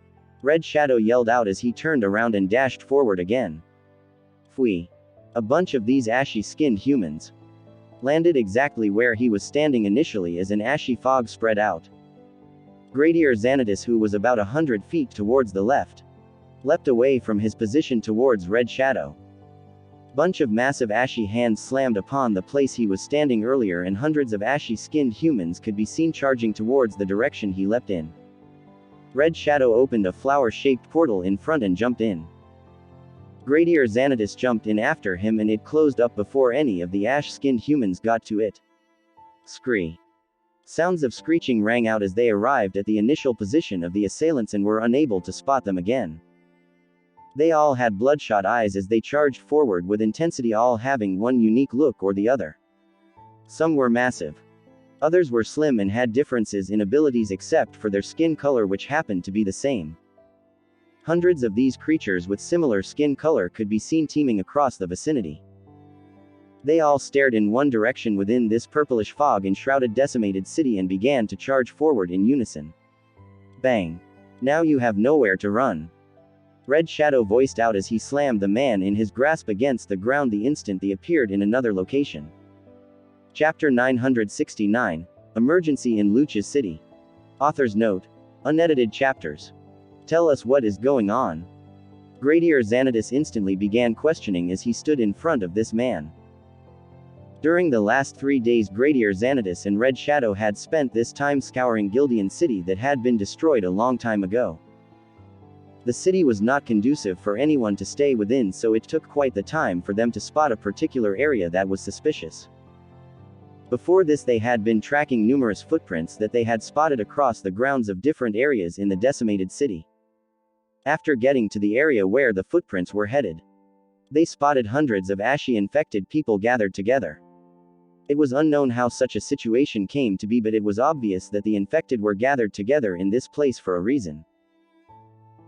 Red Shadow yelled out as he turned around and dashed forward again. Fui. A bunch of these ashy-skinned humans. landed exactly where he was standing initially as an ashy fog spread out. Gradier Xanatus, who was about 100 feet towards the left, leapt away from his position towards Red Shadow. Bunch of massive ashy hands slammed upon the place he was standing earlier, and hundreds of ashy-skinned humans could be seen charging towards the direction he leapt in. Red Shadow opened a flower-shaped portal in front and jumped in. Gradier Xanatus jumped in after him, and it closed up before any of the ash-skinned humans got to it. Scree. Sounds of screeching rang out as they arrived at the initial position of the assailants and were unable to spot them again. They all had bloodshot eyes as they charged forward with intensity, all having one unique look or the other. Some were massive. Others were slim and had differences in abilities except for their skin color, which happened to be the same. Hundreds of these creatures with similar skin color could be seen teeming across the vicinity. They all stared in one direction within this purplish fog-enshrouded decimated city and began to charge forward in unison. Bang. Now you have nowhere to run. Red Shadow voiced out as he slammed the man in his grasp against the ground the instant they appeared in another location. Chapter 969, Emergency in Luch's City. Author's note. Unedited chapters. Tell us what is going on. Gradier Xanatus instantly began questioning as he stood in front of this man. During the last 3 days, Gradier Xanatus and Red Shadow had spent this time scouring Gildian City that had been destroyed a long time ago. The city was not conducive for anyone to stay within, so it took quite the time for them to spot a particular area that was suspicious. Before this, they had been tracking numerous footprints that they had spotted across the grounds of different areas in the decimated city. After getting to the area where the footprints were headed, they spotted hundreds of ashy infected people gathered together. It was unknown how such a situation came to be, but it was obvious that the infected were gathered together in this place for a reason.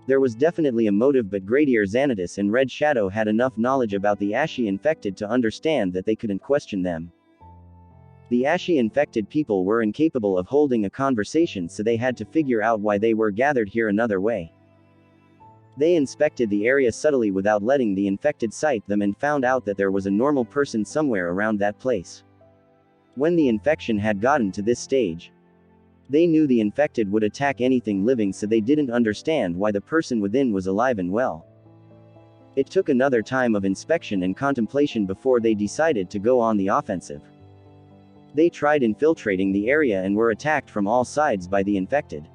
There was definitely a motive, but Gradier Xanatus and Red Shadow had enough knowledge about the ashy infected to understand that they couldn't question them. The ashy infected people were incapable of holding a conversation, so they had to figure out why they were gathered here another way. They inspected the area subtly without letting the infected sight them and found out that there was a normal person somewhere around that place. When the infection had gotten to this stage, they knew the infected would attack anything living, so they didn't understand why the person within was alive and well. It took another time of inspection and contemplation before they decided to go on the offensive. They tried infiltrating the area and were attacked from all sides by the infected.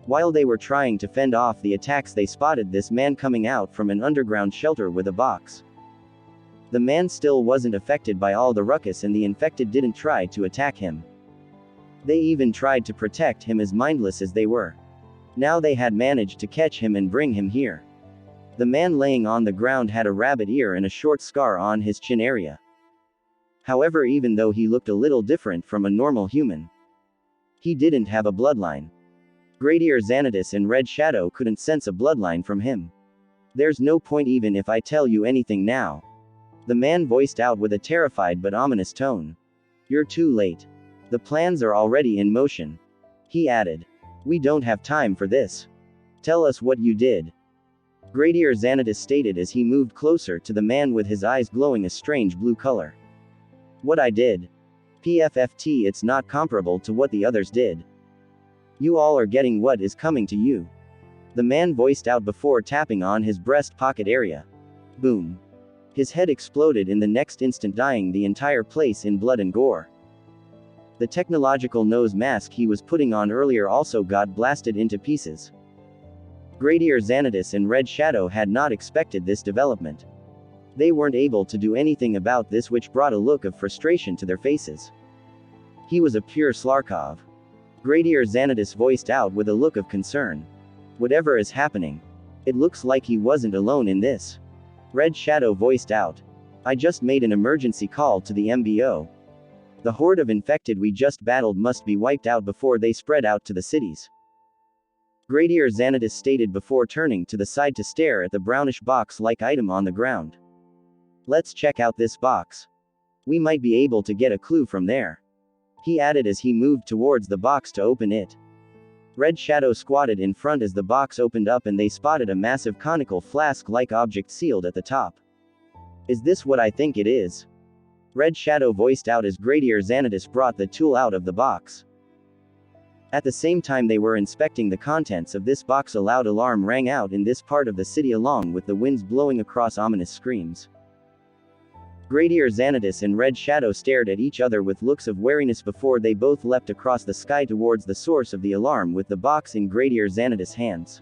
While they were trying to fend off the attacks, they spotted this man coming out from an underground shelter with a box. The man still wasn't affected by all the ruckus, and the infected didn't try to attack him. They even tried to protect him, as mindless as they were. Now they had managed to catch him and bring him here. The man laying on the ground had a rabbit ear and a short scar on his chin area. However, even though he looked a little different from a normal human, he didn't have a bloodline. Gradier Xanatus and Red Shadow couldn't sense a bloodline from him. There's no point even if I tell you anything now. The man voiced out with a terrified but ominous tone. You're too late. The plans are already in motion. He added. We don't have time for this. Tell us what you did. Gradier Xanatus stated as he moved closer to the man with his eyes glowing a strange blue color. What I did? PFFT, it's not comparable to what the others did. You all are getting what is coming to you. The man voiced out before tapping on his breast pocket area. Boom. His head exploded in the next instant, dyeing the entire place in blood and gore. The technological nose mask he was putting on earlier also got blasted into pieces. Gradier Xanatus and Red Shadow had not expected this development. They weren't able to do anything about this, which brought a look of frustration to their faces. He was a pure Slarkov. Gradier Xanatus voiced out with a look of concern. Whatever is happening, it looks like he wasn't alone in this. Red Shadow voiced out. I just made an emergency call to the MBO. The horde of infected we just battled must be wiped out before they spread out to the cities. Gradier Xanatus stated before turning to the side to stare at the brownish box-like item on the ground. Let's check out this box. We might be able to get a clue from there. He added as he moved towards the box to open it. Red Shadow squatted in front as the box opened up and they spotted a massive conical flask-like object sealed at the top. Is this what I think it is? Red Shadow voiced out as Gradier Xanatus brought the tool out of the box. At the same time they were inspecting the contents of this box, a loud alarm rang out in this part of the city along with the winds blowing across ominous screams. Gradier Xanatus and Red Shadow stared at each other with looks of wariness before they both leapt across the sky towards the source of the alarm with the box in Gradier Xanatus' hands.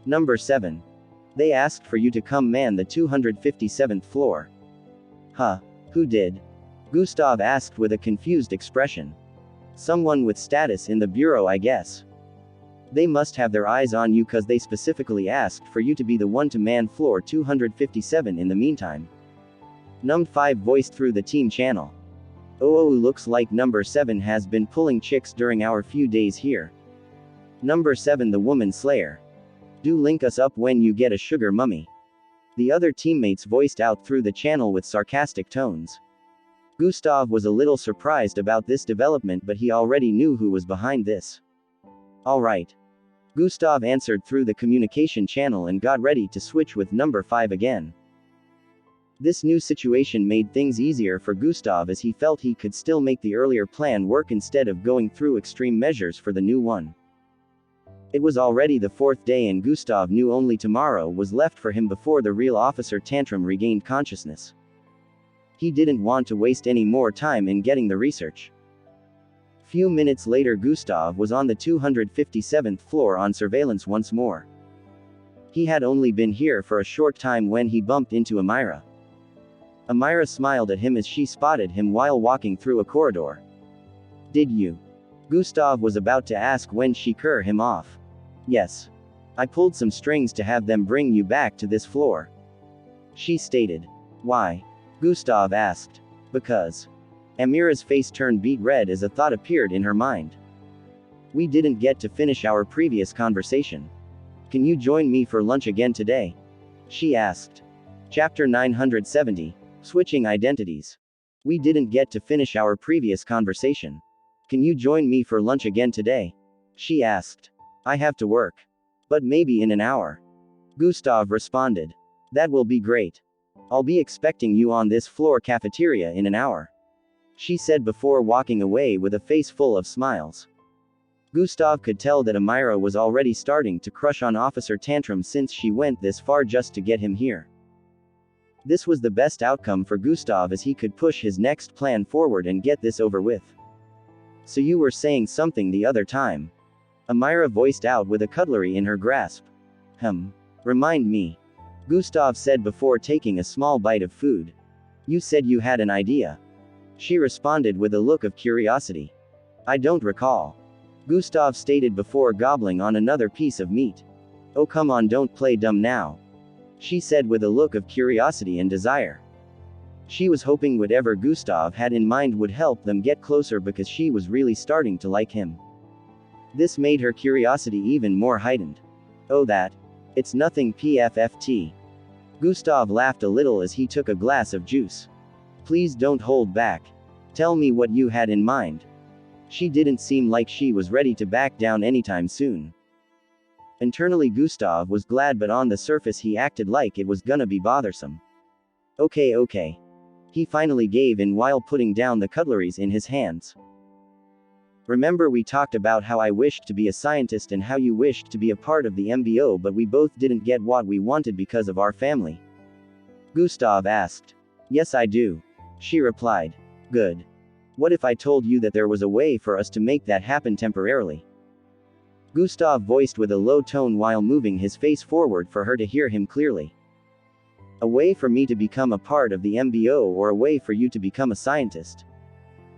Number 7. They asked for you to come man the 257th floor. Huh? Who did? Gustav asked with a confused expression. Someone with status in the bureau, I guess. They must have their eyes on you cause they specifically asked for you to be the one to man floor 257 in the meantime. Num 5 voiced through the team channel. Oh, looks like number 7 has been pulling chicks during our few days here. Number 7 the woman slayer. Do link us up when you get a sugar mummy. The other teammates voiced out through the channel with sarcastic tones. Gustav was a little surprised about this development, but he already knew who was behind this. Alright. Gustav answered through the communication channel and got ready to switch with number 5 again. This new situation made things easier for Gustav as he felt he could still make the earlier plan work instead of going through extreme measures for the new one. It was already the 4th day and Gustav knew only tomorrow was left for him before the real Officer Tantrum regained consciousness. He didn't want to waste any more time in getting the research. Few minutes later Gustav was on the 257th floor on surveillance once more. He had only been here for a short time when he bumped into Amira. Amira smiled at him as she spotted him while walking through a corridor. Did you? Gustav was about to ask when she cut him off. Yes. I pulled some strings to have them bring you back to this floor. She stated. Why? Gustav asked. Because. Amira's face turned beet red as a thought appeared in her mind. We didn't get to finish our previous conversation. Can you join me for lunch again today? She asked. Chapter 970. Switching Identities. We didn't get to finish our previous conversation. Can you join me for lunch again today? She asked. I have to work. But maybe in an hour. Gustav responded. That will be great. I'll be expecting you on this floor cafeteria in an hour. She said before walking away with a face full of smiles. Gustav could tell that Amira was already starting to crush on Officer Tantrum since she went this far just to get him here. This was the best outcome for Gustav as he could push his next plan forward and get this over with. So you were saying something the other time. Amira voiced out with a cutlery in her grasp. Remind me. Gustav said before taking a small bite of food. You said you had an idea. She responded with a look of curiosity. I don't recall. Gustav stated before gobbling on another piece of meat. Oh come on, don't play dumb now. She said with a look of curiosity and desire. She was hoping whatever Gustav had in mind would help them get closer because she was really starting to like him. This made her curiosity even more heightened. Oh that. It's nothing PFFT. Gustav laughed a little as he took a glass of juice. Please don't hold back. Tell me what you had in mind. She didn't seem like she was ready to back down anytime soon. Internally Gustav was glad, but on the surface he acted like it was gonna be bothersome. Okay. He finally gave in while putting down the cutleries in his hands. Remember we talked about how I wished to be a scientist and how you wished to be a part of the MBO, but we both didn't get what we wanted because of our family? Gustav asked. Yes I do. She replied. Good. What if I told you that there was a way for us to make that happen temporarily? Gustav voiced with a low tone while moving his face forward for her to hear him clearly. A way for me to become a part of the MBO or a way for you to become a scientist?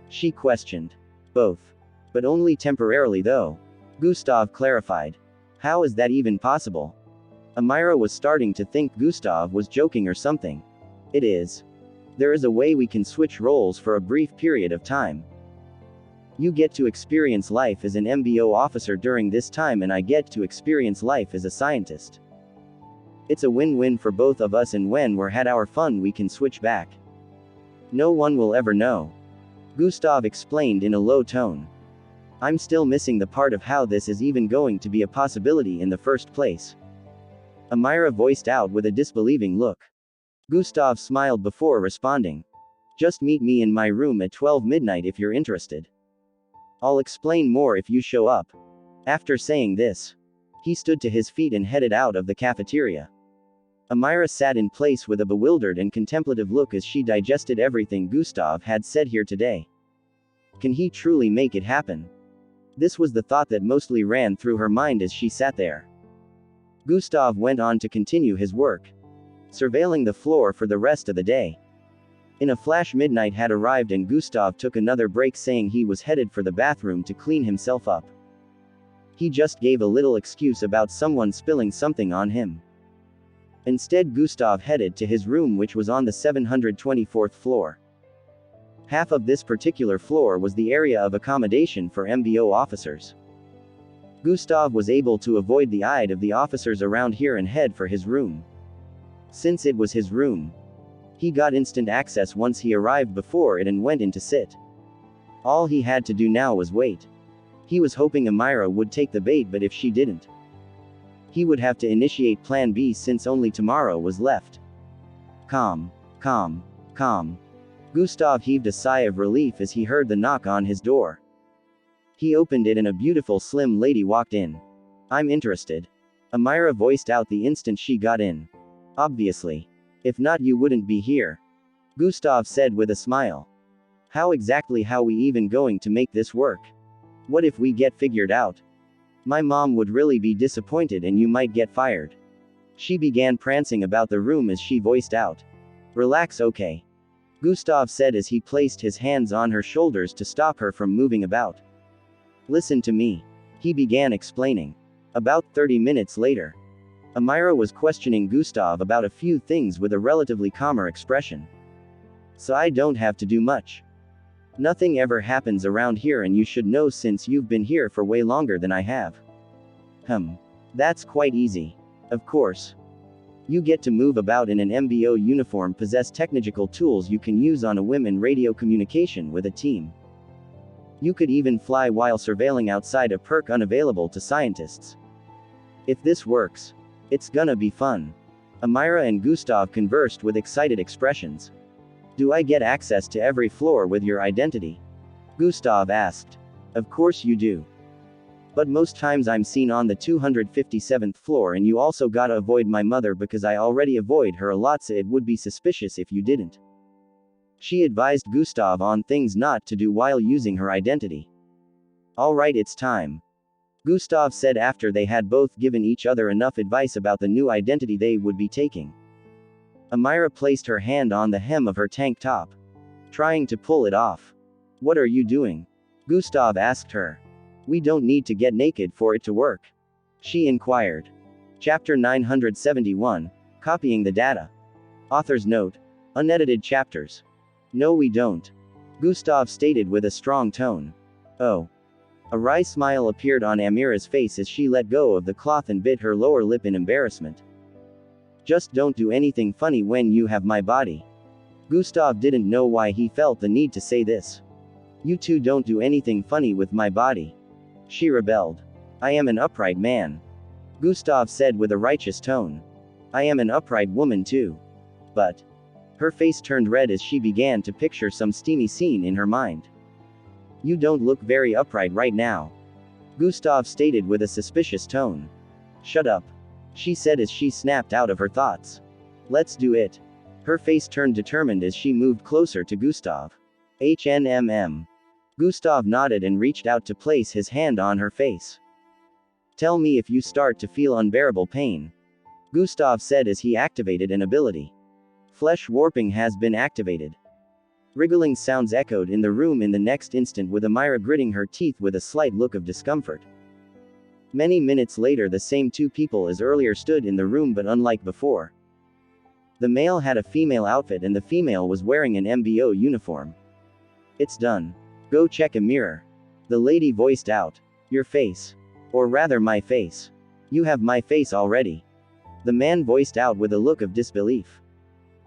She questioned. Both. But only temporarily though. Gustav clarified. How is that even possible? Amira was starting to think Gustav was joking or something. It is. There is a way we can switch roles for a brief period of time. You get to experience life as an MBO officer during this time and I get to experience life as a scientist. It's a win-win for both of us, and when we're had our fun we can switch back. No one will ever know. Gustav explained in a low tone. I'm still missing the part of how this is even going to be a possibility in the first place. Amira voiced out with a disbelieving look. Gustav smiled before responding. Just meet me in my room at 12 midnight if you're interested. I'll explain more if you show up. After saying this, he stood to his feet and headed out of the cafeteria. Amira sat in place with a bewildered and contemplative look as she digested everything Gustav had said here today. Can he truly make it happen? This was the thought that mostly ran through her mind as she sat there. Gustav went on to continue his work, surveilling the floor for the rest of the day. In a flash, midnight had arrived and Gustav took another break, saying he was headed for the bathroom to clean himself up. He just gave a little excuse about someone spilling something on him. Instead, Gustav headed to his room, which was on the 724th floor. Half of this particular floor was the area of accommodation for MBO officers. Gustav was able to avoid the eye of the officers around here and head for his room. Since it was his room, he got instant access once he arrived before it and went in to sit. All he had to do now was wait. He was hoping Amira would take the bait, but if she didn't, he would have to initiate Plan B since only tomorrow was left. Calm. Gustav heaved a sigh of relief as he heard the knock on his door. He opened it and a beautiful slim lady walked in. I'm interested, Amira voiced out the instant she got in. Obviously. If not, you wouldn't be here, Gustav said with a smile. How we even going to make this work? What if we get figured out? My mom would really be disappointed and you might get fired. She began prancing about the room as she voiced out. Relax, okay? Gustav said as he placed his hands on her shoulders to stop her from moving about. Listen to me, he began explaining. About 30 minutes later, Amira was questioning Gustav about a few things with a relatively calmer expression. So I don't have to do much. Nothing ever happens around here and you should know since you've been here for way longer than I have. That's quite easy. Of course. You get to move about in an MBO uniform, possess technological tools you can use on a whim, and radio communication with a team. You could even fly while surveilling outside, a perk unavailable to scientists. If this works, it's gonna be fun. Amira and Gustav conversed with excited expressions. Do I get access to every floor with your identity? Gustav asked. Of course you do. But most times I'm seen on the 257th floor, and you also gotta avoid my mother because I already avoid her a lot, so it would be suspicious if you didn't. She advised Gustav on things not to do while using her identity. Alright, it's time, Gustav said after they had both given each other enough advice about the new identity they would be taking. Amira placed her hand on the hem of her tank top, trying to pull it off. What are you doing? Gustav asked her. We don't need to get naked for it to work, she inquired. Chapter 971, Copying the Data. Author's note. Unedited chapters. No, we don't, Gustav stated with a strong tone. Oh. A wry smile appeared on Amira's face as she let go of the cloth and bit her lower lip in embarrassment. Just don't do anything funny when you have my body. Gustav didn't know why he felt the need to say this. You two don't do anything funny with my body, she rebelled. I am an upright man, Gustav said with a righteous tone. I am an upright woman too. But. Her face turned red as she began to picture some steamy scene in her mind. You don't look very upright right now, Gustav stated with a suspicious tone. Shut up, she said as she snapped out of her thoughts. Let's do it. Her face turned determined as she moved closer to Gustav. HNMM. Gustav nodded and reached out to place his hand on her face. Tell me if you start to feel unbearable pain, Gustav said as he activated an ability. Flesh warping has been activated. Wriggling sounds echoed in the room in the next instant, with Amira gritting her teeth with a slight look of discomfort. Many minutes later, the same two people as earlier stood in the room, but unlike before. The male had a female outfit and the female was wearing an MBO uniform. It's done. Go check a mirror, the lady voiced out. Your face. Or rather my face. You have my face already, the man voiced out with a look of disbelief.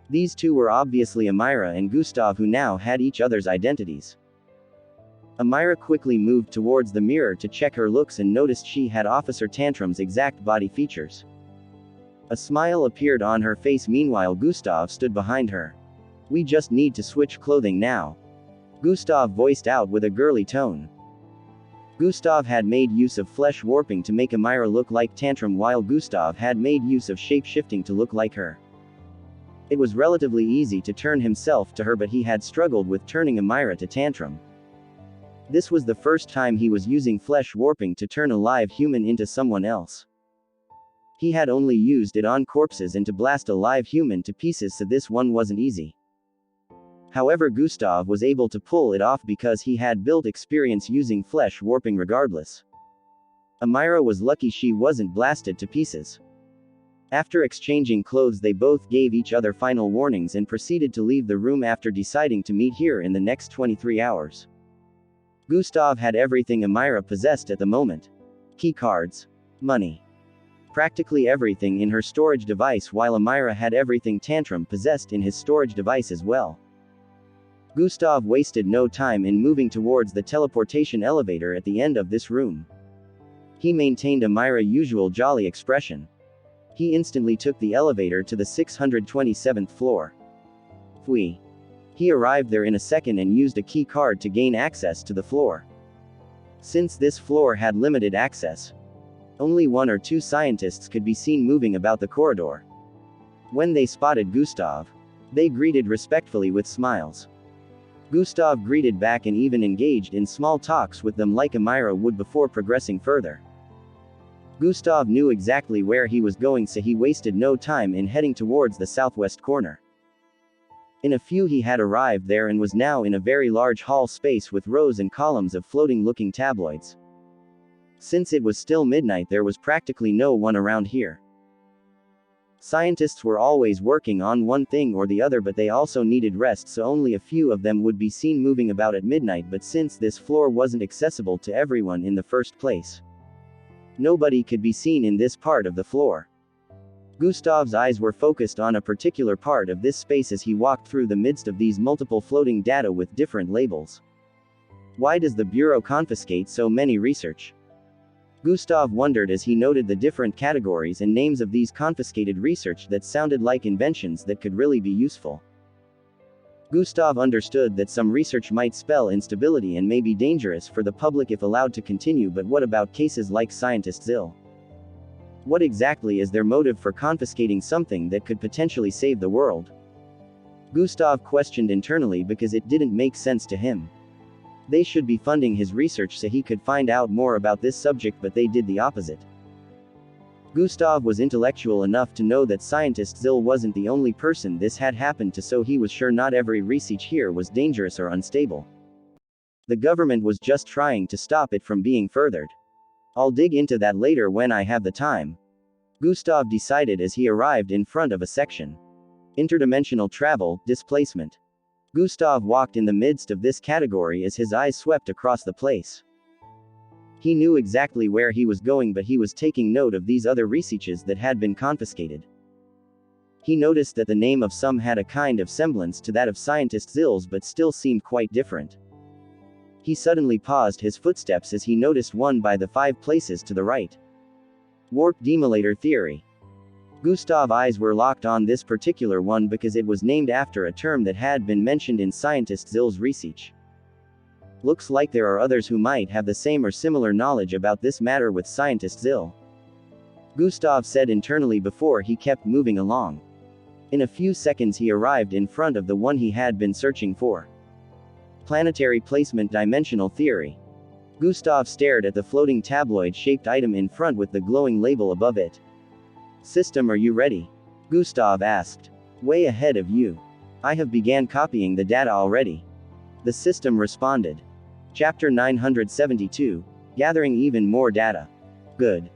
These two were obviously Amira and Gustav, who now had each other's identities. Amira quickly moved towards the mirror to check her looks and noticed she had Officer Tantrum's exact body features. A smile appeared on her face. Meanwhile, Gustav stood behind her. We just need to switch clothing now. Gustav voiced out with a girly tone. Gustav had made use of flesh warping to make Amira look like Tantrum, while Gustav had made use of shape-shifting to look like her. It was relatively easy to turn himself to her, but he had struggled with turning Amira to Tantrum. This was the first time he was using flesh warping to turn a live human into someone else. He had only used it on corpses and to blast a live human to pieces, so this one wasn't easy. However, Gustav was able to pull it off because he had built experience using flesh warping regardless. Amira was lucky she wasn't blasted to pieces. After exchanging clothes, they both gave each other final warnings and proceeded to leave the room after deciding to meet here in the next 23 hours. Gustav had everything Amira possessed at the moment. Key cards. Money. Practically everything in her storage device, while Amira had everything Tantrum possessed in his storage device as well. Gustav wasted no time in moving towards the teleportation elevator at the end of this room. He maintained Amira's usual jolly expression. He instantly took the elevator to the 627th floor. Fui. He arrived there in a second and used a key card to gain access to the floor. Since this floor had limited access, only 1 or 2 scientists could be seen moving about the corridor. When they spotted Gustav, they greeted respectfully with smiles. Gustav greeted back and even engaged in small talks with them like Amira would before progressing further. Gustav knew exactly where he was going, so he wasted no time in heading towards the southwest corner. In a few he had arrived there and was now in a very large hall space with rows and columns of floating-looking tabloids. Since it was still midnight, there was practically no one around here. Scientists were always working on one thing or the other, but they also needed rest, so only a few of them would be seen moving about at midnight. But since this floor wasn't accessible to everyone in the first place, nobody could be seen in this part of the floor. Gustav's eyes were focused on a particular part of this space as he walked through the midst of these multiple floating data with different labels. Why does the Bureau confiscate so many research? Gustav wondered as he noted the different categories and names of these confiscated research that sounded like inventions that could really be useful. Gustav understood that some research might spell instability and may be dangerous for the public if allowed to continue, but what about cases like scientist Zill? What exactly is their motive for confiscating something that could potentially save the world? Gustav questioned internally because it didn't make sense to him. They should be funding his research so he could find out more about this subject, but they did the opposite. Gustav was intellectual enough to know that scientist Zill wasn't the only person this had happened to, so he was sure not every research here was dangerous or unstable. The government was just trying to stop it from being furthered. I'll dig into that later when I have the time, Gustav decided as he arrived in front of a section. Interdimensional travel, displacement. Gustav walked in the midst of this category as his eyes swept across the place. He knew exactly where he was going, but he was taking note of these other researches that had been confiscated. He noticed that the name of some had a kind of semblance to that of scientist Zill's but still seemed quite different. He suddenly paused his footsteps as he noticed one by the 5 places to the right. Warp demolator theory. Gustav's eyes were locked on this particular one because it was named after a term that had been mentioned in scientist Zill's research. Looks like there are others who might have the same or similar knowledge about this matter with scientist Zill, Gustav said internally before he kept moving along. In a few seconds he arrived in front of the one he had been searching for. Planetary placement dimensional theory. Gustav stared at the floating tabloid-shaped item in front with the glowing label above it. System, are you ready? Gustav asked. Way ahead of you. I have began copying the data already, the system responded. Chapter 972. Gathering even more data. Good,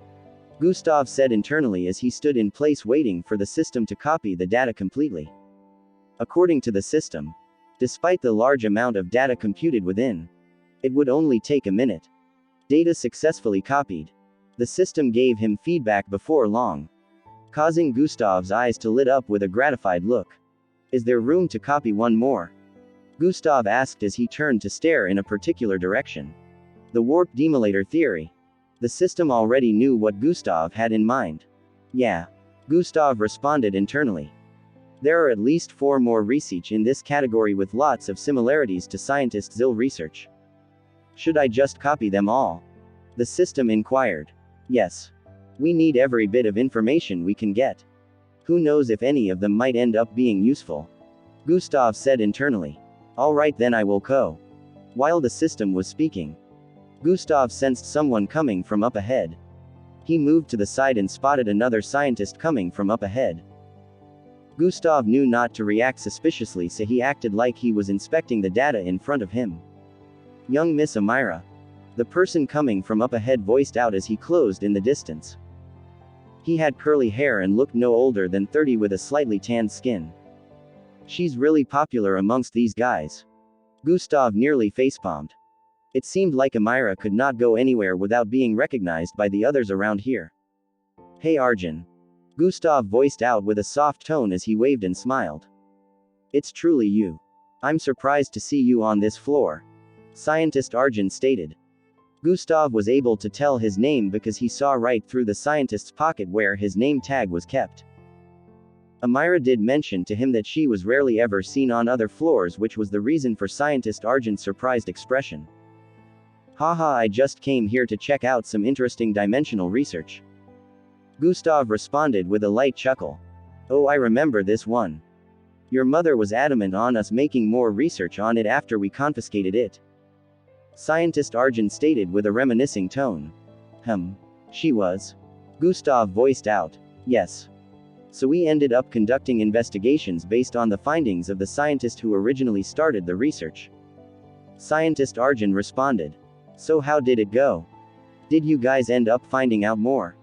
Gustav said internally as he stood in place waiting for the system to copy the data completely. According to the system, despite the large amount of data computed within, it would only take a minute. Data successfully copied. The system gave him feedback before long, causing Gustav's eyes to lit up with a gratified look. Is there room to copy one more? Gustav asked as he turned to stare in a particular direction. The warp demolator theory. The system already knew what Gustav had in mind. Yeah, Gustav responded internally. There are at least 4 more research in this category with lots of similarities to scientist ZIL research. Should I just copy them all? The system inquired. Yes. We need every bit of information we can get. Who knows if any of them might end up being useful? Gustav said internally. Alright then, I will go. While the system was speaking, Gustav sensed someone coming from up ahead. He moved to the side and spotted another scientist coming from up ahead. Gustav knew not to react suspiciously, so he acted like he was inspecting the data in front of him. Young Miss Amira. The person coming from up ahead voiced out as he closed in the distance. He had curly hair and looked no older than 30 with a slightly tanned skin. She's really popular amongst these guys. Gustav nearly facepalmed. It seemed like Amira could not go anywhere without being recognized by the others around here. Hey Arjun. Gustav voiced out with a soft tone as he waved and smiled. It's truly you. I'm surprised to see you on this floor. Scientist Arjun stated. Gustav was able to tell his name because he saw right through the scientist's pocket where his name tag was kept. Amira did mention to him that she was rarely ever seen on other floors, which was the reason for Scientist Arjun's surprised expression. Haha, I just came here to check out some interesting dimensional research. Gustav responded with a light chuckle. Oh, I remember this one. Your mother was adamant on us making more research on it after we confiscated it. Scientist Arjun stated with a reminiscing tone. She was. Gustav voiced out. Yes. So we ended up conducting investigations based on the findings of the scientist who originally started the research. Scientist Arjun responded. So how did it go? Did you guys end up finding out more?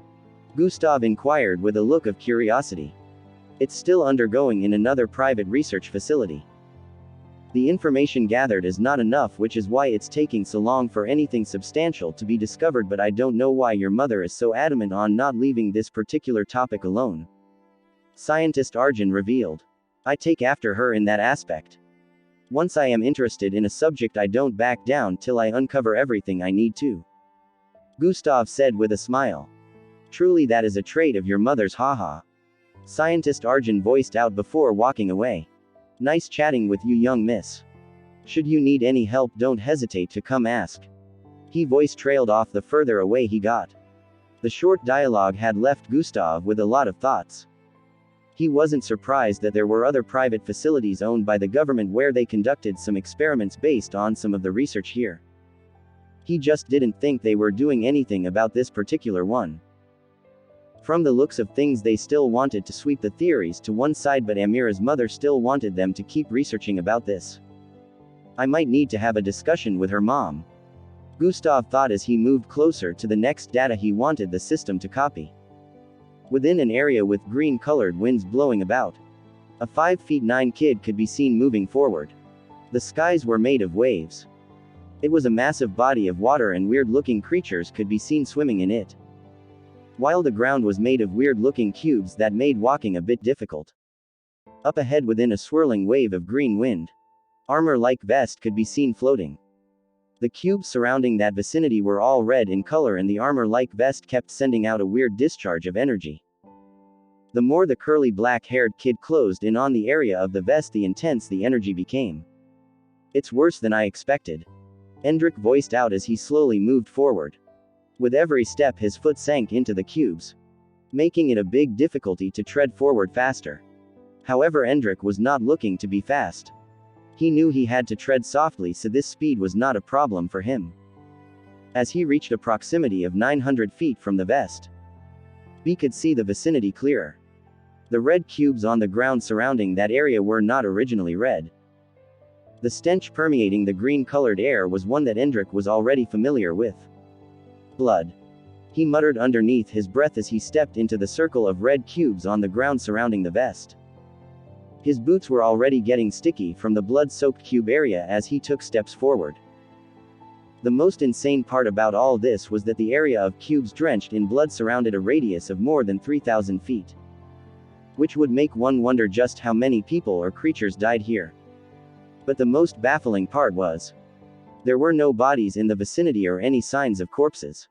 Gustav inquired with a look of curiosity. It's still undergoing in another private research facility. The information gathered is not enough, which is why it's taking so long for anything substantial to be discovered, but I don't know why your mother is so adamant on not leaving this particular topic alone. Scientist Arjun revealed. I take after her in that aspect. Once I am interested in a subject, I don't back down till I uncover everything I need to. Gustav said with a smile. Truly, that is a trait of your mother's, haha. Scientist Arjun voiced out before walking away. Nice chatting with you, young miss. Should you need any help, don't hesitate to come ask. He voice trailed off the further away he got. The short dialogue had left Gustav with a lot of thoughts. He wasn't surprised that there were other private facilities owned by the government where they conducted some experiments based on some of the research here. He just didn't think they were doing anything about this particular one. From the looks of things, they still wanted to sweep the theories to one side, but Amira's mother still wanted them to keep researching about this. I might need to have a discussion with her mom. Gustav thought as he moved closer to the next data he wanted the system to copy. Within an area with green-colored winds blowing about, a 5'9" kid could be seen moving forward. The skies were made of waves. It was a massive body of water, and weird-looking creatures could be seen swimming in it. While the ground was made of weird-looking cubes that made walking a bit difficult. Up ahead, within a swirling wave of green wind, armor-like vest could be seen floating. The cubes surrounding that vicinity were all red in color, and the armor-like vest kept sending out a weird discharge of energy. The more the curly black-haired kid closed in on the area of the vest, the intense the energy became. It's worse than I expected. Endrick voiced out as he slowly moved forward. With every step, his foot sank into the cubes, making it a big difficulty to tread forward faster. However, Endrick was not looking to be fast. He knew he had to tread softly, so this speed was not a problem for him. As he reached a proximity of 900 feet from the vest, he could see the vicinity clearer. The red cubes on the ground surrounding that area were not originally red. The stench permeating the green-colored air was one that Endrick was already familiar with. Blood. He muttered underneath his breath as he stepped into the circle of red cubes on the ground surrounding the vest. His boots were already getting sticky from the blood-soaked cube area as he took steps forward. The most insane part about all this was that the area of cubes drenched in blood surrounded a radius of more than 3,000 feet. Which would make one wonder just how many people or creatures died here. But the most baffling part was, there were no bodies in the vicinity or any signs of corpses.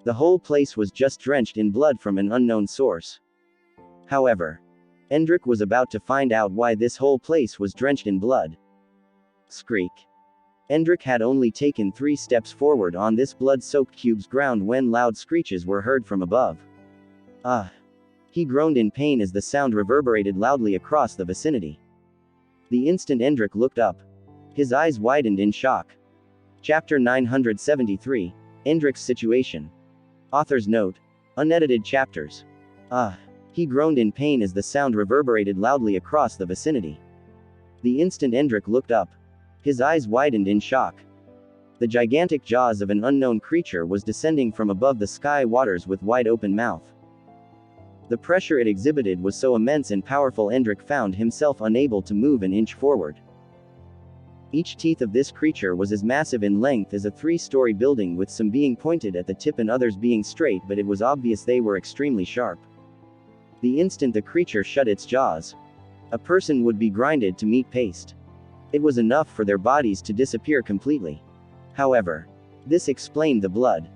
The whole place was just drenched in blood from an unknown source. However, Endrik was about to find out why this whole place was drenched in blood. Skreek. Endrik had only taken 3 steps forward on this blood-soaked cube's ground when loud screeches were heard from above. Ah! He groaned in pain as the sound reverberated loudly across the vicinity. The instant Endrik looked up, his eyes widened in shock. Chapter 973, Endrik's Situation. Author's note. Unedited chapters. Ah! He groaned in pain as the sound reverberated loudly across the vicinity. The instant Endrik looked up, his eyes widened in shock. The gigantic jaws of an unknown creature was descending from above the sky waters with wide open mouth. The pressure it exhibited was so immense and powerful Endrik found himself unable to move an inch forward. Each teeth of this creature was as massive in length as a 3-story building, with some being pointed at the tip and others being straight, but it was obvious they were extremely sharp. The instant the creature shut its jaws, a person would be grinded to meat paste. It was enough for their bodies to disappear completely. However, this explained the blood.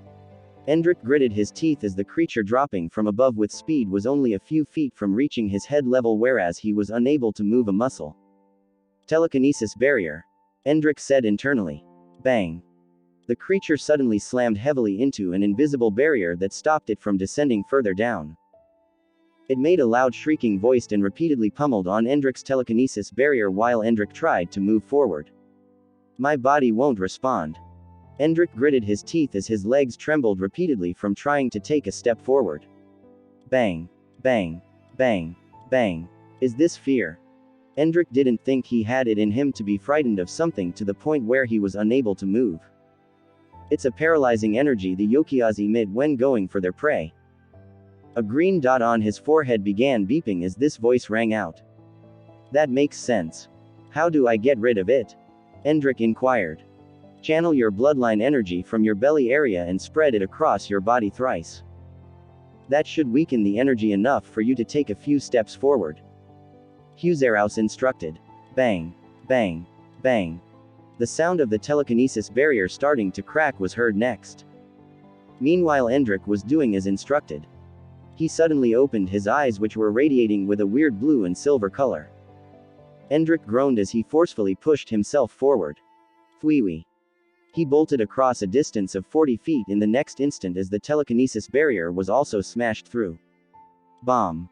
Endrik gritted his teeth as the creature dropping from above with speed was only a few feet from reaching his head level, whereas he was unable to move a muscle. Telekinesis barrier. Endrik said internally. Bang. The creature suddenly slammed heavily into an invisible barrier that stopped it from descending further down. It made a loud shrieking voice and repeatedly pummeled on Endrik's telekinesis barrier while Endrik tried to move forward. My body won't respond. Endrik gritted his teeth as his legs trembled repeatedly from trying to take a step forward. Bang. Bang. Bang. Bang. Is this fear? Endrik didn't think he had it in him to be frightened of something to the point where he was unable to move. It's a paralyzing energy the Yokias emit when going for their prey. A green dot on his forehead began beeping as this voice rang out. That makes sense. How do I get rid of it? Endrik inquired. Channel your bloodline energy from your belly area and spread it across your body thrice. That should weaken the energy enough for you to take a few steps forward. Huzeraus instructed. Bang. Bang. Bang. The sound of the telekinesis barrier starting to crack was heard next. Meanwhile, Endrik was doing as instructed. He suddenly opened his eyes, which were radiating with a weird blue and silver color. Endrik groaned as he forcefully pushed himself forward. Thweewee. He bolted across a distance of 40 feet in the next instant as the telekinesis barrier was also smashed through. Bomb.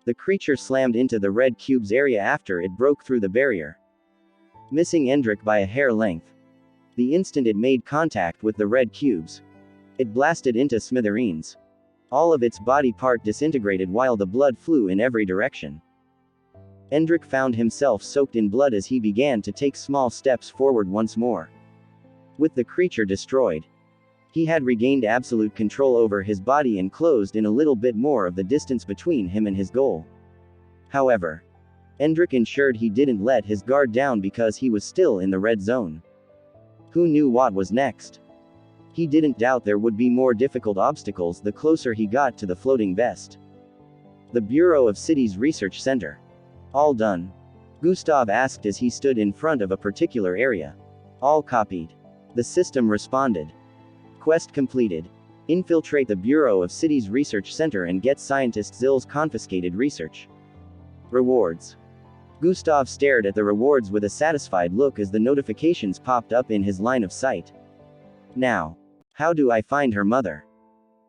The creature slammed into the red cube's area after it broke through the barrier, missing Endrik by a hair length. The instant it made contact with the red cubes, it blasted into smithereens. All of its body part disintegrated while the blood flew in every direction. Endrik found himself soaked in blood as he began to take small steps forward once more. With the creature destroyed, he had regained absolute control over his body and closed in a little bit more of the distance between him and his goal. However, Endrik ensured he didn't let his guard down because he was still in the red zone. Who knew what was next? He didn't doubt there would be more difficult obstacles the closer he got to the floating vest. The Bureau of Cities Research Center. All done? Gustav asked as he stood in front of a particular area. All copied. The system responded. Quest completed. Infiltrate the Bureau of Cities Research Center and get Scientist Zill's confiscated research. Rewards. Gustav stared at the rewards with a satisfied look as the notifications popped up in his line of sight. Now, how do I find her mother?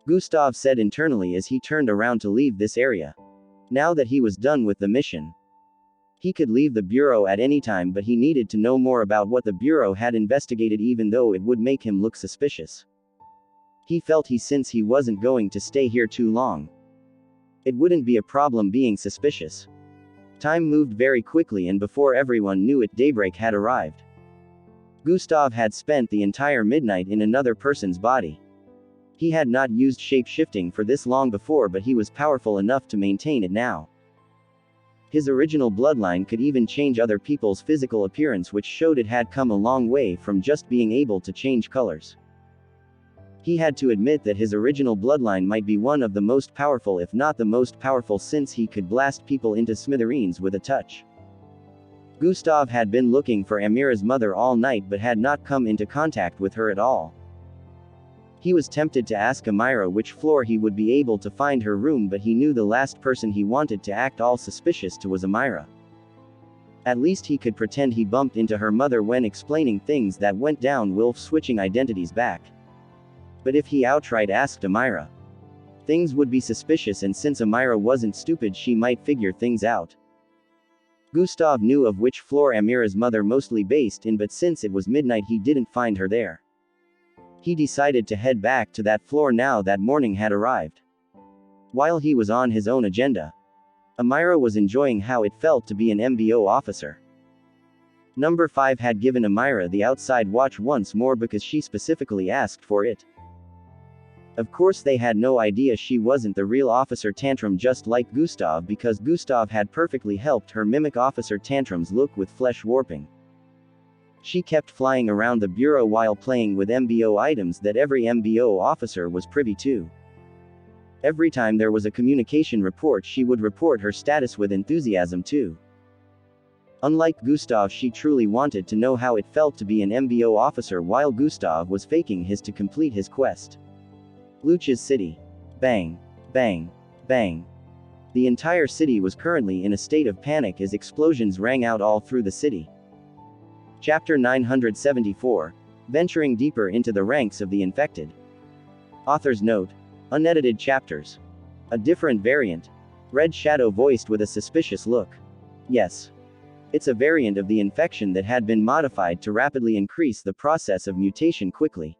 Gustav said internally as he turned around to leave this area. Now that he was done with the mission, he could leave the Bureau at any time, but he needed to know more about what the Bureau had investigated, even though it would make him look suspicious. He felt since he wasn't going to stay here too long, it wouldn't be a problem being suspicious. Time moved very quickly, and before everyone knew it, daybreak had arrived. Gustav had spent the entire midnight in another person's body. He had not used shape-shifting for this long before, but he was powerful enough to maintain it now. His original bloodline could even change other people's physical appearance, which showed it had come a long way from just being able to change colors. He had to admit that his original bloodline might be one of the most powerful, if not the most powerful, since he could blast people into smithereens with a touch. Gustav had been looking for Amira's mother all night but had not come into contact with her at all. He was tempted to ask Amira which floor he would be able to find her room, but he knew the last person he wanted to act all suspicious to was Amira. At least he could pretend he bumped into her mother when explaining things that went down while switching identities back. But if he outright asked Amira, things would be suspicious, and since Amira wasn't stupid, she might figure things out. Gustav knew of which floor Amira's mother mostly based in, but since it was midnight he didn't find her there. He decided to head back to that floor now that morning had arrived. While he was on his own agenda, Amira was enjoying how it felt to be an MBO officer. Number 5 had given Amira the outside watch once more because she specifically asked for it. Of course they had no idea she wasn't the real Officer Tantrum, just like Gustav, because Gustav had perfectly helped her mimic Officer Tantrum's look with flesh warping. She kept flying around the bureau while playing with MBO items that every MBO officer was privy to. Every time there was a communication report, she would report her status with enthusiasm too. Unlike Gustav, she truly wanted to know how it felt to be an MBO officer, while Gustav was faking his to complete his quest. Luch's city. Bang. Bang. Bang. The entire city was currently in a state of panic as explosions rang out all through the city. Chapter 974. Venturing deeper into the ranks of the infected. Author's note. Unedited chapters. A different variant. Red Shadow voiced with a suspicious look. Yes. It's a variant of the infection that had been modified to rapidly increase the process of mutation quickly,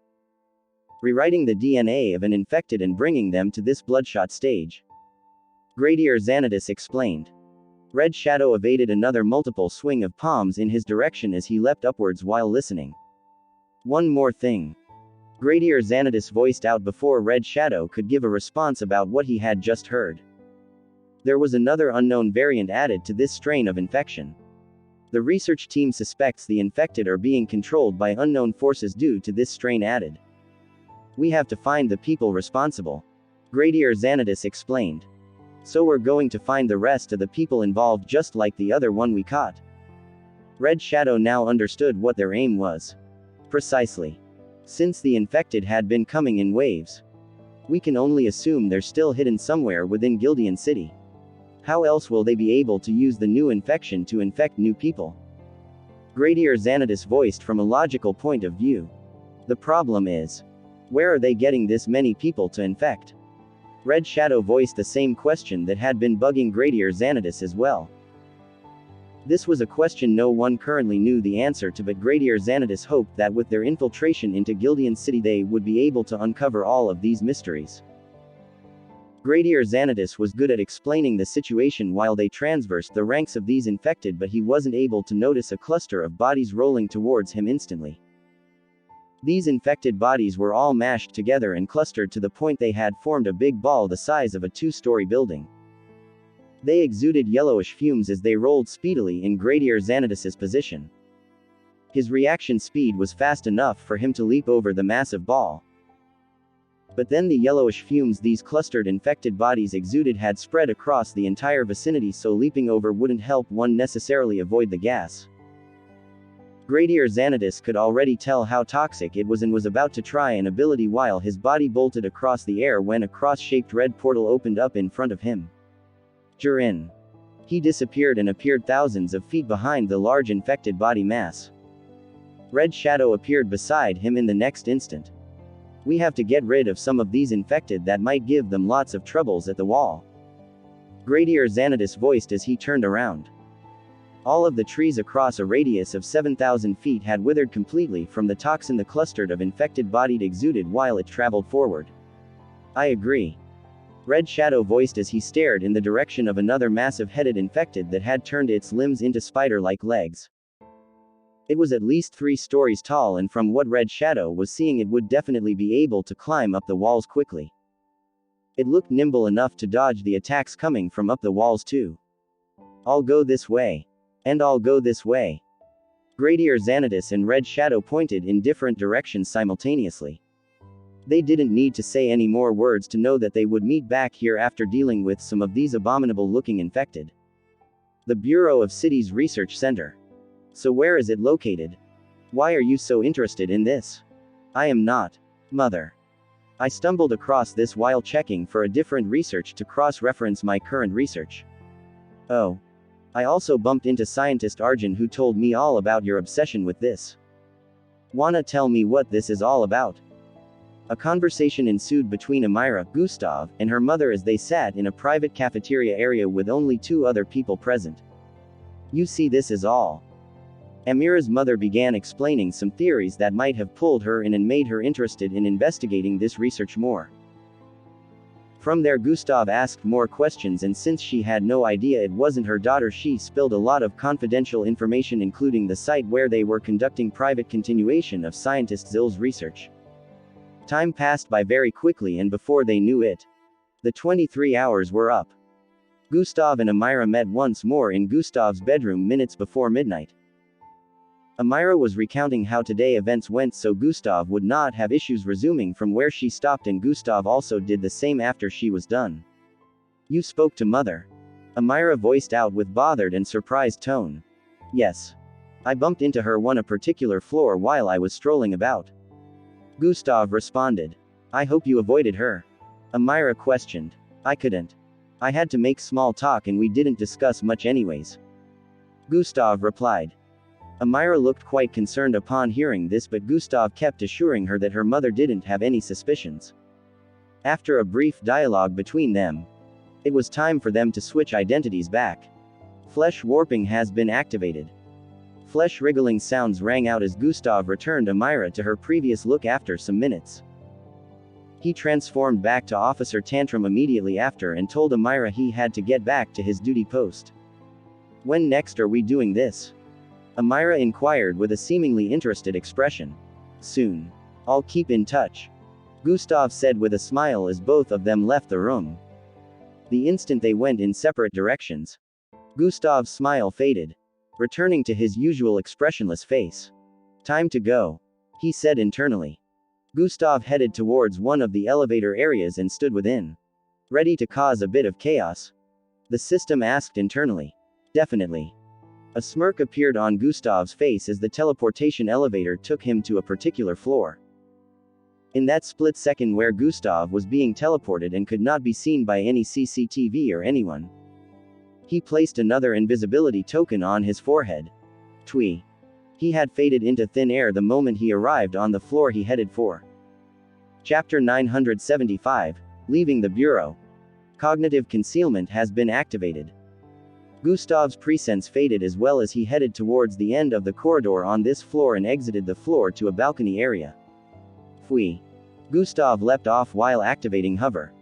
rewriting the DNA of an infected and bringing them to this bloodshot stage. Gradier Xanadus explained. Red Shadow evaded another multiple swing of palms in his direction as he leapt upwards while listening. One more thing. Gradier Xanadus voiced out before Red Shadow could give a response about what he had just heard. There was another unknown variant added to this strain of infection. The research team suspects the infected are being controlled by unknown forces due to this strain added. We have to find the people responsible. Gradier Xanadus explained. So we're going to find the rest of the people involved just like the other one we caught. Red Shadow now understood what their aim was. Precisely. Since the infected had been coming in waves, we can only assume they're still hidden somewhere within Gildian City. How else will they be able to use the new infection to infect new people? Gradier Xanadus voiced from a logical point of view. The problem is, where are they getting this many people to infect? Red Shadow voiced the same question that had been bugging Gradier Xanadus as well. This was a question no one currently knew the answer to, but Gradier Xanadus hoped that with their infiltration into Gildian City they would be able to uncover all of these mysteries. Gradier Xanadus was good at explaining the situation while they transversed the ranks of these infected, but he wasn't able to notice a cluster of bodies rolling towards him instantly. These infected bodies were all mashed together and clustered to the point they had formed a big ball the size of a two-story building. They exuded yellowish fumes as they rolled speedily in Gradier Xanadus's position. His reaction speed was fast enough for him to leap over the massive ball. But then the yellowish fumes these clustered infected bodies exuded had spread across the entire vicinity, so leaping over wouldn't help one necessarily avoid the gas. Gradier Xanadus could already tell how toxic it was and was about to try an ability while his body bolted across the air when a cross-shaped red portal opened up in front of him. Jirin. He disappeared and appeared thousands of feet behind the large infected body mass. Red Shadow appeared beside him in the next instant. We have to get rid of some of these infected, that might give them lots of troubles at the wall. Gradier Xanadus voiced as he turned around. All of the trees across a radius of 7,000 feet had withered completely from the toxin the clustered of infected bodied exuded while it traveled forward. I agree. Red Shadow voiced as he stared in the direction of another massive-headed infected that had turned its limbs into spider-like legs. It was at least 3 stories tall, and from what Red Shadow was seeing it would definitely be able to climb up the walls quickly. It looked nimble enough to dodge the attacks coming from up the walls too. I'll go this way. And I'll go this way. Gradier Xanadus and Red Shadow pointed in different directions simultaneously. They didn't need to say any more words to know that they would meet back here after dealing with some of these abominable-looking infected. The Bureau of City's Research Center. So where is it located? Why are you so interested in this? I am not. Mother. I stumbled across this while checking for a different research to cross-reference my current research. Oh. I also bumped into scientist Arjun who told me all about your obsession with this. Wanna tell me what this is all about? A conversation ensued between Amira, Gustav, and her mother as they sat in a private cafeteria area with only 2 other people present. You see, this is all. Amira's mother began explaining some theories that might have pulled her in and made her interested in investigating this research more. From there, Gustav asked more questions, and since she had no idea it wasn't her daughter, she spilled a lot of confidential information, including the site where they were conducting private continuation of scientist Zill's research. Time passed by very quickly, and before they knew it, the 23 hours were up. Gustav and Amira met once more in Gustav's bedroom minutes before midnight. Amira was recounting how today events went so Gustav would not have issues resuming from where she stopped, and Gustav also did the same after she was done. You spoke to mother? Amira voiced out with bothered and surprised tone. Yes. I bumped into her on a particular floor while I was strolling about. Gustav responded. I hope you avoided her. Amira questioned. I couldn't. I had to make small talk and we didn't discuss much anyways. Gustav replied. Amira looked quite concerned upon hearing this, but Gustav kept assuring her that her mother didn't have any suspicions. After a brief dialogue between them, it was time for them to switch identities back. Flesh warping has been activated. Flesh wriggling sounds rang out as Gustav returned Amira to her previous look after some minutes. He transformed back to Officer Tantrum immediately after and told Amira he had to get back to his duty post. When next are we doing this? Amira inquired with a seemingly interested expression. Soon. I'll keep in touch. Gustav said with a smile as both of them left the room. The instant they went in separate directions, Gustav's smile faded, returning to his usual expressionless face. Time to go, he said internally. Gustav headed towards one of the elevator areas and stood within. Ready to cause a bit of chaos? The system asked internally. Definitely. A smirk appeared on Gustav's face as the teleportation elevator took him to a particular floor. In that split second where Gustav was being teleported and could not be seen by any CCTV or anyone, he placed another invisibility token on his forehead. Twee. He had faded into thin air the moment he arrived on the floor he headed for. Chapter 975, Leaving the Bureau. Cognitive concealment has been activated. Gustav's presense faded as well as he headed towards the end of the corridor on this floor and exited the floor to a balcony area. Fui. Gustav leapt off while activating hover.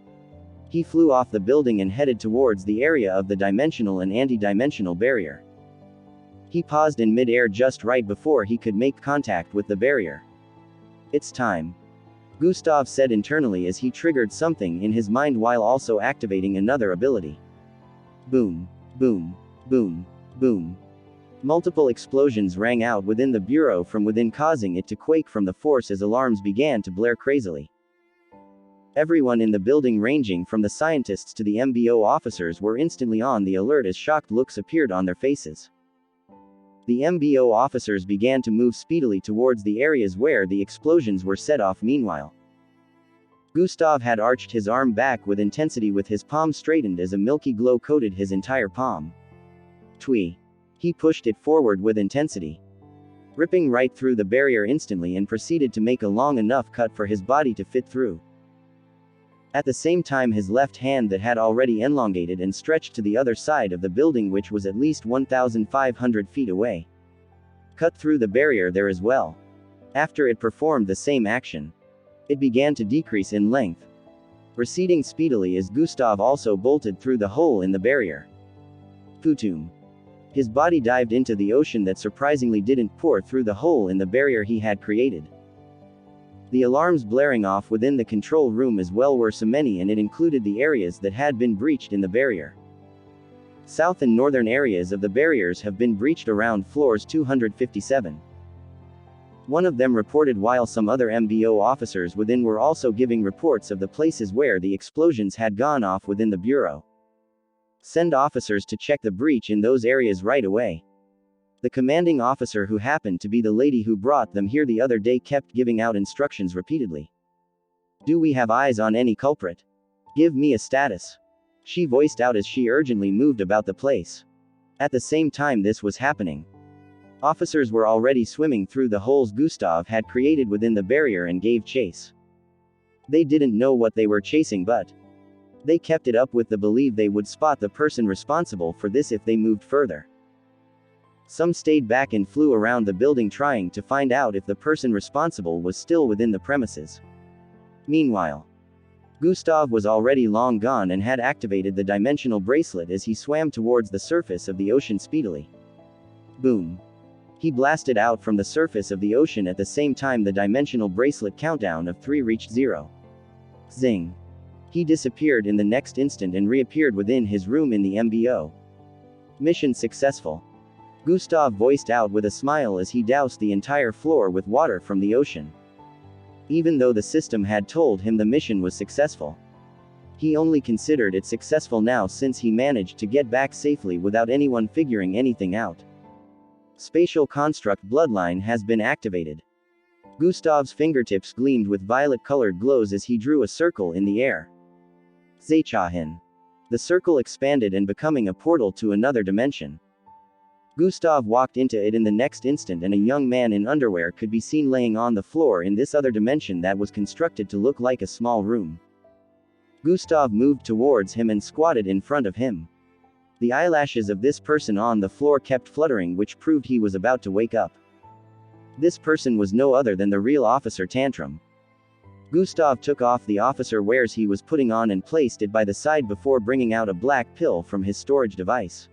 He flew off the building and headed towards the area of the dimensional and anti-dimensional barrier. He paused in mid-air just right before he could make contact with the barrier. It's time. Gustav said internally as he triggered something in his mind while also activating another ability. Boom. Boom. Boom. Boom. Multiple explosions rang out within the bureau from within, causing it to quake from the force as alarms began to blare crazily. Everyone in the building, ranging from the scientists to the MBO officers, were instantly on the alert as shocked looks appeared on their faces. The MBO officers began to move speedily towards the areas where the explosions were set off. Meanwhile, Gustav had arched his arm back with intensity, with his palm straightened as a milky glow coated his entire palm. Twee. He pushed it forward with intensity, ripping right through the barrier instantly, and proceeded to make a long enough cut for his body to fit through. At the same time, his left hand that had already elongated and stretched to the other side of the building, which was at least 1,500 feet away, cut through the barrier there as well. After it performed the same action, it began to decrease in length, receding speedily as Gustav also bolted through the hole in the barrier. Futum. His body dived into the ocean that surprisingly didn't pour through the hole in the barrier he had created. The alarms blaring off within the control room as well were so many, and it included the areas that had been breached in the barrier. South and northern areas of the barriers have been breached around floors 257. One of them reported, while some other MBO officers within were also giving reports of the places where the explosions had gone off within the bureau. Send officers to check the breach in those areas right away. The commanding officer, who happened to be the lady who brought them here the other day, kept giving out instructions repeatedly. Do we have eyes on any culprit? Give me a status. She voiced out as she urgently moved about the place. At the same time this was happening, officers were already swimming through the holes Gustav had created within the barrier and gave chase. They didn't know what they were chasing, but they kept it up with the belief they would spot the person responsible for this if they moved further. Some stayed back and flew around the building trying to find out if the person responsible was still within the premises. Meanwhile, Gustav was already long gone and had activated the dimensional bracelet as he swam towards the surface of the ocean speedily. Boom. He blasted out from the surface of the ocean at the same time the dimensional bracelet countdown of 3 reached 0. Zing. He disappeared in the next instant and reappeared within his room in the MBO. Mission successful. Gustav voiced out with a smile as he doused the entire floor with water from the ocean. Even though the system had told him the mission was successful, he only considered it successful now since he managed to get back safely without anyone figuring anything out. Spatial construct bloodline has been activated. Gustav's fingertips gleamed with violet-colored glows as he drew a circle in the air. Zaichahin. The circle expanded and becoming a portal to another dimension. Gustav walked into it in the next instant and a young man in underwear could be seen laying on the floor in this other dimension that was constructed to look like a small room. Gustav moved towards him and squatted in front of him. The eyelashes of this person on the floor kept fluttering, which proved he was about to wake up. This person was no other than the real Officer Tantrum. Gustav took off the officer wares he was putting on and placed it by the side before bringing out a black pill from his storage device.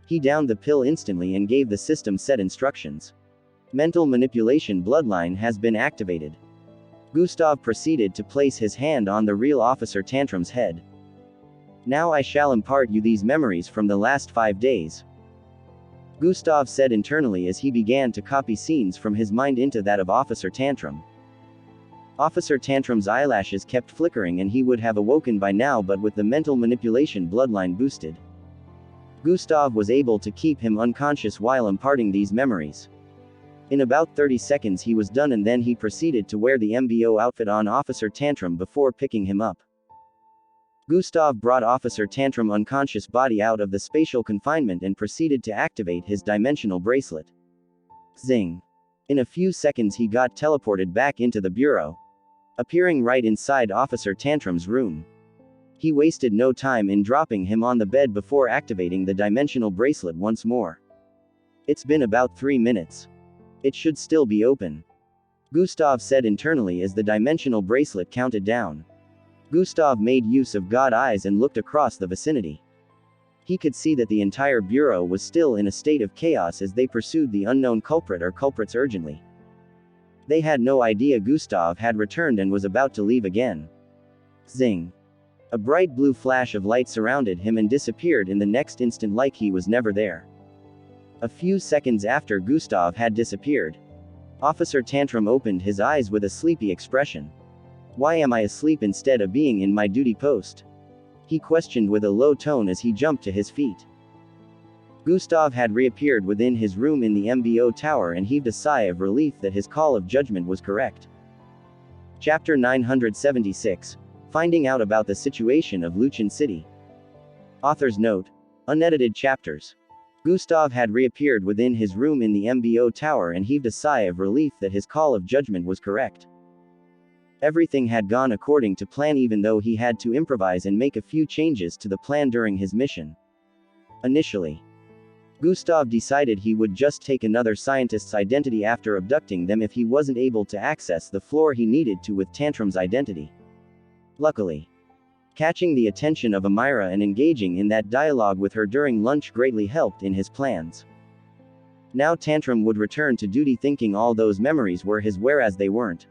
He downed the pill instantly and gave the system set instructions. Mental manipulation bloodline has been activated. Gustav proceeded to place his hand on the real Officer Tantrum's head. Now I shall impart you these memories from the last 5 days. Gustav said internally as he began to copy scenes from his mind into that of Officer Tantrum. Officer Tantrum's eyelashes kept flickering and he would have awoken by now, but with the mental manipulation bloodline boosted, Gustav was able to keep him unconscious while imparting these memories. In about 30 seconds he was done and then he proceeded to wear the MBO outfit on Officer Tantrum before picking him up. Gustav brought Officer Tantrum unconscious body out of the spatial confinement and proceeded to activate his dimensional bracelet. Zing. In a few seconds he got teleported back into the bureau, appearing right inside Officer Tantrum's room. He wasted no time in dropping him on the bed before activating the dimensional bracelet once more. It's been about 3 minutes. It should still be open, Gustav said internally as the dimensional bracelet counted down. Gustav made use of God eyes and looked across the vicinity. He could see that the entire bureau was still in a state of chaos as they pursued the unknown culprit or culprits urgently. They had no idea Gustav had returned and was about to leave again. Zing. A bright blue flash of light surrounded him and disappeared in the next instant like he was never there. A few seconds after Gustav had disappeared, Officer Tantrum opened his eyes with a sleepy expression. Why am I asleep instead of being in my duty post? He questioned with a low tone as he jumped to his feet. Gustav had reappeared within his room in the MBO tower and heaved a sigh of relief that his call of judgment was correct. Chapter 976. Finding out about the situation of Luchin City. Author's note. Unedited chapters. Gustav had reappeared within his room in the MBO tower and heaved a sigh of relief that his call of judgment was correct. Everything had gone according to plan even though he had to improvise and make a few changes to the plan during his mission. Initially, Gustav decided he would just take another scientist's identity after abducting them if he wasn't able to access the floor he needed to with Tantrum's identity. Luckily, catching the attention of Amira and engaging in that dialogue with her during lunch greatly helped in his plans. Now Tantrum would return to duty thinking all those memories were his, whereas they weren't.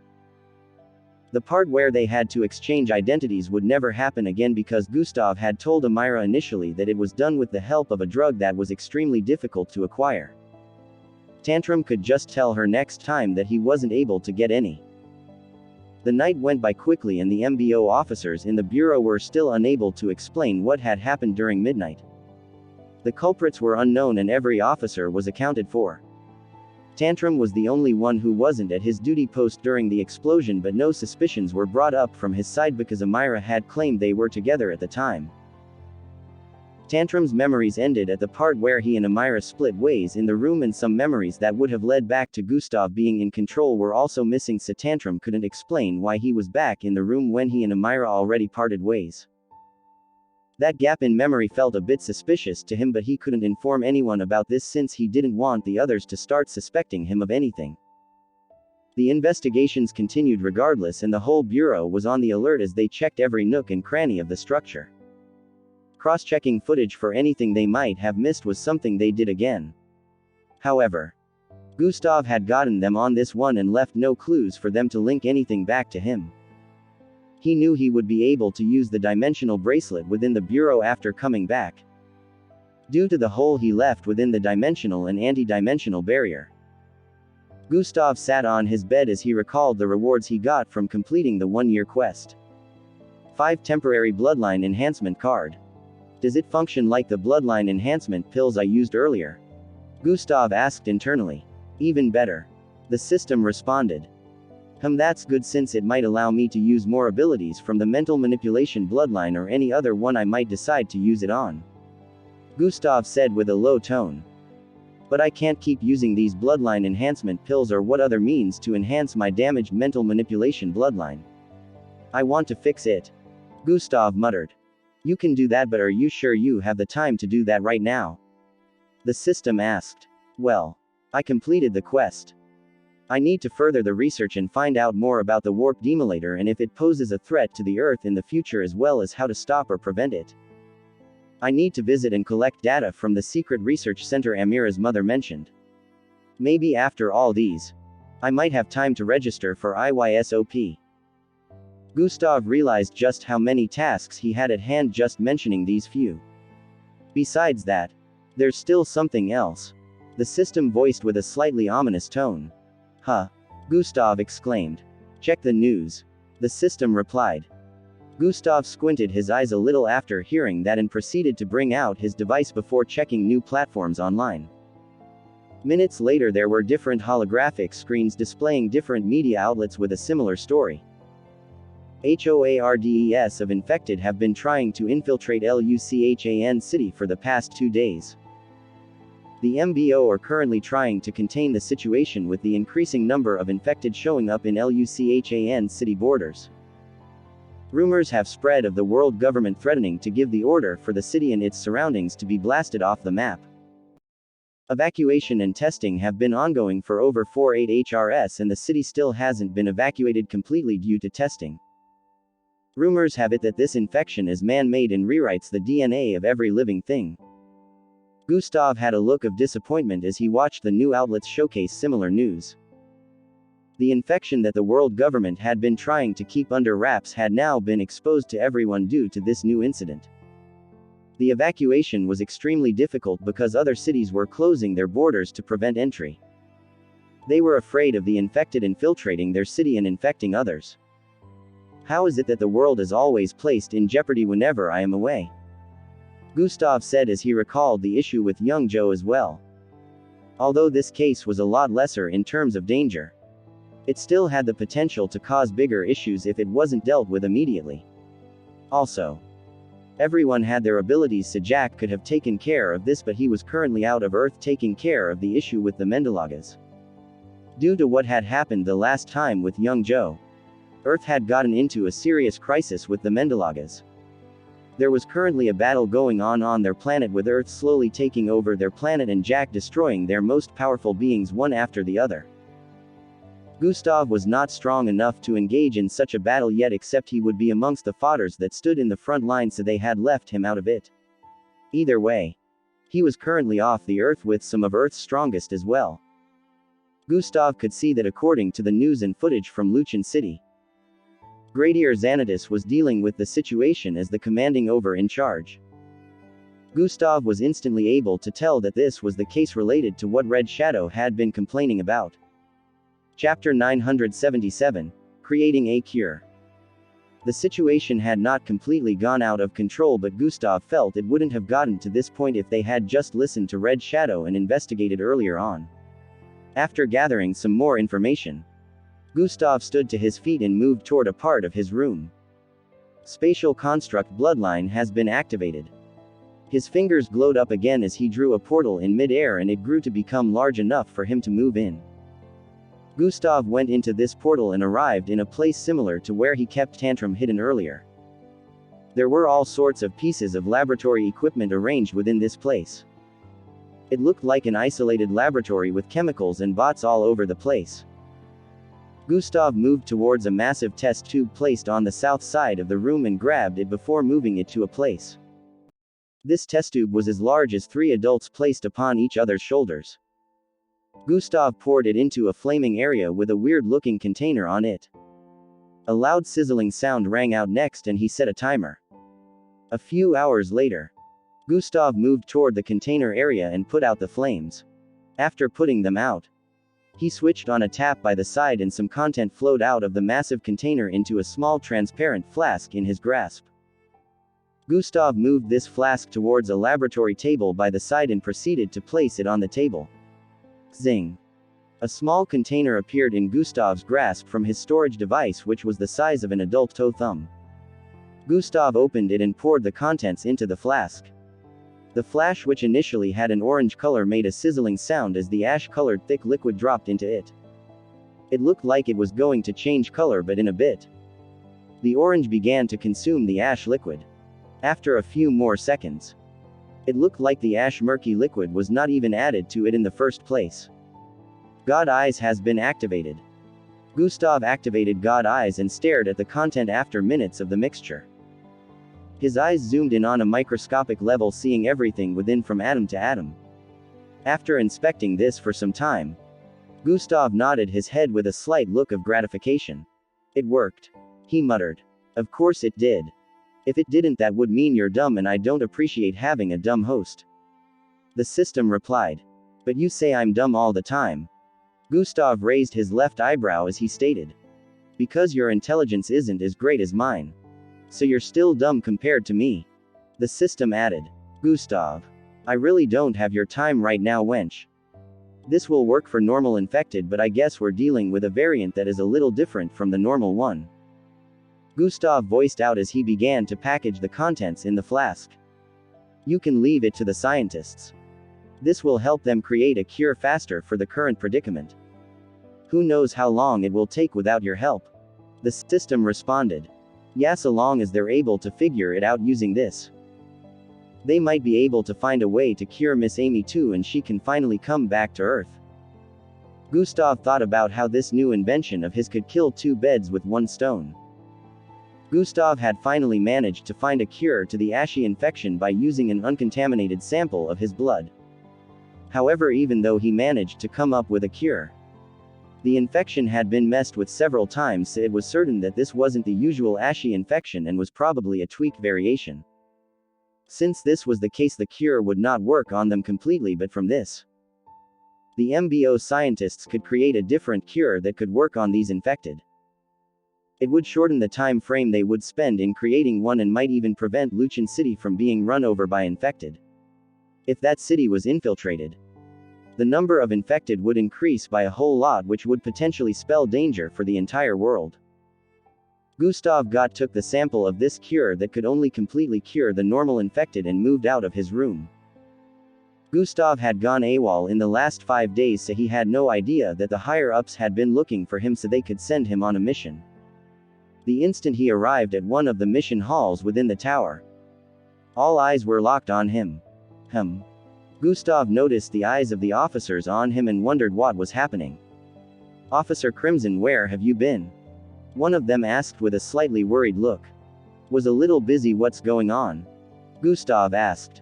The part where they had to exchange identities would never happen again because Gustav had told Amira initially that it was done with the help of a drug that was extremely difficult to acquire. Tantrum could just tell her next time that he wasn't able to get any. The night went by quickly and the MBO officers in the bureau were still unable to explain what had happened during midnight. The culprits were unknown and every officer was accounted for. Tantrum was the only one who wasn't at his duty post during the explosion, but no suspicions were brought up from his side because Amira had claimed they were together at the time. Tantrum's memories ended at the part where he and Amira split ways in the room, and some memories that would have led back to Gustav being in control were also missing, so Tantrum couldn't explain why he was back in the room when he and Amira already parted ways. That gap in memory felt a bit suspicious to him, but he couldn't inform anyone about this since he didn't want the others to start suspecting him of anything. The investigations continued regardless, and the whole bureau was on the alert as they checked every nook and cranny of the structure. Cross-checking footage for anything they might have missed was something they did again. However, Gustav had gotten them on this one and left no clues for them to link anything back to him. He knew he would be able to use the dimensional bracelet within the bureau after coming back, due to the hole he left within the dimensional and anti-dimensional barrier. Gustav sat on his bed as he recalled the rewards he got from completing the one-year quest. 5 temporary bloodline enhancement card. Does it function like the bloodline enhancement pills I used earlier? Gustav asked internally. Even better. The system responded. That's good, since it might allow me to use more abilities from the mental manipulation bloodline or any other one I might decide to use it on. Gustav said with a low tone. But I can't keep using these bloodline enhancement pills or what other means to enhance my damaged mental manipulation bloodline. I want to fix it. Gustav muttered. You can do that, but are you sure you have the time to do that right now? The system asked. Well, I completed the quest. I need to further the research and find out more about the warp demolator and if it poses a threat to the Earth in the future, as well as how to stop or prevent it. I need to visit and collect data from the secret research center Amira's mother mentioned. Maybe after all these, I might have time to register for IYSOP. Gustav realized just how many tasks he had at hand just mentioning these few. Besides that, there's still something else. The system voiced with a slightly ominous tone. Huh? Gustav exclaimed. Check the news. The system replied. Gustav squinted his eyes a little after hearing that and proceeded to bring out his device before checking new platforms online. Minutes later, there were different holographic screens displaying different media outlets with a similar story. HOARDES of infected have been trying to infiltrate Luchan City for the past 2 days. The MBO are currently trying to contain the situation with the increasing number of infected showing up in Luchan City borders. Rumors have spread of the world government threatening to give the order for the city and its surroundings to be blasted off the map. Evacuation and testing have been ongoing for over 48 HRS, and the city still hasn't been evacuated completely due to testing. Rumors have it that this infection is man-made and rewrites the DNA of every living thing. Gustav had a look of disappointment as he watched the new outlets showcase similar news. The infection that the world government had been trying to keep under wraps had now been exposed to everyone due to this new incident. The evacuation was extremely difficult because other cities were closing their borders to prevent entry. They were afraid of the infected infiltrating their city and infecting others. How is it that the world is always placed in jeopardy whenever I am away? Gustav said as he recalled the issue with young Joe as well. Although this case was a lot lesser in terms of danger, it still had the potential to cause bigger issues if it wasn't dealt with immediately. Also, everyone had their abilities, so Jack could have taken care of this, but he was currently out of Earth taking care of the issue with the Mendelagas. Due to what had happened the last time with young Joe, Earth had gotten into a serious crisis with the Mendelagas. There was currently a battle going on their planet, with Earth slowly taking over their planet and Jack destroying their most powerful beings one after the other. Gustav was not strong enough to engage in such a battle yet, except he would be amongst the fodders that stood in the front line, so they had left him out of it. Either way, he was currently off the Earth with some of Earth's strongest as well. Gustav could see that according to the news and footage from Luchan City, Gradier Xanatus was dealing with the situation as the commanding over in charge. Gustav was instantly able to tell that this was the case related to what Red Shadow had been complaining about. Chapter 977, Creating a Cure. The situation had not completely gone out of control, but Gustav felt it wouldn't have gotten to this point if they had just listened to Red Shadow and investigated earlier on. After gathering some more information, Gustav stood to his feet and moved toward a part of his room. Spatial construct bloodline has been activated. His fingers glowed up again as he drew a portal in mid-air, and it grew to become large enough for him to move in. Gustav went into this portal and arrived in a place similar to where he kept Tantrum hidden earlier. There were all sorts of pieces of laboratory equipment arranged within this place. It looked like an isolated laboratory with chemicals and bots all over the place. Gustav moved towards a massive test tube placed on the south side of the room and grabbed it before moving it to a place. This test tube was as large as 3 adults placed upon each other's shoulders. Gustav poured it into a flaming area with a weird-looking container on it. A loud sizzling sound rang out next and he set a timer. A few hours later, Gustav moved toward the container area and put out the flames. After putting them out, he switched on a tap by the side and some content flowed out of the massive container into a small transparent flask in his grasp. Gustav moved this flask towards a laboratory table by the side and proceeded to place it on the table. Zing! A small container appeared in Gustav's grasp from his storage device, which was the size of an adult toe thumb. Gustav opened it and poured the contents into the flask. The flash, which initially had an orange color, made a sizzling sound as the ash-colored thick liquid dropped into it. It looked like it was going to change color, but in a bit, the orange began to consume the ash liquid. After a few more seconds, it looked like the ash murky liquid was not even added to it in the first place. God Eyes has been activated. Gustav activated God Eyes and stared at the content after minutes of the mixture. His eyes zoomed in on a microscopic level, seeing everything within from atom to atom. After inspecting this for some time, Gustav nodded his head with a slight look of gratification. It worked, he muttered. Of course it did. If it didn't, that would mean you're dumb, and I don't appreciate having a dumb host. The system replied. But you say I'm dumb all the time. Gustav raised his left eyebrow as he stated. Because your intelligence isn't as great as mine. So you're still dumb compared to me. The system added. Gustav. I really don't have your time right now, wench. This will work for normal infected, but I guess we're dealing with a variant that is a little different from the normal one. Gustav voiced out as he began to package the contents in the flask. You can leave it to the scientists. This will help them create a cure faster for the current predicament. Who knows how long it will take without your help? The system responded. Yeah, so long as they're able to figure it out using this. They might be able to find a way to cure Miss Amy too, and she can finally come back to Earth. Gustav thought about how this new invention of his could kill 2 birds with 1 stone. Gustav had finally managed to find a cure to the ashy infection by using an uncontaminated sample of his blood. However, even though he managed to come up with a cure, the infection had been messed with several times, so it was certain that this wasn't the usual ashy infection and was probably a tweaked variation. Since this was the case, the cure would not work on them completely, but from this, the MBO scientists could create a different cure that could work on these infected. It would shorten the time frame they would spend in creating one and might even prevent Luchin City from being run over by infected. If that city was infiltrated, the number of infected would increase by a whole lot, which would potentially spell danger for the entire world. Gustav took the sample of this cure that could only completely cure the normal infected and moved out of his room. Gustav had gone AWOL in the last 5 days, so he had no idea that the higher-ups had been looking for him so they could send him on a mission. The instant he arrived at one of the mission halls within the tower, all eyes were locked on him. Gustav noticed the eyes of the officers on him and wondered what was happening. Officer Crimson, where have you been? One of them asked with a slightly worried look. Was a little busy. What's going on? Gustav asked.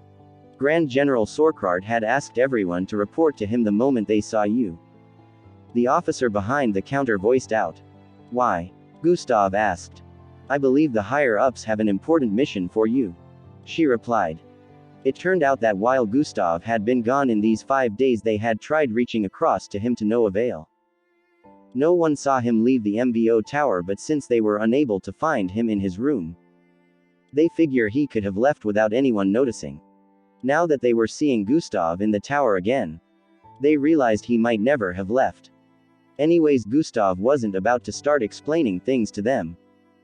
Grand General Sorkrart had asked everyone to report to him the moment they saw you. The officer behind the counter voiced out. Why? Gustav asked. I believe the higher-ups have an important mission for you. She replied. It turned out that while Gustav had been gone in these 5 days, they had tried reaching across to him to no avail. No one saw him leave the MBO tower, but since they were unable to find him in his room, they figure he could have left without anyone noticing. Now that they were seeing Gustav in the tower again, They realized he might never have left. Anyways, Gustav wasn't about to start explaining things to them.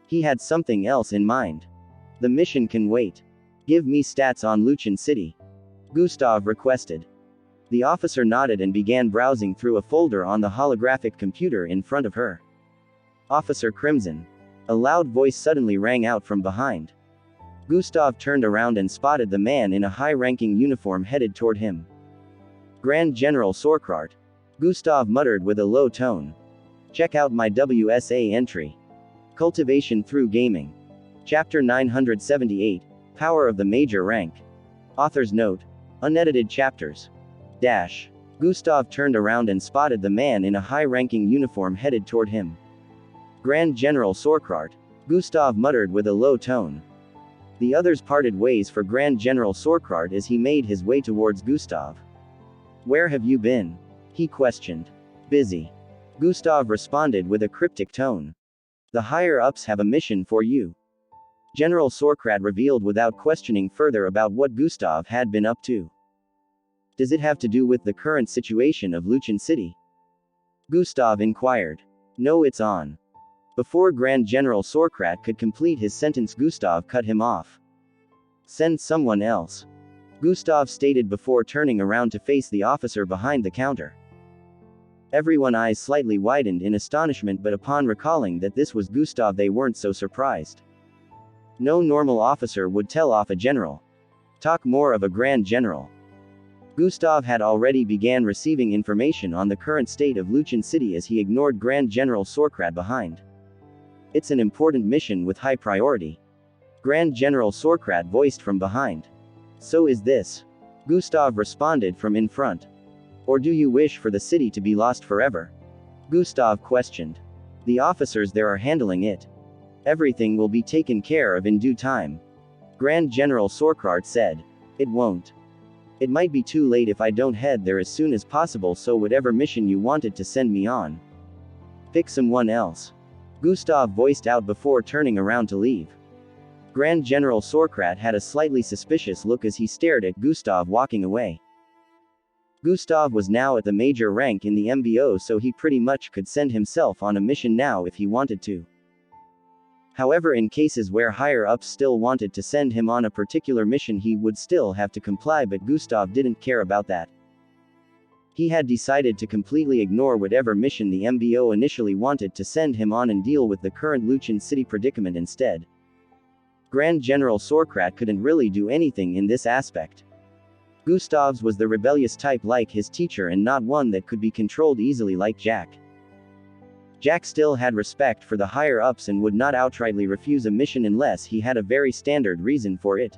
He had something else in mind. The mission can wait. Give me stats on Luchin City, Gustav requested. The officer nodded and began browsing through a folder on the holographic computer in front of her. Officer Crimson. A loud voice suddenly rang out from behind. Gustav turned around and spotted the man in a high-ranking uniform headed toward him. Grand General Sorkrart. Gustav muttered with a low tone. Check out my WSA entry. Cultivation through Gaming. Chapter 978. Power of the Major Rank. Author's note. Unedited chapters. Dash. Gustav turned around and spotted the man in a high-ranking uniform headed toward him. Grand General Sorkrart. Gustav muttered with a low tone. The others parted ways for Grand General Sorkrart as he made his way towards Gustav. Where have you been? He questioned. Busy. Gustav responded with a cryptic tone. The higher-ups have a mission for you. General Sorkrart revealed without questioning further about what Gustav had been up to. Does it have to do with the current situation of Luchin City? Gustav inquired. No, it's on. Before Grand General Sorkrart could complete his sentence, Gustav cut him off. Send someone else, Gustav stated before turning around to face the officer behind the counter. Everyone's eyes slightly widened in astonishment, but upon recalling that this was Gustav, they weren't so surprised. No normal officer would tell off a general. Talk more of a Grand General. Gustav had already began receiving information on the current state of Luchin City as he ignored Grand General Sorkrart behind. It's an important mission with high priority, Grand General Sorkrart voiced from behind. So is this, Gustav responded from in front. Or do you wish for the city to be lost forever? Gustav questioned. The officers there are handling it. Everything will be taken care of in due time, Grand General Sorkrart said. It won't. It might be too late if I don't head there as soon as possible, so whatever mission you wanted to send me on, pick someone else, Gustav voiced out before turning around to leave. Grand General Sorkrart had a slightly suspicious look as he stared at Gustav walking away. Gustav was now at the major rank in the MBO, so he pretty much could send himself on a mission now if he wanted to. However, in cases where higher-ups still wanted to send him on a particular mission, he would still have to comply, but Gustav didn't care about that. He had decided to completely ignore whatever mission the MBO initially wanted to send him on and deal with the current Luchin City predicament instead. Grand General Sorkrart couldn't really do anything in this aspect. Gustav's was the rebellious type like his teacher and not one that could be controlled easily like Jack. Jack still had respect for the higher-ups and would not outrightly refuse a mission unless he had a very standard reason for it,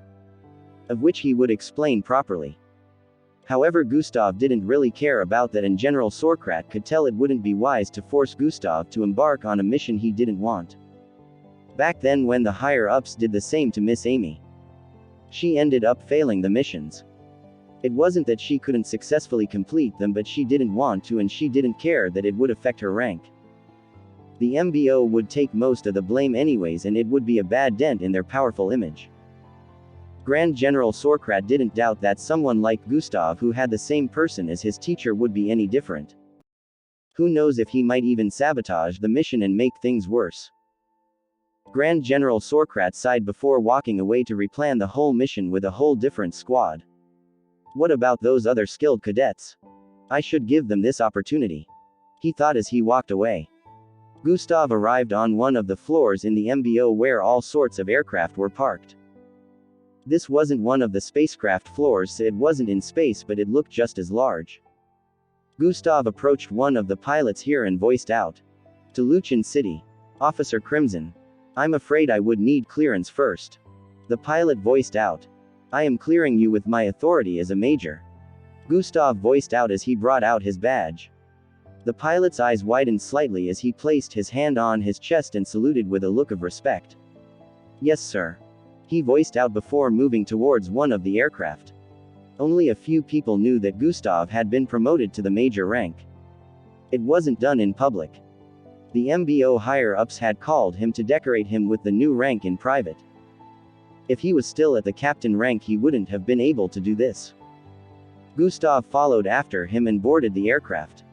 of which he would explain properly. However, Gustav didn't really care about that, and General Sorkrart could tell it wouldn't be wise to force Gustav to embark on a mission he didn't want. Back then, when the higher-ups did the same to Miss Amy, she ended up failing the missions. It wasn't that she couldn't successfully complete them, but she didn't want to, and she didn't care that it would affect her rank. The MBO would take most of the blame anyways, and it would be a bad dent in their powerful image. Grand General Sorkrart didn't doubt that someone like Gustav, who had the same person as his teacher, would be any different. Who knows if he might even sabotage the mission and make things worse. Grand General Sorkrart sighed before walking away to replan the whole mission with a whole different squad. What about those other skilled cadets? I should give them this opportunity, he thought as he walked away. Gustav arrived on one of the floors in the MBO where all sorts of aircraft were parked. This wasn't one of the spacecraft floors, so it wasn't in space, but it looked just as large. Gustav approached one of the pilots here and voiced out. To Luchin City, Officer Crimson. I'm afraid I would need clearance first. The pilot voiced out. I am clearing you with my authority as a major, Gustav voiced out as he brought out his badge. The pilot's eyes widened slightly as he placed his hand on his chest and saluted with a look of respect. Yes, sir, he voiced out before moving towards one of the aircraft. Only a few people knew that Gustav had been promoted to the major rank. It wasn't done in public. The MBO higher-ups had called him to decorate him with the new rank in private. If he was still at the captain rank, he wouldn't have been able to do this. Gustav followed after him and boarded the aircraft.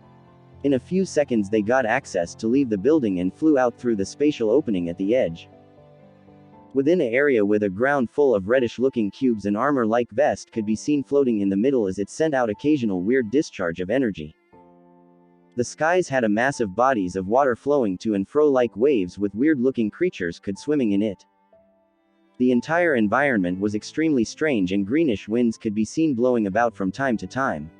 In a few seconds they got access to leave the building and flew out through the spatial opening at the edge. Within an area with a ground full of reddish-looking cubes, an armor-like vest could be seen floating in the middle as it sent out occasional weird discharge of energy. The skies had a massive bodies of water flowing to and fro like waves with weird-looking creatures could swimming in it. The entire environment was extremely strange and greenish winds could be seen blowing about from time to time.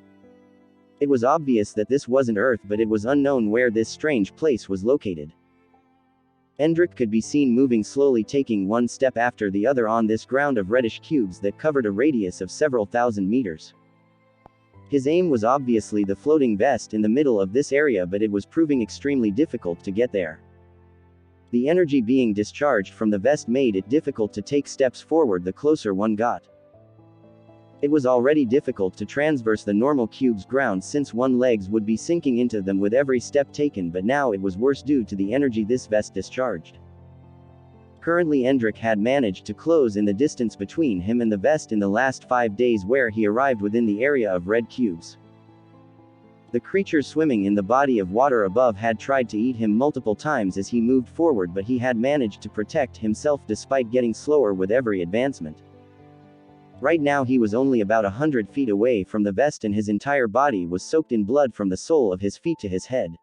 It was obvious that this wasn't Earth, but it was unknown where this strange place was located. Hendrik could be seen moving slowly, taking one step after the other on this ground of reddish cubes that covered a radius of several thousand meters. His aim was obviously the floating vest in the middle of this area, but it was proving extremely difficult to get there. The energy being discharged from the vest made it difficult to take steps forward the closer one got. It was already difficult to traverse the normal cube's ground since one's legs would be sinking into them with every step taken, but now it was worse due to the energy this vest discharged. Currently Hendrik had managed to close in the distance between him and the vest in the last 5 days, where he arrived within the area of red cubes. The creatures swimming in the body of water above had tried to eat him multiple times as he moved forward, but he had managed to protect himself despite getting slower with every advancement. Right now he was only about 100 feet away from the vest and his entire body was soaked in blood from the sole of his feet to his head.